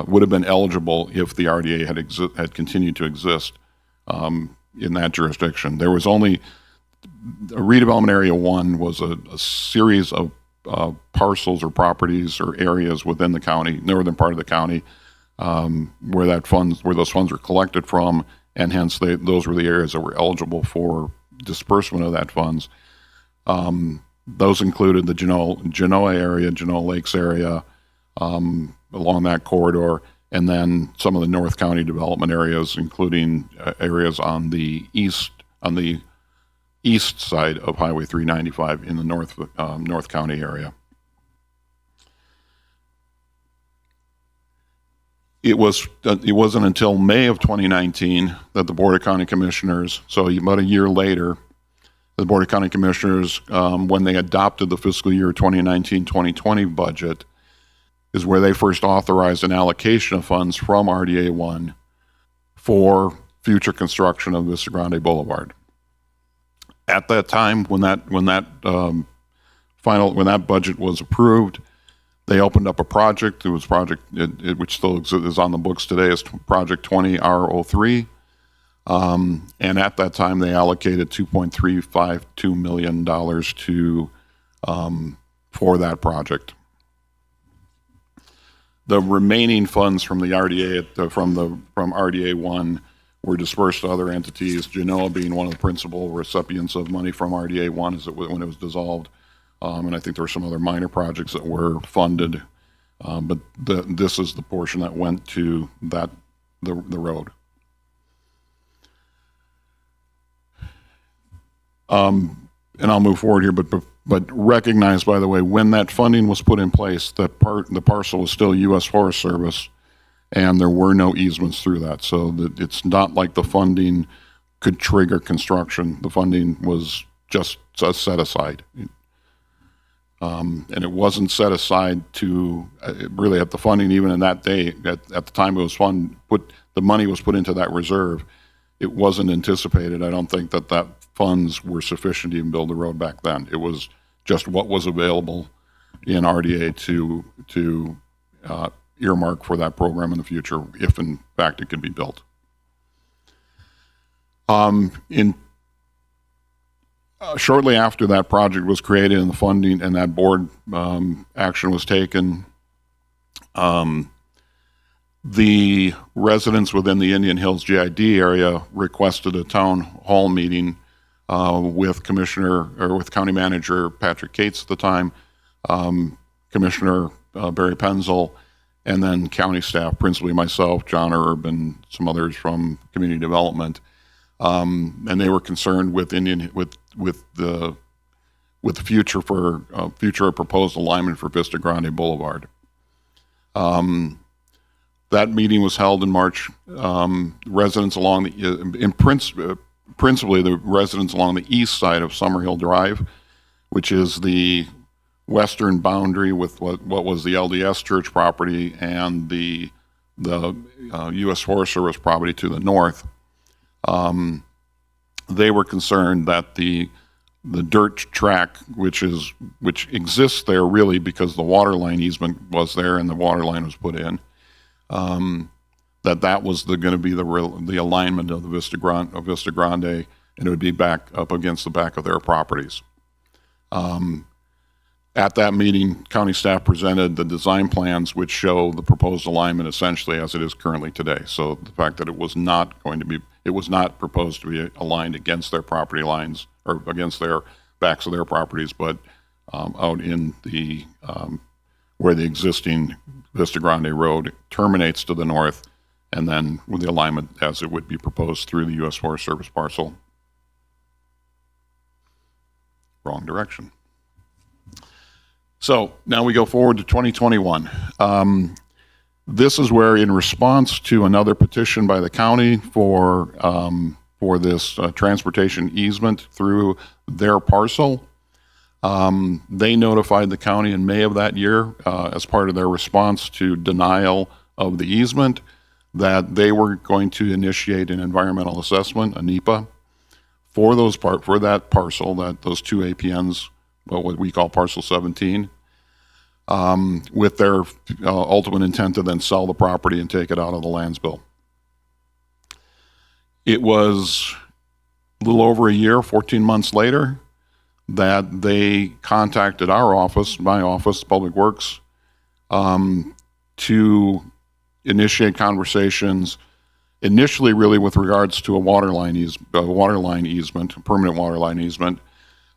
would have been eligible if the RDA had continued to exist in that jurisdiction. There was only, redevelopment area 1 was a series of parcels or properties or areas within the county, northern part of the county, where those funds were collected from, and hence those were the areas that were eligible for disbursement of that funds. Those included the Genoa area, Genoa Lakes area, along that corridor, and then some of the North County development areas, including areas on the east side of Highway 395 in the North County area. It wasn't until May of 2019 that the Board of County Commissioners, so about a year later, the Board of County Commissioners, when they adopted the fiscal year 2019-2020 budget, is where they first authorized an allocation of funds from RDA 1 for future construction of Vista Grande Boulevard. At that time, when that budget was approved, they opened up a project. It was which still is on the books today, is Project 20R03. And at that time, they allocated $2.352 million for that project. The remaining funds from the RDA from RDA 1 were dispersed to other entities, Genoa being one of the principal recipients of money from RDA 1 when it was dissolved. And I think there were some other minor projects that were funded, but this is the portion that went to the road. And I'll move forward here, but recognize, by the way, when that funding was put in place, the parcel was still U.S. Forest Service, and there were no easements through that. So that it's not like the funding could trigger construction. The funding was just set aside. And it wasn't set aside to really at the funding, even in that day, at the time it was the money was put into that reserve. It wasn't anticipated. I don't think that funds were sufficient to even build the road back then. It was just what was available in RDA to earmark for that program in the future, if in fact it could be built. Shortly after that project was created and the funding and that board action was taken, the residents within the Indian Hills GID area requested a town hall meeting with County Manager Patrick Cates at the time, Commissioner Barry Penzel, and then county staff, principally myself, John Erb, and some others from community development. And they were concerned with the future for future proposed alignment for Vista Grande Boulevard. That meeting was held in March. Residents along principally the residents along the east side of Summerhill Drive, which is the western boundary with what was the LDS Church property and the U.S. Forest Service property to the north. They were concerned that the dirt track, which exists there really because the water line easement was there and the water line was put in, that was going to be the alignment of the Vista Grande, and it would be back up against the back of their properties. At that meeting, county staff presented the design plans which show the proposed alignment essentially as it is currently today. So the fact that it was not proposed to be aligned against their property lines or against their backs of their properties, but out in the where the existing Vista Grande Road terminates to the north, and then with the alignment as it would be proposed through the U.S. Forest Service parcel. Wrong direction. So now we go forward to 2021. This is where, in response to another petition by the county for this transportation easement through their parcel, they notified the county in May of that year as part of their response to denial of the easement that they were going to initiate an environmental assessment, a NEPA, for that parcel, those two APNs, what we call Parcel 17, with their ultimate intent to then sell the property and take it out of the lands bill. It was a little over a year, 14 months later, that they contacted our office, my office, Public Works, to initiate conversations, initially really with regards to a permanent water line easement.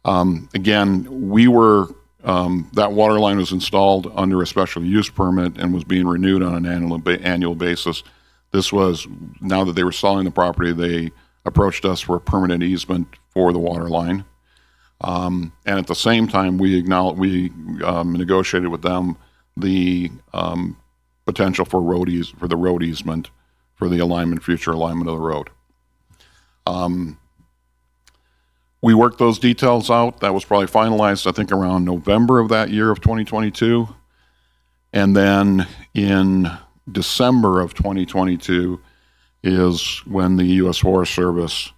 Again, we were, that water line was installed under a special use permit and was being renewed on an annual basis. This was, now that they were selling the property, they approached us for a permanent easement for the water line. And at the same time, we negotiated with them the potential for the road easement for the future alignment of the road. We worked those details out. That was probably finalized, I think, around November of that year of 2022. And then in December of 2022 is when the U.S. Forest Service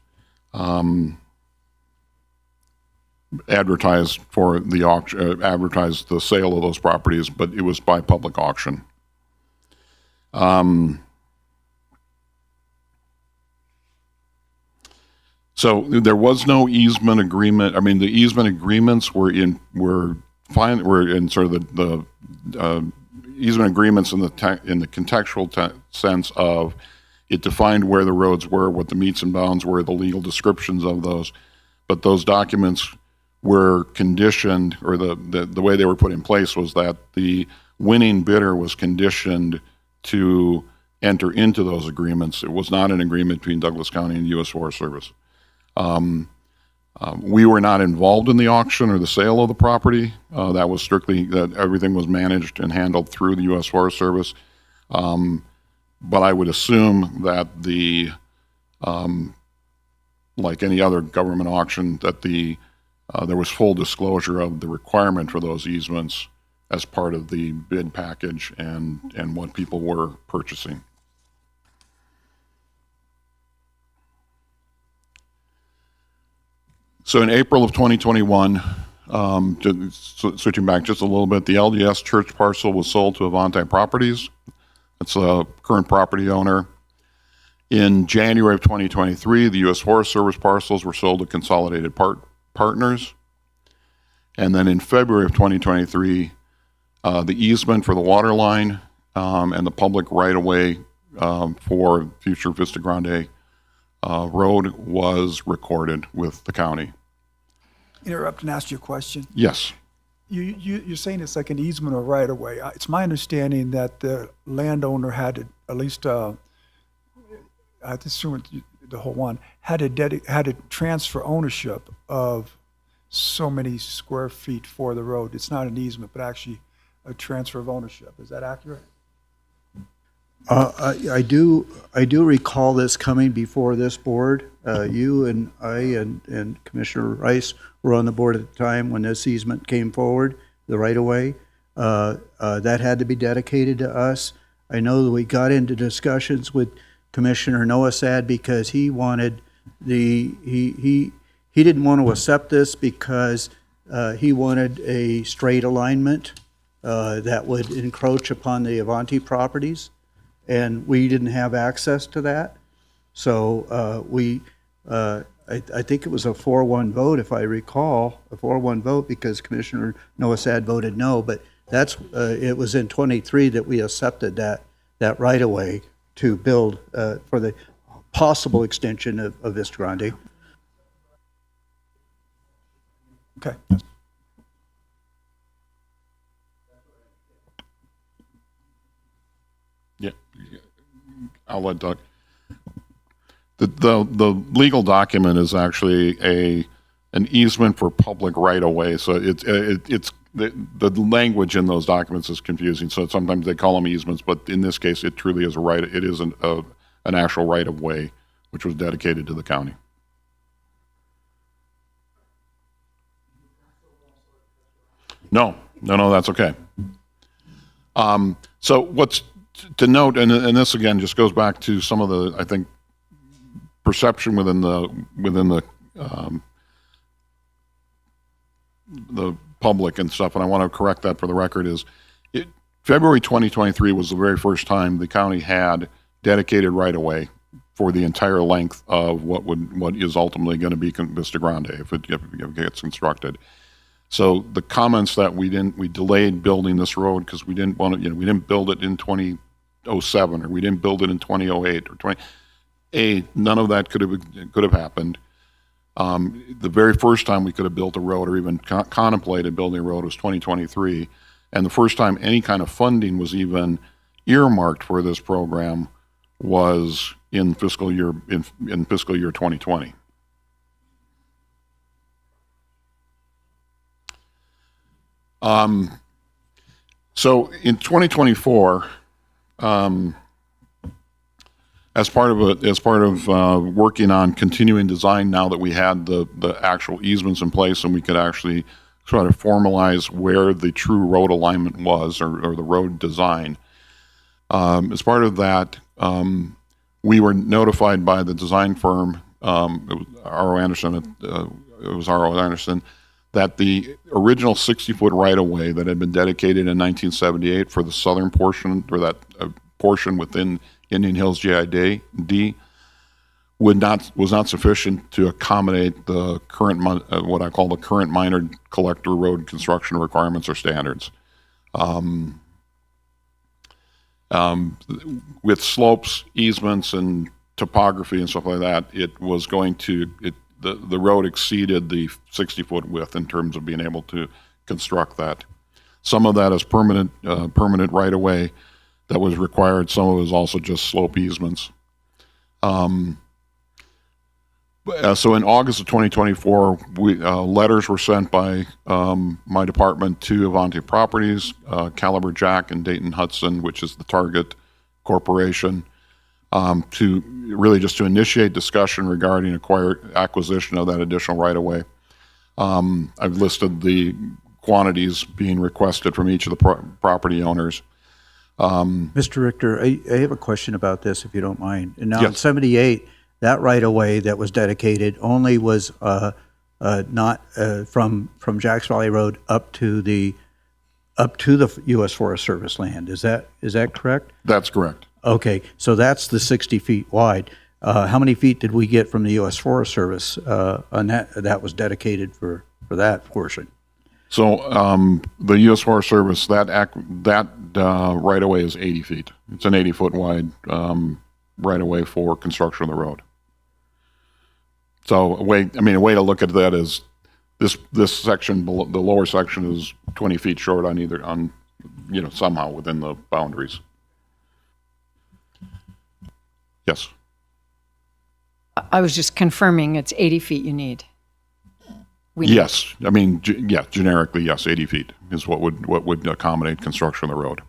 advertised the sale of those properties, but it was by public auction. So there was no easement agreement. I mean, the easement agreements were in sort of the easement agreements in the contextual sense of it defined where the roads were, what the meets and bounds were, the legal descriptions of those. But those documents were conditioned, or the way they were put in place was that the winning bidder was conditioned to enter into those agreements. It was not an agreement between Douglas County and U.S. Forest Service. We were not involved in the auction or the sale of the property. That was strictly, that everything was managed and handled through the U.S. Forest Service. But I would assume that like any other government auction, that there was full disclosure of the requirement for those easements as part of the bid package and what people were purchasing. So in April of 2021, switching back just a little bit, the LDS church parcel was sold to Avante Properties. That's a current property owner. In January of 2023, the U.S. Forest Service parcels were sold to Consolidated Partners. And then in February of 2023, the easement for the water line and the public right-of-way for future Vista Grande Road was recorded with the county. Interrupt and ask you a question. Yes. You're saying it's like an easement or right of way. It's my understanding that the landowner had to, at least, I assume the whole one, had to transfer ownership of so many square feet for the road. It's not an easement, but actually a transfer of ownership. Is that accurate? I do recall this coming before this board. You and I and Commissioner Rice were on the board at the time when this easement came forward, the right-of-way. That had to be dedicated to us. I know that we got into discussions with Commissioner Noasad because he wanted he didn't want to accept this because he wanted a straight alignment that would encroach upon the Avante properties, and we didn't have access to that. So I think it was a 4-1 vote, if I recall, a 4-1 vote because Commissioner Noah Sad voted no, but that's, it was in 23 that we accepted that right-of-way to build for the possible extension of Vista Grande. Okay. Yeah, I'll let Doug. The legal document is actually an easement for public right of way. So it's the language in those documents is confusing. So sometimes they call them easements, but in this case, it truly is a right. It is an actual right of way, which was dedicated to the county. No, that's okay. So what's to note, and this again just goes back to some of the, I think, perception within the public and stuff, and I want to correct that for the record, is February 2023 was the very first time the county had dedicated right-of-way for the entire length of what is ultimately going to be Vista Grande if it gets constructed. So the comments that we delayed building this road because we didn't want to, we didn't build it in 2007 or we didn't build it in 2008 or none of that could have happened. The very first time we could have built a road or even contemplated building a road was 2023, and the first time any kind of funding was even earmarked for this program was in fiscal year 2020. So in 2024. As part of working on continuing design, now that we had the actual easements in place and we could actually try to formalize where the true road alignment was or the road design. As part of that, we were notified by the design firm, it was R.O. Anderson, that the original 60-foot right-of-way that had been dedicated in 1978 for the southern portion, or that portion within Indian Hills JID was not sufficient to accommodate the current what I call the current minor collector road construction requirements or standards. With slopes, easements, and topography and stuff like that, it was going to the road exceeded the 60-foot width in terms of being able to construct that. Some of that is permanent right of way that was required. Some of it was also just slope easements. So in August of 2024, letters were sent by my department to Avanti Properties, Caliber Jack, and Dayton Hudson, which is the target corporation, to really just to initiate discussion regarding acquisition of that additional right-of-way. I've listed the quantities being requested from each of the property owners. Mr. Richter, I have a question about this, if you don't mind. And now, Yes. in 78, that right-of-way that was dedicated only was not from Jacks Valley Road up to the U.S. Forest Service land. Is that correct? That's correct. Okay, so that's the 60 feet wide. How many feet did we get from the U.S. Forest Service on that was dedicated for that portion? So the U.S. Forest Service, that right-of-way is 80 feet. It's an 80-foot wide right-of-way for construction of the road. So a way to look at that is this section, the lower section is 20 feet short on somehow within the boundaries. Yes. I was just confirming it's 80 feet you need. Yes, generically, yes, 80 feet is what would accommodate construction of the road.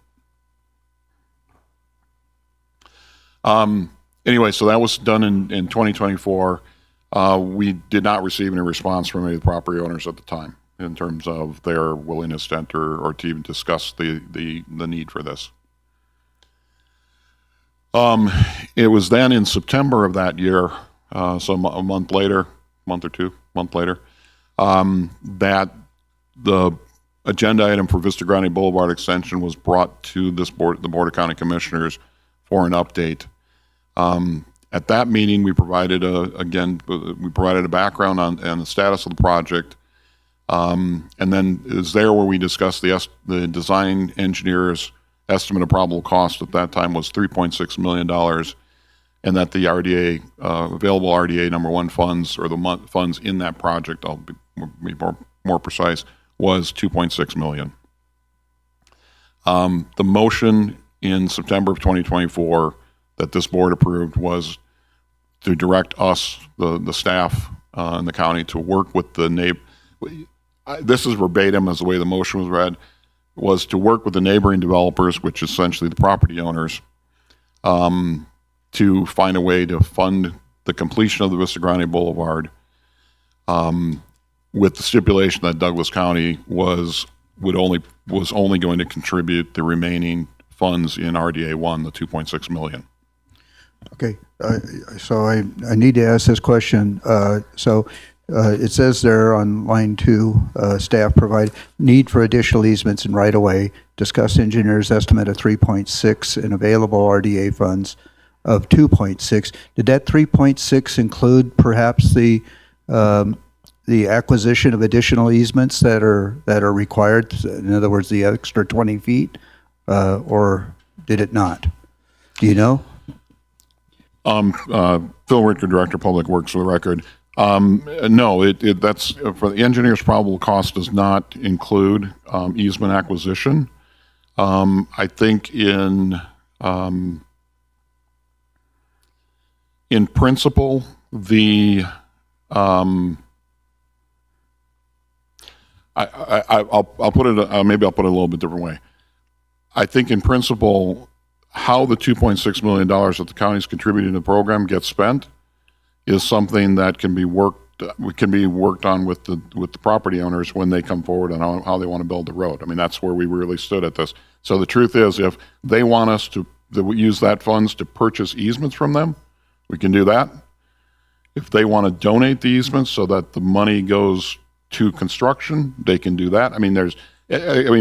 Anyway, so that was done in 2024. We did not receive any response from any of the property owners at the time in terms of their willingness to enter or to even discuss the need for this. It was then in September of that year, so a month or 2 months later, that the agenda item for Vista Grande Boulevard extension was brought to the Board of County Commissioners for an update. At that meeting, we provided we provided a background on the status of the project. And then it was there where we discussed the design engineer's estimate of probable cost at that time was $3.6 million, and that the RDA, available RDA number one funds, or the funds in that project, I'll be more precise, was $2.6 million. The motion in September of 2024 that this board approved was to direct us, the staff in the county, to work with the neighbor. This is verbatim as the way the motion was read, was to work with the neighboring developers, which is essentially the property owners, to find a way to fund the completion of the Vista Grande Boulevard, with the stipulation that Douglas County was only going to contribute the remaining funds in RDA 1, the $2.6 million. Okay, so I need to ask this question. It says there on line 2, staff provide need for additional easements and right-of-way, discuss engineer's estimate of 3.6 and available RDA funds of 2.6. Did that 3.6 include perhaps the acquisition of additional easements that are required? In other words, the extra 20 feet, or did it not? Do you know? Phil Ricker, Director of Public Works, for the record. No, that's for the engineer's probable cost does not include easement acquisition. I think in principle, I'll put it, maybe I'll put it a little bit different way. I think in principle, how the $2.6 million that the county's contributing to the program gets spent is something that can be worked on with the property owners when they come forward on how they want to build the road. I mean, that's where we really stood at this. So the truth is, if they want us to use that funds to purchase easements from them, we can do that. If they want to donate the easements so that the money goes to construction, they can do that. I mean,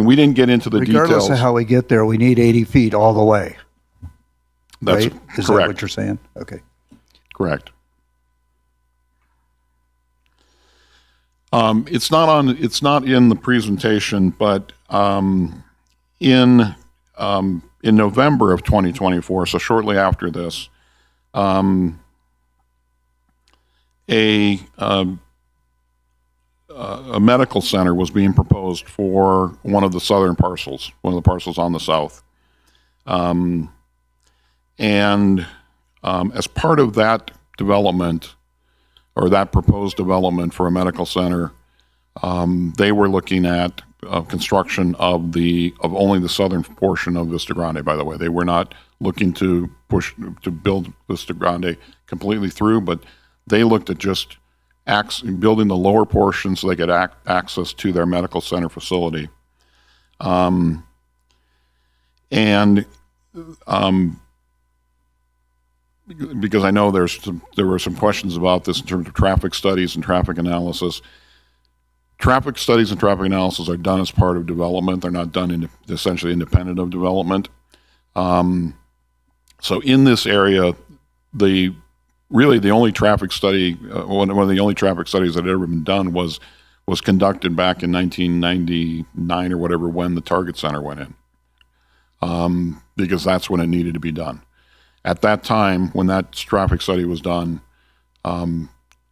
we didn't get into the details. Regardless of how we get there, we need 80 feet all the way. That's right? Is that what you're saying? Okay. Correct. It's not in the presentation, but in November of 2024, so shortly after this, a medical center was being proposed for one of the southern parcels, one of the parcels on the south. And as part of that development, or that proposed development for a medical center, they were looking at construction of only the southern portion of Vista Grande. By the way, they were not looking to build Vista Grande completely through, but they looked at just building the lower portion so they could access to their medical center facility. Because I know there were some questions about this in terms of traffic studies and traffic analysis. Traffic studies and traffic analysis are done as part of development. They're not done essentially independent of development. So in this area, the only traffic study, one of the only traffic studies that had ever been done was conducted back in 1999 or whatever, when the Target Center went in, because that's when it needed to be done. At that time, when that traffic study was done,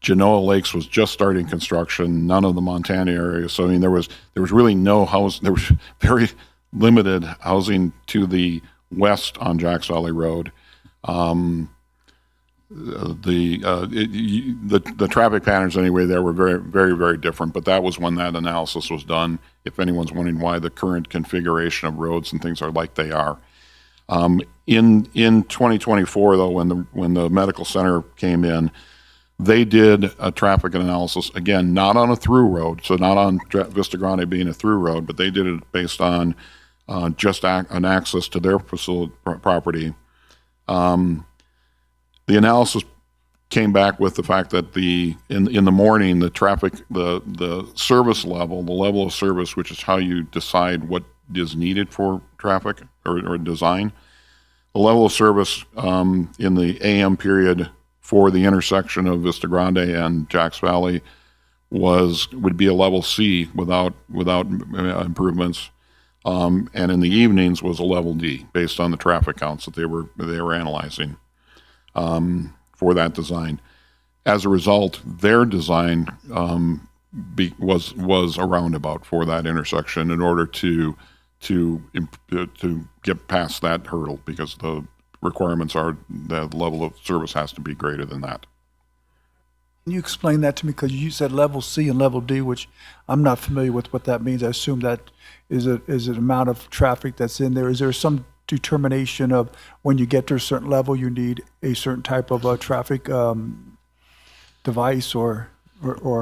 Genoa Lakes was just starting construction, none of the Montana area. So I mean, there was really no house. There was very limited housing to the west on Jacks Valley Road. The traffic patterns anyway there were very, very, very different, but that was when that analysis was done. If anyone's wondering why the current configuration of roads and things are like they are. In 2024 though, when the medical center came in, they did a traffic analysis, again, not on a through road, so not on Vista Grande being a through road, but they did it based on just an access to their facility property. The analysis came back with the fact that in the morning, the traffic, the service level, the level of service, which is how you decide what is needed for traffic or design, The level of service in the AM period for the intersection of Vista Grande and Jacks Valley would be a level C without improvements, and in the evenings was a level D based on the traffic counts that they were analyzing for that design. As a result, their design was a roundabout for that intersection in order to get past that hurdle, because the requirements are that the level of service has to be greater than that. Can you explain that to me? Because you said level C and level D, which I'm not familiar with what that means. I assume that is an amount of traffic that's in there. Is there some determination of when you get to a certain level, you need a certain type of traffic device or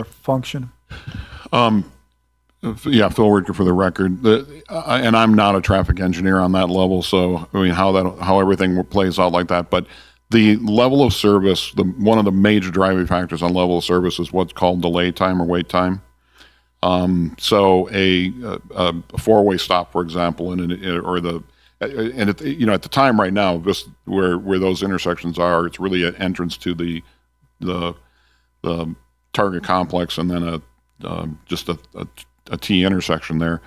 function? Yeah, Phil Ricker for the record. And I'm not a traffic engineer on that level, so I mean how everything plays out like that. But the level of service, one of the major driving factors on level of service is what's called delay time or wait time. So a four-way stop, for example, at the time right now, just where those intersections are, it's really an entrance to the target complex, and then just a T intersection there.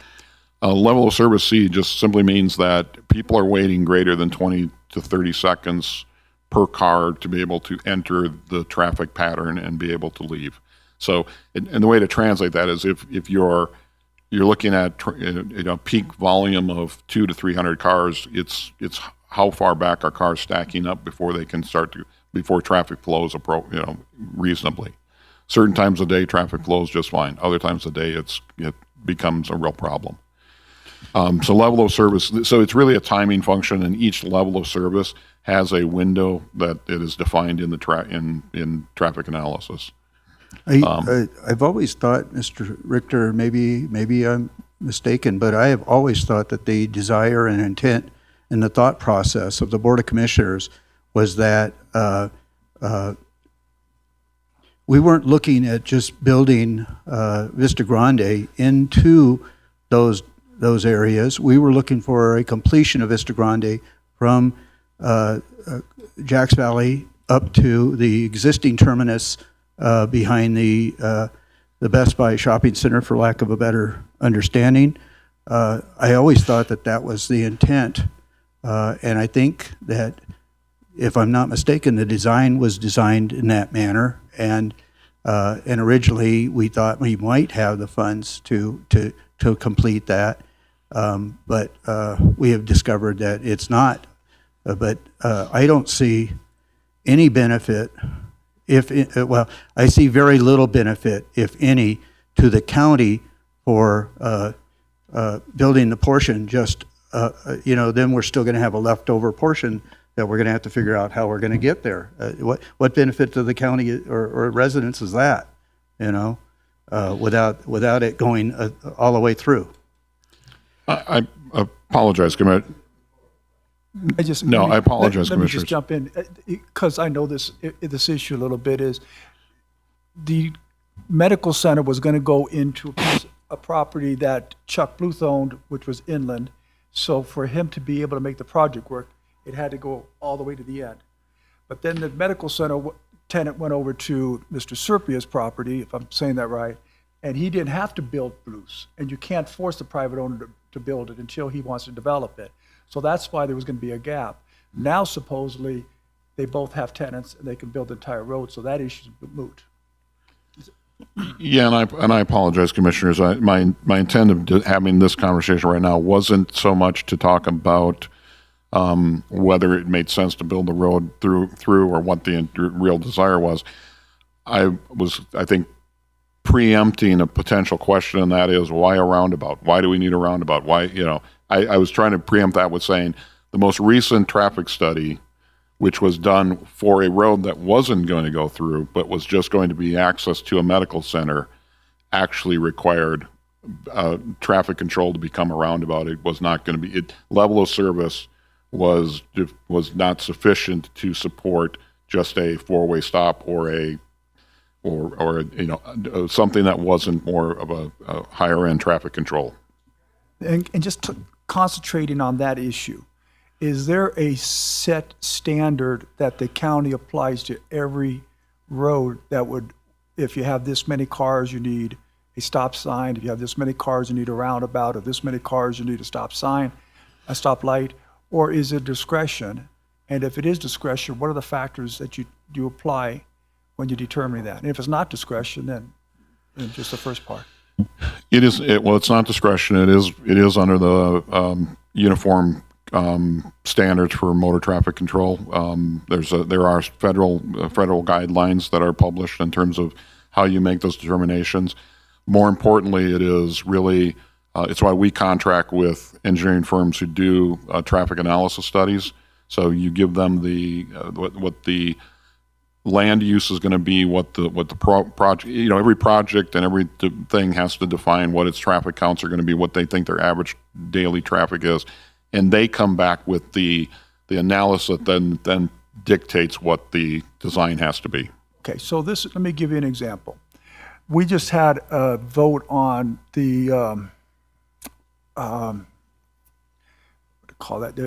Level of service C just simply means that people are waiting greater than 20 to 30 seconds per car to be able to enter the traffic pattern and be able to leave. So, and the way to translate that is if you're looking at peak volume of 200 to 300 cars, it's how far back are cars stacking up before they can before traffic flows reasonably. Certain times of the day, traffic flows just fine. Other times of the day, it becomes a real problem. So level of service, so it's really a timing function, and each level of service has a window that it is defined in the in traffic analysis. I've always thought, Mr. Richter, maybe I'm mistaken, but I have always thought that the desire and intent and the thought process of the Board of Commissioners was that we weren't looking at just building Vista Grande into those areas. We were looking for a completion of Vista Grande from Jacks Valley up to the existing terminus behind the Best Buy shopping center, for lack of a better understanding. I always thought that was the intent, and I think that, if I'm not mistaken, the design was designed in that manner, and originally we thought we might have the funds to complete that, but we have discovered that it's not. But I don't see any benefit, I see very little benefit, if any, to the county for building the portion. Just then we're still going to have a leftover portion that we're going to have to figure out how we're going to get there. What benefit to the county or residents is that? Without it going all the way through. I apologize, Commissioner. I apologize, let me Commissioners. just jump in, because I know this issue a little bit. Is the medical center was going to go into a property that Chuck Bluth owned, which was inland. So for him to be able to make the project work, it had to go all the way to the end. But then the medical center tenant went over to Mr. Serpia's property, if I'm saying that right, and he didn't have to build Bluth's. And you can't force the private owner to build it until he wants to develop it. So that's why there was going to be a gap. Now, supposedly, they both have tenants and they can build the entire road, so that issue is moot. Yeah, and I apologize, Commissioners. My intent of having this conversation right now wasn't so much to talk about whether it made sense to build the road through or what the real desire was. I think, preempting a potential question, and that is, why a roundabout? Why do we need a roundabout? Why, I was trying to preempt that with saying the most recent traffic study, which was done for a road that wasn't going to go through, but was just going to be access to a medical center, actually required traffic control to become a roundabout. It was not going to be, level of service was not sufficient to support just a four-way stop or something that wasn't more of a higher end traffic control. And just concentrating on that issue, is there a set standard that the county applies to every road that would, if you have this many cars, you need a stop sign, if you have this many cars, you need a roundabout, if this many cars, you need a stop sign, a stoplight, or is it discretion? And if it is discretion, what are the factors that you apply when you determine that? And if it's not discretion, then just the first part. It is, well, it's not discretion. It is under the uniform standards for motor traffic control. There are federal guidelines that are published in terms of how you make those determinations. More importantly, it is really, it's why we contract with engineering firms who do traffic analysis studies. So you give them what the land use is going to be, what the project, every project and every thing has to define what its traffic counts are going to be, what they think their average daily traffic is, and they come back with the analysis that then dictates what the design has to be. Okay, so let me give you an example. We just had a vote on the what do you call that?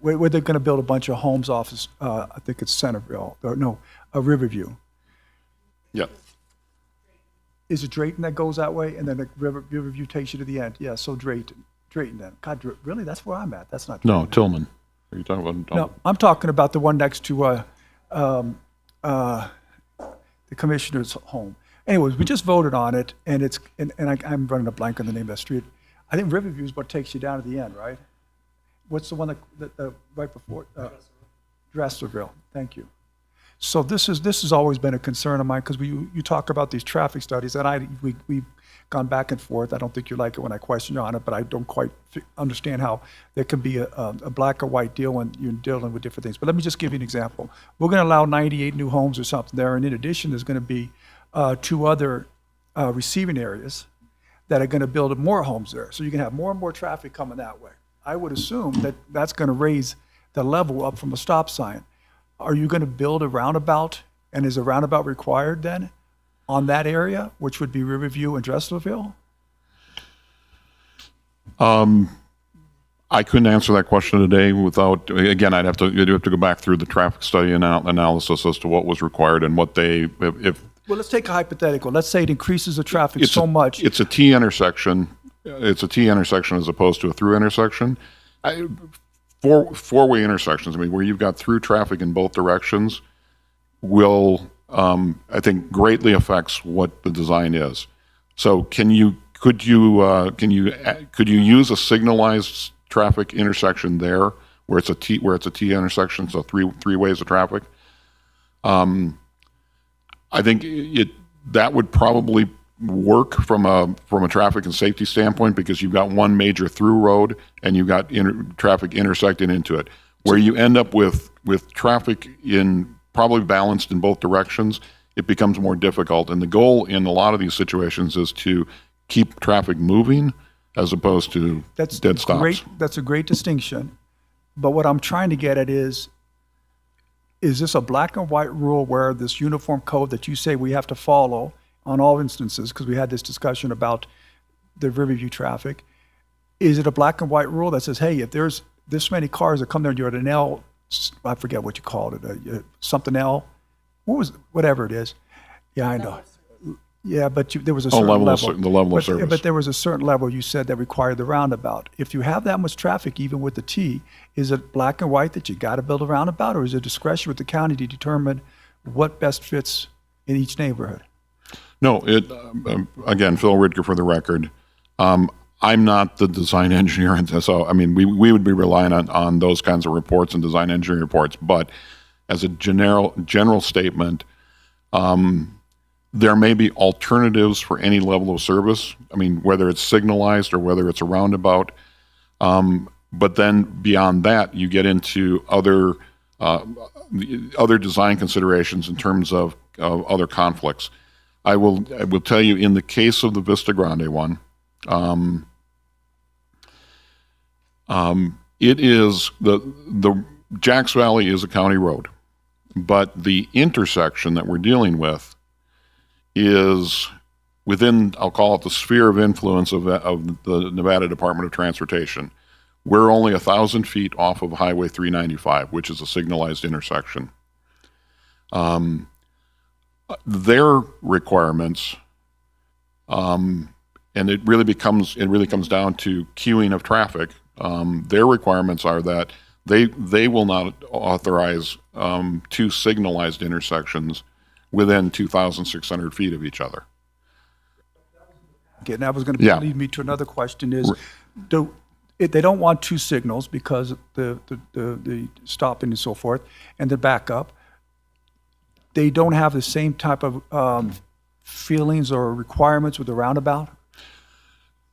Where they're going to build a bunch of homes off, I think it's Centerville, or no, Riverview. Yeah. Is it Drayton that goes that way, and then the Riverview takes you to the end? Yeah, so Drayton then. God, really? That's where I'm at. That's not Drayton. No, Tillman. Are you talking about Tillman? No, I'm talking about the one next to the commissioner's home. Anyways, we just voted on it, and I'm running a blank on the name of that street. I think Riverview is what takes you down to the end, right? What's the one that right before? Dresserville. Thank you. So this has always been a concern of mine, because you talk about these traffic studies, and we've gone back and forth. I don't think you like it when I question you on it, but I don't quite understand how there can be a black or white deal when you're dealing with different things. But let me just give you an example. We're going to allow 98 new homes or something there, and in addition, there's going to be 2 other receiving areas that are going to build more homes there. So you can have more and more traffic coming that way. I would assume that that's going to raise the level up from a stop sign. Are you going to build a roundabout, and is a roundabout required then on that area, which would be Riverview and Dresslerville? I couldn't answer that question today without, again, you'd have to go back through the traffic study analysis as to what was required and what if. Well, let's take a hypothetical. Let's say it increases the traffic so much. It's a T intersection. It's a T intersection as opposed to a through intersection. Four-way intersections, where you've got through traffic in both directions, will, I think, greatly affects what the design is. So could you use a signalized traffic intersection there where it's a T intersection, so three ways of traffic? I think that would probably work from a traffic and safety standpoint, because you've got one major through road and you've got traffic intersecting into it. Where you end up with traffic probably balanced in both directions, it becomes more difficult. And the goal in a lot of these situations is to keep traffic moving as opposed to dead stops. That's a great distinction. But what I'm trying to get at is this a black and white rule where this uniform code that you say we have to follow on all instances, because we had this discussion about the Riverview traffic, is it a black and white rule that says, hey, if there's this many cars that come there and you're at an L, I forget what you called it, something L, whatever it is. Yeah, I know. Yeah, but there was a certain level. The level of service. But there was a certain level you said that required the roundabout. If you have that much traffic, even with the T, is it black and white that you got to build a roundabout, or is it discretion with the county to determine what best fits in each neighborhood? No, again, Phil Ridker for the record. I'm not the design engineer, and so we would be relying on those kinds of reports and design engineering reports. But as a general statement, there may be alternatives for any level of service. Whether it's signalized or whether it's a roundabout. But then beyond that, you get into other design considerations in terms of other conflicts. I will tell you, in the case of the Vista Grande one, it is the Jacks Valley is a county road, but the intersection that we're dealing with is within, I'll call it, the sphere of influence of the Nevada Department of Transportation, We're only 1,000 feet off of Highway 395, which is a signalized intersection. Their requirements, and it really comes down to queuing of traffic. Their requirements are that they will not authorize 2 signalized intersections within 2,600 feet of each other. Okay, and that was going to lead me to another question is, they don't want 2 signals because the stopping and so forth, and the backup. They don't have the same type of feelings or requirements with the roundabout?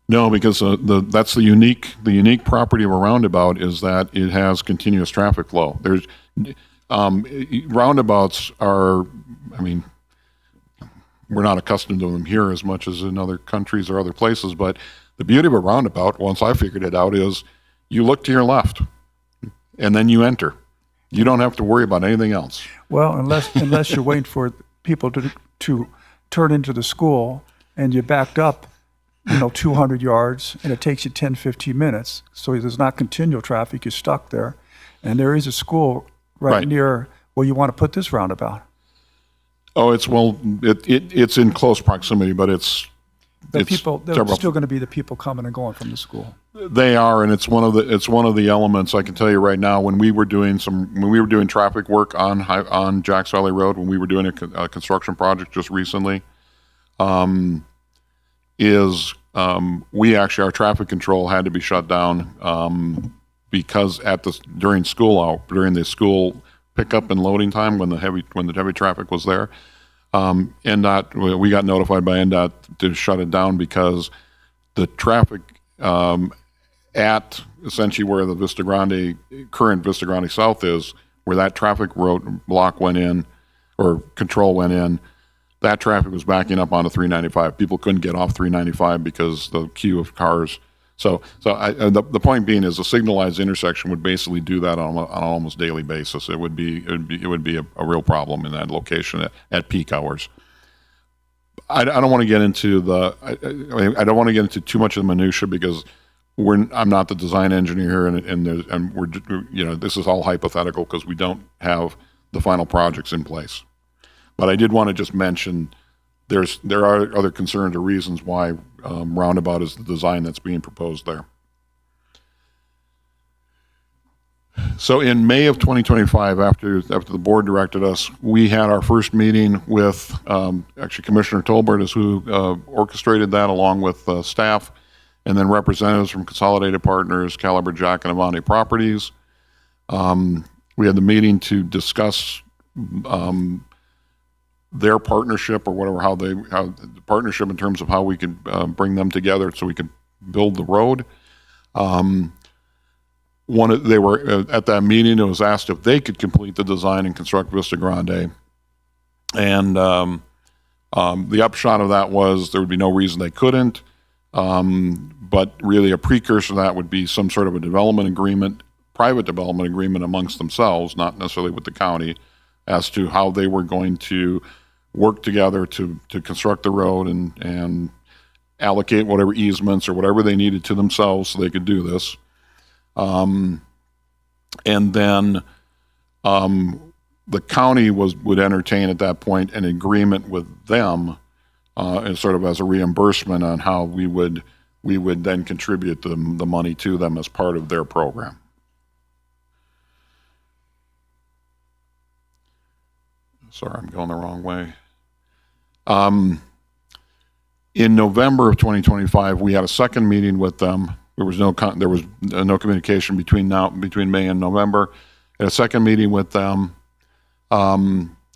No, because that's the unique property of a roundabout is that it has continuous traffic flow. There's roundabouts are, I mean, we're not accustomed to them here as much as in other countries or other places, but the beauty of a roundabout, once I figured it out, is you look to your left and then you enter. You don't have to worry about anything else. Well, unless you're waiting for people to turn into the school and you're backed up, 200 yards, and it takes you 10, 15 minutes. So there's not continual traffic. You're stuck there. And there is a school right near where you want to put this roundabout. Oh, it's in close proximity, but it's There's still going to be the people coming and going from the school. They are, and it's one of the elements. I can tell you right now, when we were doing traffic work on Jacks Valley Road, when we were doing a construction project just recently, our traffic control had to be shut down because during the school pickup and loading time when the heavy traffic was there. NDOT, we got notified by NDOT to shut it down because the traffic at essentially where the current Vista Grande South is, where that traffic road block went in, or control went in, that traffic was backing up onto 395. People couldn't get off 395 because the queue of cars. So the point being is a signalized intersection would basically do that on an almost daily basis. It would be a real problem in that location at peak hours. I don't want to get into I don't want to get into too much of the minutia because I'm not the design engineer here, and we're this is all hypothetical because we don't have the final projects in place. But I did want to just mention there are other concerns or reasons why roundabout is the design that's being proposed there. So in May of 2025, after the board directed us, we had our first meeting with actually Commissioner Tolbert is who orchestrated that along with staff, and then representatives from Consolidated Partners, Caliber Jack, and Avanti Properties. We had the meeting to discuss their partnership or whatever, how the partnership in terms of how we could bring them together so we could build the road. They were at that meeting. It was asked if they could complete the design and construct Vista Grande, and the upshot of that was there would be no reason they couldn't. But really, a precursor to that would be some sort of a development agreement, private development agreement amongst themselves, not necessarily with the county, as to how they were going to work together to construct the road and allocate whatever easements or whatever they needed to themselves so they could do this. And then the county would entertain at that point an agreement with them and sort of as a reimbursement on how we would then contribute the money to them as part of their program. Sorry, I'm going the wrong way. In November of 2025, we had a second meeting with them. There was no communication between May and November. Had a second meeting with them.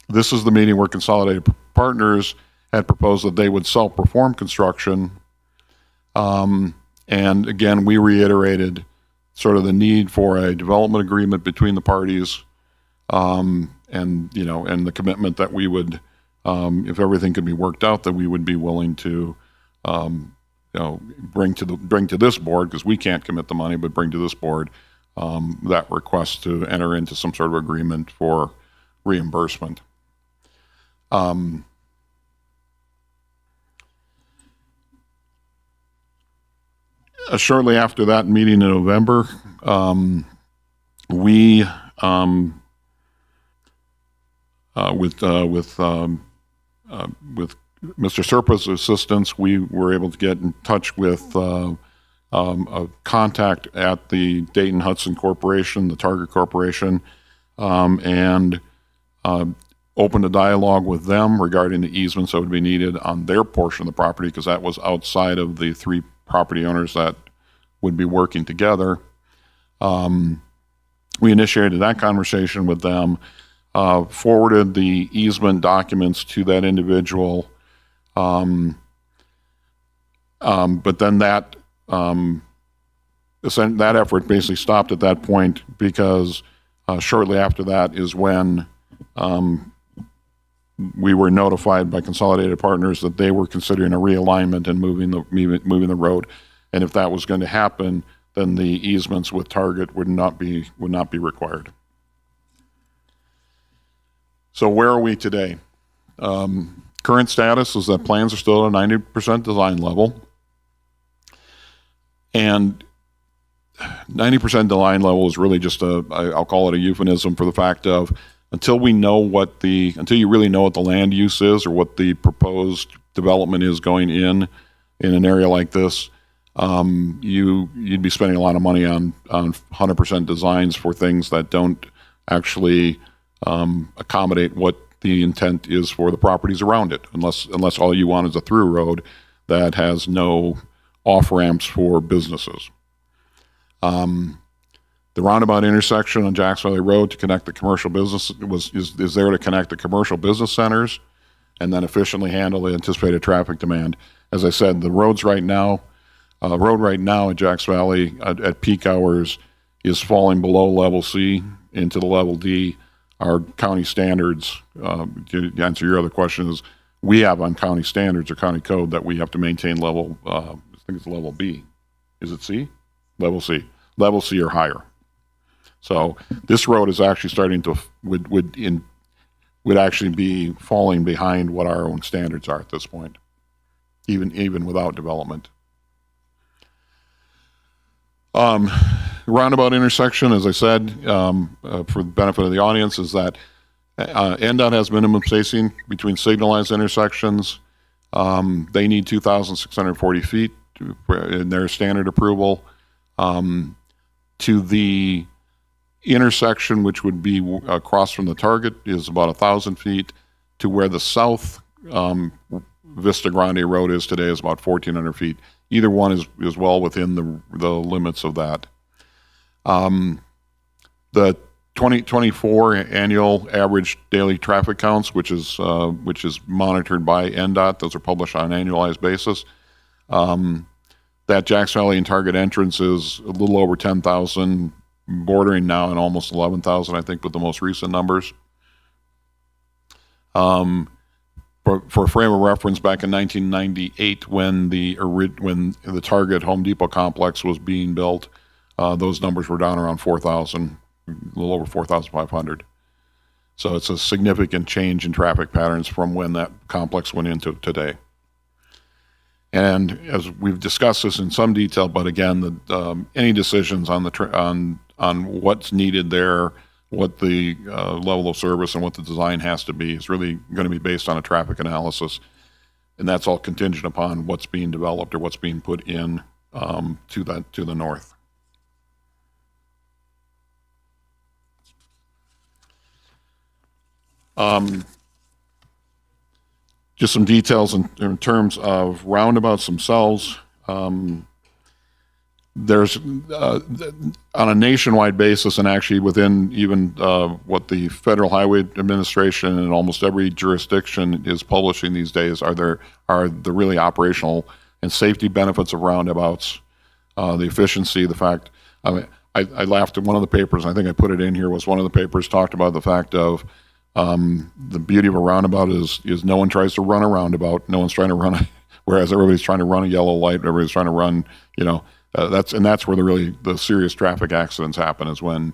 This is the meeting where Consolidated Partners had proposed that they would self-perform construction. And again, we reiterated sort of the need for a development agreement between the parties, and the commitment that we would, if everything could be worked out, that we would be willing to, bring to this board, because we can't commit the money, but bring to this board that request to enter into some sort of agreement for reimbursement. Shortly after that meeting in November, we, with Mr. Serpa's assistance, we were able to get in touch with a contact at the Dayton Hudson Corporation, the Target Corporation, and opened a dialogue with them regarding the easements that would be needed on their portion of the property, because that was outside of the three property owners that would be working together. We initiated that conversation with them, forwarded the easement documents to that individual, but then that effort basically stopped at that point, because shortly after that is when we were notified by Consolidated Partners that they were considering a realignment and moving the road, and if that was going to happen, then the easements with Target would not be required. So where are we today? Current status is that plans are still at a 90% design level, and 90% design level is really just I'll call it a euphemism for the fact of, until you really know what the land use is or what the proposed development is going in an area like this, you'd be spending a lot of money on 100% designs for things that don't actually accommodate what the intent is for the properties around it, unless all you want is a through road that has no off ramps for businesses. The roundabout intersection on Jacks Valley Road to connect the commercial business is there to connect the commercial business centers and then efficiently handle the anticipated traffic demand. As I said, the road right now at Jacks Valley at peak hours is falling below level C into the level D. Our county standards, to answer your other question, is we have on county standards or county code that we have to maintain level, I think it's level B. Is it C? Level C. Level C or higher. So this road is actually starting to, would actually be falling behind what our own standards are at this point, even without development. Roundabout intersection, as I said, for the benefit of the audience, is that NDOT has minimum spacing between signalized intersections. They need 2,640 feet in their standard approval. To the intersection, which would be across from the Target, is about 1,000 feet. To where the south Vista Grande Road is today is about 1,400 feet. Either one is well within the limits of that. The 2024 annual average daily traffic counts, which is monitored by NDOT, those are published on an annualized basis. That Jacks Valley and Target entrance is a little over 10,000, bordering now on almost 11,000, I think, with the most recent numbers. For a frame of reference, back in 1998, when the Target Home Depot complex was being built, those numbers were down around 4,000, a little over 4,500. So it's a significant change in traffic patterns from when that complex went into today. And as we've discussed this in some detail, but again, any decisions on what's needed there, what the level of service and what the design has to be is really going to be based on a traffic analysis, and that's all contingent upon what's being developed or what's being put in to the north. Just some details in terms of roundabouts themselves. There's on a nationwide basis, and actually within even what the Federal Highway Administration and almost every jurisdiction is publishing these days, are the really operational and safety benefits of roundabouts, the efficiency, the fact. I mean, I laughed at one of the papers. I think I put it in here. Was one of the papers talked about the fact of the beauty of a roundabout is no one tries to run a roundabout. No one's trying to run whereas everybody's trying to run a yellow light. Everybody's trying to run, that's where the serious traffic accidents happen, is when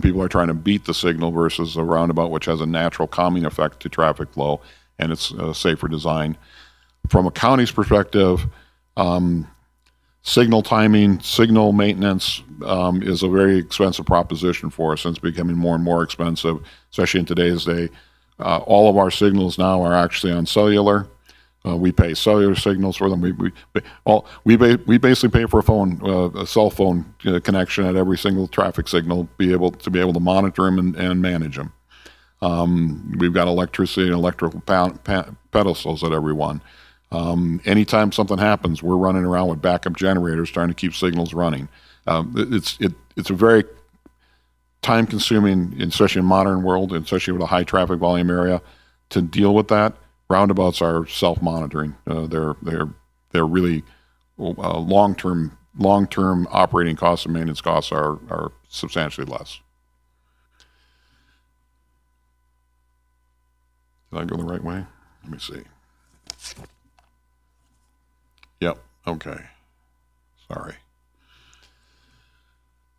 people are trying to beat the signal versus a roundabout, which has a natural calming effect to traffic flow, and it's a safer design. From a county's perspective, signal timing, signal maintenance is a very expensive proposition for us, and it's becoming more and more expensive, especially in today's day. All of our signals now are actually on cellular. We pay cellular signals for them. We basically pay for a cell phone connection at every single traffic signal, be able to monitor them and manage them. We've got electricity and electrical pedestals at every one. Anytime something happens, we're running around with backup generators trying to keep signals running. It's a very time-consuming, especially in modern world, especially with a high traffic volume area, to deal with that. Roundabouts are self-monitoring. They're really long-term operating costs and maintenance costs are substantially less. Did I go the right way? Let me see. Yep. Okay. Sorry.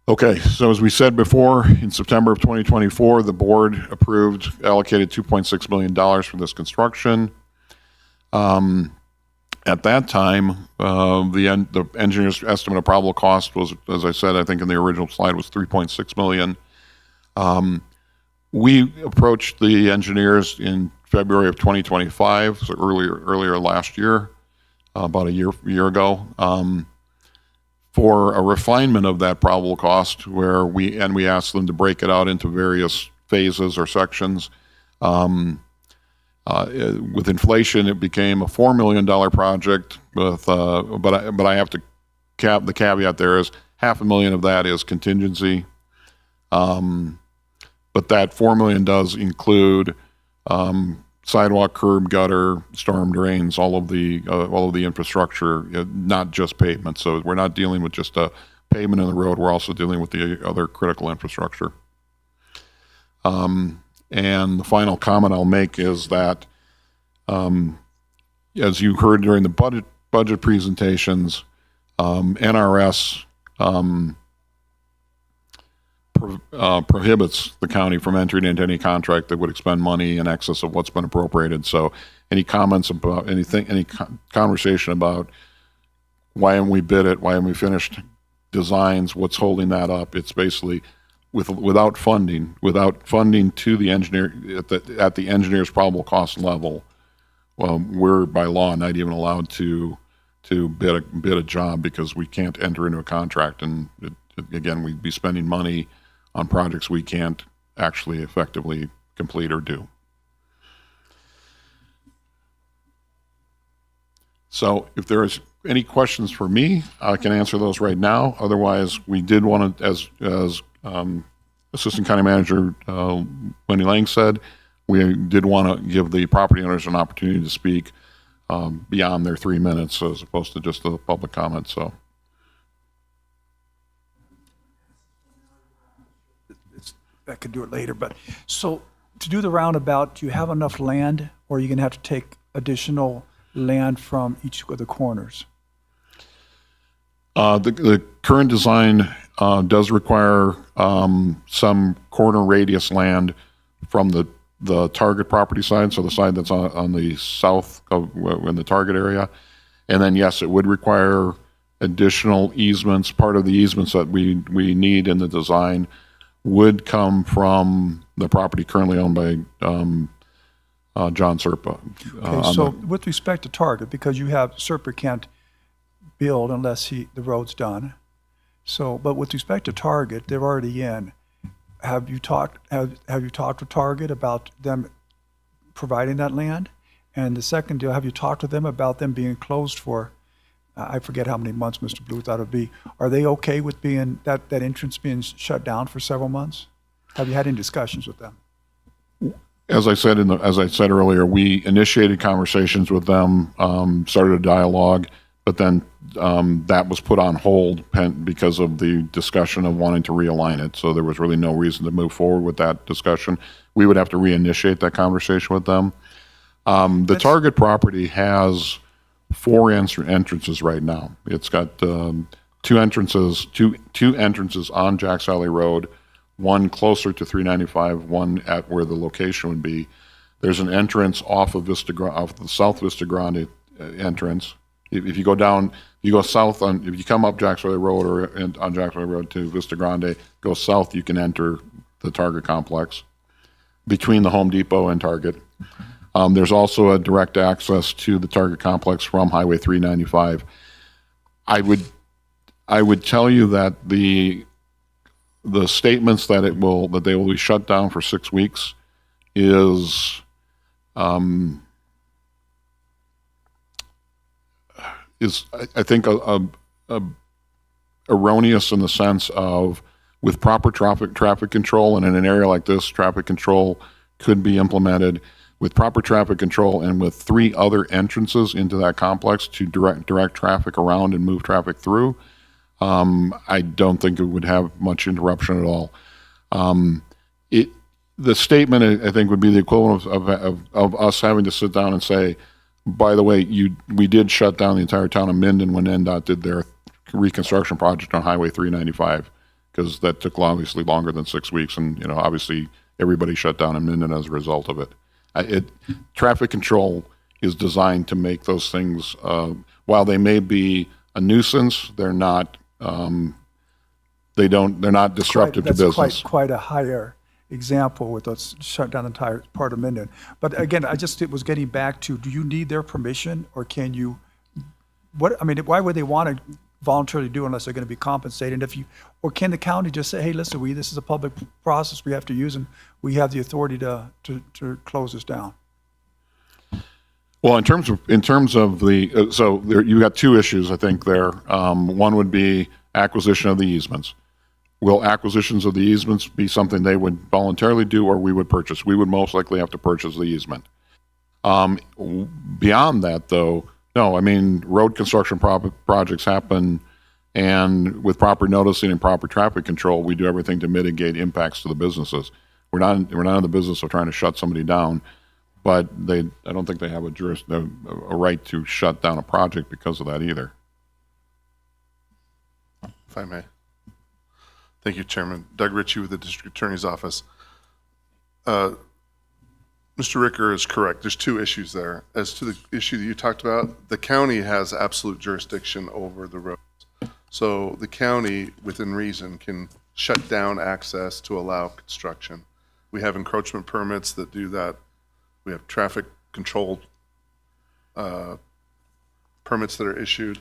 Okay, so as we said before, in September of 2024, the board allocated $2.6 million for this construction. At that time, the engineer's estimate of probable cost was, as I said, I think in the original slide, was $3.6 million. We approached the engineers in February of 2025, so earlier last year, about a year ago, for a refinement of that probable cost, where we asked them to break it out into various phases or sections. With inflation, it became a $4 million project. But I have to the caveat there is $500,000 of that is contingency. But that $4 million does include sidewalk, curb, gutter, storm drains, all of the infrastructure, not just pavement. So we're not dealing with just a pavement in the road. We're also dealing with the other critical infrastructure. And the final comment I'll make is that, as you heard during the budget presentations, NRS prohibits the county from entering into any contract that would expend money in excess of what's been appropriated. So any comments about any conversation about why haven't we bid it, why haven't we finished designs, what's holding that up? It's basically without funding to the engineer at the engineer's probable cost level. We're by law not even allowed to bid a job because we can't enter into a contract, and again, we'd be spending money on projects we can't actually effectively complete or do. So if there's any questions for me, I can answer those right now. Otherwise, we did want to, as Assistant County Manager Wendy Lang said, we did want to give the property owners an opportunity to speak beyond their 3 minutes as opposed to just the public comment. So. I could do it later, but so to do the roundabout, do you have enough land, or are you going to have to take additional land from each of the corners? The current design does require some corner radius land from the target property side, so the side that's on the south in the target area, and then yes, it would require additional easements. Part of the easements that we need in the design would come from the property currently owned by John Serpa. Okay, so with respect to Target, because you have Serpa can't build unless the road's done. So, but with respect to Target, they're already in. Have you talked with Target about them providing that land? And the second deal, have you talked to them about them being closed for? I forget how many months Mr. Blue thought it would be. Are they okay with being that entrance being shut down for several months? Have you had any discussions with them? As I said earlier, we initiated conversations with them, started a dialogue, but then that was put on hold because of the discussion of wanting to realign it. So there was really no reason to move forward with that discussion. We would have to reinitiate that conversation with them. The Target property has 4 entrances right now. It's got two entrances on Jacks Alley Road, one closer to 395, one at where the location would be. There's an entrance off of the South Vista Grande entrance. If you go down You go south if you come up Jackson Valley Road or on Jackson Valley Road to Vista Grande, go south, you can enter the Target complex between the Home Depot and Target. There's also a direct access to the Target complex from Highway 395. I would tell you that the statements that they will be shut down for 6 weeks is I think erroneous in the sense of with proper traffic control, and in an area like this, traffic control could be implemented with proper traffic control and with 3 other entrances into that complex to direct traffic around and move traffic through. I don't think it would have much interruption at all. The statement, I think, would be the equivalent of us having to sit down and say, by the way, we did shut down the entire town of Minden when NDOT did their reconstruction project on Highway 395, because that took obviously longer than 6 weeks, and obviously everybody shut down in Minden as a result of it. Traffic control is designed to make those things, while they may be a nuisance, they're not. They're not disruptive to business. That's quite a higher example with us shut down the entire part of Minden. But again, it was getting back to, do you need their permission, or can you? Why would they want to voluntarily do unless they're going to be compensated? Or can the county just say, hey, listen, this is a public process we have to use, and we have the authority to close this down? Well, in terms of you got 2 issues, I think there. One would be acquisition of the easements. Will acquisitions of the easements be something they would voluntarily do, or we would purchase? We would most likely have to purchase the easement. Beyond that, though, no. Road construction projects happen, and with proper noticing and proper traffic control, we do everything to mitigate impacts to the businesses. We're not in the business of trying to shut somebody down, but I don't think they have a right to shut down a project because of that either. If I may. Thank you, Chairman. Doug Ritchie with the District Attorney's Office. Mr. Ricker is correct. There's 2 issues there. As to the issue that you talked about, the county has absolute jurisdiction over the roads. So the county, within reason, can shut down access to allow construction. We have encroachment permits that do that. We have traffic control permits that are issued.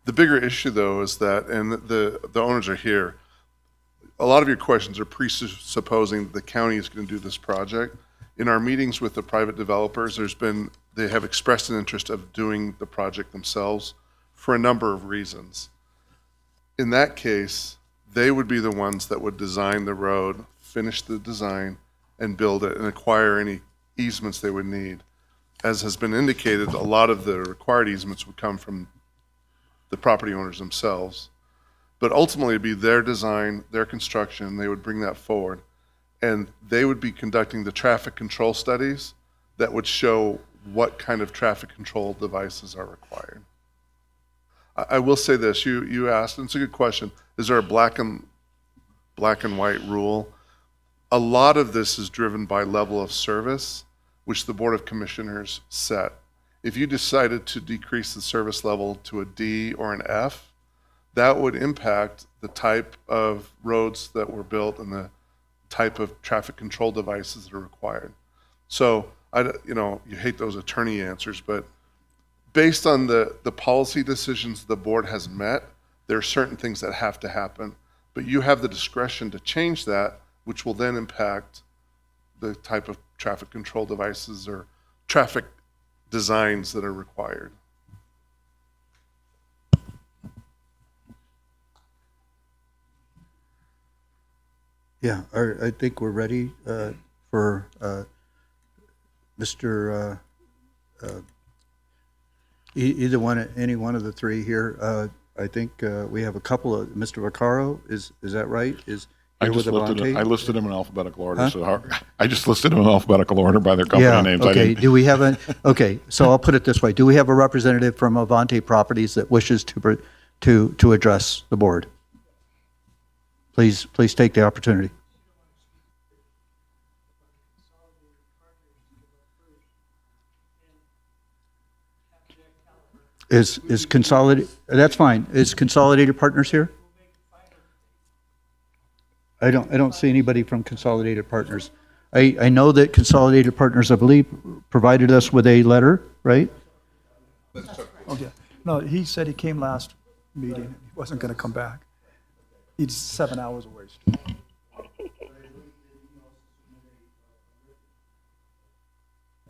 The bigger issue, though, is that, and the owners are here, a lot of your questions are presupposing that the county is going to do this project. In our meetings with the private developers, they have expressed an interest of doing the project themselves for a number of reasons. In that case, they would be the ones that would design the road, finish the design, and build it, and acquire any easements they would need. As has been indicated, a lot of the required easements would come from the property owners themselves. But ultimately, it'd be their design, their construction, they would bring that forward. And they would be conducting the traffic control studies that would show what kind of traffic control devices are required. I will say this, you asked, and it's a good question, is there a black and white rule? A lot of this is driven by level of service, which the Board of Commissioners set. If you decided to decrease the service level to a D or an F, that would impact the type of roads that were built and the type of traffic control devices that are required. So, you hate those attorney answers, but based on the policy decisions the board has met, there are certain things that have to happen, but you have the discretion to change that, which will then impact the type of traffic control devices or traffic designs that are required. Yeah, I think we're ready for Mr. Any one of the 3 here. I think we have a couple of Mr. Vaccaro. Is that right? I listed them in alphabetical order. Huh? So I just listed them in alphabetical order by their company names. Okay. Do we have okay, so I'll put it this way. Do we have a representative from Avante Properties that wishes to address the board? Please take the opportunity. Is Consolidated, that's fine. Is Consolidated Partners here? I don't see anybody from Consolidated Partners. I know that Consolidated Partners, I believe, provided us with a letter, right? Okay. No, he said he came last meeting. He wasn't going to come back. He's 7 hours away.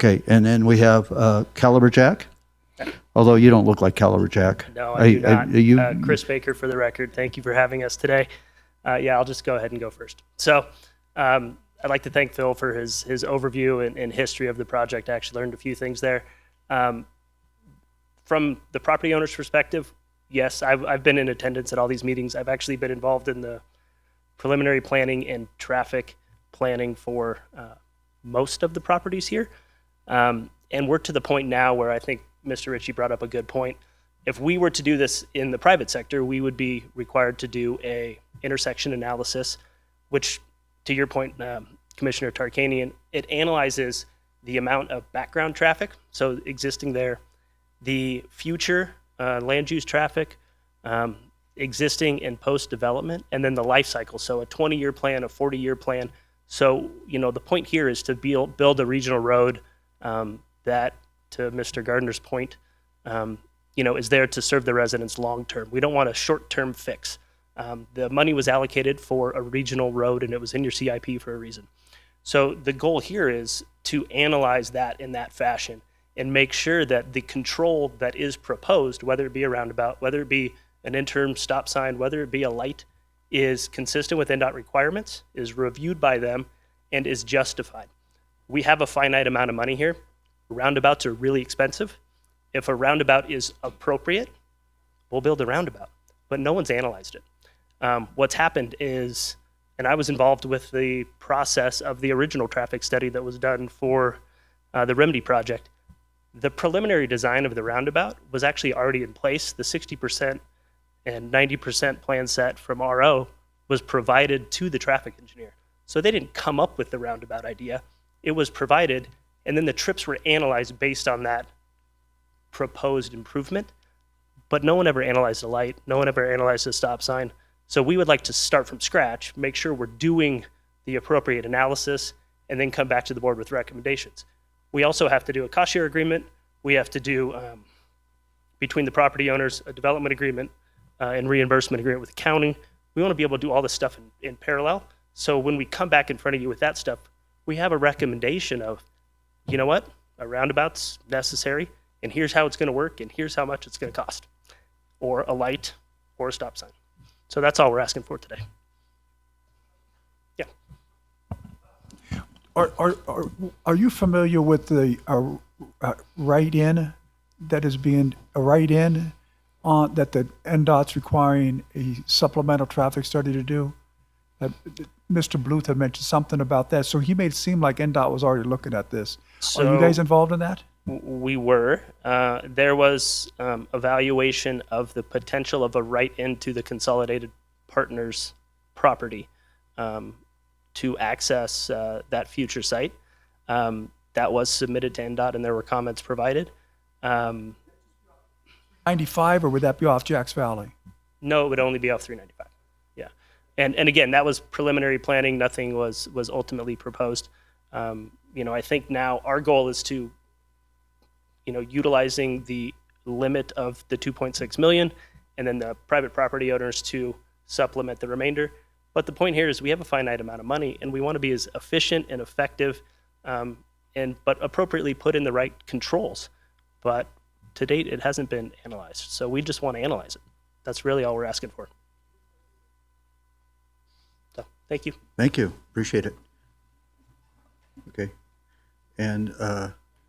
Okay, and then we have Caliber Jack, although you don't look like Caliber Jack. No, I do not. You, Chris Baker for the record. Thank you for having us today. Yeah, I'll just go ahead and go first. So I'd like to thank Phil for his overview and history of the project. I actually learned a few things there. From the property owner's perspective, yes, I've been in attendance at all these meetings. I've actually been involved in the preliminary planning and traffic planning for most of the properties here. And we're to the point now where I think Mr. Ritchie brought up a good point. If we were to do this in the private sector, we would be required to do a intersection analysis, which, to your point, Commissioner Tarkanian, it analyzes the amount of background traffic, so existing there, the future land use traffic, existing and post-development, and then the life cycle, so a 20-year plan, a 40-year plan. So, the point here is to build a regional road that, to Mr. Gardner's point, is there to serve the residents long-term. We don't want a short-term fix. The money was allocated for a regional road, and it was in your CIP for a reason. So the goal here is to analyze that in that fashion and make sure that the control that is proposed, whether it be a roundabout, whether it be an interim stop sign, whether it be a light, is consistent with NDOT requirements, is reviewed by them, and is justified. We have a finite amount of money here. Roundabouts are really expensive. If a roundabout is appropriate, we'll build a roundabout, but no one's analyzed it. What's happened is, and I was involved with the process of the original traffic study that was done for the Remedy project. The preliminary design of the roundabout was actually already in place. The 60% and 90% plan set from RO was provided to the traffic engineer. So they didn't come up with the roundabout idea. It was provided, and then the trips were analyzed based on that proposed improvement. But no one ever analyzed a light. No one ever analyzed a stop sign. So we would like to start from scratch, make sure we're doing the appropriate analysis, and then come back to the board with recommendations. We also have to do a cost share agreement. We have to do, between the property owners, a development agreement and reimbursement agreement with the county. We want to be able to do all this stuff in parallel. So when we come back in front of you with that stuff, we have a recommendation of, you know what, a roundabout's necessary, and here's how it's going to work, and here's how much it's going to cost, or a light, or a stop sign. So that's all we're asking for today. Yeah. Are you familiar with the write-in that is being a write-in on that the NDOT's requiring a supplemental traffic study to do? Mr. Bluth had mentioned something about that, so he made it seem like NDOT was already looking at this. Are you guys involved in that? We were. There was evaluation of the potential of a write-in to the Consolidated Partners property to access that future site. That was submitted to NDOT, and there were comments provided. 95, or would that be off Jacks Valley? No, it would only be off 395. Yeah, and again, that was preliminary planning. Nothing was ultimately proposed. I think now our goal is to, utilizing the limit of the 2.6 million, and then the private property owners to supplement the remainder. But the point here is we have a finite amount of money, and we want to be as efficient and effective, but appropriately put in the right controls. But to date, it hasn't been analyzed. So we just want to analyze it. That's really all we're asking for. So thank you. Thank you. Appreciate it. Okay. And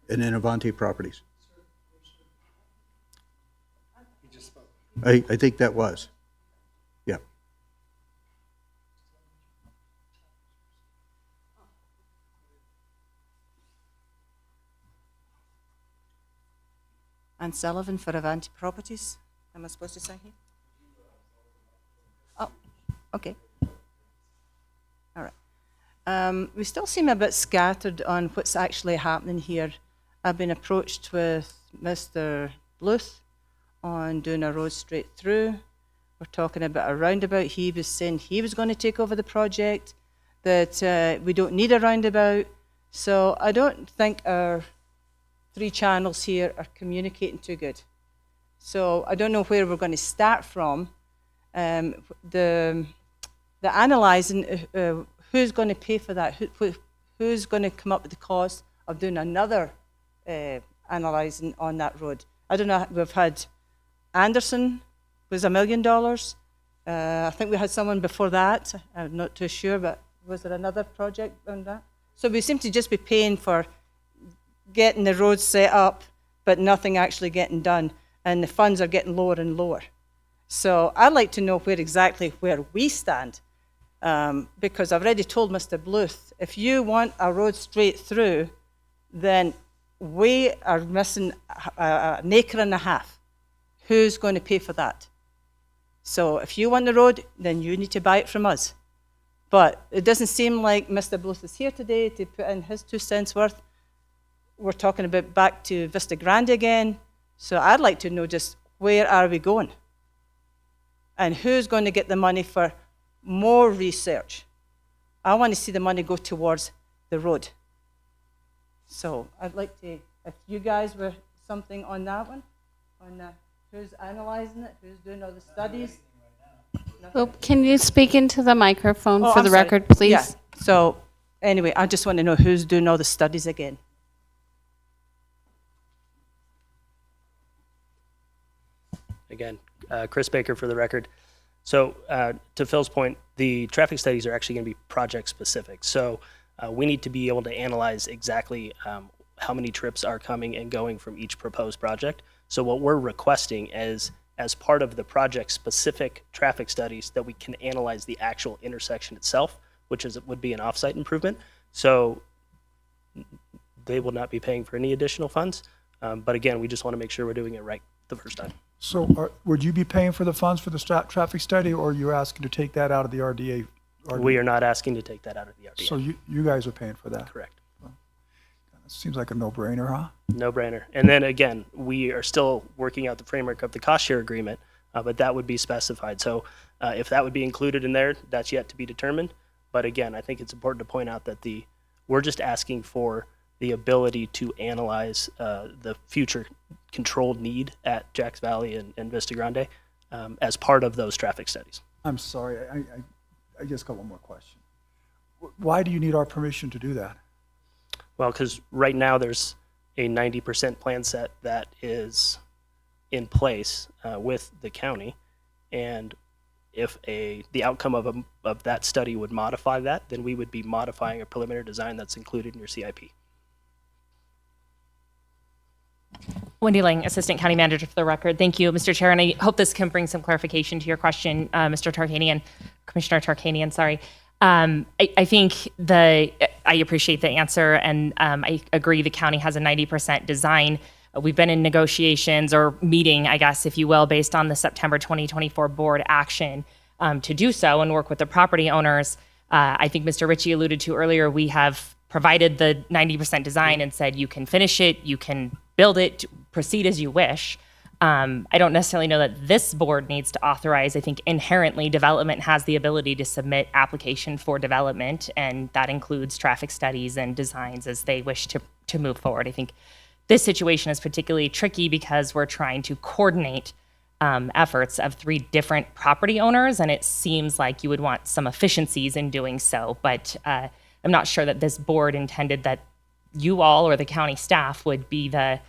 then Avanti Properties. I think that was. Yeah. Anne Sullivan for Avanti Properties. Am I supposed to say here? Oh, okay. All right. We still seem a bit scattered on what's actually happening here. I've been approached with Mr. Bluth on doing a road straight through. We're talking about a roundabout. He was saying he was going to take over the project, that we don't need a roundabout. So I don't think our 3 channels here are communicating too good. So I don't know where we're going to start from. The analysing, who's going to pay for that? Who's going to come up with the cost of doing another analysing on that road? I don't know. We've had Anderson was $1 million. I think we had someone before that. I'm not too sure, but was there another project on that? So we seem to just be paying for getting the roads set up, but nothing actually getting done, and the funds are getting lower and lower. So I'd like to know exactly where we stand, because I've already told Mr. Bluth, if you want a road straight through, then we are missing an acre and a half. Who's going to pay for that? So if you want the road, then you need to buy it from us. But it doesn't seem like Mr. Bluth is here today to put in his 2 cents worth. We're talking about back to Vista Grande again. So I'd like to know just where are we going? And who's going to get the money for more research? I want to see the money go towards the road. So I'd like to, if you guys were something on that one, on who's analysing it, who's doing all the studies. Oh, can you speak into the microphone for I'm the sorry. record, please? Yeah. So anyway, I just want to know who's doing all the studies again. Again, Chris Baker for the record. So to Phil's point, the traffic studies are actually going to be project specific. So we need to be able to analyze exactly how many trips are coming and going from each proposed project. So what we're requesting is, as part of the project specific traffic studies, that we can analyze the actual intersection itself, which would be an offsite improvement. So they will not be paying for any additional funds. But again, we just want to make sure we're doing it right the first time. So would you be paying for the funds for the traffic study, or are you asking to take that out of the RDA? We are not asking to take that out of the RDA. So you guys are paying for that? Correct. Seems like a no-brainer, huh? No brainer. And then again, we are still working out the framework of the cost share agreement, but that would be specified. So if that would be included in there, that's yet to be determined. But again, I think it's important to point out that we're just asking for the ability to analyze the future controlled need at Jacks Valley and Vista Grande as part of those traffic studies. I'm sorry, I just got one more question. Why do you need our permission to do that? Well, because right now there's a 90% plan set that is in place with the county, and if the outcome of that study would modify that, then we would be modifying a preliminary design that's included in your CIP. Wendy Lang, Assistant County Manager for the record. Thank you, Mr. Chair, and I hope this can bring some clarification to your question, Mr. Tarkanian, Commissioner Tarkanian, sorry. I think I appreciate the answer, and I agree the county has a 90% design. We've been in negotiations or meeting, I guess, if you will, based on the September 2024 board action to do so and work with the property owners. I think Mr. Ritchie alluded to earlier, we have provided the 90% design and said you can finish it, you can build it, proceed as you wish. I don't necessarily know that this board needs to authorize. I think inherently development has the ability to submit application for development, and that includes traffic studies and designs as they wish to move forward. I think this situation is particularly tricky because we're trying to coordinate efforts of 3 different property owners, and it seems like you would want some efficiencies in doing so. But I'm not sure that this board intended that you all or the county staff would be the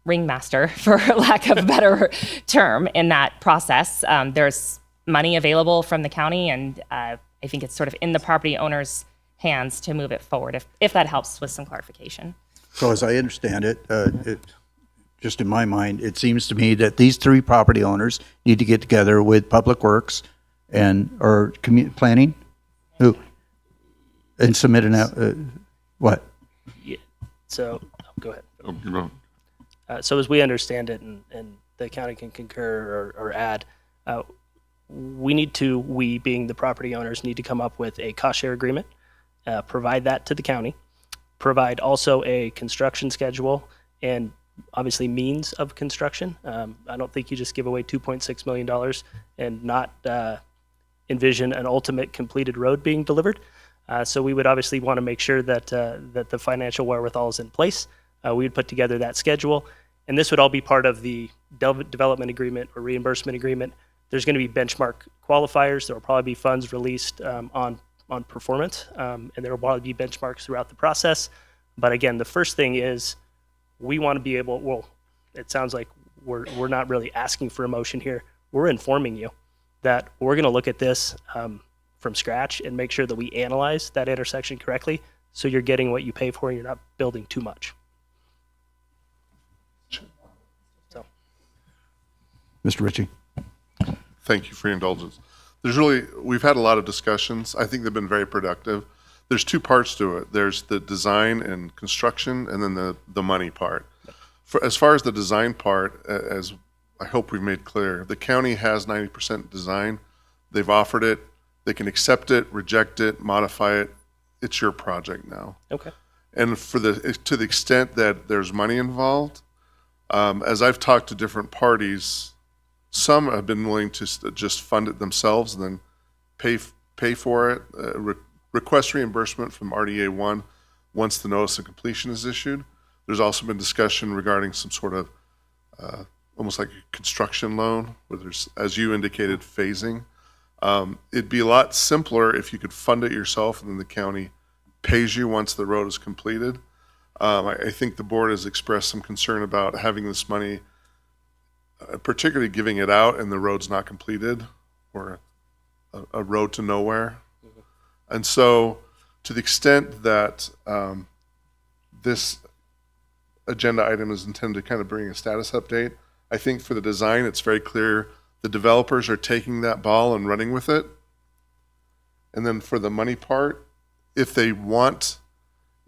ringmaster, for lack of a better term, in that process. There's money available from the county, and I think it's sort of in the property owner's hands to move it forward, if that helps with some clarification. So as I understand it, just in my mind, it seems to me that these 3 property owners need to get together with Public Works or planning, and submit what? Yeah. So go ahead. Oh, you know. So as we understand it, and the county can concur or add, we being the property owners, need to come up with a cost share agreement, provide that to the county, provide also a construction schedule, and obviously means of construction. I don't think you just give away $2.6 million and not envision an ultimate completed road being delivered. So we would obviously want to make sure that that the financial wherewithal is in place. We would put together that schedule, and this would all be part of the development agreement or reimbursement agreement. There's going to be benchmark qualifiers. There will probably be funds released on performance, and there will probably be benchmarks throughout the process. But again, the first thing is we want to be able. Well, it sounds like we're not really asking for a motion here. We're informing you that we're going to look at this from scratch and make sure that we analyze that intersection correctly, so you're getting what you pay for and you're not building too much. So, Mr. Ritchie. Thank you for your indulgence. We've had a lot of discussions. I think they've been very productive. There's two parts to it. There's the design and construction, and then the money part. As far as the design part, as I hope we've made clear, the county has 90% design. They've offered it. They can accept it, reject it, modify it. It's your project now. Okay. And to the extent that there's money involved, as I've talked to different parties, some have been willing to just fund it themselves and then pay for it, request reimbursement from RDA 1 once the notice of completion is issued. There's also been discussion regarding some sort of almost like a construction loan, where there's, as you indicated, phasing. It'd be a lot simpler if you could fund it yourself and then the county pays you once the road is completed. I think the board has expressed some concern about having this money, particularly giving it out and the road's not completed, or a road to nowhere. And so to the extent that this agenda item is intended to kind of bring a status update, I think for the design, it's very clear the developers are taking that ball and running with it. And then for the money part, if they want,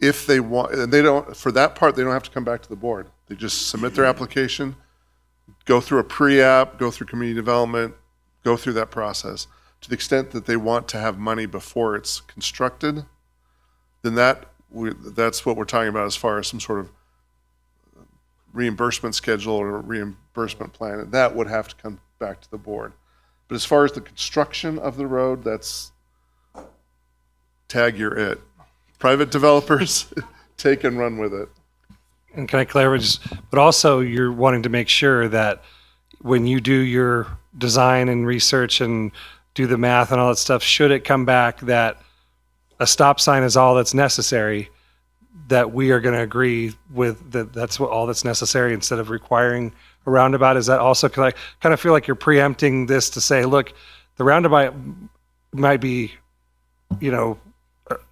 and they don't, for that part, they don't have to come back to the board. They just submit their application, go through a pre-app, go through community development, go through that process. To the extent that they want to have money before it's constructed, then that's what we're talking about as far as some sort of reimbursement schedule or reimbursement plan. And that would have to come back to the board. But as far as the construction of the road, that's tag you're it. Private developers, take and run with it. And can I clarify, but also you're wanting to make sure that when you do your design and research and do the math and all that stuff, should it come back that a stop sign is all that's necessary, that we are going to agree with that that's all that's necessary instead of requiring a roundabout? Is that also, because I kind of feel like you're preempting this to say, look, the roundabout might be,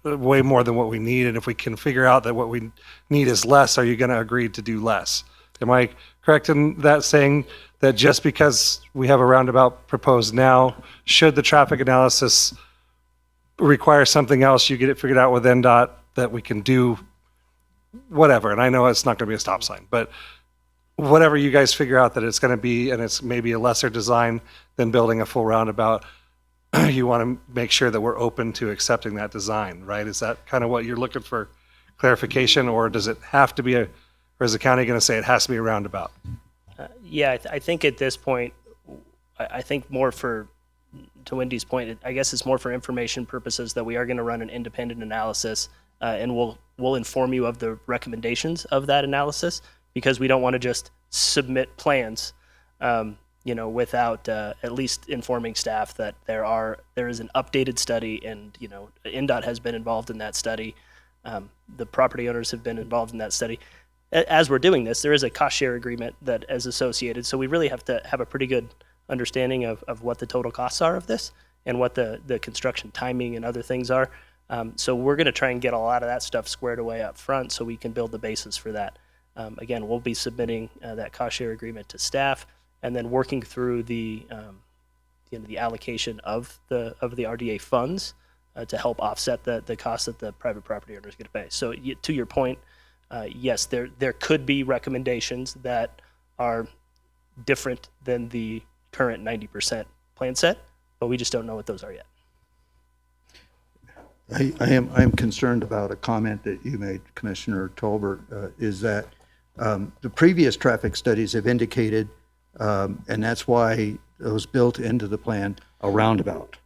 way more than what we need, and if we can figure out that what we need is less, are you going to agree to do less? Am I correct in that, saying that just because we have a roundabout proposed now, should the traffic analysis require something else, you get it figured out with NDOT that we can do whatever? And I know it's not going to be a stop sign, but whatever you guys figure out that it's going to be, and it's maybe a lesser design than building a full roundabout, you want to make sure that we're open to accepting that design, right? Is that kind of what you're looking for clarification, or does it have to be or is the county going to say it has to be a roundabout? Yeah, I think at this point, I think more to Wendy's point, I guess it's more for information purposes that we are going to run an independent analysis, and we'll inform you of the recommendations of that analysis, because we don't want to just submit plans, without at least informing staff that there is an updated study, and NDOT has been involved in that study. The property owners have been involved in that study. As we're doing this, there is a cost share agreement that is associated, so we really have to have a pretty good understanding of what the total costs are of this and what the construction timing and other things are. So we're going to try and get a lot of that stuff squared away up front so we can build the basis for that. Again, we'll be submitting that cost share agreement to staff, and then working through the allocation of the RDA funds to help offset the cost that the private property owner is going to pay. So to your point, yes, there could be recommendations that are different than the current 90% plan set, but we just don't know what those are yet. I am concerned about a comment that you made, Commissioner Tolbert, is that The previous traffic studies have indicated, and that's why it was built into the plan, a roundabout.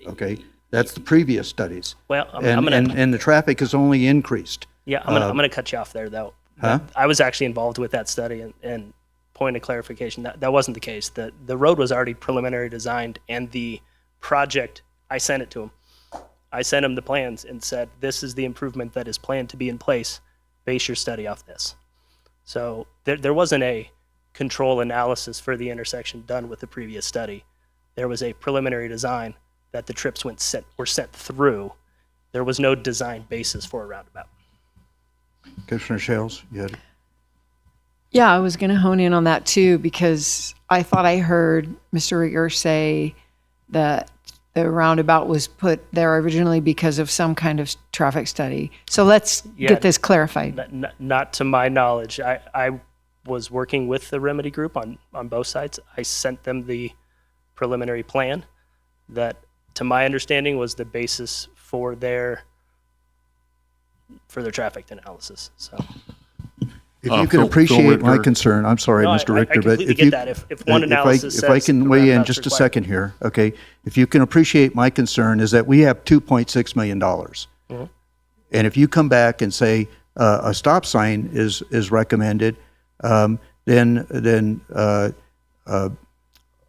Okay, that's the previous studies. Well, I'm and, gonna- and the traffic has only increased. Yeah, I'm gonna cut you off there though. Huh? I was actually involved with that study, and point of clarification, that wasn't the case. The road was already preliminary designed, and the project, I sent it to him. I sent him the plans and said, this is the improvement that is planned to be in place. Base your study off this. So there wasn't a control analysis for the intersection done with the previous study. There was a preliminary design that the trips were sent through. There was no design basis for a roundabout. Commissioner Shales, you had Yeah, I was going to hone in on that too, because I thought I heard Mr. Rigger say that the roundabout was put there originally because of some kind of traffic study. So let's get this clarified. Not to my knowledge. I was working with the remedy group on both sides. I sent them the preliminary plan that, to my understanding, was the basis for their traffic analysis. So. If you can appreciate my Richter. concern, I'm sorry, No, Mr. I Richter, but completely if get you, that. If one analysis if I says can the weigh in roundabout's just a required. second here, okay? If you can appreciate my concern is that we have $2.6 million. Mhm. And if you come back and say a stop sign is recommended, then our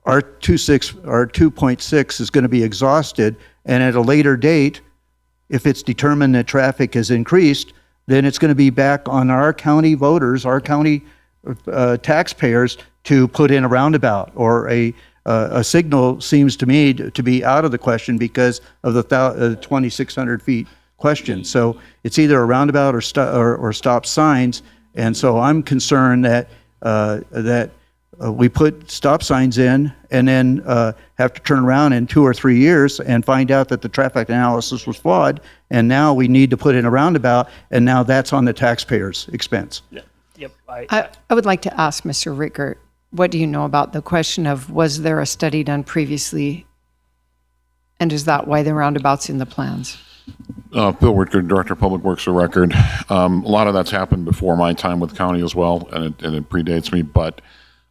2.6 is going to be exhausted, and at a later date, if it's determined that traffic has increased, then it's going to be back on our county voters, our county taxpayers to put in a roundabout, or a signal seems to me to be out of the question because of the 2,600 feet question. So it's either a roundabout or stop signs, and so I'm concerned that we put stop signs in and then have to turn around in 2 or 3 years and find out that the traffic analysis was flawed, and now we need to put in a roundabout, and now that's on the taxpayer's expense. Yep. I would like to ask Mr. Rickert, what do you know about the question of, was there a study done previously? And is that why the roundabout's in the plans? Bill Ricker, Director of Public Works, for record. A lot of that's happened before my time with the county as well, and it predates me, but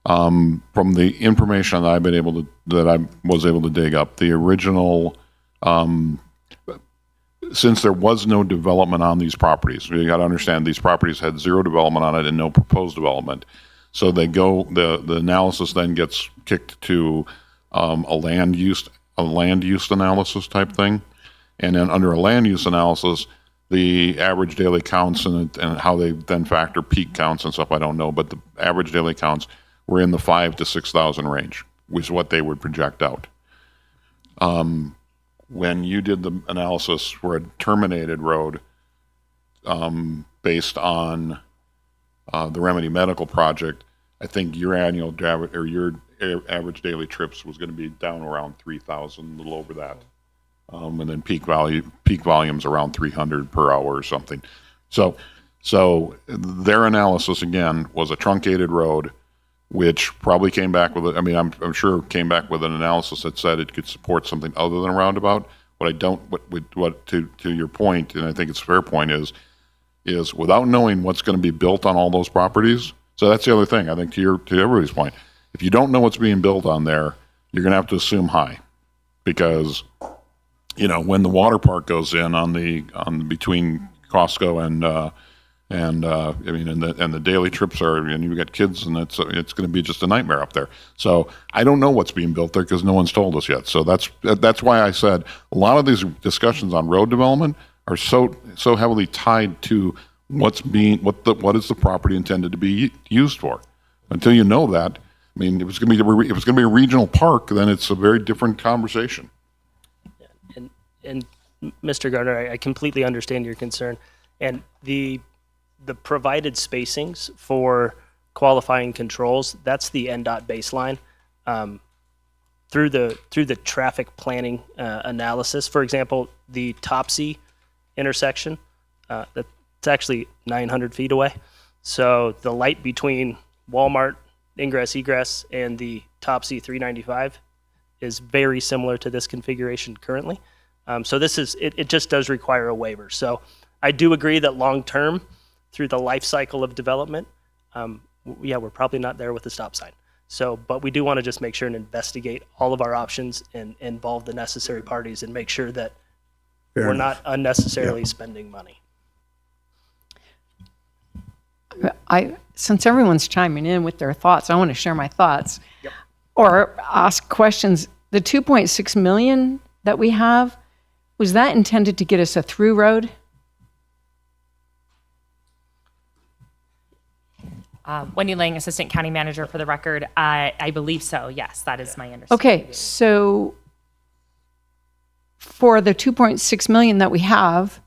from the information that I was able to dig up, the original, since there was no development on these properties, you got to understand these properties had zero development on it and no proposed development. So the analysis then gets kicked to a land use analysis type thing, and then under a land use analysis, the average daily counts and how they then factor peak counts and stuff, I don't know, but the average daily counts were in the 5,000 to 6,000 range, which is what they would project out. When you did the analysis for a terminated road, based on the Remedy Medical Project, I think your annual or your average daily trips was going to be down around 3,000, a little over that, and then peak volumes around 300 per hour or something. So their analysis again was a truncated road, which probably came back with I'm sure came back with an analysis that said it could support something other than a roundabout. What to your point, and I think it's a fair point, is without knowing what's going to be built on all those properties. So that's the other thing, I think, to everybody's point. If you don't know what's being built on there, you're going to have to assume high, because when the water park goes in on between Costco and the daily trips and you've got kids, and it's going to be just a nightmare up there. So I don't know what's being built there because no one's told us yet. So that's why I said a lot of these discussions on road development are so heavily tied to what is the property intended to be used for. Until you know that, if it's going to be a regional park, then it's a very different conversation. And Mr. Gardner, I completely understand your concern, and the provided spacings for qualifying controls, that's the NDOT baseline. Through the traffic planning analysis, for example, the Topsy intersection, that's actually 900 feet away. So the light between Walmart ingress egress and the Topsy 395 is very similar to this configuration currently. So it just does require a waiver. So I do agree that long term, through the life cycle of development, yeah, we're probably not there with the stop sign. So, but we do want to just make sure and investigate all of our options and involve the necessary parties and make sure that Fair we're enough. not unnecessarily spending money. Since everyone's chiming in with their thoughts, I want to share my thoughts or ask questions. The 2.6 million that we have, was that intended to get us a through road? Wendy Lang, Assistant County Manager for the record. I believe so. Yes, that is my understanding. Okay, so for the 2.6 million that we have,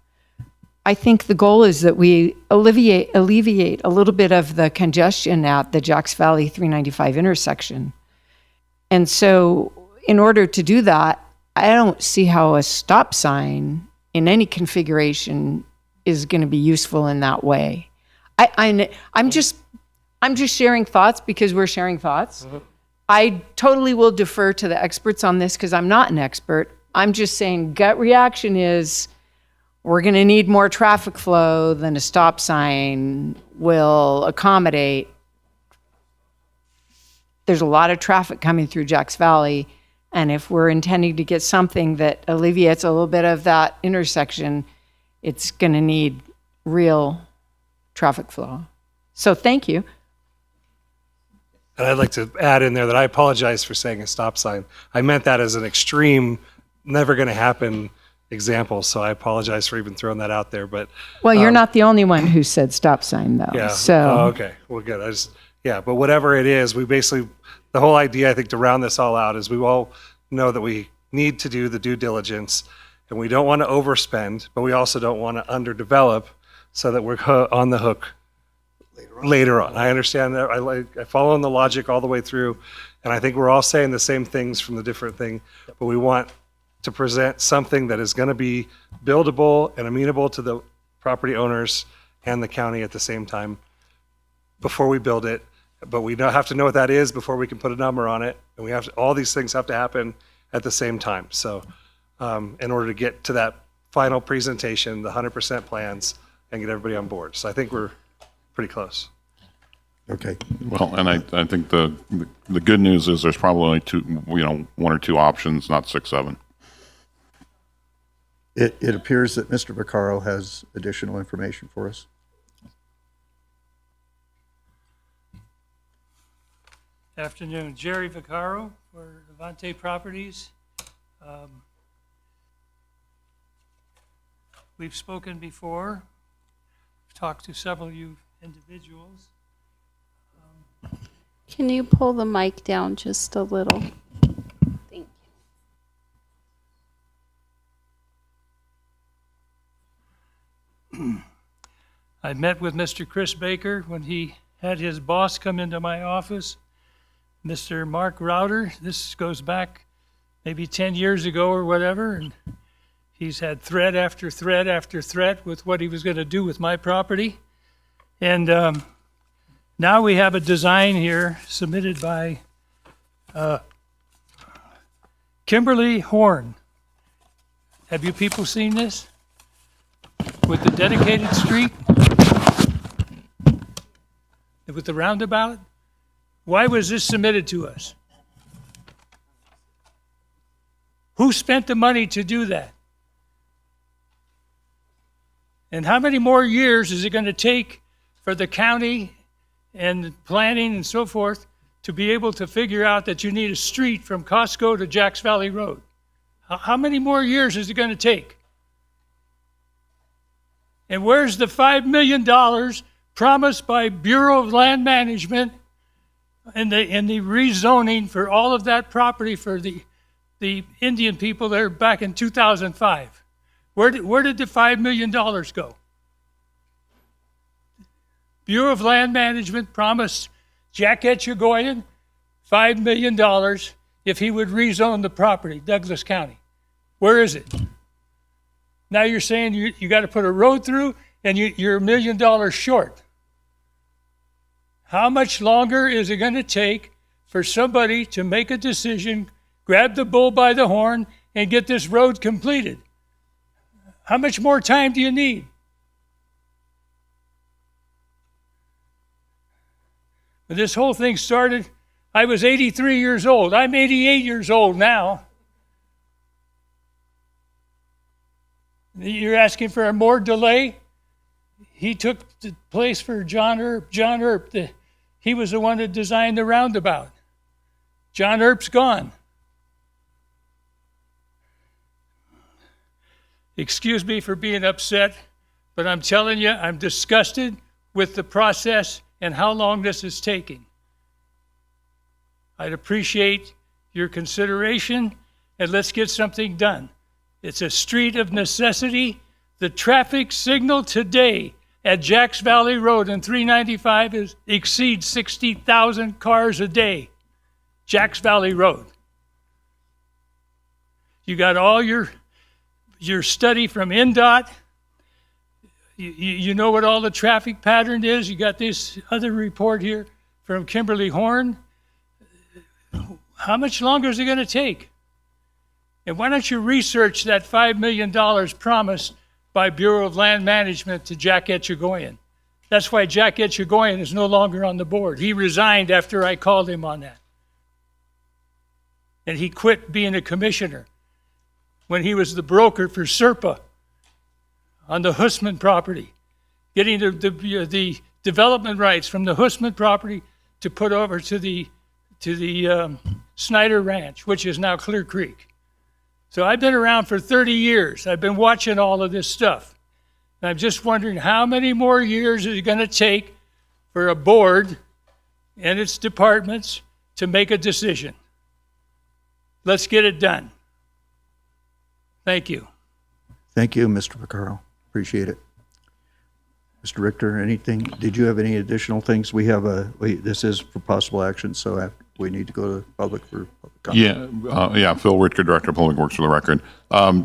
I think the goal is that we alleviate a little bit of the congestion at the Jacks Valley 395 intersection. And so in order to do that, I don't see how a stop sign in any configuration is going to be useful in that way. I'm just sharing thoughts because we're sharing thoughts. Mm-hmm. I totally will defer to the experts on this because I'm not an expert. I'm just saying gut reaction is we're going to need more traffic flow than a stop sign will accommodate. There's a lot of traffic coming through Jacks Valley, and if we're intending to get something that alleviates a little bit of that intersection, it's going to need real traffic flow. So thank you. And I'd like to add in there that I apologize for saying a stop sign. I meant that as an extreme, never going to happen example. So I apologize for even throwing that out there. But Well, you're not the only one who said stop sign, though. yeah. So Oh, okay. Well, good. But whatever it is, we basically, the whole idea, I think, to round this all out is we all know that we need to do the due diligence and we don't want to overspend, but we also don't want to underdevelop so that we're on the hook later on. I understand that. I follow in the logic all the way through. And I think we're all saying the same things from the different thing, but we want to present something that is going to be buildable and amenable to the property owners and the county at the same time before we build it. But we don't have to know what that is before we can put a number on it. And we have to, all these things have to happen at the same time. So in order to get to that final presentation, the 100% plans, and get everybody on board. So I think we're pretty close. Okay. Well, and I think the good news is there's probably only one or two options, not 6, 7. It appears that Mr. Vaccaro has additional information for us. Afternoon, Jerry Vaccaro for Levante Properties. We've spoken before. We've talked to several of you individuals. Can you pull the mic down just a little? Thank you. I met with Mr. Chris Baker when he had his boss come into my office, Mr. Mark Rauter. This goes back maybe 10 years ago or whatever, and he's had threat after threat after threat with what he was going to do with my property. And now we have a design here submitted by Kimberly Horn. Have you people seen this? With the dedicated street? With the roundabout? Why was this submitted to us? Who spent the money to do that? And how many more years is it going to take for the county and planning and so forth to be able to figure out that you need a street from Costco to Jacks Valley Road? How many more years is it going to take? And where's the $5 million promised by Bureau of Land Management and the rezoning for all of that property for the Indian people there back in 2005? Where did the $5 million go? Bureau of Land Management promised Jack Etchegoyen $5 million if he would rezone the property, Douglas County. Where is it? Now you're saying you got to put a road through and you're $1 million short. How much longer is it going to take for somebody to make a decision, grab the bull by the horn, and get this road completed? How much more time do you need? When this whole thing started, I was 83 years old. I'm 88 years old now. You're asking for a more delay? He took the place for John Earp. John Earp, he was the one that designed the roundabout. John Earp's gone. Excuse me for being upset, but I'm telling you, I'm disgusted with the process and how long this is taking. I'd appreciate your consideration, and let's get something done. It's a street of necessity. The traffic signal today at Jacks Valley Road and 395 exceeds 60,000 cars a day. Jacks Valley Road. You got all your study from NDOT. You know what all the traffic pattern is. You got this other report here from Kimberly Horn. How much longer is it going to take? And why don't you research that $5 million promised by Bureau of Land Management to Jack Etchegoyen? That's why Jack Etchegoyen is no longer on the board. He resigned after I called him on that. And he quit being a commissioner when he was the broker for Serpa on the Hussman property, getting the development rights from the Hussman property to put over to the Snyder Ranch, which is now Clear Creek. So I've been around for 30 years. I've been watching all of this stuff. And I'm just wondering how many more years is it going to take for a board and its departments to make a decision. Let's get it done. Thank you. Thank you, Mr. Vaccaro. Appreciate it. Mr. Richter, anything? Did you have any additional things? We have this is for possible action, so we need to go to public for public comment. Yeah, Phil Richter, Director of Public Works, for the record.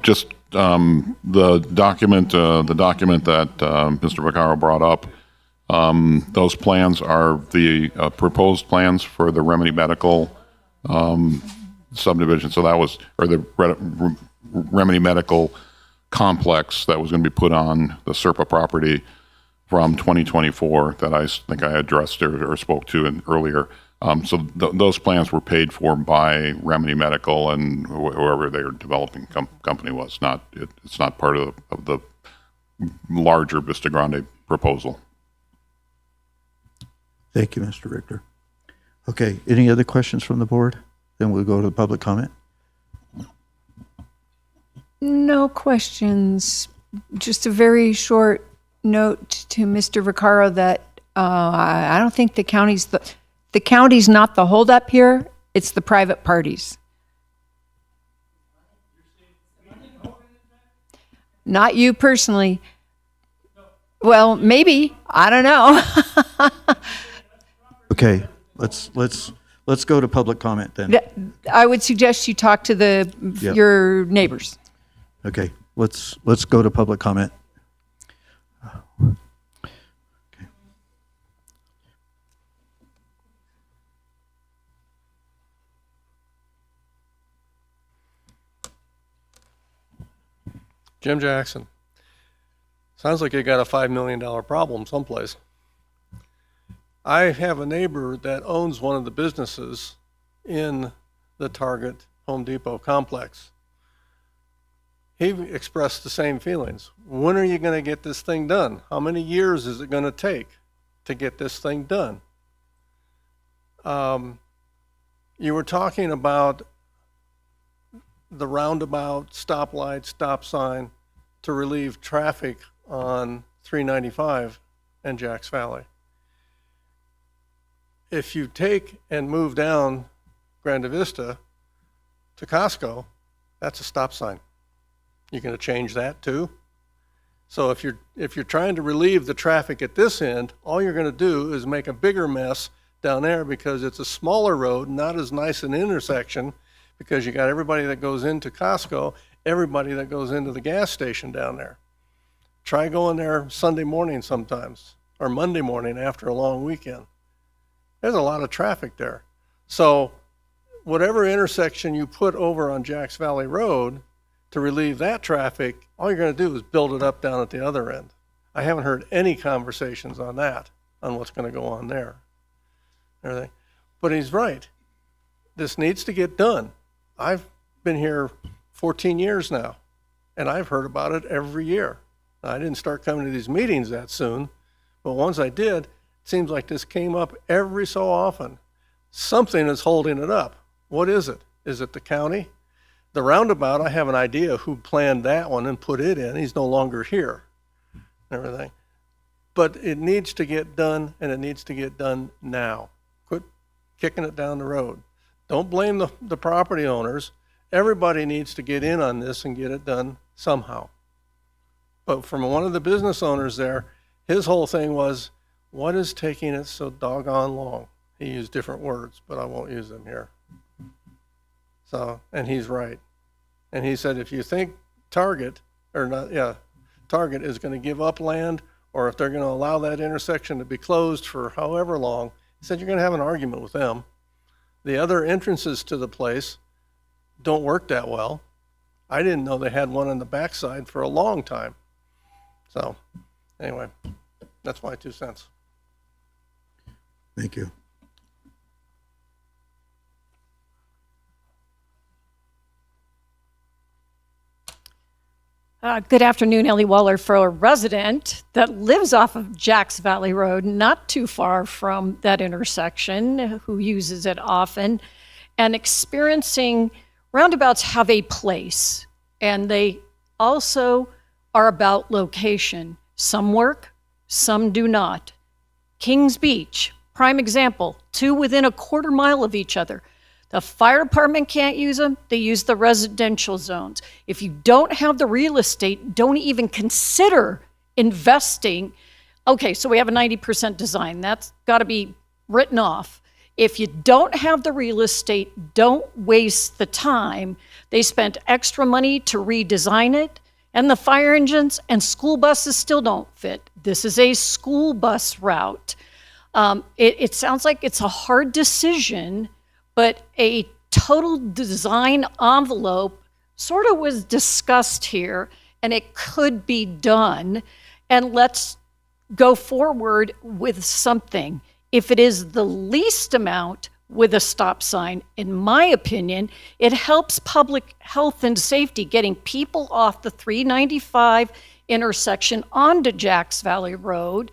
Just the document that Mr. Vaccaro brought up, those plans are the proposed plans for the Remedy Medical subdivision. So that was, or the Remedy Medical complex that was going to be put on the Serpa property from 2024 that I think I addressed or spoke to earlier. So those plans were paid for by Remedy Medical and whoever their developing company was. It's not part of the larger Vista Grande proposal. Thank you, Mr. Richter. Okay, any other questions from the board? Then we'll go to the public comment. No questions. Just a very short note to Mr. Vaccaro that I don't think the county's not the holdup here. It's the private parties. Not you personally. Well, maybe. I don't know. Okay, let's go to public comment then. I would suggest you talk to your neighbors. Okay, let's go to public comment. Okay. Jim Jackson. Sounds like you got a $5 million problem someplace. I have a neighbor that owns one of the businesses in the Target Home Depot complex. He expressed the same feelings. When are you going to get this thing done? How many years is it going to take to get this thing done? You were talking about the roundabout, stoplight, stop sign to relieve traffic on 395 and Jacks Valley. If you take and move down Grande Vista to Costco, that's a stop sign. You're going to change that too? So if you're trying to relieve the traffic at this end, all you're going to do is make a bigger mess down there because it's a smaller road, not as nice an intersection, because you got everybody that goes into Costco, everybody that goes into the gas station down there. Try going there Sunday morning sometimes, or Monday morning after a long weekend. There's a lot of traffic there. So whatever intersection you put over on Jacks Valley Road to relieve that traffic, all you're going to do is build it up down at the other end. I haven't heard any conversations on that, on what's going to go on there. everything. But he's right. This needs to get done. I've been here 14 years now, and I've heard about it every year. Now, I didn't start coming to these meetings that soon, but once I did, it seems like this came up every so often. Something is holding it up. What is it? Is it the county? The roundabout, I have an idea who planned that one and put it in. He's no longer here, everything. But it needs to get done, and it needs to get done now. Quit kicking it down the road. Don't blame the property owners. Everybody needs to get in on this and get it done somehow. But from one of the business owners there, his whole thing was, what is taking it so doggone long? He used different words, but I won't use them here. So, and he's right. And he said, if you think Target is going to give up land, or if they're going to allow that intersection to be closed for however long, he said, you're going to have an argument with them. The other entrances to the place don't work that well. I didn't know they had one on the backside for a long time. So, anyway, that's my 2 cents. Thank you. Good afternoon, Ellie Waller, for a resident that lives off of Jacks Valley Road, not too far from that intersection, who uses it often, and experiencing roundabouts have a place, and they also are about location. Some work, some do not. Kings Beach, prime example, 2 within a quarter mile of each other. The fire department can't use them, they use the residential zones. If you don't have the real estate, don't even consider investing. Okay, so we have a 90% design. That's got to be written off. If you don't have the real estate, don't waste the time. They spent extra money to redesign it, and the fire engines and school buses still don't fit. This is a school bus route. It sounds like it's a hard decision, but a total design envelope sort of was discussed here, and it could be done. And let's go forward with something. If it is the least amount with a stop sign, in my opinion, it helps public health and safety, getting people off the 395 intersection onto Jacks Valley Road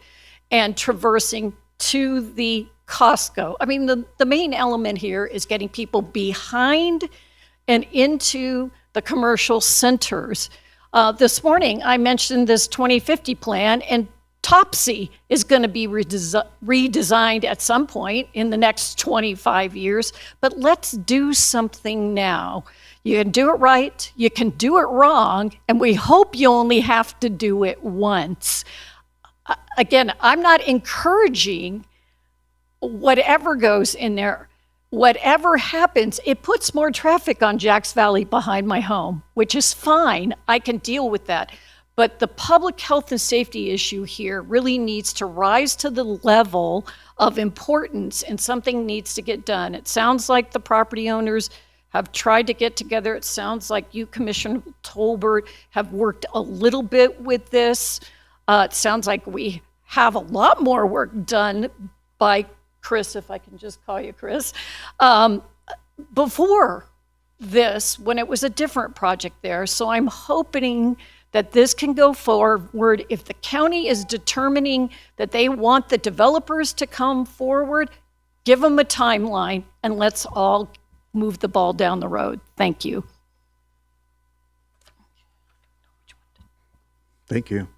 and traversing to the Costco. I mean, the main element here is getting people behind and into the commercial centers. This morning, I mentioned this 2050 plan, and Topsy is going to be redesigned at some point in the next 25 years, but let's do something now. You can do it right, you can do it wrong, and we hope you only have to do it once. Again, I'm not encouraging whatever goes in there. Whatever happens, it puts more traffic on Jacks Valley behind my home, which is fine. I can deal with that. But the public health and safety issue here really needs to rise to the level of importance, and something needs to get done. It sounds like the property owners have tried to get together. It sounds like you, Commissioner Tolbert, have worked a little bit with this. It sounds like we have a lot more work done by Chris, if I can just call you Chris, before this, when it was a different project there. So I'm hoping that this can go forward. If the county is determining that they want the developers to come forward, give them a timeline, and let's all move the ball down the road. Thank you. Thank you.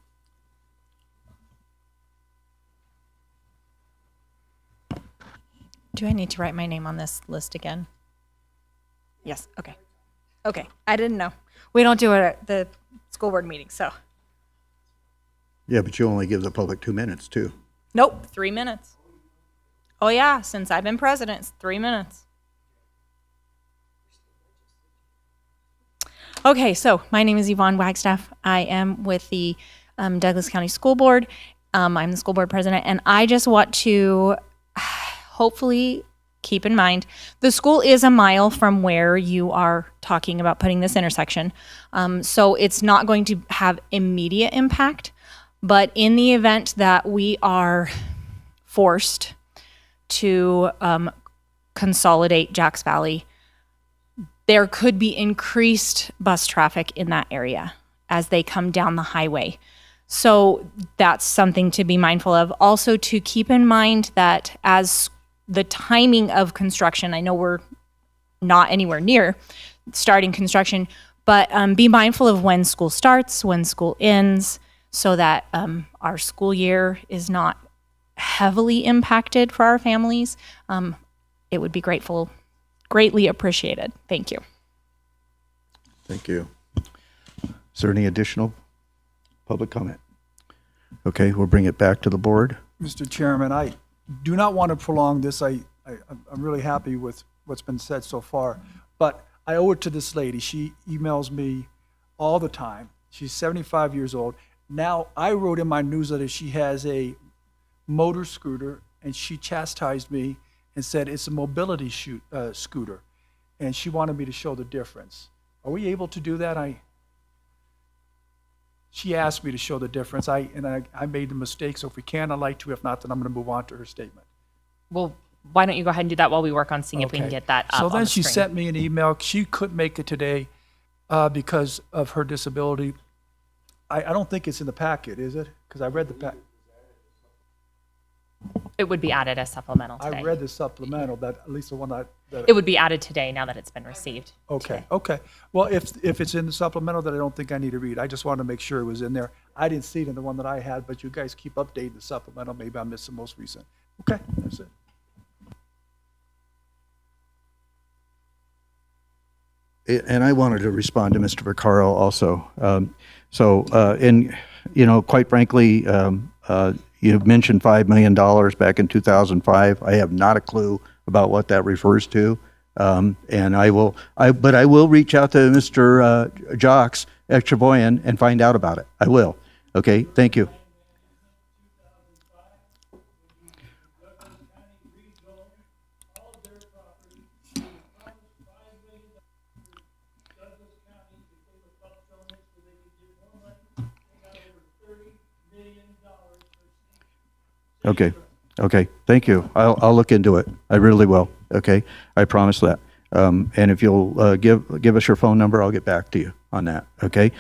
Do I need to write my name on this list again? Yes, okay. Okay, I didn't know. We don't do it at the school board meeting, so. Yeah, but you only give the public 2 minutes, too. Nope, 3 minutes. Oh yeah, since I've been president, it's 3 minutes. Okay, so my name is Yvonne Wagstaff. I am with the Douglas County School Board. I'm the school board president, and I just want to hopefully keep in mind, the school is a mile from where you are talking about putting this intersection. So it's not going to have immediate impact, but in the event that we are forced to consolidate Jacks Valley, there could be increased bus traffic in that area as they come down the highway. So that's something to be mindful of. Also, to keep in mind that as the timing of construction, I know we're not anywhere near starting construction, but be mindful of when school starts, when school ends, so that our school year is not heavily impacted for our families. It would be greatly appreciated. Thank you. Thank you. Is there any additional public comment? Okay, we'll bring it back to the board. Mr. Chairman, I do not want to prolong this. I'm really happy with what's been said so far, but I owe it to this lady. She emails me all the time. She's 75 years old. Now, I wrote in my newsletter she has a motor scooter, and she chastised me and said it's a mobility scooter, and she wanted me to show the difference. Are we able to do that? She asked me to show the difference. I made the mistake, so if we can, I'd like to. If not, then I'm going to move on to her statement. Well, why don't you go ahead and do that while we work on seeing if we can get that up So on then the she screen. sent me an email. She couldn't make it today because of her disability. I don't think it's in the packet, is it? Because I read the packet. It would be added as supplemental today. I read the supplemental, that at least the one that It would be added today now that it's been received. Okay, okay. Well, if it's in the supplemental, then I don't think I need to read. I just wanted to make sure it was in there. I didn't see it in the one that I had, but you guys keep updating the supplemental. Maybe I missed the most recent. Okay, that's it. And I wanted to respond to Mr. Vaccaro also. Quite frankly, you mentioned $5 million back in 2005. I have not a clue about what that refers to. But I will reach out to Mr. Jocks Extravoyan and find out about it. I will. Okay, thank you. Okay, thank you. I'll look into it. I really will. Okay, I promise that. And if you'll give us your phone number, I'll get back to you on that. Okay.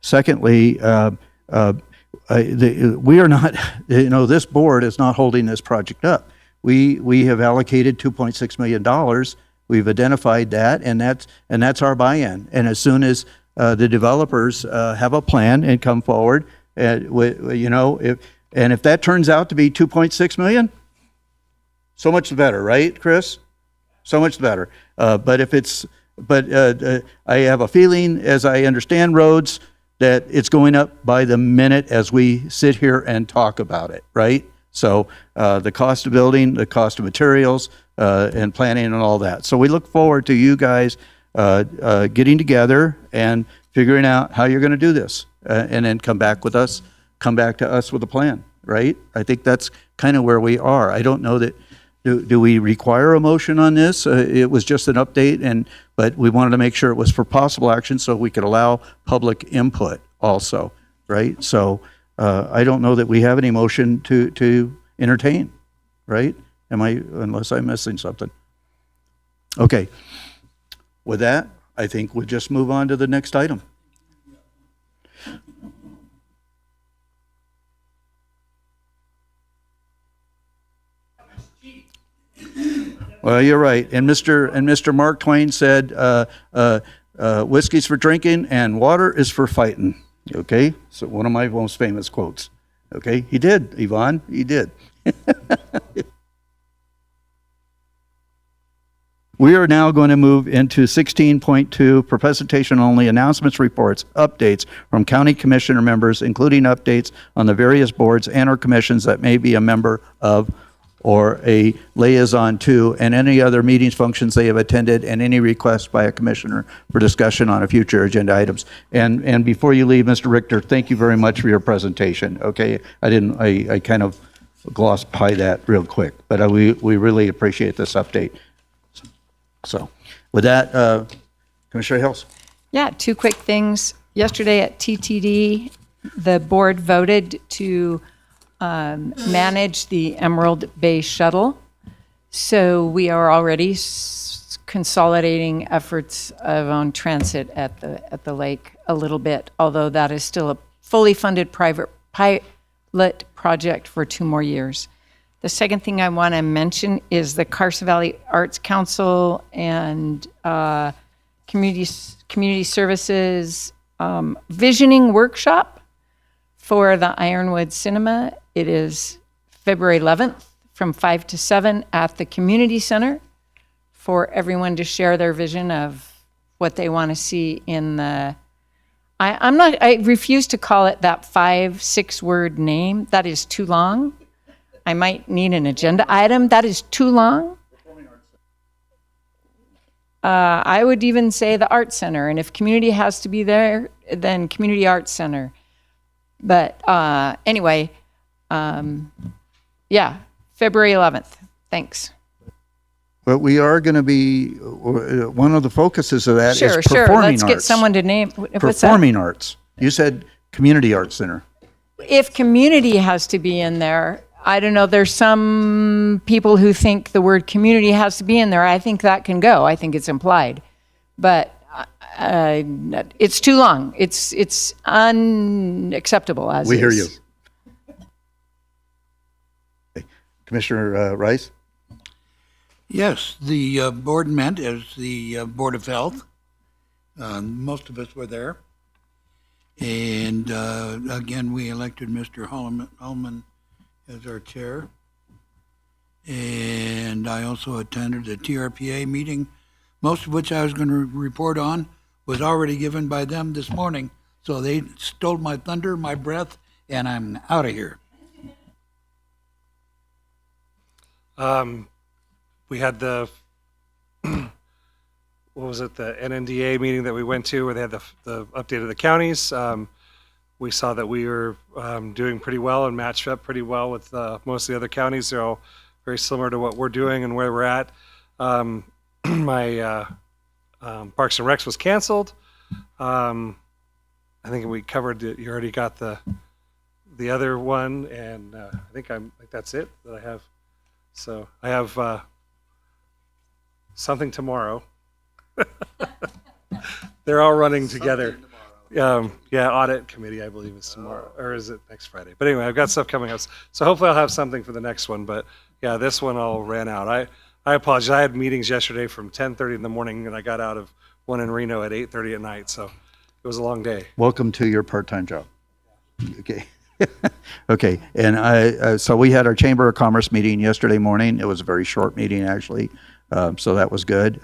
Secondly, we are not. This board is not holding this project up. We have allocated $2.6 million. We've identified that, and that's our buy-in. And as soon as the developers have a plan and come forward, if that turns out to be $2.6 million, so much the better, right, Chris? So much the better. I have a feeling, as I understand roads, that it's going up by the minute as we sit here and talk about it, right? So the cost of building, the cost of materials, and planning and all that. So we look forward to you guys getting together and figuring out how you're going to do this, and then come back to us with a plan, right? I think that's kind of where we are. I don't know that, do we require a motion on this? It was just an update, but we wanted to make sure it was for possible action so we could allow public input also, right? So I don't know that we have any motion to entertain, right? Unless I'm missing something. Okay. With that, I think we'll just move on to the next item. Well, you're right. And Mr. Mark Twain said, whiskey's for drinking and water is for fighting. Okay? So one of my most famous quotes. Okay? He did, Yvonne. He did. We are now going to move into 16.2 for presentation only, announcements, reports, updates from county commissioner members, including updates on the various boards and or commissions that may be a member of or a liaison to, and any other meetings, functions they have attended, and any requests by a commissioner for discussion on a future agenda items. And before you leave, Mr. Richter, thank you very much for your presentation. Okay, I kind of glossed by that real quick, but we really appreciate this update. So with that, Commissioner Hills. Yeah, two quick things. Yesterday at TTD, the board voted to manage the Emerald Bay Shuttle So we are already consolidating efforts on transit at the lake a little bit, although that is still a fully funded private pilot project for 2 more years. The second thing I want to mention is the Carson Valley Arts Council and Community Services Visioning Workshop for the Ironwood Cinema. It is February 11th from 5 to 7 at the Community Center for everyone to share their vision of what they want to see in the... I refuse to call it that 5-6 word name. That is too long. I might need an agenda item. That is too long. I would even say the Art Center, and if community has to be there, then Community Arts Center. But anyway, yeah, February 11th. Thanks. But we are going to be, one of the focuses of that is performing arts. Let's get someone to name. Performing arts. You said Community Arts Center. If community has to be in there, I don't know, there's some people who think the word community has to be in there. I think that can go. I think it's implied. But it's too long. It's unacceptable as We is. hear you. Okay. Commissioner Rice? Yes, the board met as the Board of Health. Most of us were there. And again, we elected Mr. Holman as our chair. And I also attended the TRPA meeting, most of which I was going to report on was already given by them this morning. So they stole my thunder, my breath, and I'm out of here. We had the, what was it, the NNDA meeting that we went to where they had the update of the counties. We saw that we were doing pretty well and matched up pretty well with most of the other counties. They're all very similar to what we're doing and where we're at. My Parks and Recs was canceled. I think we covered it. You already got the other one, and I think that's it that I have. So I have something tomorrow. They're all running together. Yeah, audit committee, I believe, is tomorrow, or is it next Friday? But anyway, I've got stuff coming up, so hopefully I'll have something for the next one. But yeah, this one all ran out. I apologize. I had meetings yesterday from 10:30 in the morning, and I got out of one in Reno at 8:30 at night. So it was a long day. Welcome to your part-time job. Okay. Okay. And so we had our Chamber of Commerce meeting yesterday morning. It was a very short meeting, actually. So that was good.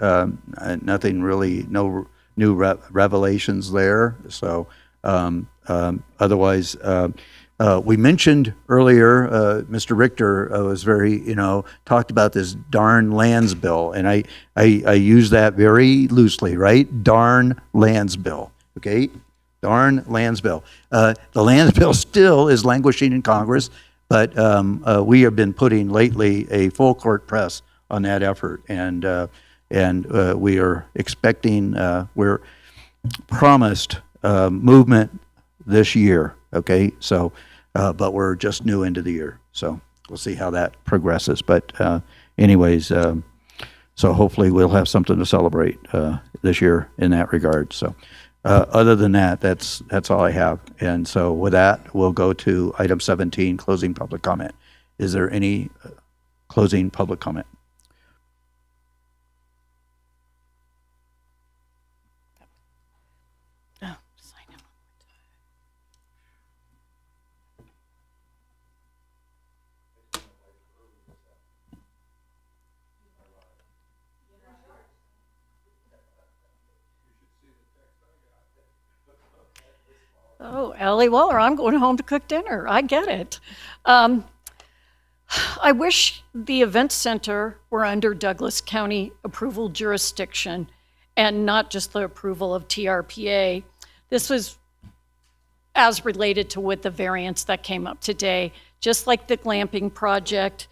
Nothing really, no new revelations there. So otherwise, we mentioned earlier, Mr. Richter was very, talked about this darn lands bill. And I use that very loosely, right? Darn lands bill. Okay. Darn lands bill. The lands bill still is languishing in Congress, but we have been putting lately a full court press on that effort, and we are expecting, we're promised movement this year. Okay, so but we're just new into the year, so we'll see how that progresses. But anyways, so hopefully we'll have something to celebrate this year in that regard. So. Other than that, that's all I have. And so with that, we'll go to item 17, closing public comment. Is there any closing public comment? Oh, Ellie Waller, I'm going home to cook dinner. I get it. I wish the event center were under Douglas County approval jurisdiction and not just the approval of TRPA. This was as related to with the variance that came up today, just like the glamping project.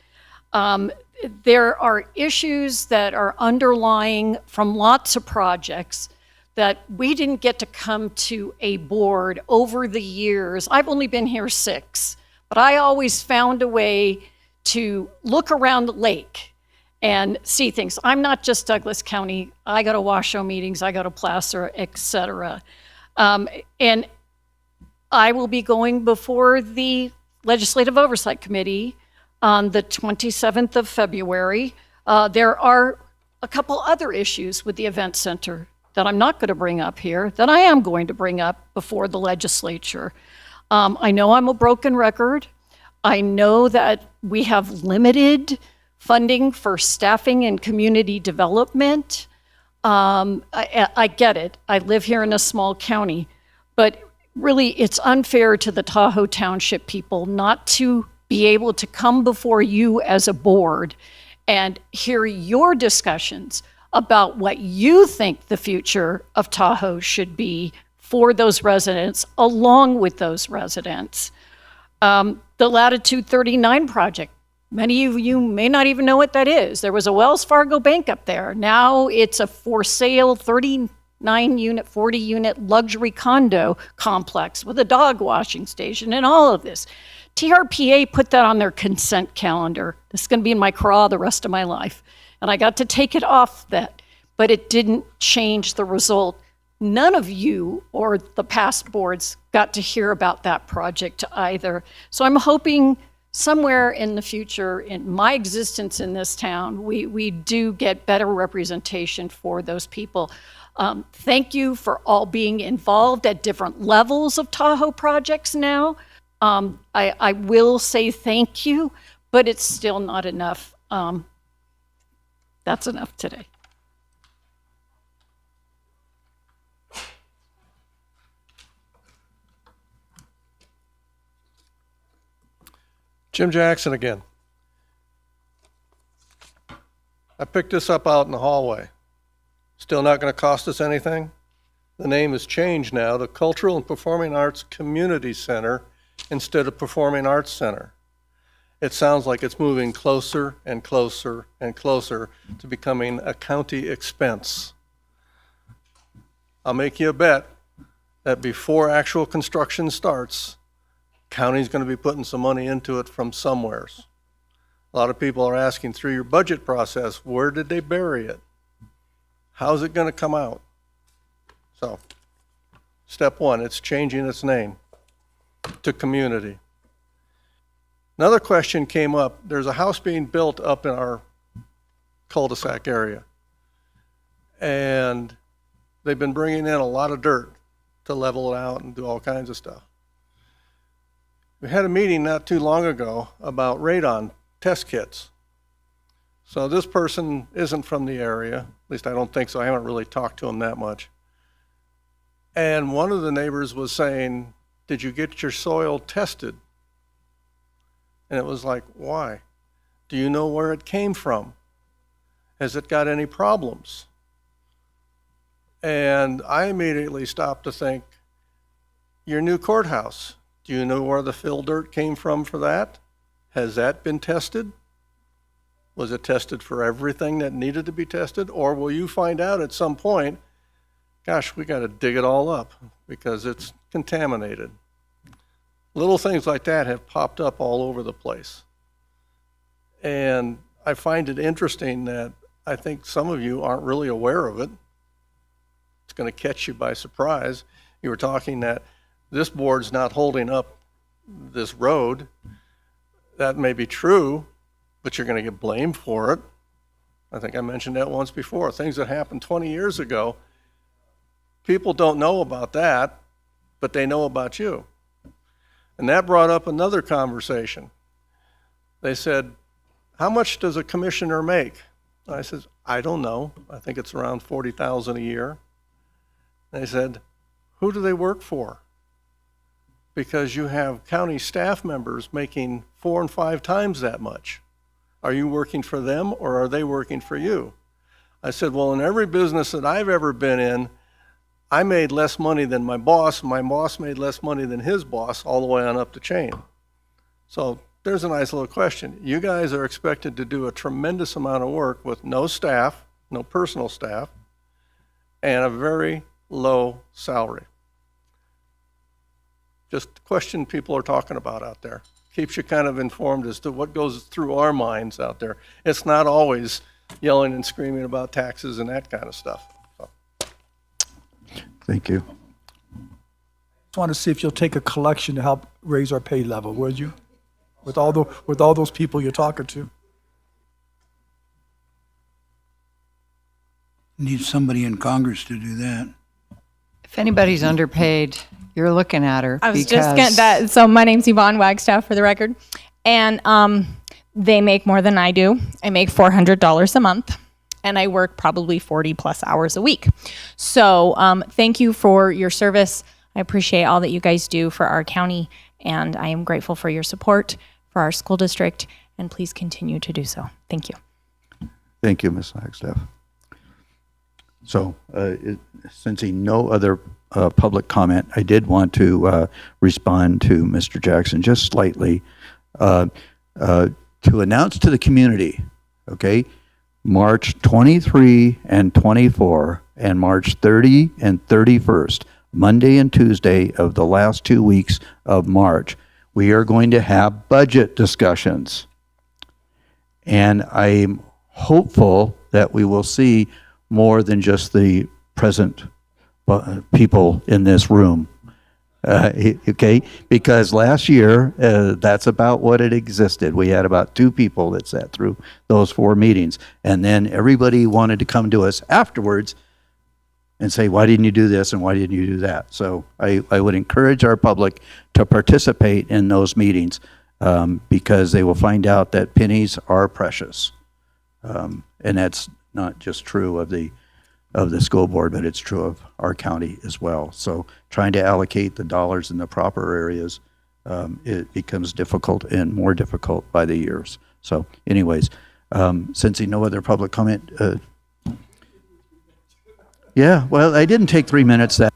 There are issues that are underlying from lots of projects that we didn't get to come to a board over the years. I've only been here 6, but I always found a way to look around the lake and see things. I'm not just Douglas County. I go to Washoe meetings, I go to Placer, et cetera. And I will be going before the Legislative Oversight Committee on the 27th of February. There are a couple other issues with the event center that I'm not going to bring up here that I am going to bring up before the legislature. I know I'm a broken record. I know that we have limited funding for staffing and community development. I get it. I live here in a small county, but really it's unfair to the Tahoe Township people not to be able to come before you as a board and hear your discussions about what you think the future of Tahoe should be for those residents, along with those residents. The Latitude 39 project, many of you may not even know what that is. There was a Wells Fargo bank up there. Now it's a for sale 39-unit, 40-unit luxury condo complex with a dog washing station and all of this. TRPA put that on their consent calendar. This is going to be in my craw the rest of my life. And I got to take it off that, but it didn't change the result. None of you or the past boards got to hear about that project either. So I'm hoping somewhere in the future, in my existence in this town, we do get better representation for those people. Thank you for all being involved at different levels of Tahoe projects now. I will say thank you, but it's still not enough. That's enough today. Jim Jackson again. I picked this up out in the hallway. Still not going to cost us anything. The name has changed now to Cultural and Performing Arts Community Center instead of Performing Arts Center. It sounds like it's moving closer and closer and closer to becoming a county expense. I'll make you a bet that before actual construction starts, county's going to be putting some money into it from somewheres. A lot of people are asking through your budget process, where did they bury it? How's it going to come out? So, step one, it's changing its name to community. Another question came up. There's a house being built up in our cul-de-sac area. And they've been bringing in a lot of dirt to level it out and do all kinds of stuff. We had a meeting not too long ago about radon test kits. So this person isn't from the area, at least I don't think so. I haven't really talked to him that much. And one of the neighbors was saying, did you get your soil tested? And it was like, why? Do you know where it came from? Has it got any problems? And I immediately stopped to think, your new courthouse, do you know where the fill dirt came from for that? Has that been tested? Was it tested for everything that needed to be tested? Or will you find out at some point, gosh, we got to dig it all up because it's contaminated. Little things like that have popped up all over the place. And I find it interesting that I think some of you aren't really aware of it. It's going to catch you by surprise. You were talking that this board's not holding up this road. That may be true, but you're going to get blamed for it. I think I mentioned that once before. Things that happened 20 years ago, people don't know about that, but they know about you. And that brought up another conversation. They said, how much does a commissioner make? I said, I don't know. I think it's around $40,000 a year. They said, who do they work for? Because you have county staff members making 4 and 5 times that much. Are you working for them or are they working for you? I said, well, in every business that I've ever been in, I made less money than my boss made less money than his boss, all the way on up the chain. So there's a nice little question. You guys are expected to do a tremendous amount of work with no staff, no personal staff, and a very low salary. Just a question people are talking about out there. Keeps you kind of informed as to what goes through our minds out there. It's not always yelling and screaming about taxes and that kind of stuff. So. Thank you. Just want to see if you'll take a collection to help raise our pay level, would you? With all those people you're talking to. Need somebody in Congress to do that. If anybody's underpaid, you're looking at her. I was just because- getting that. So my name's Yvonne Wagstaff, for the record, and they make more than I do. I make $400 a month, and I work probably 40 plus hours a week. So thank you for your service. I appreciate all that you guys do for our county, and I am grateful for your support for our school district, and please continue to do so. Thank you. Thank you, Ms. Flagstaff. So, since no other public comment, I did want to respond to Mr. Jackson just slightly to announce to the community, okay, March 23 and 24 and March 30 and 31st, Monday and Tuesday of the last 2 weeks of March, we are going to have budget discussions. And I'm hopeful that we will see more than just the present people in this room. Okay, because last year, that's about what it existed. We had about 2 people that sat through those 4 meetings. And then everybody wanted to come to us afterwards and say, why didn't you do this and why didn't you do that? So I would encourage our public to participate in those meetings because they will find out that pennies are precious. And that's not just true of the school board, but it's true of our county as well. So trying to allocate the dollars in the proper areas, it becomes difficult and more difficult by the years. So anyways, since no other public comment, yeah, well, I didn't take 3 minutes that